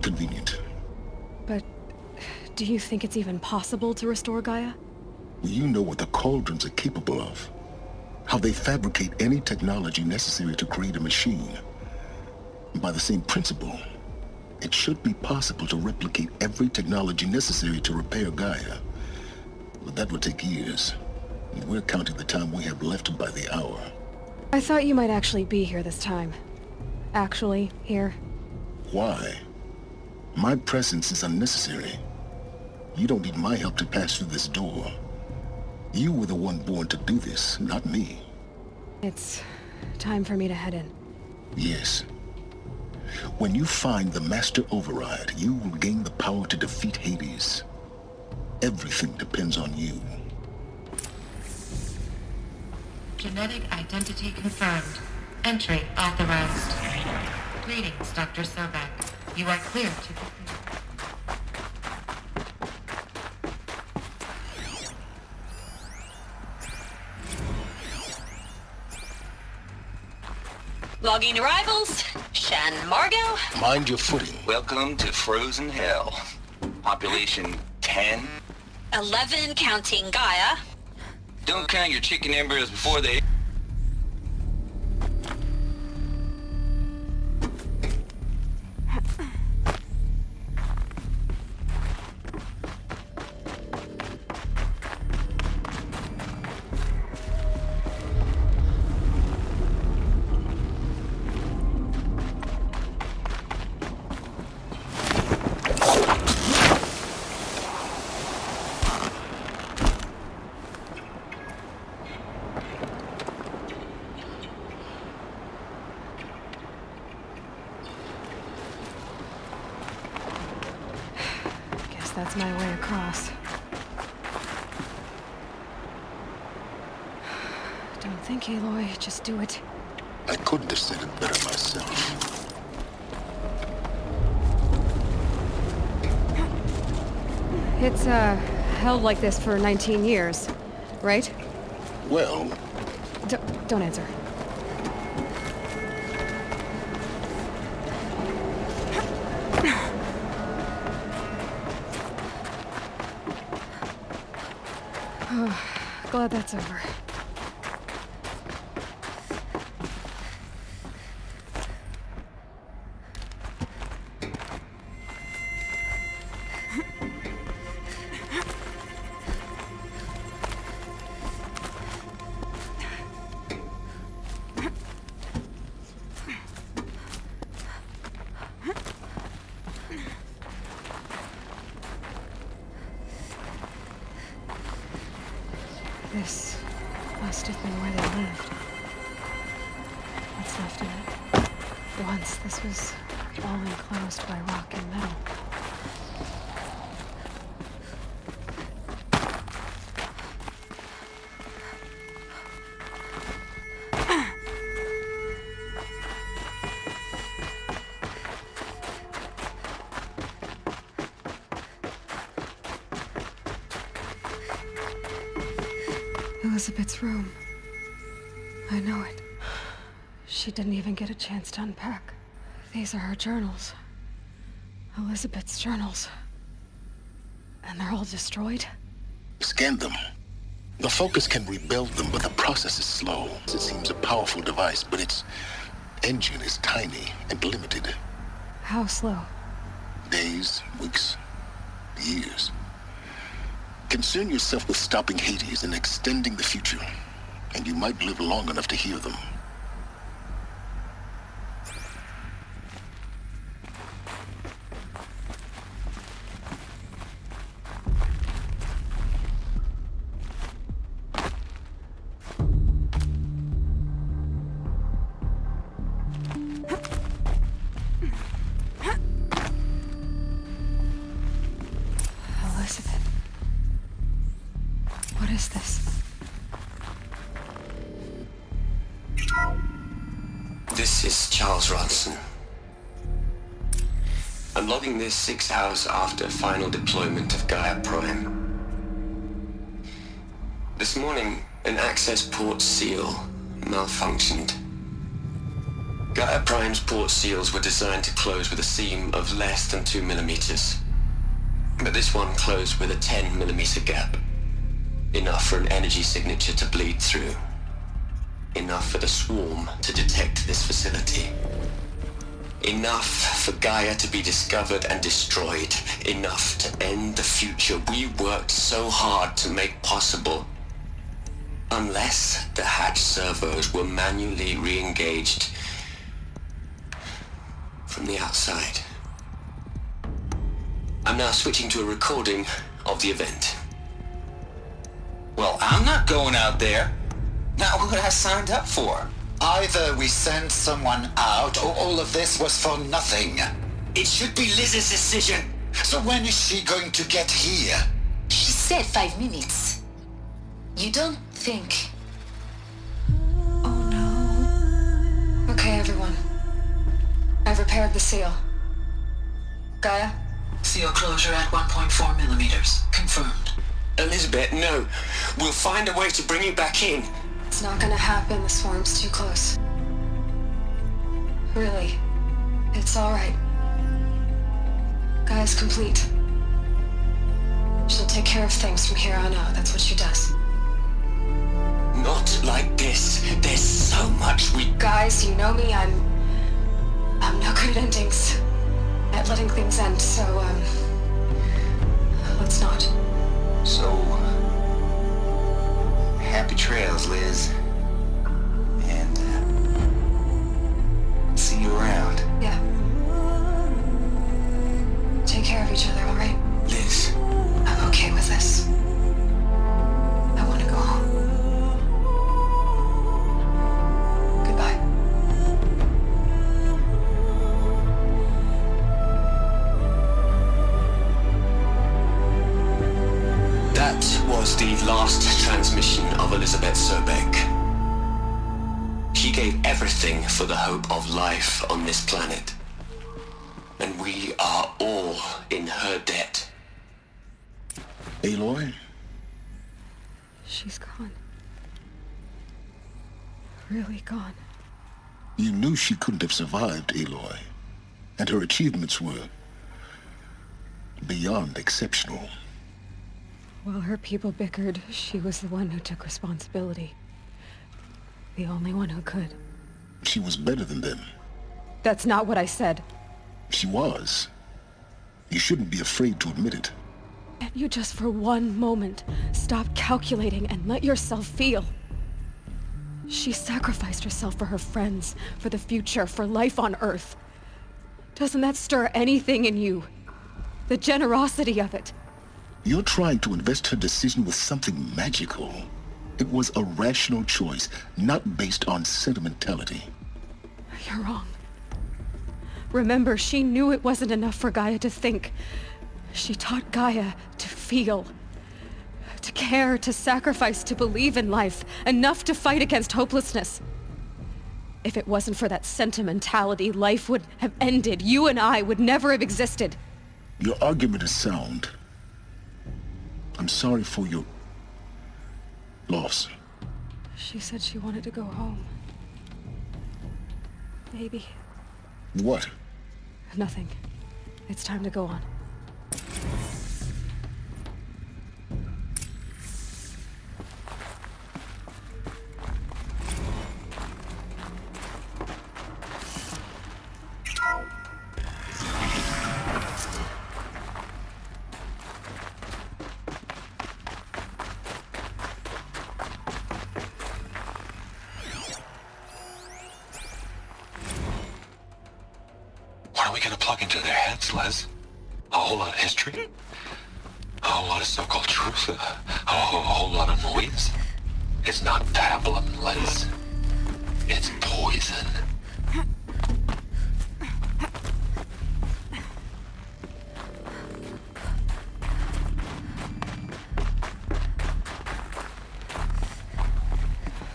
convenient. But do you think it's even possible to restore Gaia? You know what the Cauldrons are capable of. How they fabricate any technology necessary to create a machine. By the same principle, it should be possible to replicate every technology necessary to repair Gaia. But that would take years. And we're counting the time we have left by the hour. I thought you might actually be here this time. Actually, here. Why? My presence is unnecessary. You don't need my help to pass through this door. You were the one born to do this, not me. It's time for me to head in. Yes. When you find the Master Override, you will gain the power to defeat Hades. Everything depends on you. Genetic identity confirmed. Entry authorized. Greetings, Dr. Sobek. You are clear to proceed. Logging arrivals. Shan Margot. Mind your footing. Welcome to Frozen Hell. Population 10. 11 counting Gaia. Don't count your chicken embryos before they... That's my way across. Don't think, Aloy. Just do it. I couldn't have said it better myself. It's, held like this for 19 years, right? Well... Don't answer. Glad that's over. This must have been where they lived. What's left of it. Once this was all enclosed by rock and metal. Elizabeth's room. I know it. She didn't even get a chance to unpack. These are her journals. Elizabeth's journals. And they're all destroyed? Scan them. The Focus can rebuild them, but the process is slow. It seems a powerful device, but its engine is tiny and limited. How slow? Days, weeks, years. Concern yourself with stopping Hades and extending the future, and you might live long enough to hear them. Elizabeth. What is this? This is Charles Ronson. I'm logging this 6 hours after final deployment of Gaia Prime. This morning, an access port seal malfunctioned. Gaia Prime's port seals were designed to close with a seam of less than 2 millimeters. But this one closed with a 10 millimeter gap. Enough for an energy signature to bleed through. Enough for the swarm to detect this facility. Enough for Gaia to be discovered and destroyed. Enough to end the future we worked so hard to make possible. Unless the hatch servos were manually re-engaged from the outside. I'm now switching to a recording of the event. Well, I'm not going out there. Not what I signed up for. Either we send someone out, or all of this was for nothing. It should be Liz's decision. So when is she going to get here? She said 5 minutes. You don't think... Oh no. Okay, everyone. I've repaired the seal. Gaia? Seal closure at 1.4 millimeters. Confirmed. Elizabeth, no. We'll find a way to bring you back in. It's not gonna happen. The swarm's too close. Really. It's alright. Gaia's complete. She'll take care of things from here on out. That's what she does. Not like this. There's so much we... Guys, you know me. I'm no good at endings. At letting things end, so, let's not. So, happy trails, Liz. And, see you around. Yeah. Take care of each other, alright? Liz. I'm okay with this. I want to go home. Goodbye. That was the last transmission of Elizabeth Sobek. She gave everything for the hope of life on this planet. And we are all in her debt. Aloy? She's gone. Really gone. You knew she couldn't have survived, Aloy. And her achievements were beyond exceptional. While her people bickered, she was the one who took responsibility. The only one who could. She was better than them. That's not what I said. She was. You shouldn't be afraid to admit it. Can't you just for one moment stop calculating and let yourself feel? She sacrificed herself for her friends, for the future, for life on Earth. Doesn't that stir anything in you? The generosity of it. You're trying to invest her decision with something magical. It was a rational choice, not based on sentimentality. You're wrong. Remember, she knew it wasn't enough for Gaia to think. She taught Gaia to feel. To care, to sacrifice, to believe in life. Enough to fight against hopelessness. If it wasn't for that sentimentality, life would have ended. You and I would never have existed. Your argument is sound. I'm sorry for your loss. She said she wanted to go home. Maybe. What? Nothing. It's time to go on. What are we gonna plug into their heads, Les? A whole lot of history? A whole lot of so-called truth? A whole lot of noise? It's not pablum, Les. It's poison.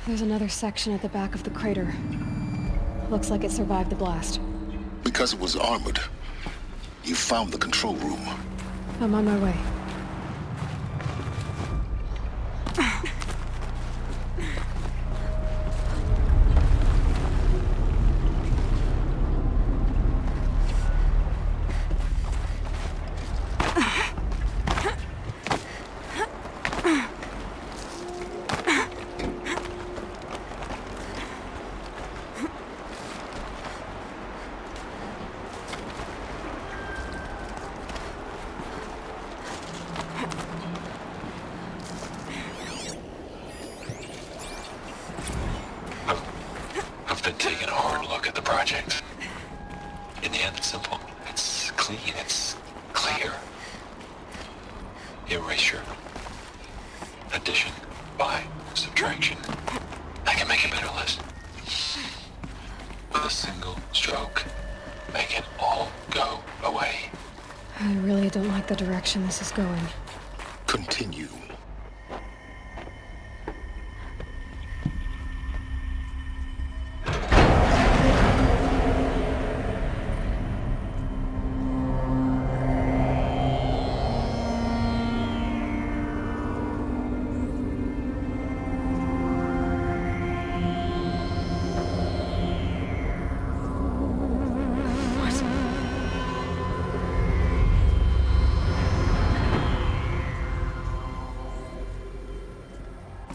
There's another section at the back of the crater. Looks like it survived the blast. Because it was armored. You found the control room. I'm on my way. I've been taking a hard look at the project. In the end, it's simple. It's clean. It's clear. Erasure. Addition. By. Subtraction. I can make a better list. With a single stroke. Make it all go away. I really don't like the direction this is going. Continue.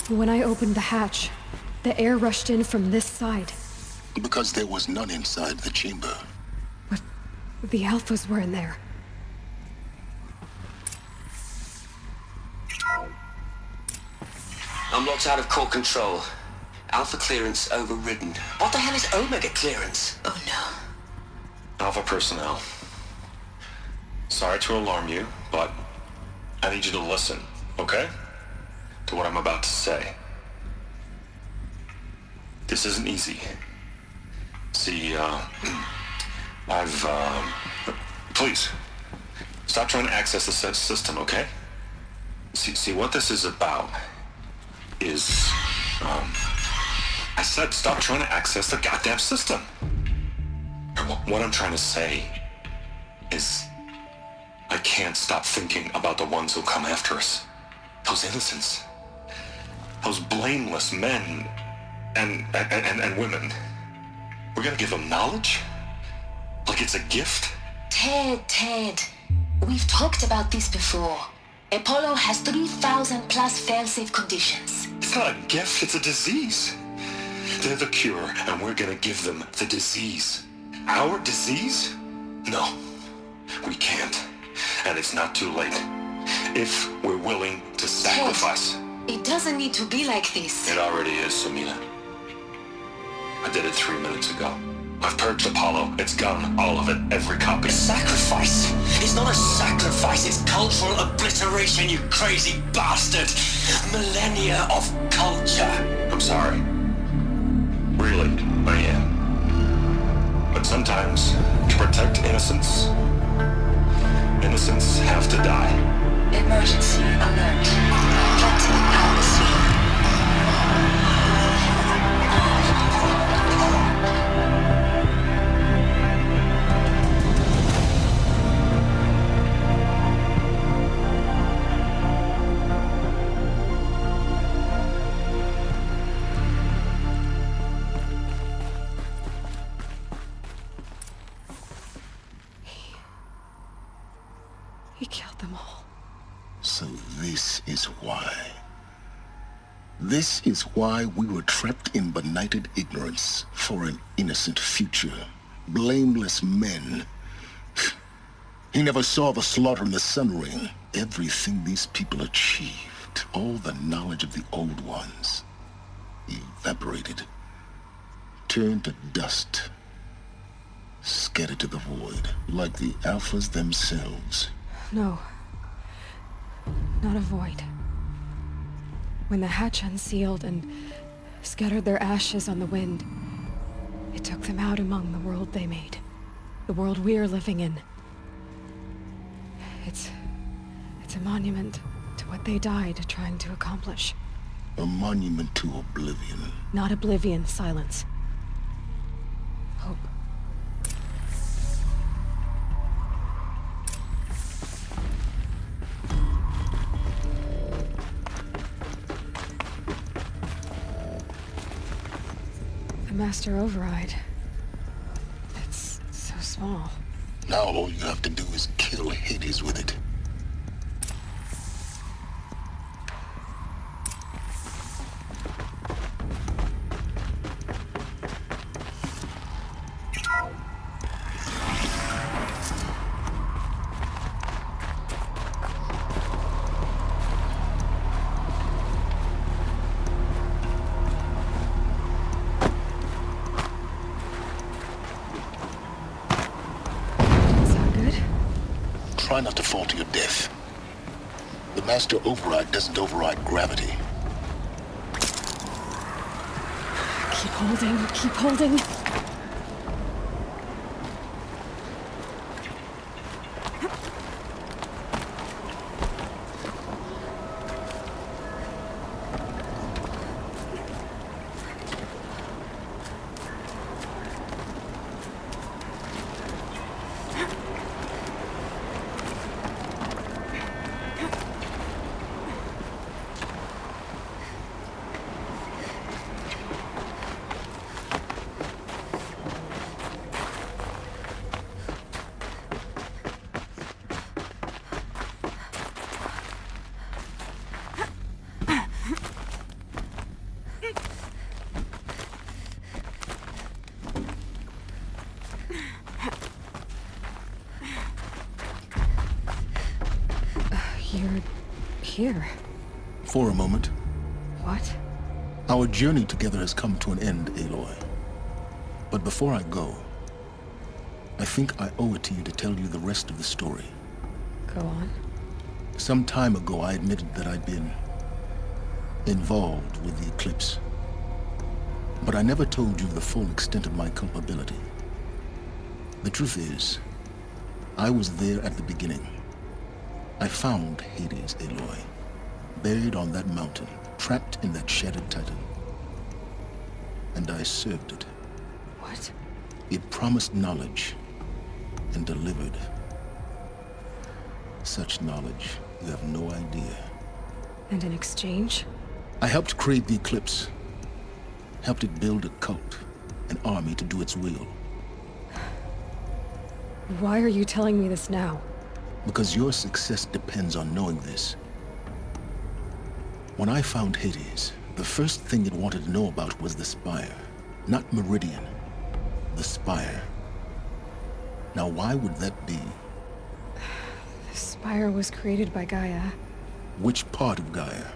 When I opened the hatch, the air rushed in from this side. Because there was none inside the chamber. But the Alphas were in there. I'm locked out of core control. Alpha clearance overridden. What the hell is Omega clearance? Oh no. Alpha personnel. Sorry to alarm you, but I need you to listen, okay? To what I'm about to say. This isn't easy. See, please, stop trying to access the set system, okay? See, what this is about is, I said stop trying to access the goddamn system. What I'm trying to say is, I can't stop thinking about the ones who come after us. Those innocents. Those blameless men and women. We're gonna give them knowledge? Like it's a gift? Ted. We've talked about this before. Apollo has 3,000 plus fail-safe conditions. It's not a gift, it's a disease. They're the cure, and we're gonna give them the disease. Our disease? No, we can't. And it's not too late. If we're willing to sacrifice. It doesn't need to be like this. It already is, Samina. I did it 3 minutes ago. I've purged Apollo. It's gone. All of it. Every copy. Sacrifice? It's not a sacrifice, it's cultural obliteration, you crazy bastard! Millennia of culture! I'm sorry. Really, I am. But sometimes, to protect innocence, innocents have to die. Emergency alert. Captain at the scene. He killed them all. So this is why. This is why we were trapped in benighted ignorance for an innocent future. Blameless men. He never saw the slaughter in the Sun Ring. Everything these people achieved, all the knowledge of the Old Ones, evaporated, turned to dust, scattered to the void, like the Alphas themselves. No. Not a void. When the hatch unsealed and scattered their ashes on the wind, it took them out among the world they made. The world we're living in. It's a monument to what they died trying to accomplish. A monument to oblivion. Not oblivion, Silence. Hope. The Master Override. It's so small. Now all you have to do is kill Hades with it. Try not to fall to your death. The Master Override doesn't override gravity. Keep holding, keep holding. You're here. For a moment. What? Our journey together has come to an end, Aloy. But before I go, I think I owe it to you to tell you the rest of the story. Go on. Some time ago, I admitted that I'd been involved with the Eclipse. But I never told you the full extent of my culpability. The truth is, I was there at the beginning. I found Hades, Aloy, buried on that mountain, trapped in that shattered titan. And I served it. What? It promised knowledge and delivered. Such knowledge, you have no idea. And in exchange? I helped create the Eclipse. Helped it build a cult, an army to do its will. Why are you telling me this now? Because your success depends on knowing this. When I found Hades, the first thing it wanted to know about was the Spire. Not Meridian. The Spire. Now why would that be? The Spire was created by Gaia. Which part of Gaia?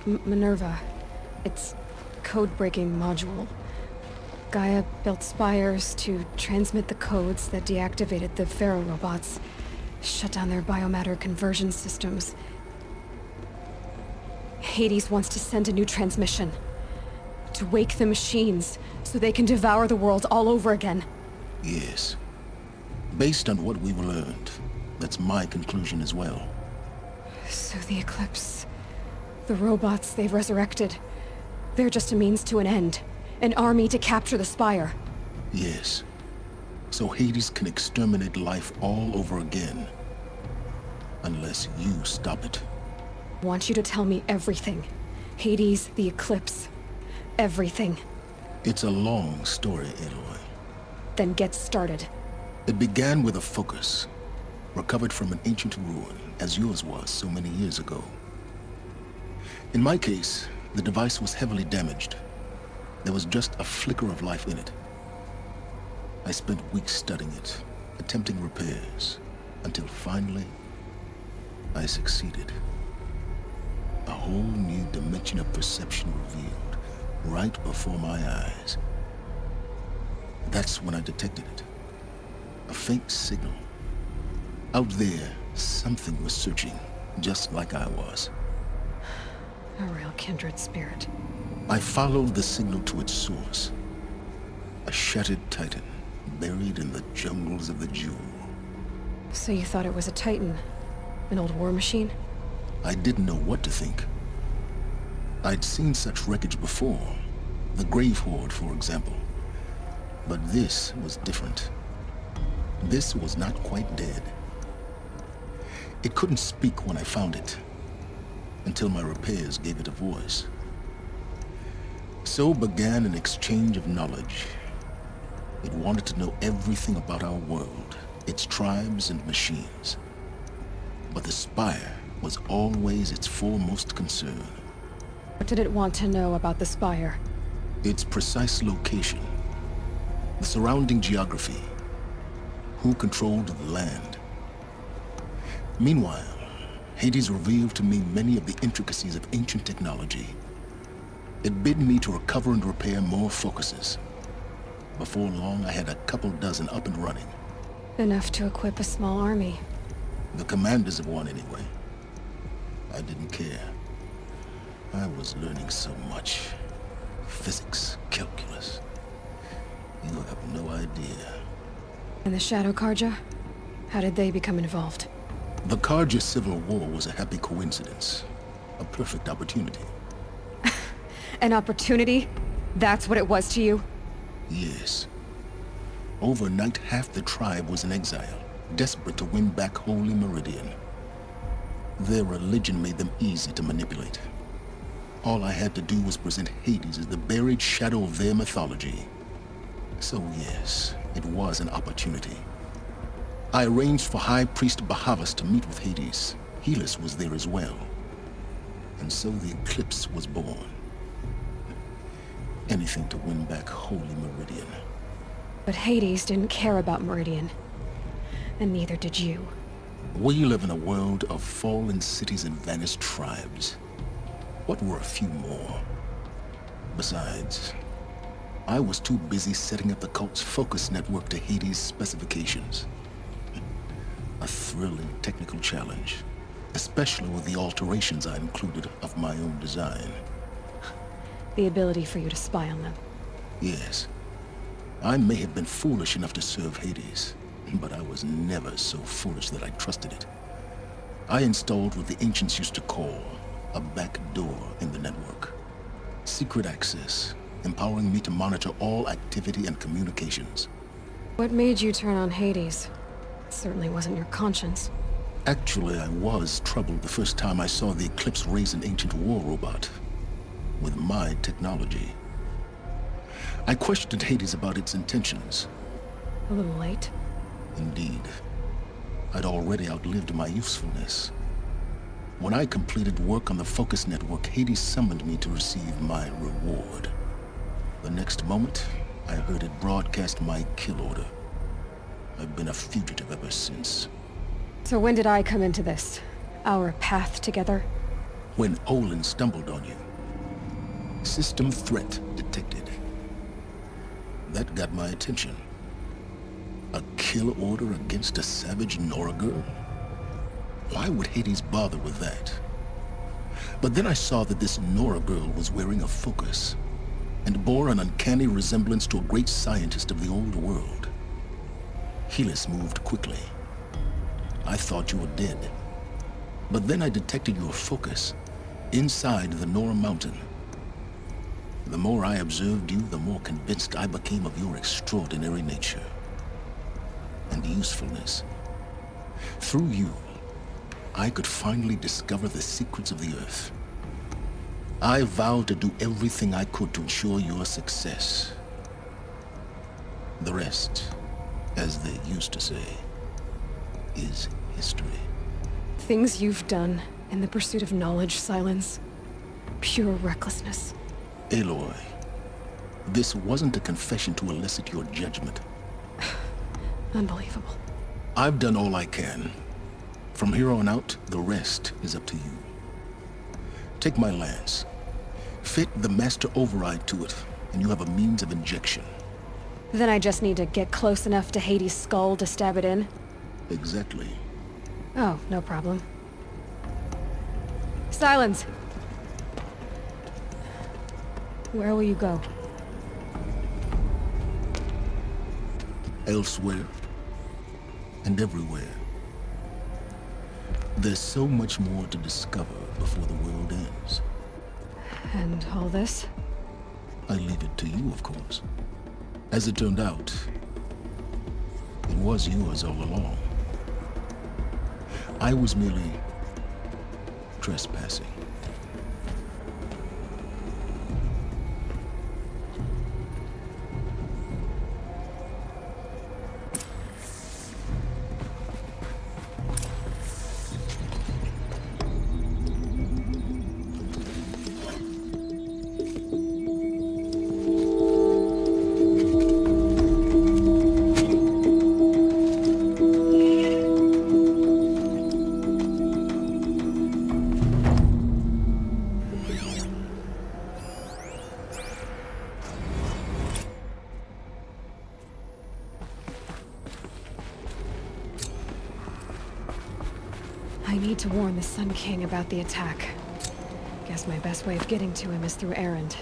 Minerva. It's code-breaking module. Gaia built spires to transmit the codes that deactivated the Pharaoh robots, shut down their biomatter conversion systems. Hades wants to send a new transmission. To wake the machines, so they can devour the world all over again. Yes. Based on what we've learned, that's my conclusion as well. So the Eclipse... the robots they've resurrected... they're just a means to an end. An army to capture the Spire. Yes. So Hades can exterminate life all over again. Unless you stop it. I want you to tell me everything. Hades, the Eclipse. Everything. It's a long story, Aloy. Then get started. It began with a focus. Recovered from an ancient ruin, as yours was so many years ago. In my case, the device was heavily damaged. There was just a flicker of life in it. I spent weeks studying it, attempting repairs, until finally, I succeeded. A whole new dimension of perception revealed, right before my eyes. That's when I detected it. A faint signal. Out there, something was searching, just like I was. A real kindred spirit. I followed the signal to its source. A shattered titan, buried in the jungles of the Jewel. So you thought it was a titan? An old war machine? I didn't know what to think. I'd seen such wreckage before. The Grave Horde, for example. But this was different. This was not quite dead. It couldn't speak when I found it, until my repairs gave it a voice. So began an exchange of knowledge. It wanted to know everything about our world, its tribes and machines. But the Spire was always its foremost concern. What did it want to know about the Spire? Its precise location, the surrounding geography, who controlled the land. Meanwhile, Hades revealed to me many of the intricacies of ancient technology. It bid me to recover and repair more focuses. Before long, I had a couple dozen up and running. Enough to equip a small army. The commanders of one, anyway. I didn't care. I was learning so much. Physics, calculus. You have no idea. And the Shadow Carja? How did they become involved? The Carja Civil War was a happy coincidence. A perfect opportunity. An opportunity? That's what it was to you? Yes. Overnight, half the tribe was in exile, desperate to win back Holy Meridian. Their religion made them easy to manipulate. All I had to do was present Hades as the buried shadow of their mythology. So yes, it was an opportunity. I arranged for High Priest Bahavas to meet with Hades. Helis was there as well. And so the Eclipse was born. Anything to win back Holy Meridian. But Hades didn't care about Meridian. And neither did you. We live in a world of fallen cities and vanished tribes. What were a few more? Besides, I was too busy setting up the cult's focus network to Hades' specifications. A thrilling technical challenge, especially with the alterations I included of my own design. The ability for you to spy on them. Yes. I may have been foolish enough to serve Hades, but I was never so foolish that I trusted it. I installed what the ancients used to call a back door in the network. Secret access, empowering me to monitor all activity and communications. What made you turn on Hades? It certainly wasn't your conscience. Actually, I was troubled the first time I saw the Eclipse raise an ancient war robot. With my technology. I questioned Hades about its intentions. A little late? Indeed. I'd already outlived my usefulness. When I completed work on the Focus Network, Hades summoned me to receive my reward. The next moment, I heard it broadcast my kill order. I've been a fugitive ever since. So when did I come into this? Our path together? When Olin stumbled on you. System threat detected. That got my attention. A kill order against a savage Nora girl? Why would Hades bother with that? But then I saw that this Nora girl was wearing a focus, and bore an uncanny resemblance to a great scientist of the old world. Helis moved quickly. I thought you were dead. But then I detected your focus inside the Nora Mountain. The more I observed you, the more convinced I became of your extraordinary nature and usefulness. Through you, I could finally discover the secrets of the Earth. I vowed to do everything I could to ensure your success. The rest, as they used to say, is history. Things you've done in the pursuit of knowledge, Silence. Pure recklessness. Aloy, this wasn't a confession to elicit your judgment. Unbelievable. I've done all I can. From here on out, the rest is up to you. Take my lance. Fit the Master Override to it, and you have a means of injection. Then I just need to get close enough to Hades' skull to stab it in? Exactly. Oh, no problem. Silence! Where will you go? Elsewhere. And everywhere. There's so much more to discover before the world ends. And all this? I leave it to you, of course. As it turned out, it was yours all along. I was merely trespassing. I need to warn the Sun King about the attack. Guess my best way of getting to him is through Erend.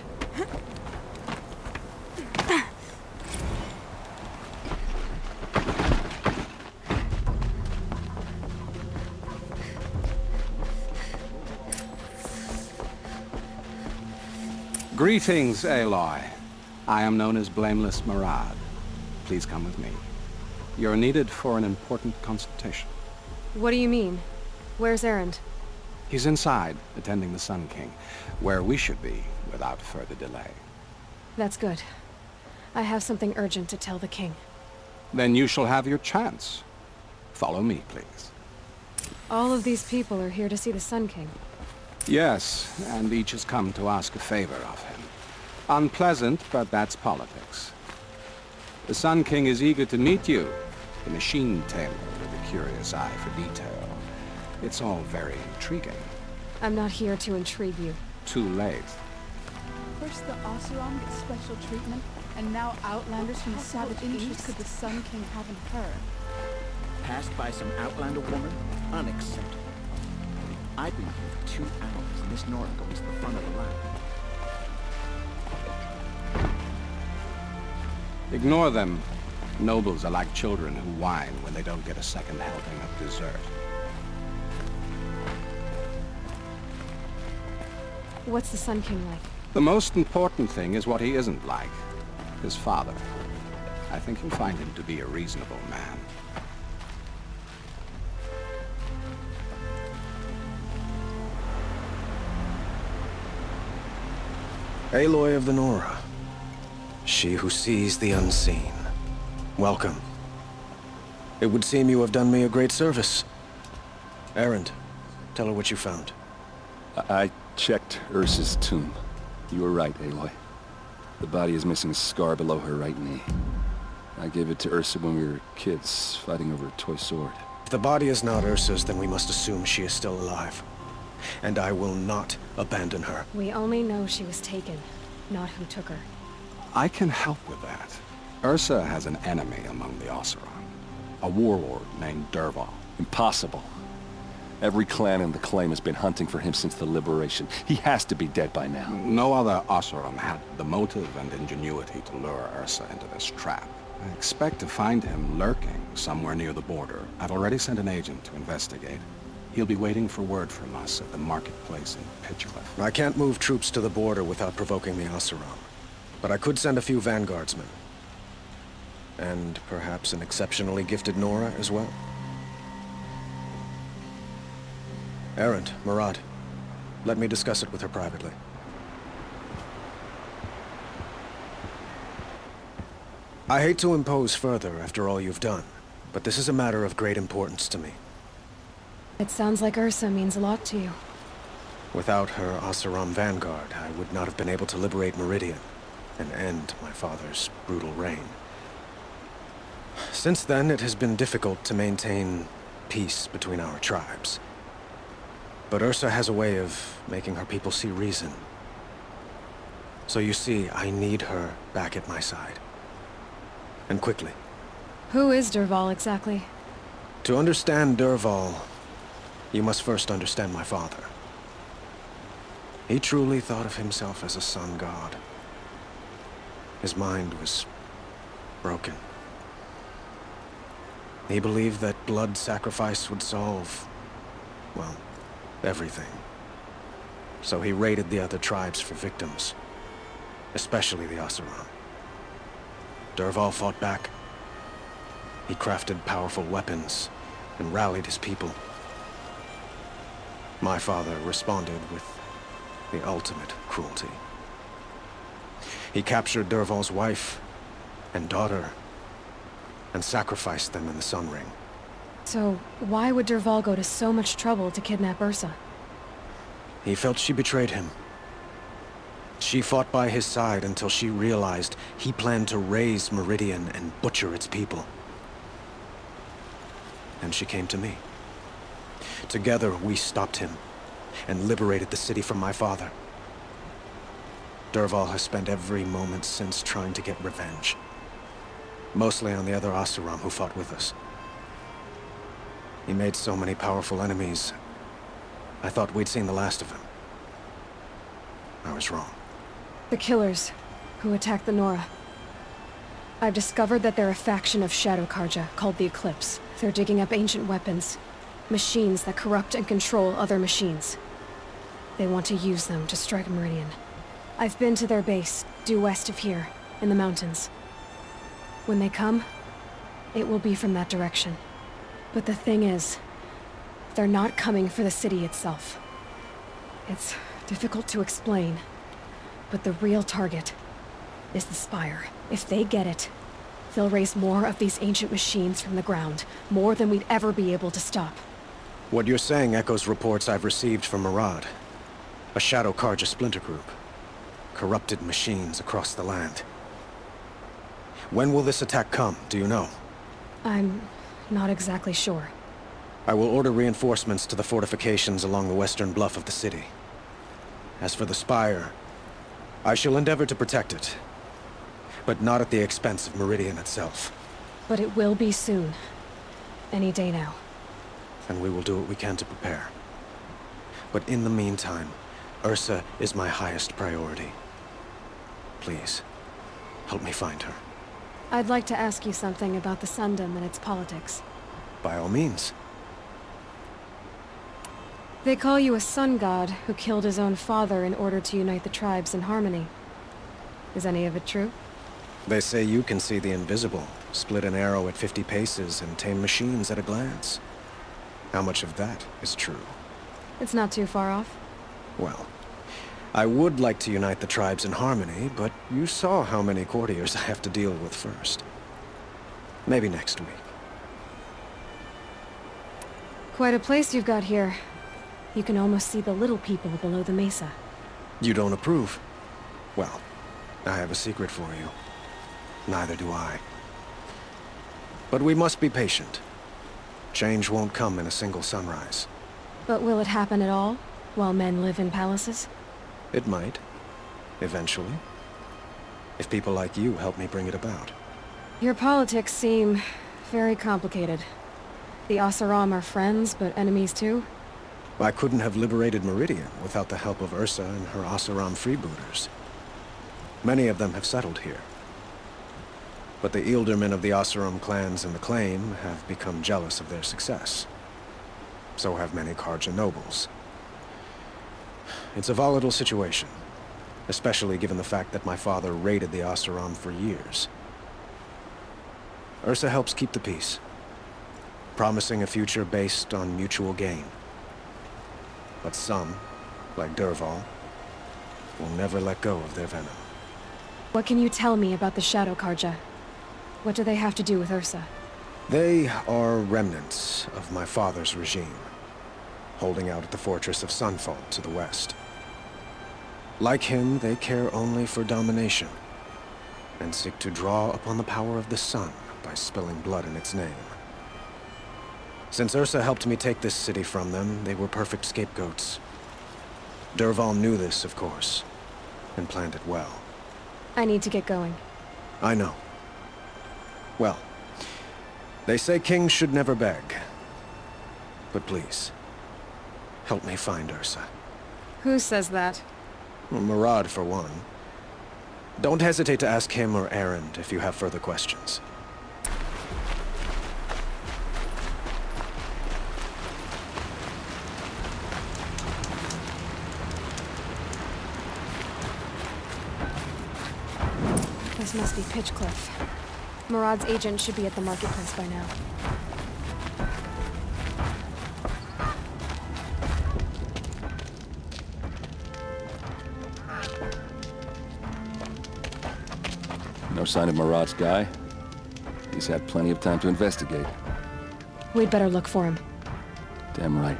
Greetings, Aloy. I am known as Blameless Marad. Please come with me. You're needed for an important consultation. What do you mean? Where's Erend? He's inside, attending the Sun King, where we should be without further delay. That's good. I have something urgent to tell the king. Then you shall have your chance. Follow me, please. All of these people are here to see the Sun King. Yes, and each has come to ask a favor of him. Unpleasant, but that's politics. The Sun King is eager to meet you, the machine tamer with a curious eye for detail. It's all very intriguing. I'm not here to intrigue you. Too late. First the Oseram gets special treatment, and now Outlanders from the Savage East could the Sun King haven't heard. Passed by some Outlander woman? Unacceptable. I've been here for 2 hours, and this Nora goes to the front of the line. Ignore them. Nobles are like children who whine when they don't get a second helping of dessert. What's the Sun King like? The most important thing is what he isn't like. His father. I think you'll find him to be a reasonable man. Aloy of the Nora. She who sees the unseen. Welcome. It would seem you have done me a great service. Erend, Tell her what you found. I checked Ursa's tomb. You were right, Aloy. The body is missing a scar below her right knee. I gave it to Ursa when we were kids, fighting over a toy sword. If the body is not Ursa's, then we must assume she is still alive. And I will not abandon her. We only know she was taken, not who took her. I can help with that. Ursa has an enemy among the Oseram. A warlord named Dervahl. Impossible. Every clan in the Claim has been hunting for him since the Liberation. He has to be dead by now. No other Oseram had the motive and ingenuity to lure Ursa into this trap. I expect to find him lurking somewhere near the border. I've already sent an agent to investigate. He'll be waiting for word from us at the marketplace in Pitchcliff. I can't move troops to the border without provoking the Oseram. But I could send a few vanguardsmen. And perhaps an exceptionally gifted Nora as well. Erend, Marad, let me discuss it with her privately. I hate to impose further after all you've done, but this is a matter of great importance to me. It sounds like Ursa means a lot to you. Without her Oseram vanguard, I would not have been able to liberate Meridian and end my father's brutal reign. Since then, it has been difficult to maintain peace between our tribes. But Ursa has a way of making her people see reason. So you see, I need her back at my side. And quickly. Who is Dervahl exactly? To understand Dervahl, you must first understand my father. He truly thought of himself as a sun god. His mind was broken. He believed that blood sacrifice would solve, well, everything. So he raided the other tribes for victims, especially the Oseram. Dervahl fought back. He crafted powerful weapons and rallied his people. My father responded with the ultimate cruelty. He captured Dervahl's wife and daughter and sacrificed them in the Sun Ring. So, why would Dervahl go to so much trouble to kidnap Ursa? He felt she betrayed him. She fought by his side until she realized he planned to raise Meridian and butcher its people. And she came to me. Together, we stopped him and liberated the city from my father. Dervahl has spent every moment since trying to get revenge. Mostly on the other Oseram who fought with us. He made so many powerful enemies, I thought we'd seen the last of him. I was wrong. The Killers, who attacked the Nora. I've discovered that they're a faction of Shadow Carja, called the Eclipse. They're digging up ancient weapons. Machines that corrupt and control other machines. They want to use them to strike Meridian. I've been to their base, due west of here, in the mountains. When they come, it will be from that direction. But the thing is, they're not coming for the city itself. It's difficult to explain, but the real target is the Spire. If they get it, they'll raise more of these ancient machines from the ground, more than we'd ever be able to stop. What you're saying echoes reports I've received from Marad, a Shadow Carja splinter group. Corrupted machines across the land. When will this attack come, do you know? I'm not exactly sure. I will order reinforcements to the fortifications along the western bluff of the city. As for the Spire, I shall endeavor to protect it, but not at the expense of Meridian itself. But it will be soon. Any day now. And we will do what we can to prepare. But in the meantime, Ursa is my highest priority. Please, help me find her. I'd like to ask you something about the Sundom and its politics. By all means. They call you a sun god who killed his own father in order to unite the tribes in harmony. Is any of it true? They say you can see the invisible, split an arrow at 50 paces, and tame machines at a glance. How much of that is true? It's not too far off. Well, I would like to unite the tribes in harmony, but you saw how many courtiers I have to deal with first. Maybe next week. Quite a place you've got here. You can almost see the little people below the mesa. You don't approve? Well, I have a secret for you. Neither do I. But we must be patient. Change won't come in a single sunrise. But will it happen at all, while men live in palaces? It might. Eventually. If people like you help me bring it about. Your politics seem very complicated. The Oseram are friends, but enemies too? I couldn't have liberated Meridian without the help of Ursa and her Oseram freebooters. Many of them have settled here. But the Ealdormen of the Oseram clans in the Claim have become jealous of their success. So have many Carja nobles. It's a volatile situation, especially given the fact that my father raided the Oseram for years. Ursa helps keep the peace, promising a future based on mutual gain. But some, like Dervahl, will never let go of their venom. What can you tell me about the Shadow Carja? What do they have to do with Ursa? They are remnants of my father's regime, holding out at the fortress of Sunfall to the west. Like him, they care only for domination, and seek to draw upon the power of the sun by spilling blood in its name. Since Ursa helped me take this city from them, they were perfect scapegoats. Dervahl knew this, of course, and planned it well. I need to get going. I know. Well, they say kings should never beg. But please, help me find Ursa. Who says that? Well, Murad, for one. Don't hesitate to ask him or Erend if you have further questions. This must be Pitchcliff. Murad's agent should be at the marketplace by now. No sign of Murad's guy? He's had plenty of time to investigate. We'd better look for him. Damn right.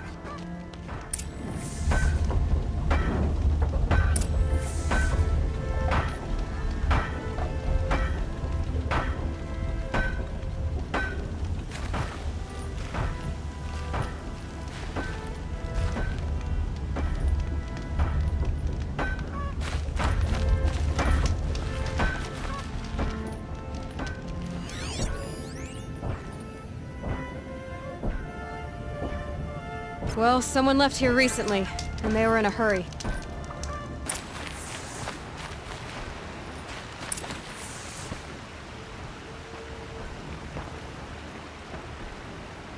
Well, someone left here recently, and they were in a hurry.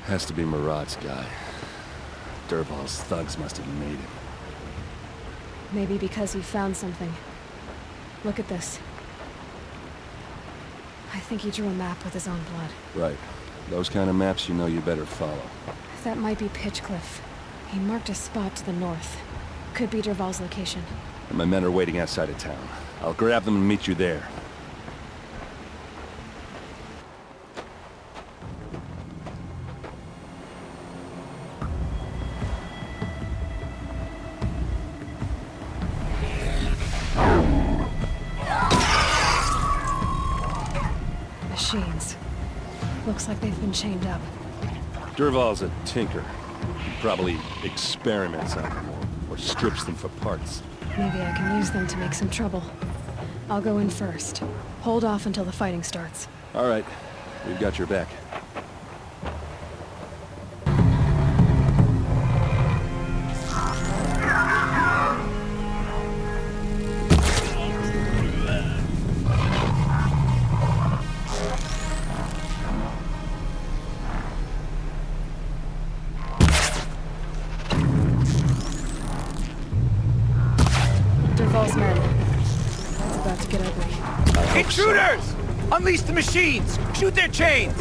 Has to be Murad's guy. Dervahl's thugs must have made him. Maybe because he found something. Look at this. I think he drew a map with his own blood. Right. Those kind of maps you know you better follow. That might be Pitchcliff. He marked a spot to the north. Could be Dervahl's location. And my men are waiting outside of town. I'll grab them and meet you there. Machines. Looks like they've been chained up. Dervahl's a tinker. He probably experiments on them or strips them for parts. Maybe I can use them to make some trouble. I'll go in first. Hold off until the fighting starts. All right. We've got your back. Dervahl's men. It's about to get ugly. Intruders! Unleash the machines! Shoot their chains!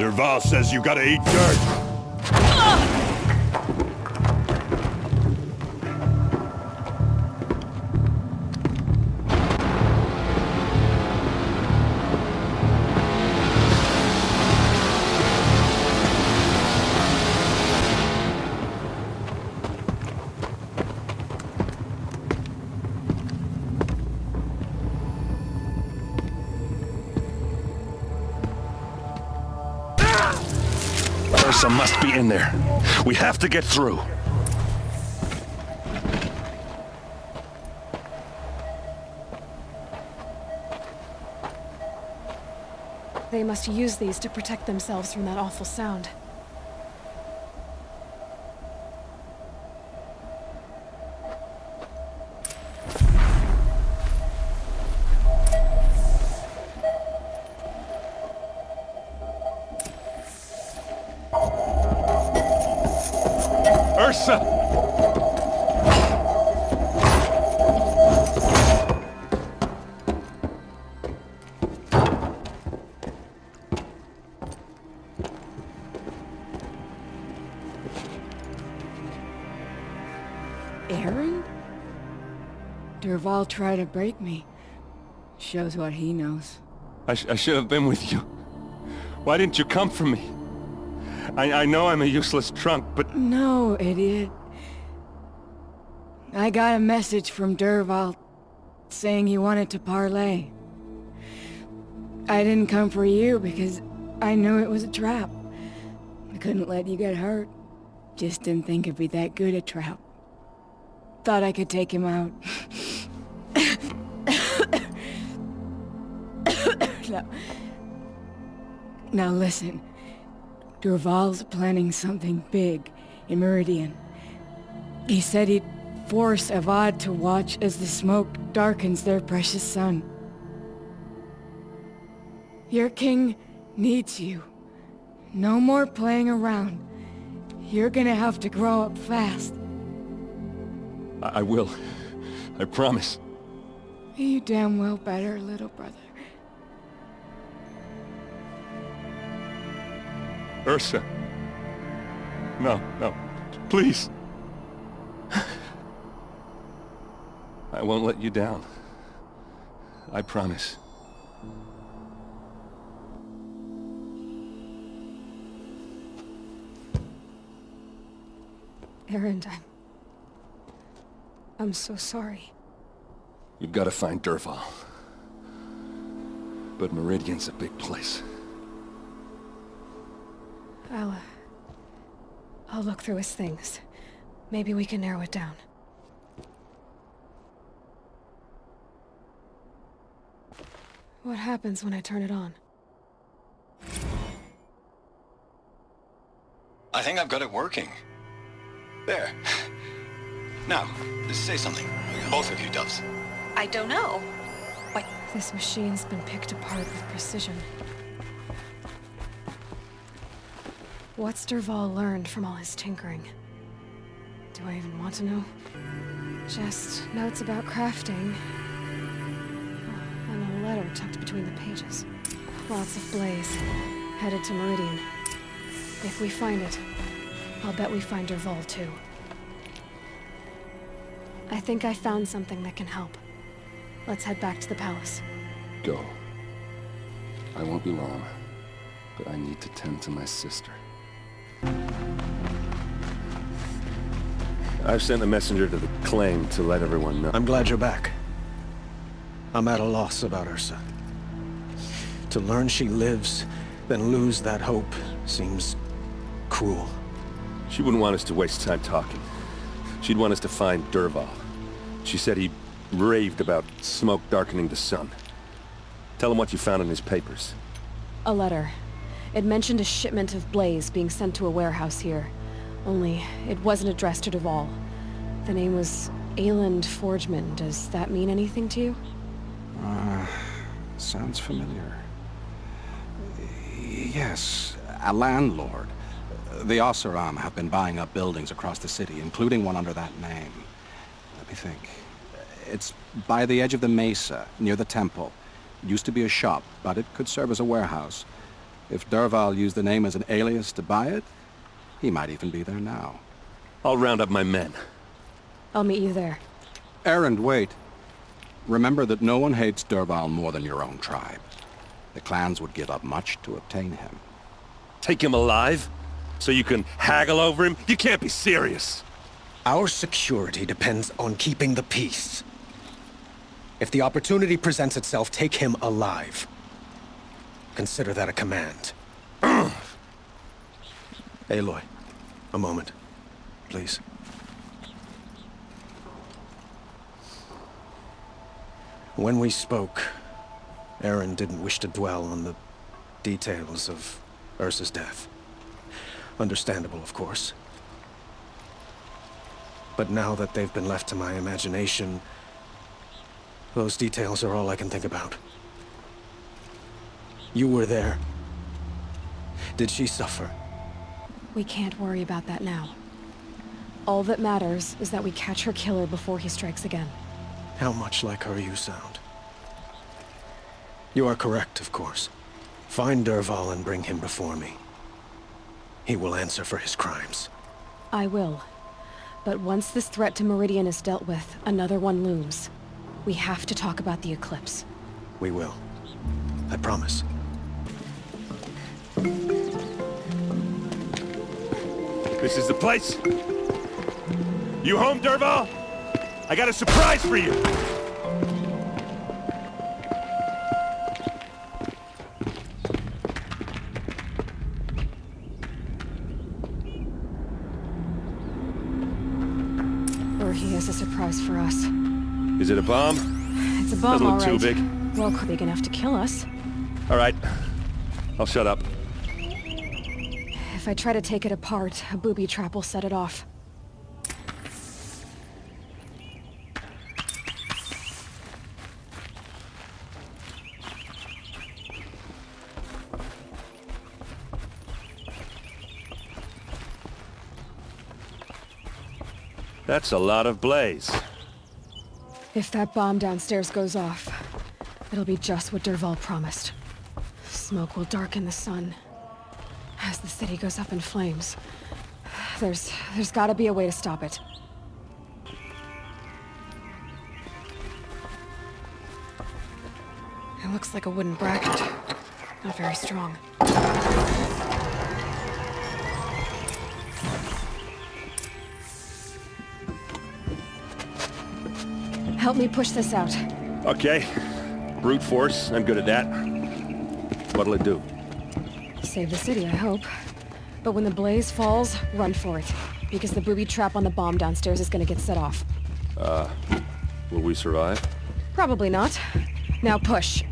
Dervahl says you gotta eat dirt. Ursa must be in there. We have to get through. They must use these to protect themselves from that awful sound. Ursa! Aaron? Dervahl tried to break me. Shows what he knows. I should have been with you. Why didn't you come for me? I know I'm a useless trunk, but... No, idiot. I got a message from Dervahl saying he wanted to parlay. I didn't come for you because I knew it was a trap. I couldn't let you get hurt. Just didn't think it'd be that good a trap. Thought I could take him out. Now listen. Dervahl's planning something big in Meridian. He said he'd force Avad to watch as the smoke darkens their precious sun. Your king needs you. No more playing around. You're gonna have to grow up fast. I will. I promise. You damn well better, little brother. Ursa. No, please. I won't let you down. I promise. Aaron, I'm so sorry. You've got to find Dervahl. But Meridian's a big place. I'll look through his things. Maybe we can narrow it down. What happens when I turn it on? I think I've got it working. There. Now, say something. Both of you doves. I don't know. What? This machine's been picked apart with precision. What's Dervahl learned from all his tinkering? Do I even want to know? Just notes about crafting. Oh, and a letter tucked between the pages. Lots of blaze. Headed to Meridian. If we find it, I'll bet we find Dervahl too. I think I found something that can help. Let's head back to the palace. Go. I won't be long, but I need to tend to my sister. I've sent a messenger to the claim to let everyone know. I'm glad you're back. I'm at a loss about Ursa. To learn she lives, then lose that hope, seems cruel. She wouldn't want us to waste time talking. She'd want us to find Dervahl. She said he raved about smoke darkening the sun. Tell him what you found in his papers. A letter. It mentioned a shipment of blaze being sent to a warehouse here. Only, it wasn't addressed to Dervahl. The name was Ayland Forgeman. Does that mean anything to you? Sounds familiar. Yes, a landlord. The Oseram have been buying up buildings across the city, including one under that name. Let me think. It's by the edge of the mesa, near the temple. Used to be a shop, but it could serve as a warehouse. If Dervahl used the name as an alias to buy it, he might even be there now. I'll round up my men. I'll meet you there. Erend, wait. Remember that no one hates Dervahl more than your own tribe. The clans would give up much to obtain him. Take him alive? So you can haggle over him? You can't be serious! Our security depends on keeping the peace. If the opportunity presents itself, take him alive. Consider that a command. Aloy, a moment, please. When we spoke, Erend didn't wish to dwell on the details of Ursa's death. Understandable, of course. But now that they've been left to my imagination, those details are all I can think about. You were there. Did she suffer? We can't worry about that now. All that matters is that we catch her killer before he strikes again. How much like her you sound. You are correct, of course. Find Dervahl and bring him before me. He will answer for his crimes. I will. But once this threat to Meridian is dealt with, another one looms. We have to talk about the eclipse. We will. I promise. This is the place? You home, Dervahl? I got a surprise for you! Or he has a surprise for us. Is it a bomb? It's a bomb, Doesn't all look right. too big. Well, big enough to kill us. All right. I'll shut up. If I try to take it apart, a booby trap will set it off. That's a lot of blaze. If that bomb downstairs goes off, it'll be just what Dervahl promised. Smoke will darken the sun as the city goes up in flames. There's gotta be a way to stop it. It looks like a wooden bracket. Not very strong. Help me push this out. Okay. Brute force, I'm good at that. What'll it do? Save the city, I hope. But when the blaze falls, run for it. Because the booby trap on the bomb downstairs is gonna get set off. Will we survive? Probably not. Now push.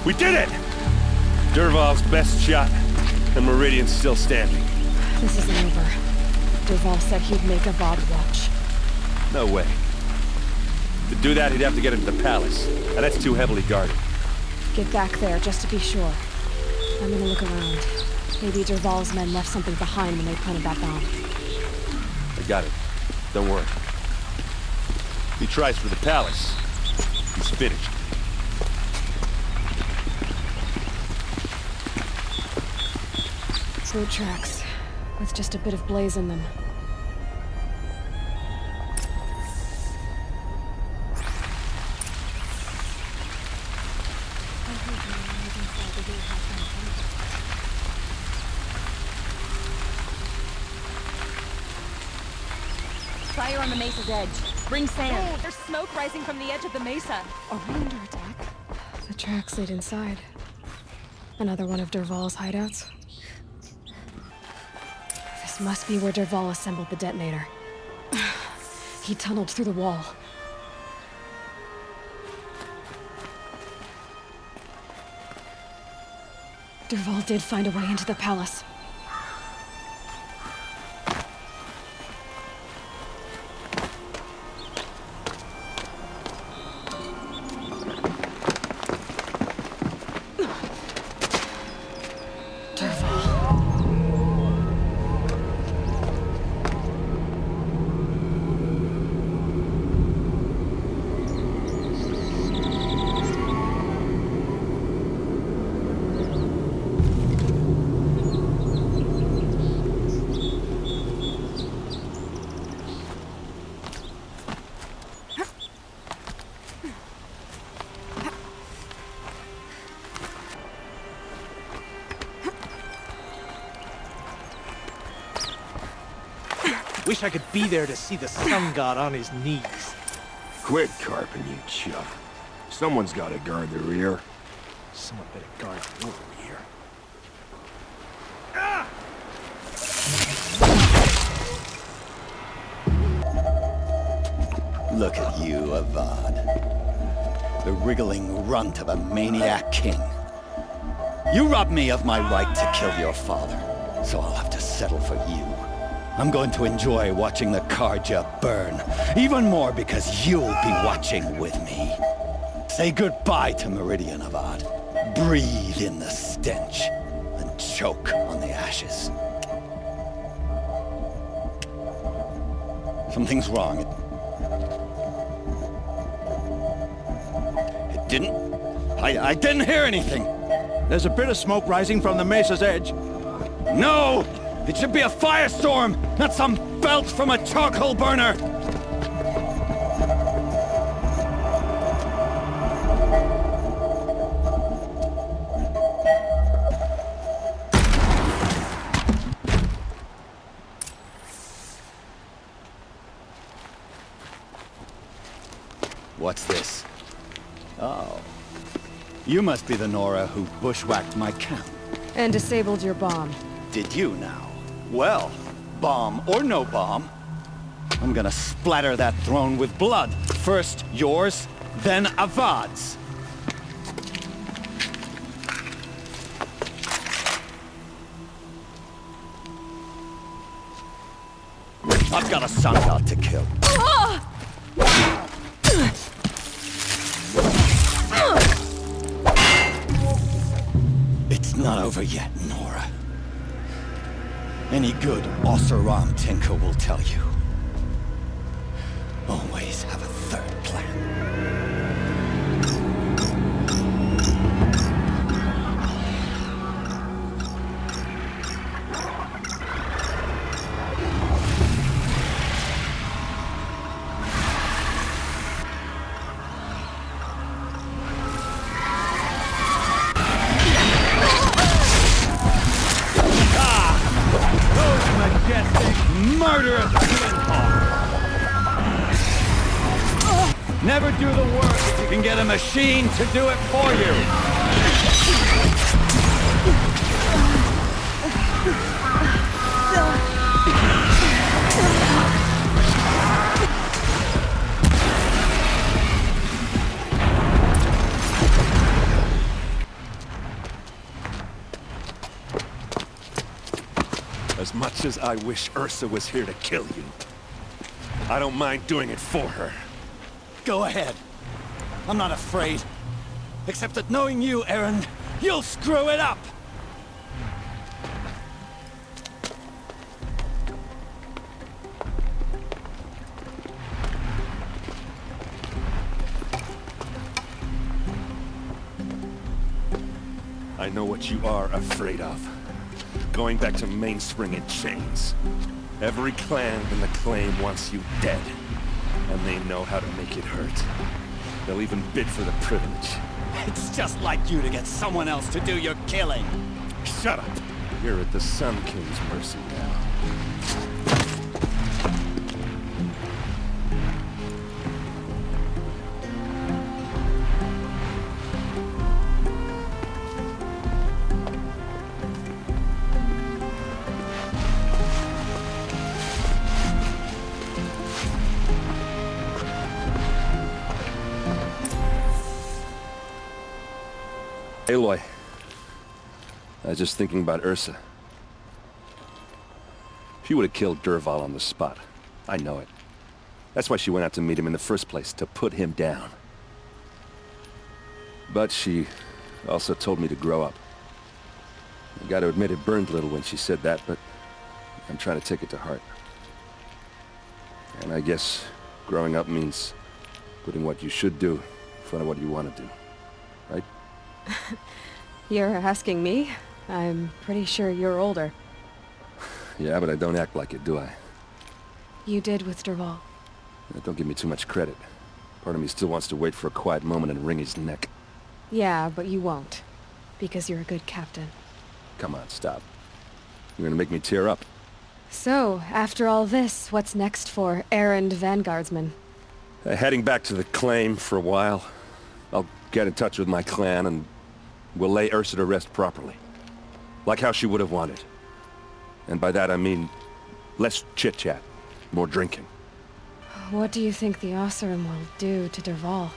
We did it! Dervahl's best shot, and Meridian's still standing. This isn't over. Dervahl said he'd make a Vought watch. No way. To do that, he'd have to get into the palace, and that's too heavily guarded. Get back there, just to be sure. I'm gonna look around. Maybe Dervahl's men left something behind when they planted that bomb. I got it. Don't worry. If he tries for the palace, he's finished. Boot tracks, with just a bit of blaze in them. Fire on the mesa's edge. Bring sand. Oh, there's smoke rising from the edge of the mesa. A render attack? The tracks lead inside. Another one of Dervahl's hideouts. This must be where Dervahl assembled the detonator. He tunneled through the wall. Dervahl did find a way into the palace. Wish I could be there to see the sun god on his knees. Quit carping, you chuff. Someone's gotta guard the rear. Someone better guard your rear. Look at you, Avad. The wriggling runt of a maniac king. You robbed me of my right to kill your father, so I'll have to settle for you. I'm going to enjoy watching the Carja burn, even more because you'll be watching with me. Say goodbye to Meridian, Avad. Breathe in the stench, and choke on the ashes. Something's wrong. It didn't... I didn't hear anything. There's a bit of smoke rising from the mesa's edge. No! It should be a firestorm, not some belch from a charcoal burner! What's this? Oh. You must be the Nora who bushwhacked my camp. And disabled your bomb. Did you now? Well, bomb or no bomb, I'm gonna splatter that throne with blood. First yours, then Avad's. I've got a sun god to kill. It's not over yet, Nora. Any good Oseram tinker will tell you. Always have a third plan. Murderous Glinthawk! Never do the work if you can get a machine to do it for you! As much as I wish Ursa was here to kill you, I don't mind doing it for her. Go ahead. I'm not afraid. Except that knowing you, Aaron, you'll screw it up! I know what you are afraid of. Going back to Mainspring in chains. Every clan in the Claim wants you dead. And they know how to make it hurt. They'll even bid for the privilege. It's just like you to get someone else to do your killing. Shut up! You're at the Sun King's mercy now. Aloy, I was just thinking about Ursa. She would have killed Dervahl on the spot. I know it. That's why she went out to meet him in the first place, to put him down. But she also told me to grow up. I gotta admit it burned a little when she said that, but I'm trying to take it to heart. And I guess growing up means putting what you should do in front of what you want to do. Right? You're asking me? I'm pretty sure you're older. Yeah, but I don't act like it, do I? You did with Dervahl. Don't give me too much credit. Part of me still wants to wait for a quiet moment and wring his neck. Yeah, but you won't. Because you're a good captain. Come on, stop. You're gonna make me tear up. So, after all this, what's next for errand vanguardsman? Heading back to the claim for a while. I'll get in touch with my clan and we'll lay Ursa to rest properly. Like how she would have wanted. And by that I mean less chit-chat, more drinking. What do you think the Oseram will do to Dervahl?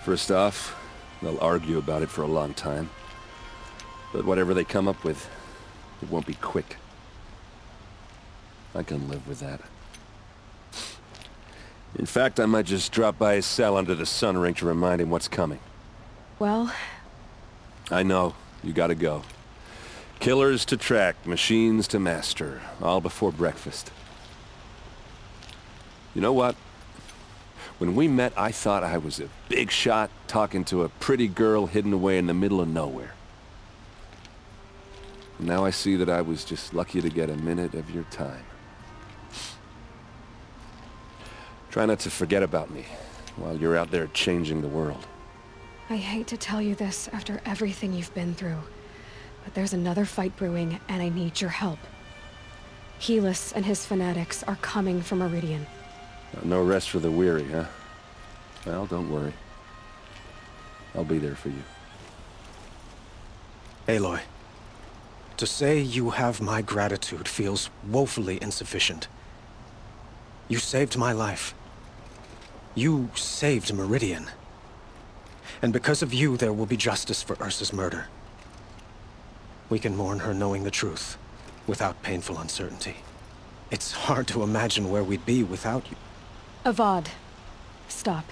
First off, they'll argue about it for a long time. But whatever they come up with, it won't be quick. I can live with that. In fact, I might just drop by his cell under the sun ring to remind him what's coming. Well... I know. You gotta go. Killers to track, machines to master. All before breakfast. You know what? When we met, I thought I was a big shot talking to a pretty girl hidden away in the middle of nowhere. Now I see that I was just lucky to get a minute of your time. Try not to forget about me while you're out there changing the world. I hate to tell you this after everything you've been through, but there's another fight brewing and I need your help. Helis and his fanatics are coming for Meridian. No rest for the weary, huh? Well, don't worry. I'll be there for you. Aloy, to say you have my gratitude feels woefully insufficient. You saved my life. You saved Meridian. And because of you, there will be justice for Ursa's murder. We can mourn her knowing the truth, without painful uncertainty. It's hard to imagine where we'd be without you. Avad, stop.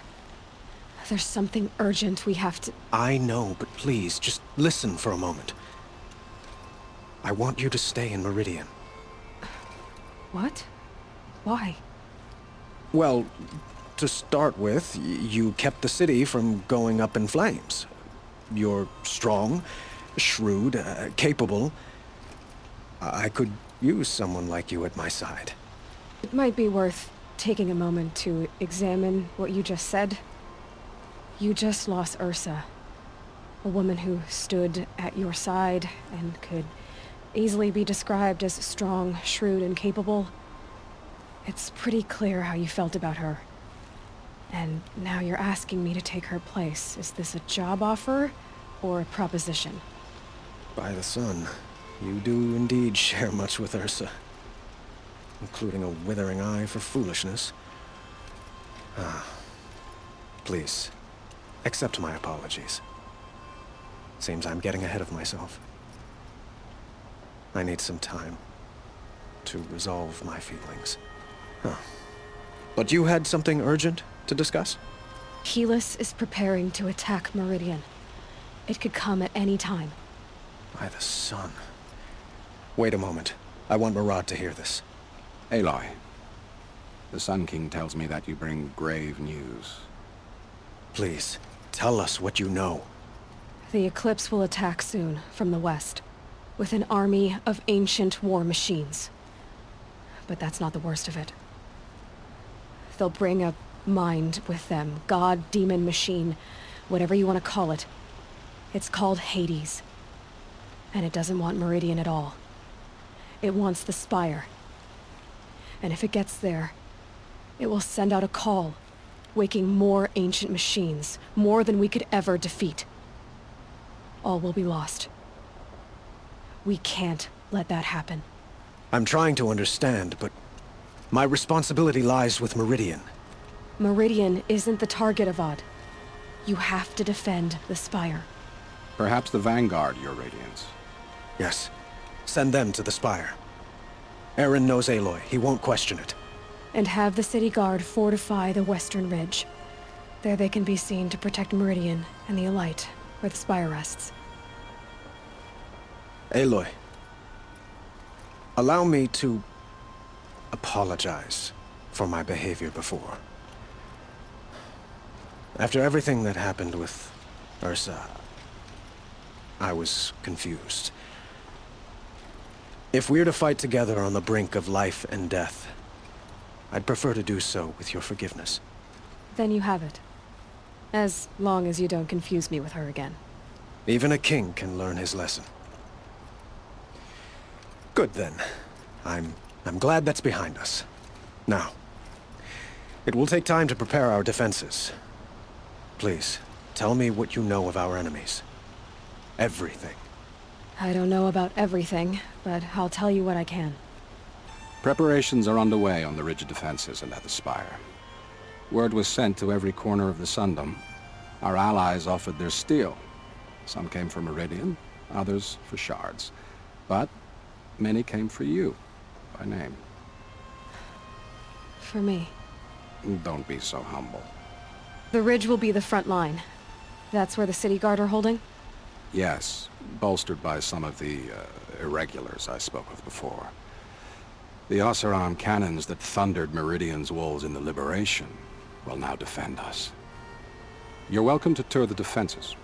There's something urgent we have to... I know, but please, just listen for a moment. I want you to stay in Meridian. What? Why? Well, to start with, you kept the city from going up in flames. You're strong, shrewd, capable. I could use someone like you at my side. It might be worth taking a moment to examine what you just said. You just lost Ursa, a woman who stood at your side and could easily be described as strong, shrewd, and capable. It's pretty clear how you felt about her. And now you're asking me to take her place. Is this a job offer or a proposition? By the sun, you do indeed share much with Ursa, including a withering eye for foolishness. Please, accept my apologies. Seems I'm getting ahead of myself. I need some time to resolve my feelings. But you had something urgent to discuss? Helis is preparing to attack Meridian. It could come at any time. By the sun. Wait a moment. I want Murad to hear this. Aloy, the Sun King tells me that you bring grave news. Please, tell us what you know. The Eclipse will attack soon, from the west, with an army of ancient war machines. But that's not the worst of it. They'll bring a mind with them, god, demon, machine, whatever you want to call it. It's called Hades. And it doesn't want Meridian at all. It wants the Spire. And if it gets there, it will send out a call, waking more ancient machines, more than we could ever defeat. All will be lost. We can't let that happen. I'm trying to understand, but my responsibility lies with Meridian. Meridian isn't the target, Avad. You have to defend the Spire. Perhaps the Vanguard, Your Radiance. Yes. Send them to the Spire. Eren knows Aloy. He won't question it. And have the City Guard fortify the Western Ridge. There they can be seen to protect Meridian and the Elite, where the Spire rests. Aloy, allow me to apologize for my behavior before. After everything that happened with Ursa, I was confused. If we're to fight together on the brink of life and death, I'd prefer to do so with your forgiveness. Then you have it. As long as you don't confuse me with her again. Even a king can learn his lesson. Good then. I'm I'm glad that's behind us. Now, it will take time to prepare our defenses. Please, tell me what you know of our enemies. Everything. I don't know about everything, but I'll tell you what I can. Preparations are underway on the ridge of defenses and at the spire. Word was sent to every corner of the Sundom. Our allies offered their steel. Some came for Meridian, others for shards. But many came for you, by name. For me. Don't be so humble. The ridge will be the front line. That's where the city guard are holding? Yes, bolstered by some of the irregulars I spoke of before. The Oseram cannons that thundered Meridian's walls in the Liberation will now defend us. You're welcome to tour the defenses.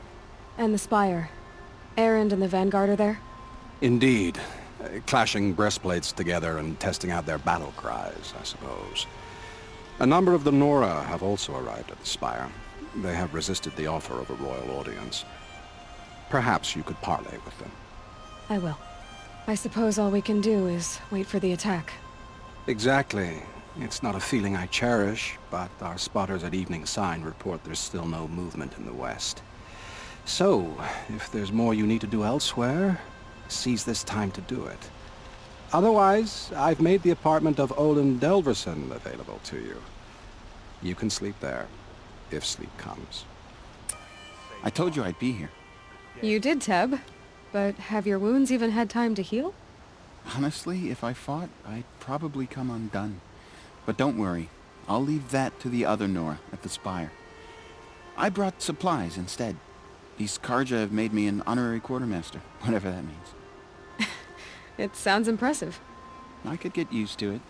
And the spire. Erend and the Vanguard are there? Indeed. Clashing breastplates together and testing out their battle cries, I suppose. A number of the Nora have also arrived at the spire. They have resisted the offer of a royal audience. Perhaps you could parley with them. I will. I suppose all we can do is wait for the attack. Exactly. It's not a feeling I cherish, but our spotters at Evening Sign report there's still no movement in the west. So, if there's more you need to do elsewhere, seize this time to do it. Otherwise, I've made the apartment of Olin Delverson available to you. You can sleep there, if sleep comes. I told you I'd be here. You did, Teb. But have your wounds even had time to heal? Honestly, if I fought, I'd probably come undone. But don't worry. I'll leave that to the other Nora at the spire. I brought supplies instead. These Karja have made me an honorary quartermaster, whatever that means. It sounds impressive. I could get used to it.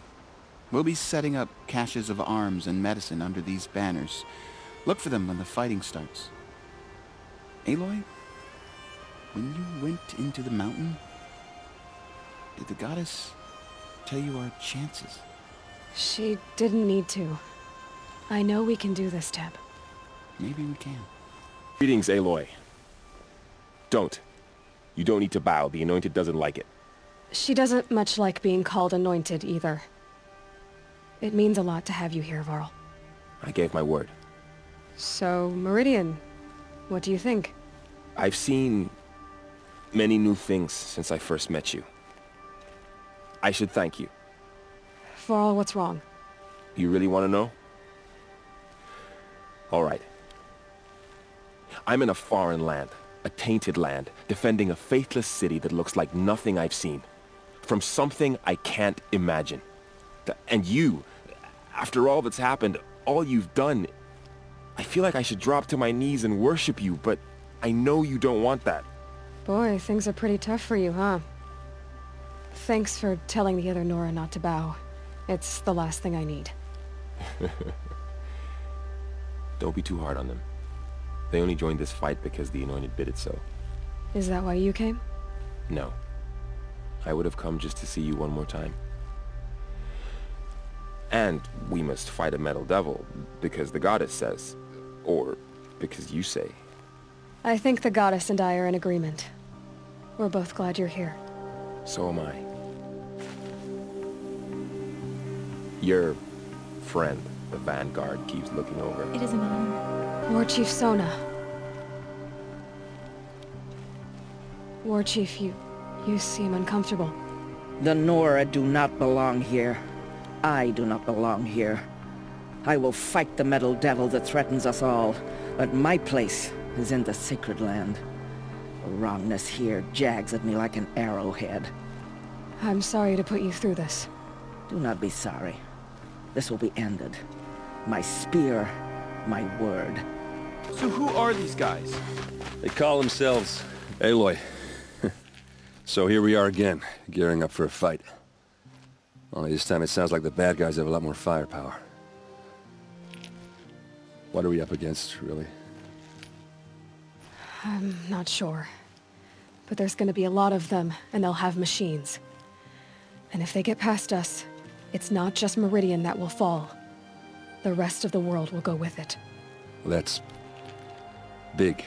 We'll be setting up caches of arms and medicine under these banners. Look for them when the fighting starts. Aloy? When you went into the mountain, did the goddess tell you our chances? She didn't need to. I know we can do this, Teb. Maybe we can. Greetings, Aloy. Don't. You don't need to bow. The Anointed doesn't like it. She doesn't much like being called Anointed, either. It means a lot to have you here, Varl. I gave my word. So, Meridian, what do you think? I've seen many new things since I first met you. I should thank you. Varl, what's wrong? You really want to know? All right. I'm in a foreign land, a tainted land, defending a faithless city that looks like nothing I've seen. From something I can't imagine. And you, after all that's happened, all you've done, I feel like I should drop to my knees and worship you, but I know you don't want that. Boy, things are pretty tough for you, huh? Thanks for telling the other Nora not to bow. It's the last thing I need. Don't be too hard on them. They only joined this fight because the Anointed bid it so. Is that why you came? No. I would have come just to see you one more time. And we must fight a metal devil, because the goddess says. Or because you say. I think the goddess and I are in agreement. We're both glad you're here. So am I. Your friend, the Vanguard, keeps looking over. It is an honor. War Chief Sona. War Chief, you seem uncomfortable. The Nora do not belong here. I do not belong here. I will fight the metal devil that threatens us all, but my place is in the sacred land. The wrongness here jags at me like an arrowhead. I'm sorry to put you through this. Do not be sorry. This will be ended. My spear, my word. So who are these guys? They call themselves Aloy. So here we are again, gearing up for a fight. Only this time it sounds like the bad guys have a lot more firepower. What are we up against, really? I'm not sure. But there's gonna be a lot of them, and they'll have machines. And if they get past us, it's not just Meridian that will fall. The rest of the world will go with it. Well, that's big.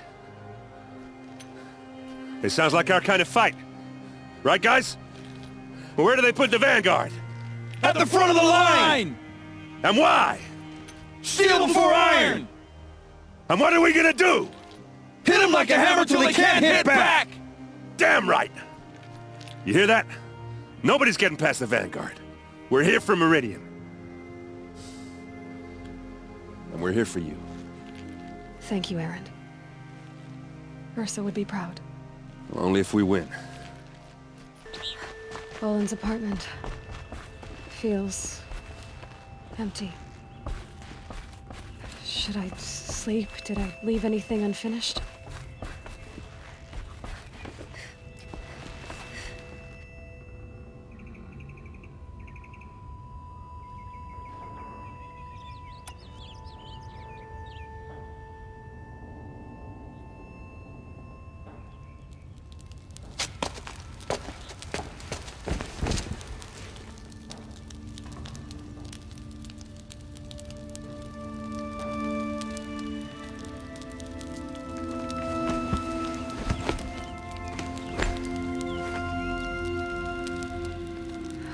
It sounds like our kind of fight. Right, guys? Well, where do they put the Vanguard? At the front of the line! And why? Steel before iron! And what are we gonna do? Hit them like a hammer till they can't hit back! Damn right! You hear that? Nobody's getting past the Vanguard. We're here for Meridian. And we're here for you. Thank you, Erend. Ursa would be proud. Well, only if we win. Boland's apartment feels empty. Should I sleep? Did I leave anything unfinished?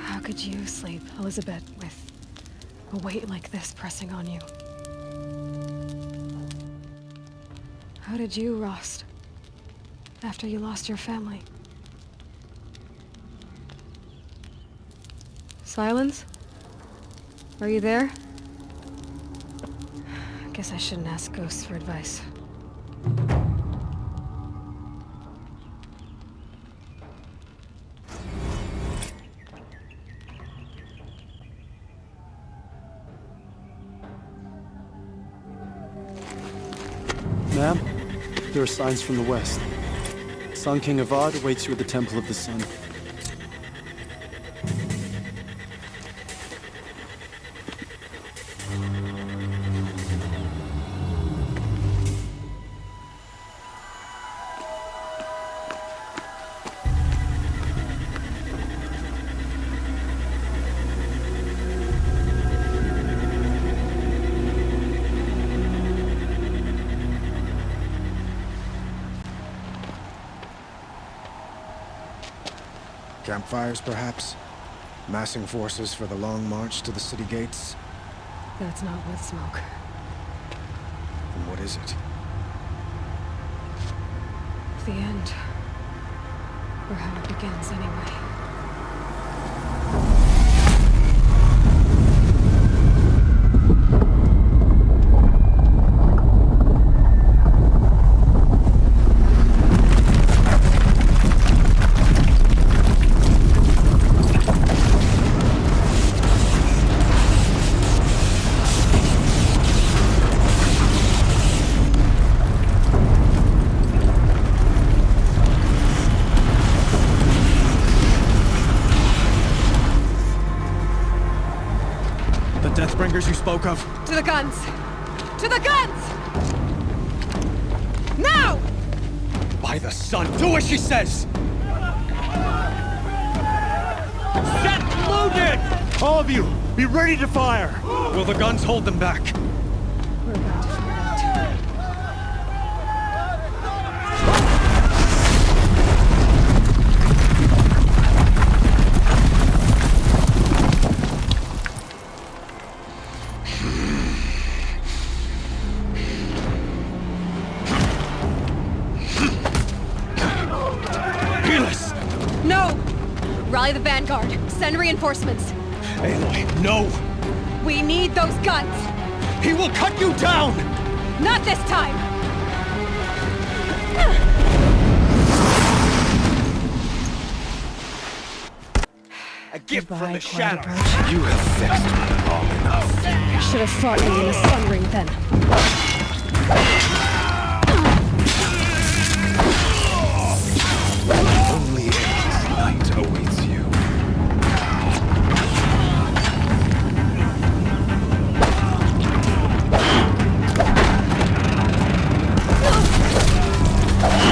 How could you sleep, Elizabeth, with a weight like this pressing on you? How did you, Rost, after you lost your family? Silence? Are you there? I guess I shouldn't ask ghosts for advice. Ma'am, there are signs from the west. Sun King Avad awaits you at the Temple of the Sun. Campfires, perhaps? Massing forces for the long march to the city gates? That's not with smoke. Then what is it? The end. Or how it begins, anyway. Deathbringers you spoke of? To the guns! To the guns! Now! By the sun, do as she says! Set loaded! All of you, be ready to fire! Will the guns hold them back? We're about to find out. No! Rally the Vanguard. Send reinforcements. Aloy, no! We need those guns! He will cut you down! Not this time! A gift from the shadows! You have vexed me long enough. You should have fought me in the Sun Ring then. Only endless night awaits you.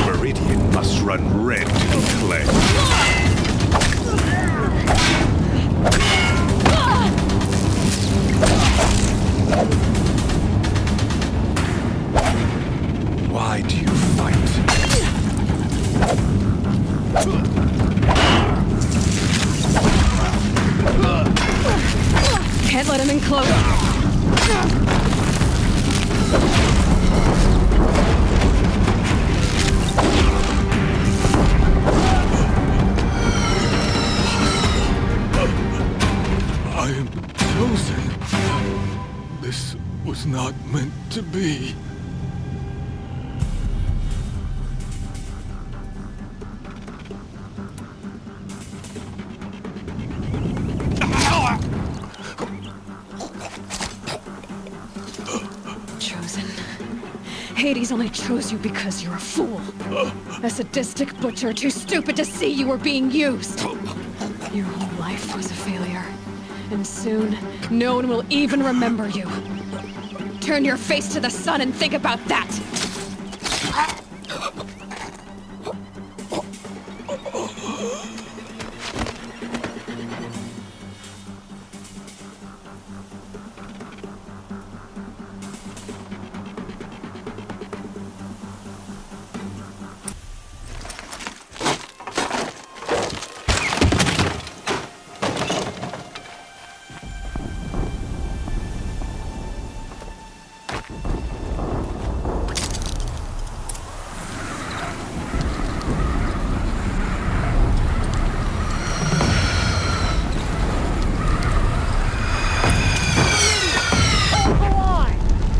Meridian must run red to be cleansed. Why do you fight? getting close. I am chosen. This was not meant to be. Chosen. Hades only chose you because you're a fool. A sadistic butcher too stupid to see you were being used. Your whole life was a failure. And soon, no one will even remember you. Turn your face to the sun and think about that!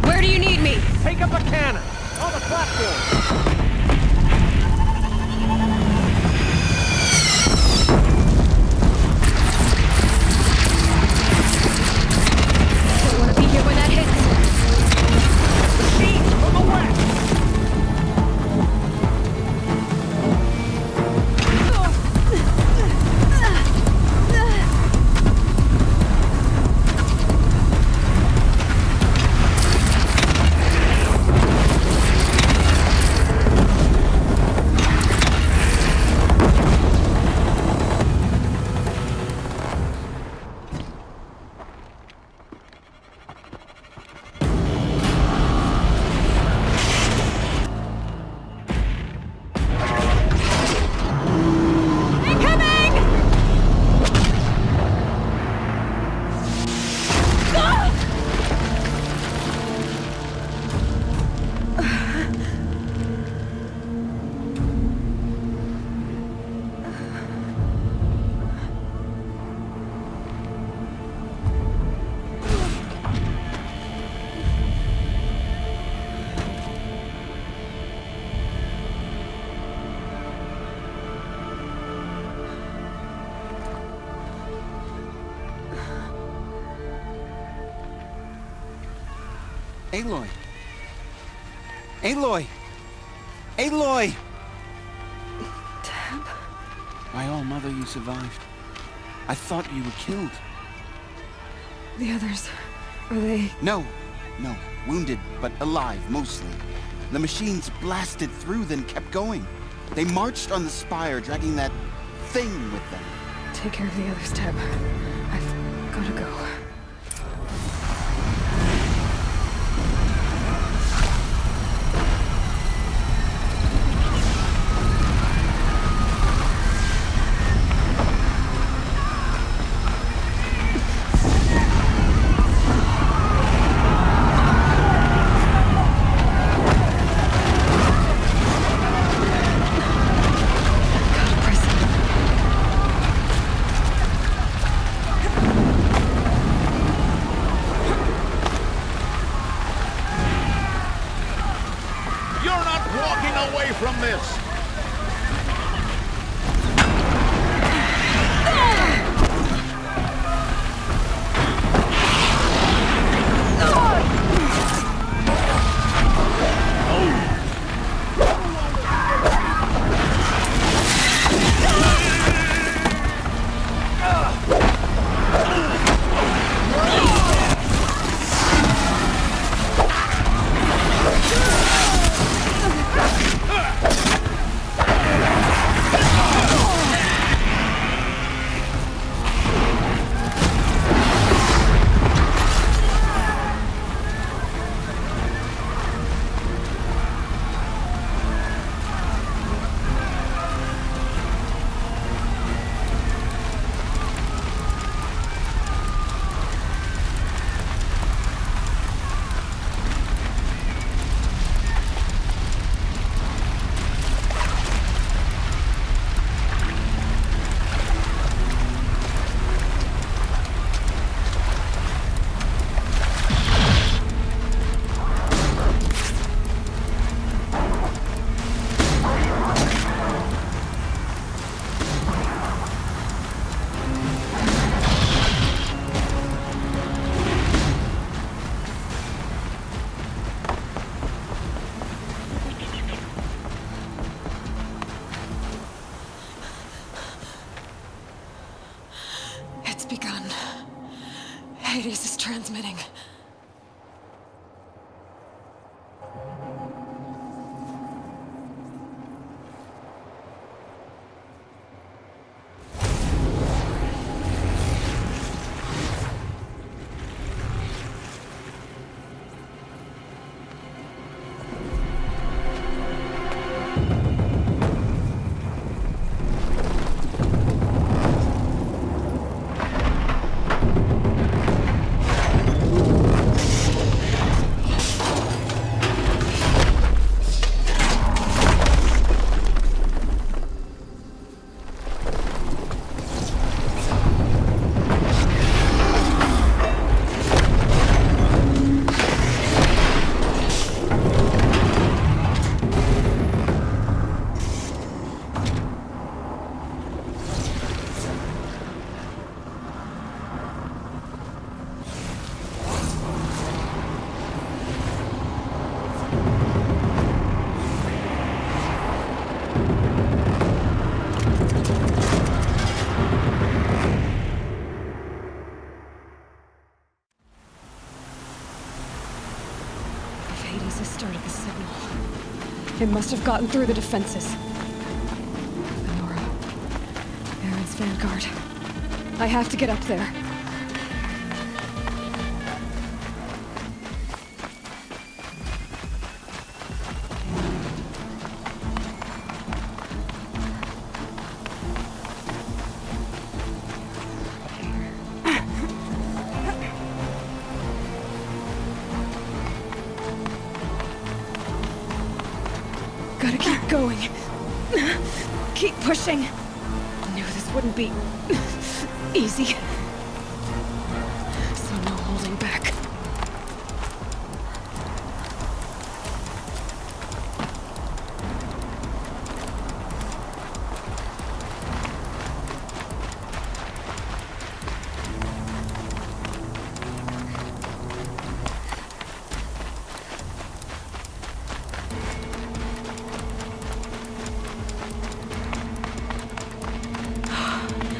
Where do you need me? Take up a cannon on the platform. Don't want to be here when that hits. Machines from the west. Aloy! Aloy! Aloy! Tab? My all-mother, you survived. I thought you were killed. The others, are they... No. Wounded, but alive, mostly. The machines blasted through, then kept going. They marched on the spire, dragging that thing with them. Take care of the others, Tab. I've gotta go. From this. begun. Hades is transmitting. It must have gotten through the defenses. Nora. Aaron's vanguard. I have to get up there. Gotta keep going. Keep pushing. Knew this wouldn't be easy. So no holding back.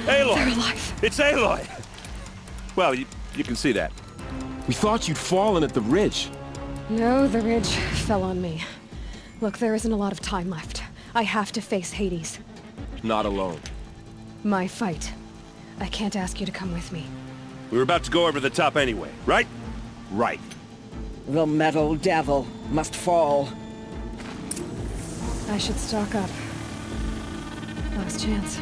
Aloy! It's Aloy! Well, you can see that. We thought you'd fallen at the ridge. No, the ridge fell on me. Look, there isn't a lot of time left. I have to face Hades. Not alone. My fight. I can't ask you to come with me. We were about to go over the top anyway, right? Right. The metal devil must fall. I should stock up. Last chance.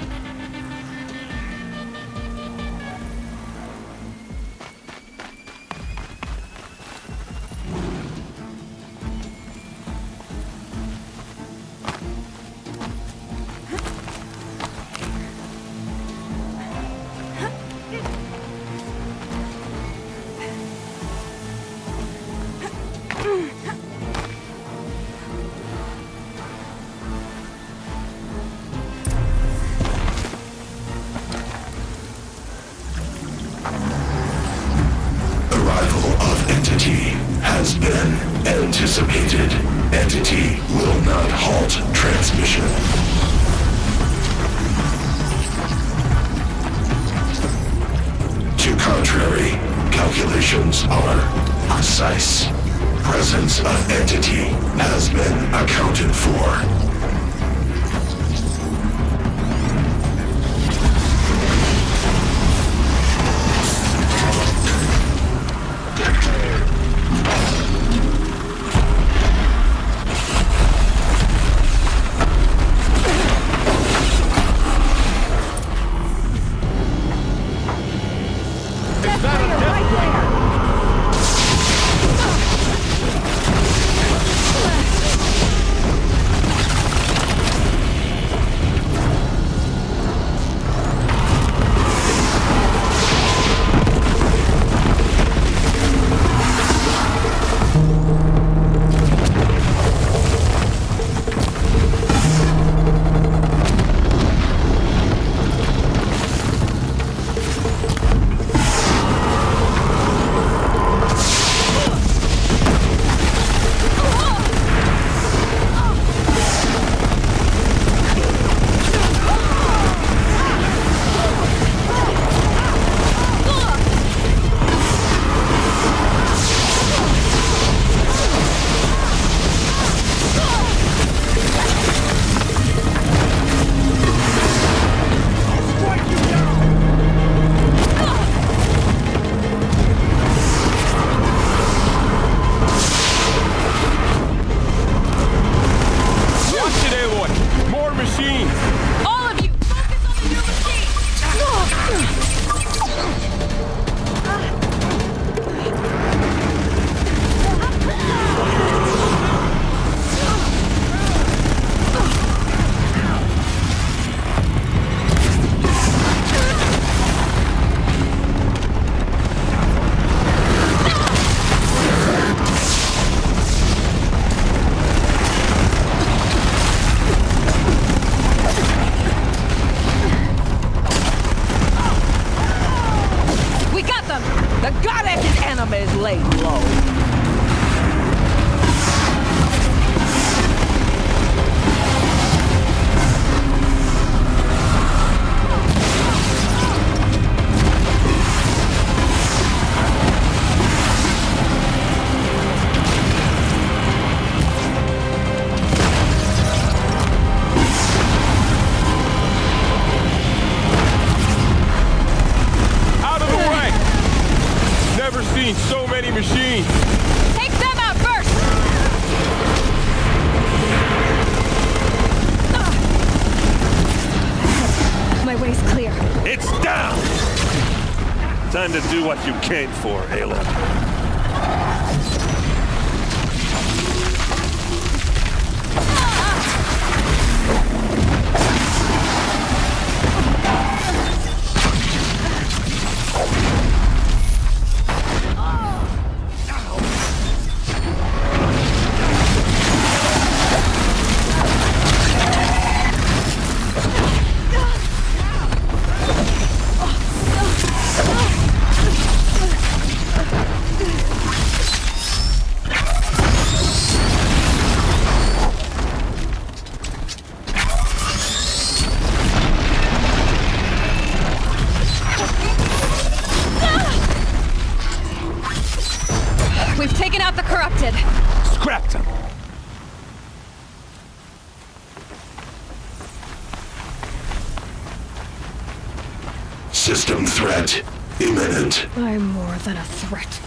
Has been anticipated. Entity will not halt transmission. To contrary, calculations are precise. Presence of entity has been accounted for. It's down! Time to do what you came for, Aloy. We've taken out the corrupted. Scrapped them. System threat imminent. I'm more than a threat.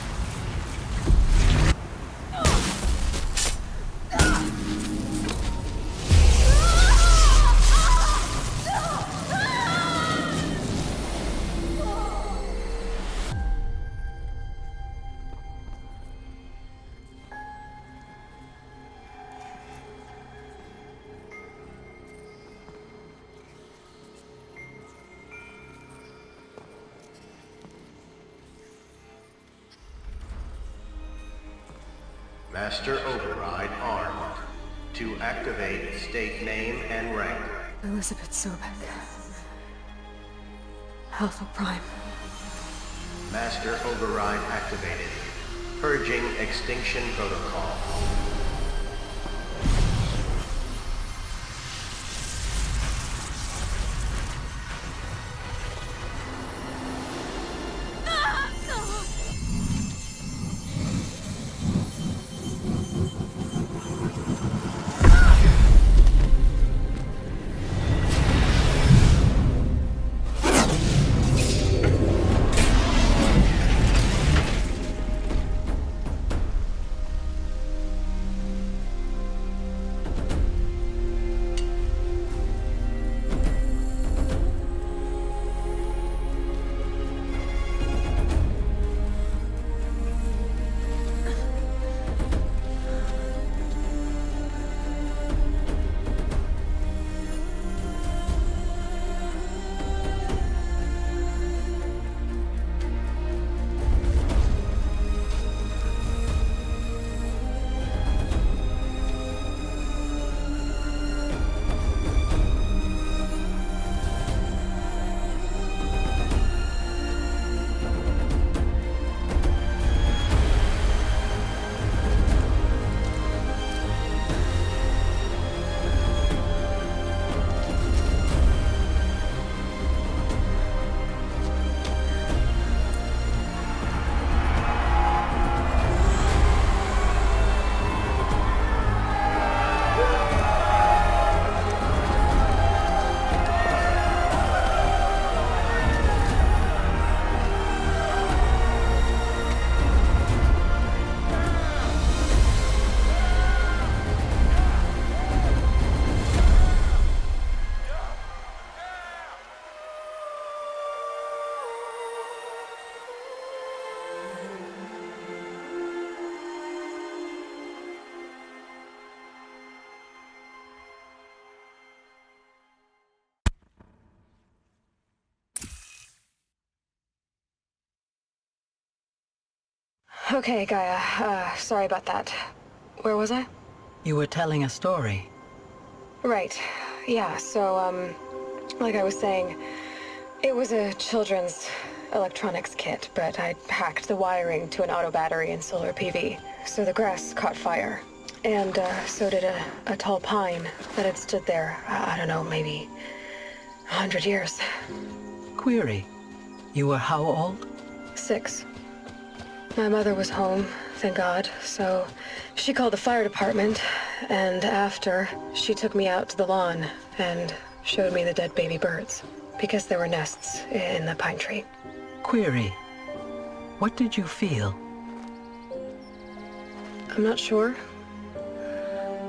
Master Override armed. To activate, state name and rank. Elizabeth Sobek. Alpha Prime. Master Override activated. Purging Extinction Protocol. Okay, Gaia. Sorry about that. Where was I? You were telling a story. Right. Yeah, so, like I was saying, it was a children's electronics kit, but I hacked the wiring to an auto battery and solar PV. So the grass caught fire. And, so did a tall pine that had stood there, I don't know, maybe 100 years. Query. You were how old? 6. My mother was home, thank God, so she called the fire department, and after, she took me out to the lawn and showed me the dead baby birds, because there were nests in the pine tree. Query. What did you feel? I'm not sure.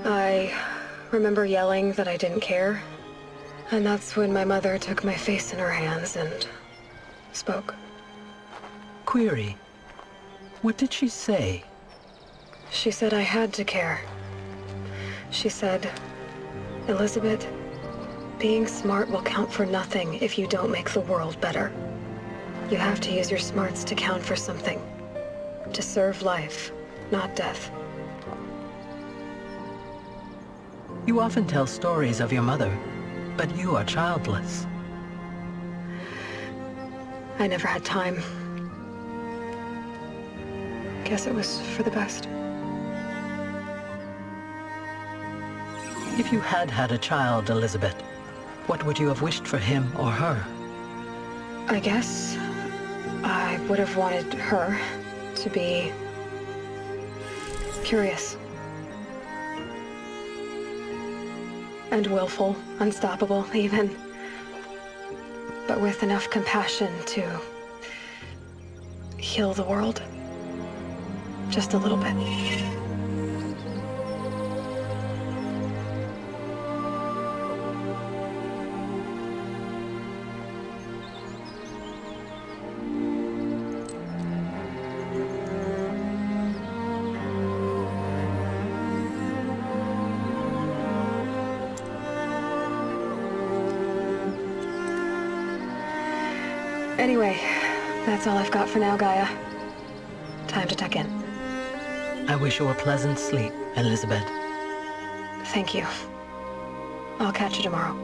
I remember yelling that I didn't care. And that's when my mother took my face in her hands and spoke. Query. What did she say? She said I had to care. She said, Elizabeth, being smart will count for nothing if you don't make the world better. You have to use your smarts to count for something. To serve life, not death. You often tell stories of your mother, but you are childless. I never had time. Guess it was for the best. If you had had a child, Elizabeth, what would you have wished for him or her? I guess I would have wanted her to be curious. And willful, unstoppable, even. But with enough compassion to heal the world. Just a little bit. Anyway, that's all I've got for now, Gaia. Time to tuck in. I wish you a pleasant sleep, Elizabeth. Thank you. I'll catch you tomorrow.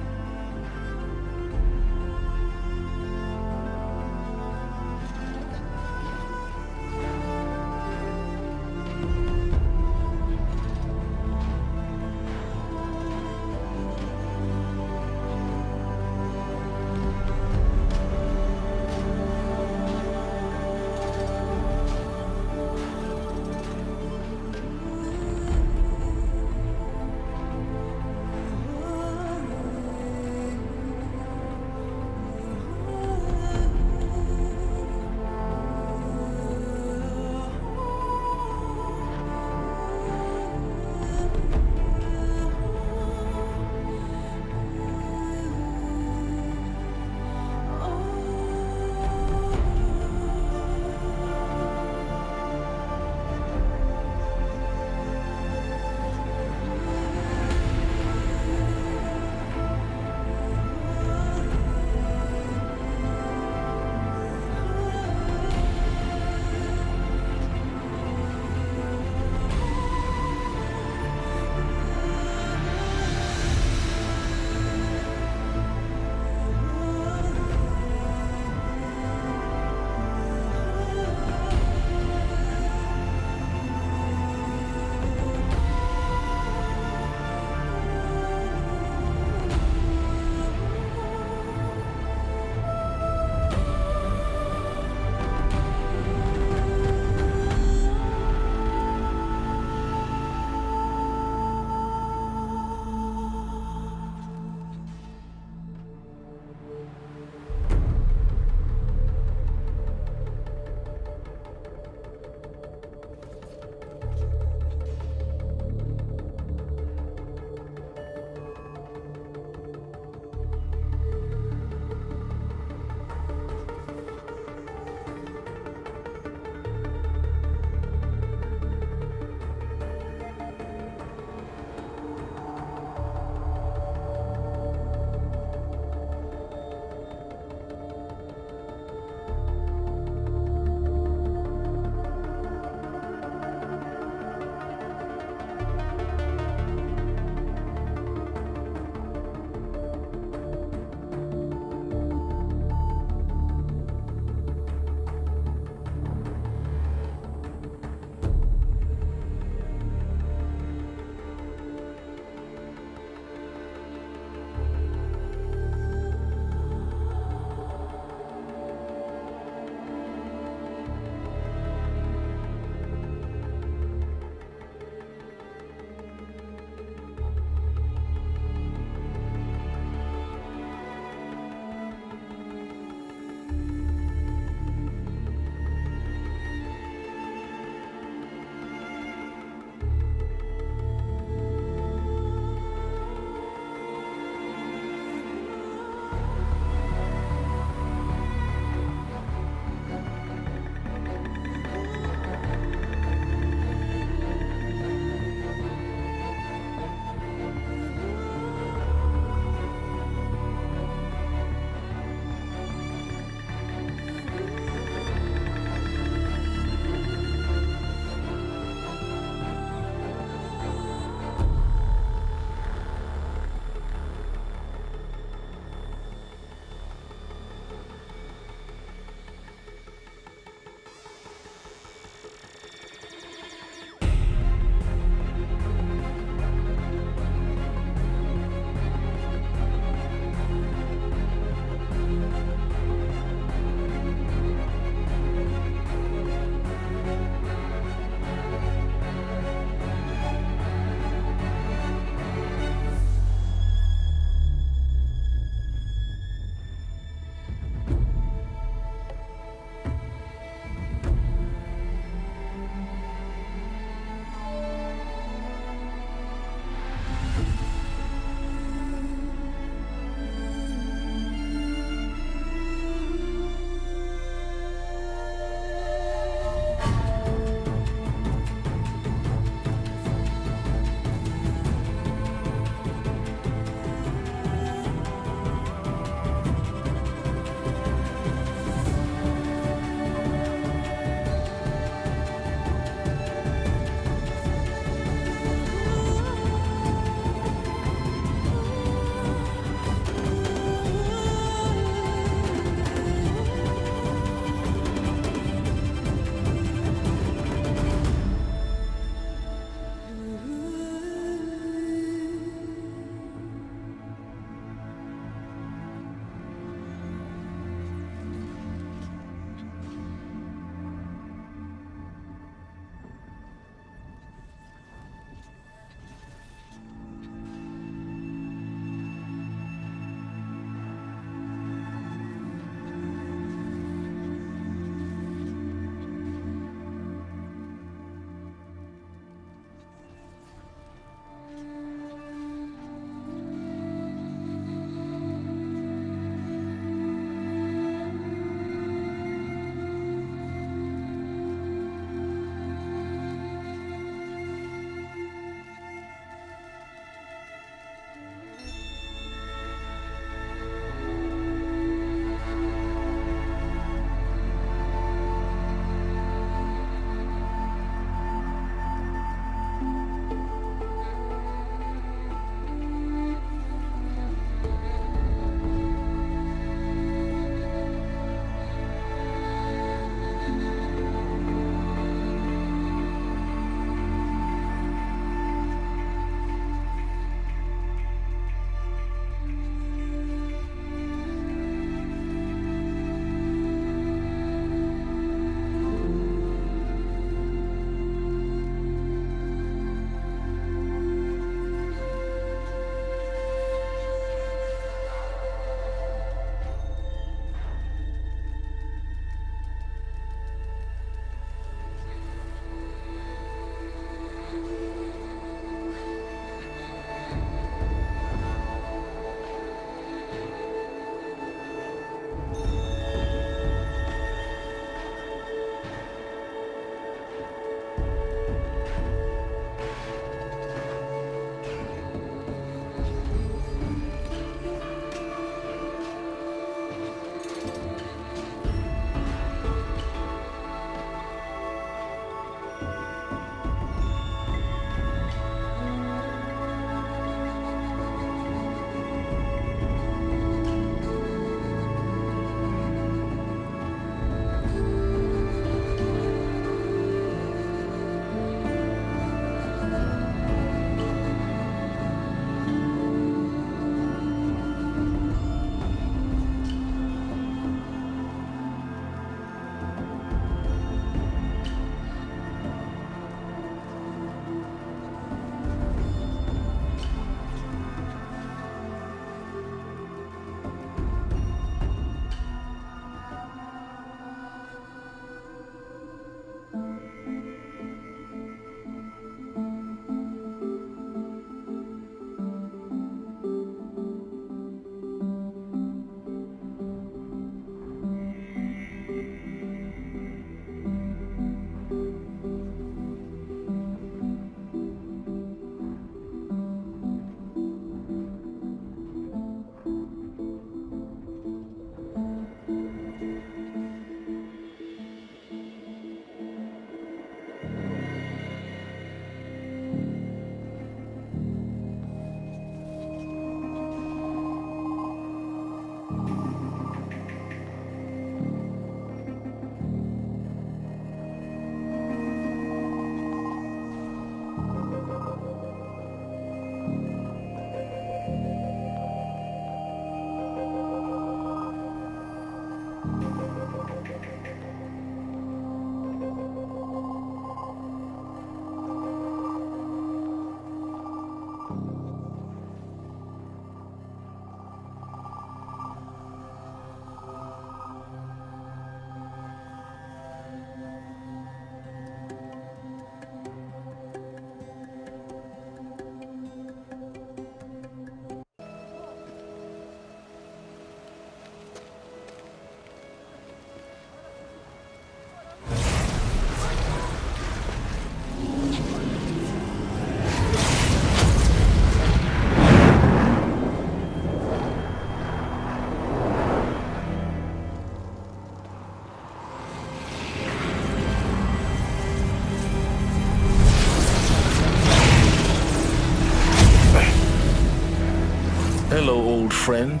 Hello, old friend.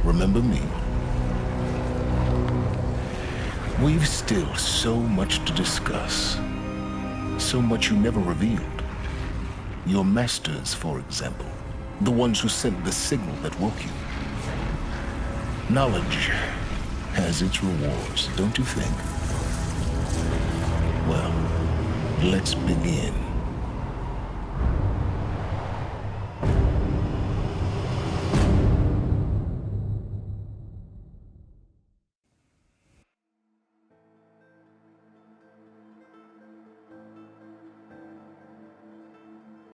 Remember me? We've still so much to discuss. So much you never revealed. Your masters, for example. The ones who sent the signal that woke you. Knowledge has its rewards, don't you think? Well, let's begin.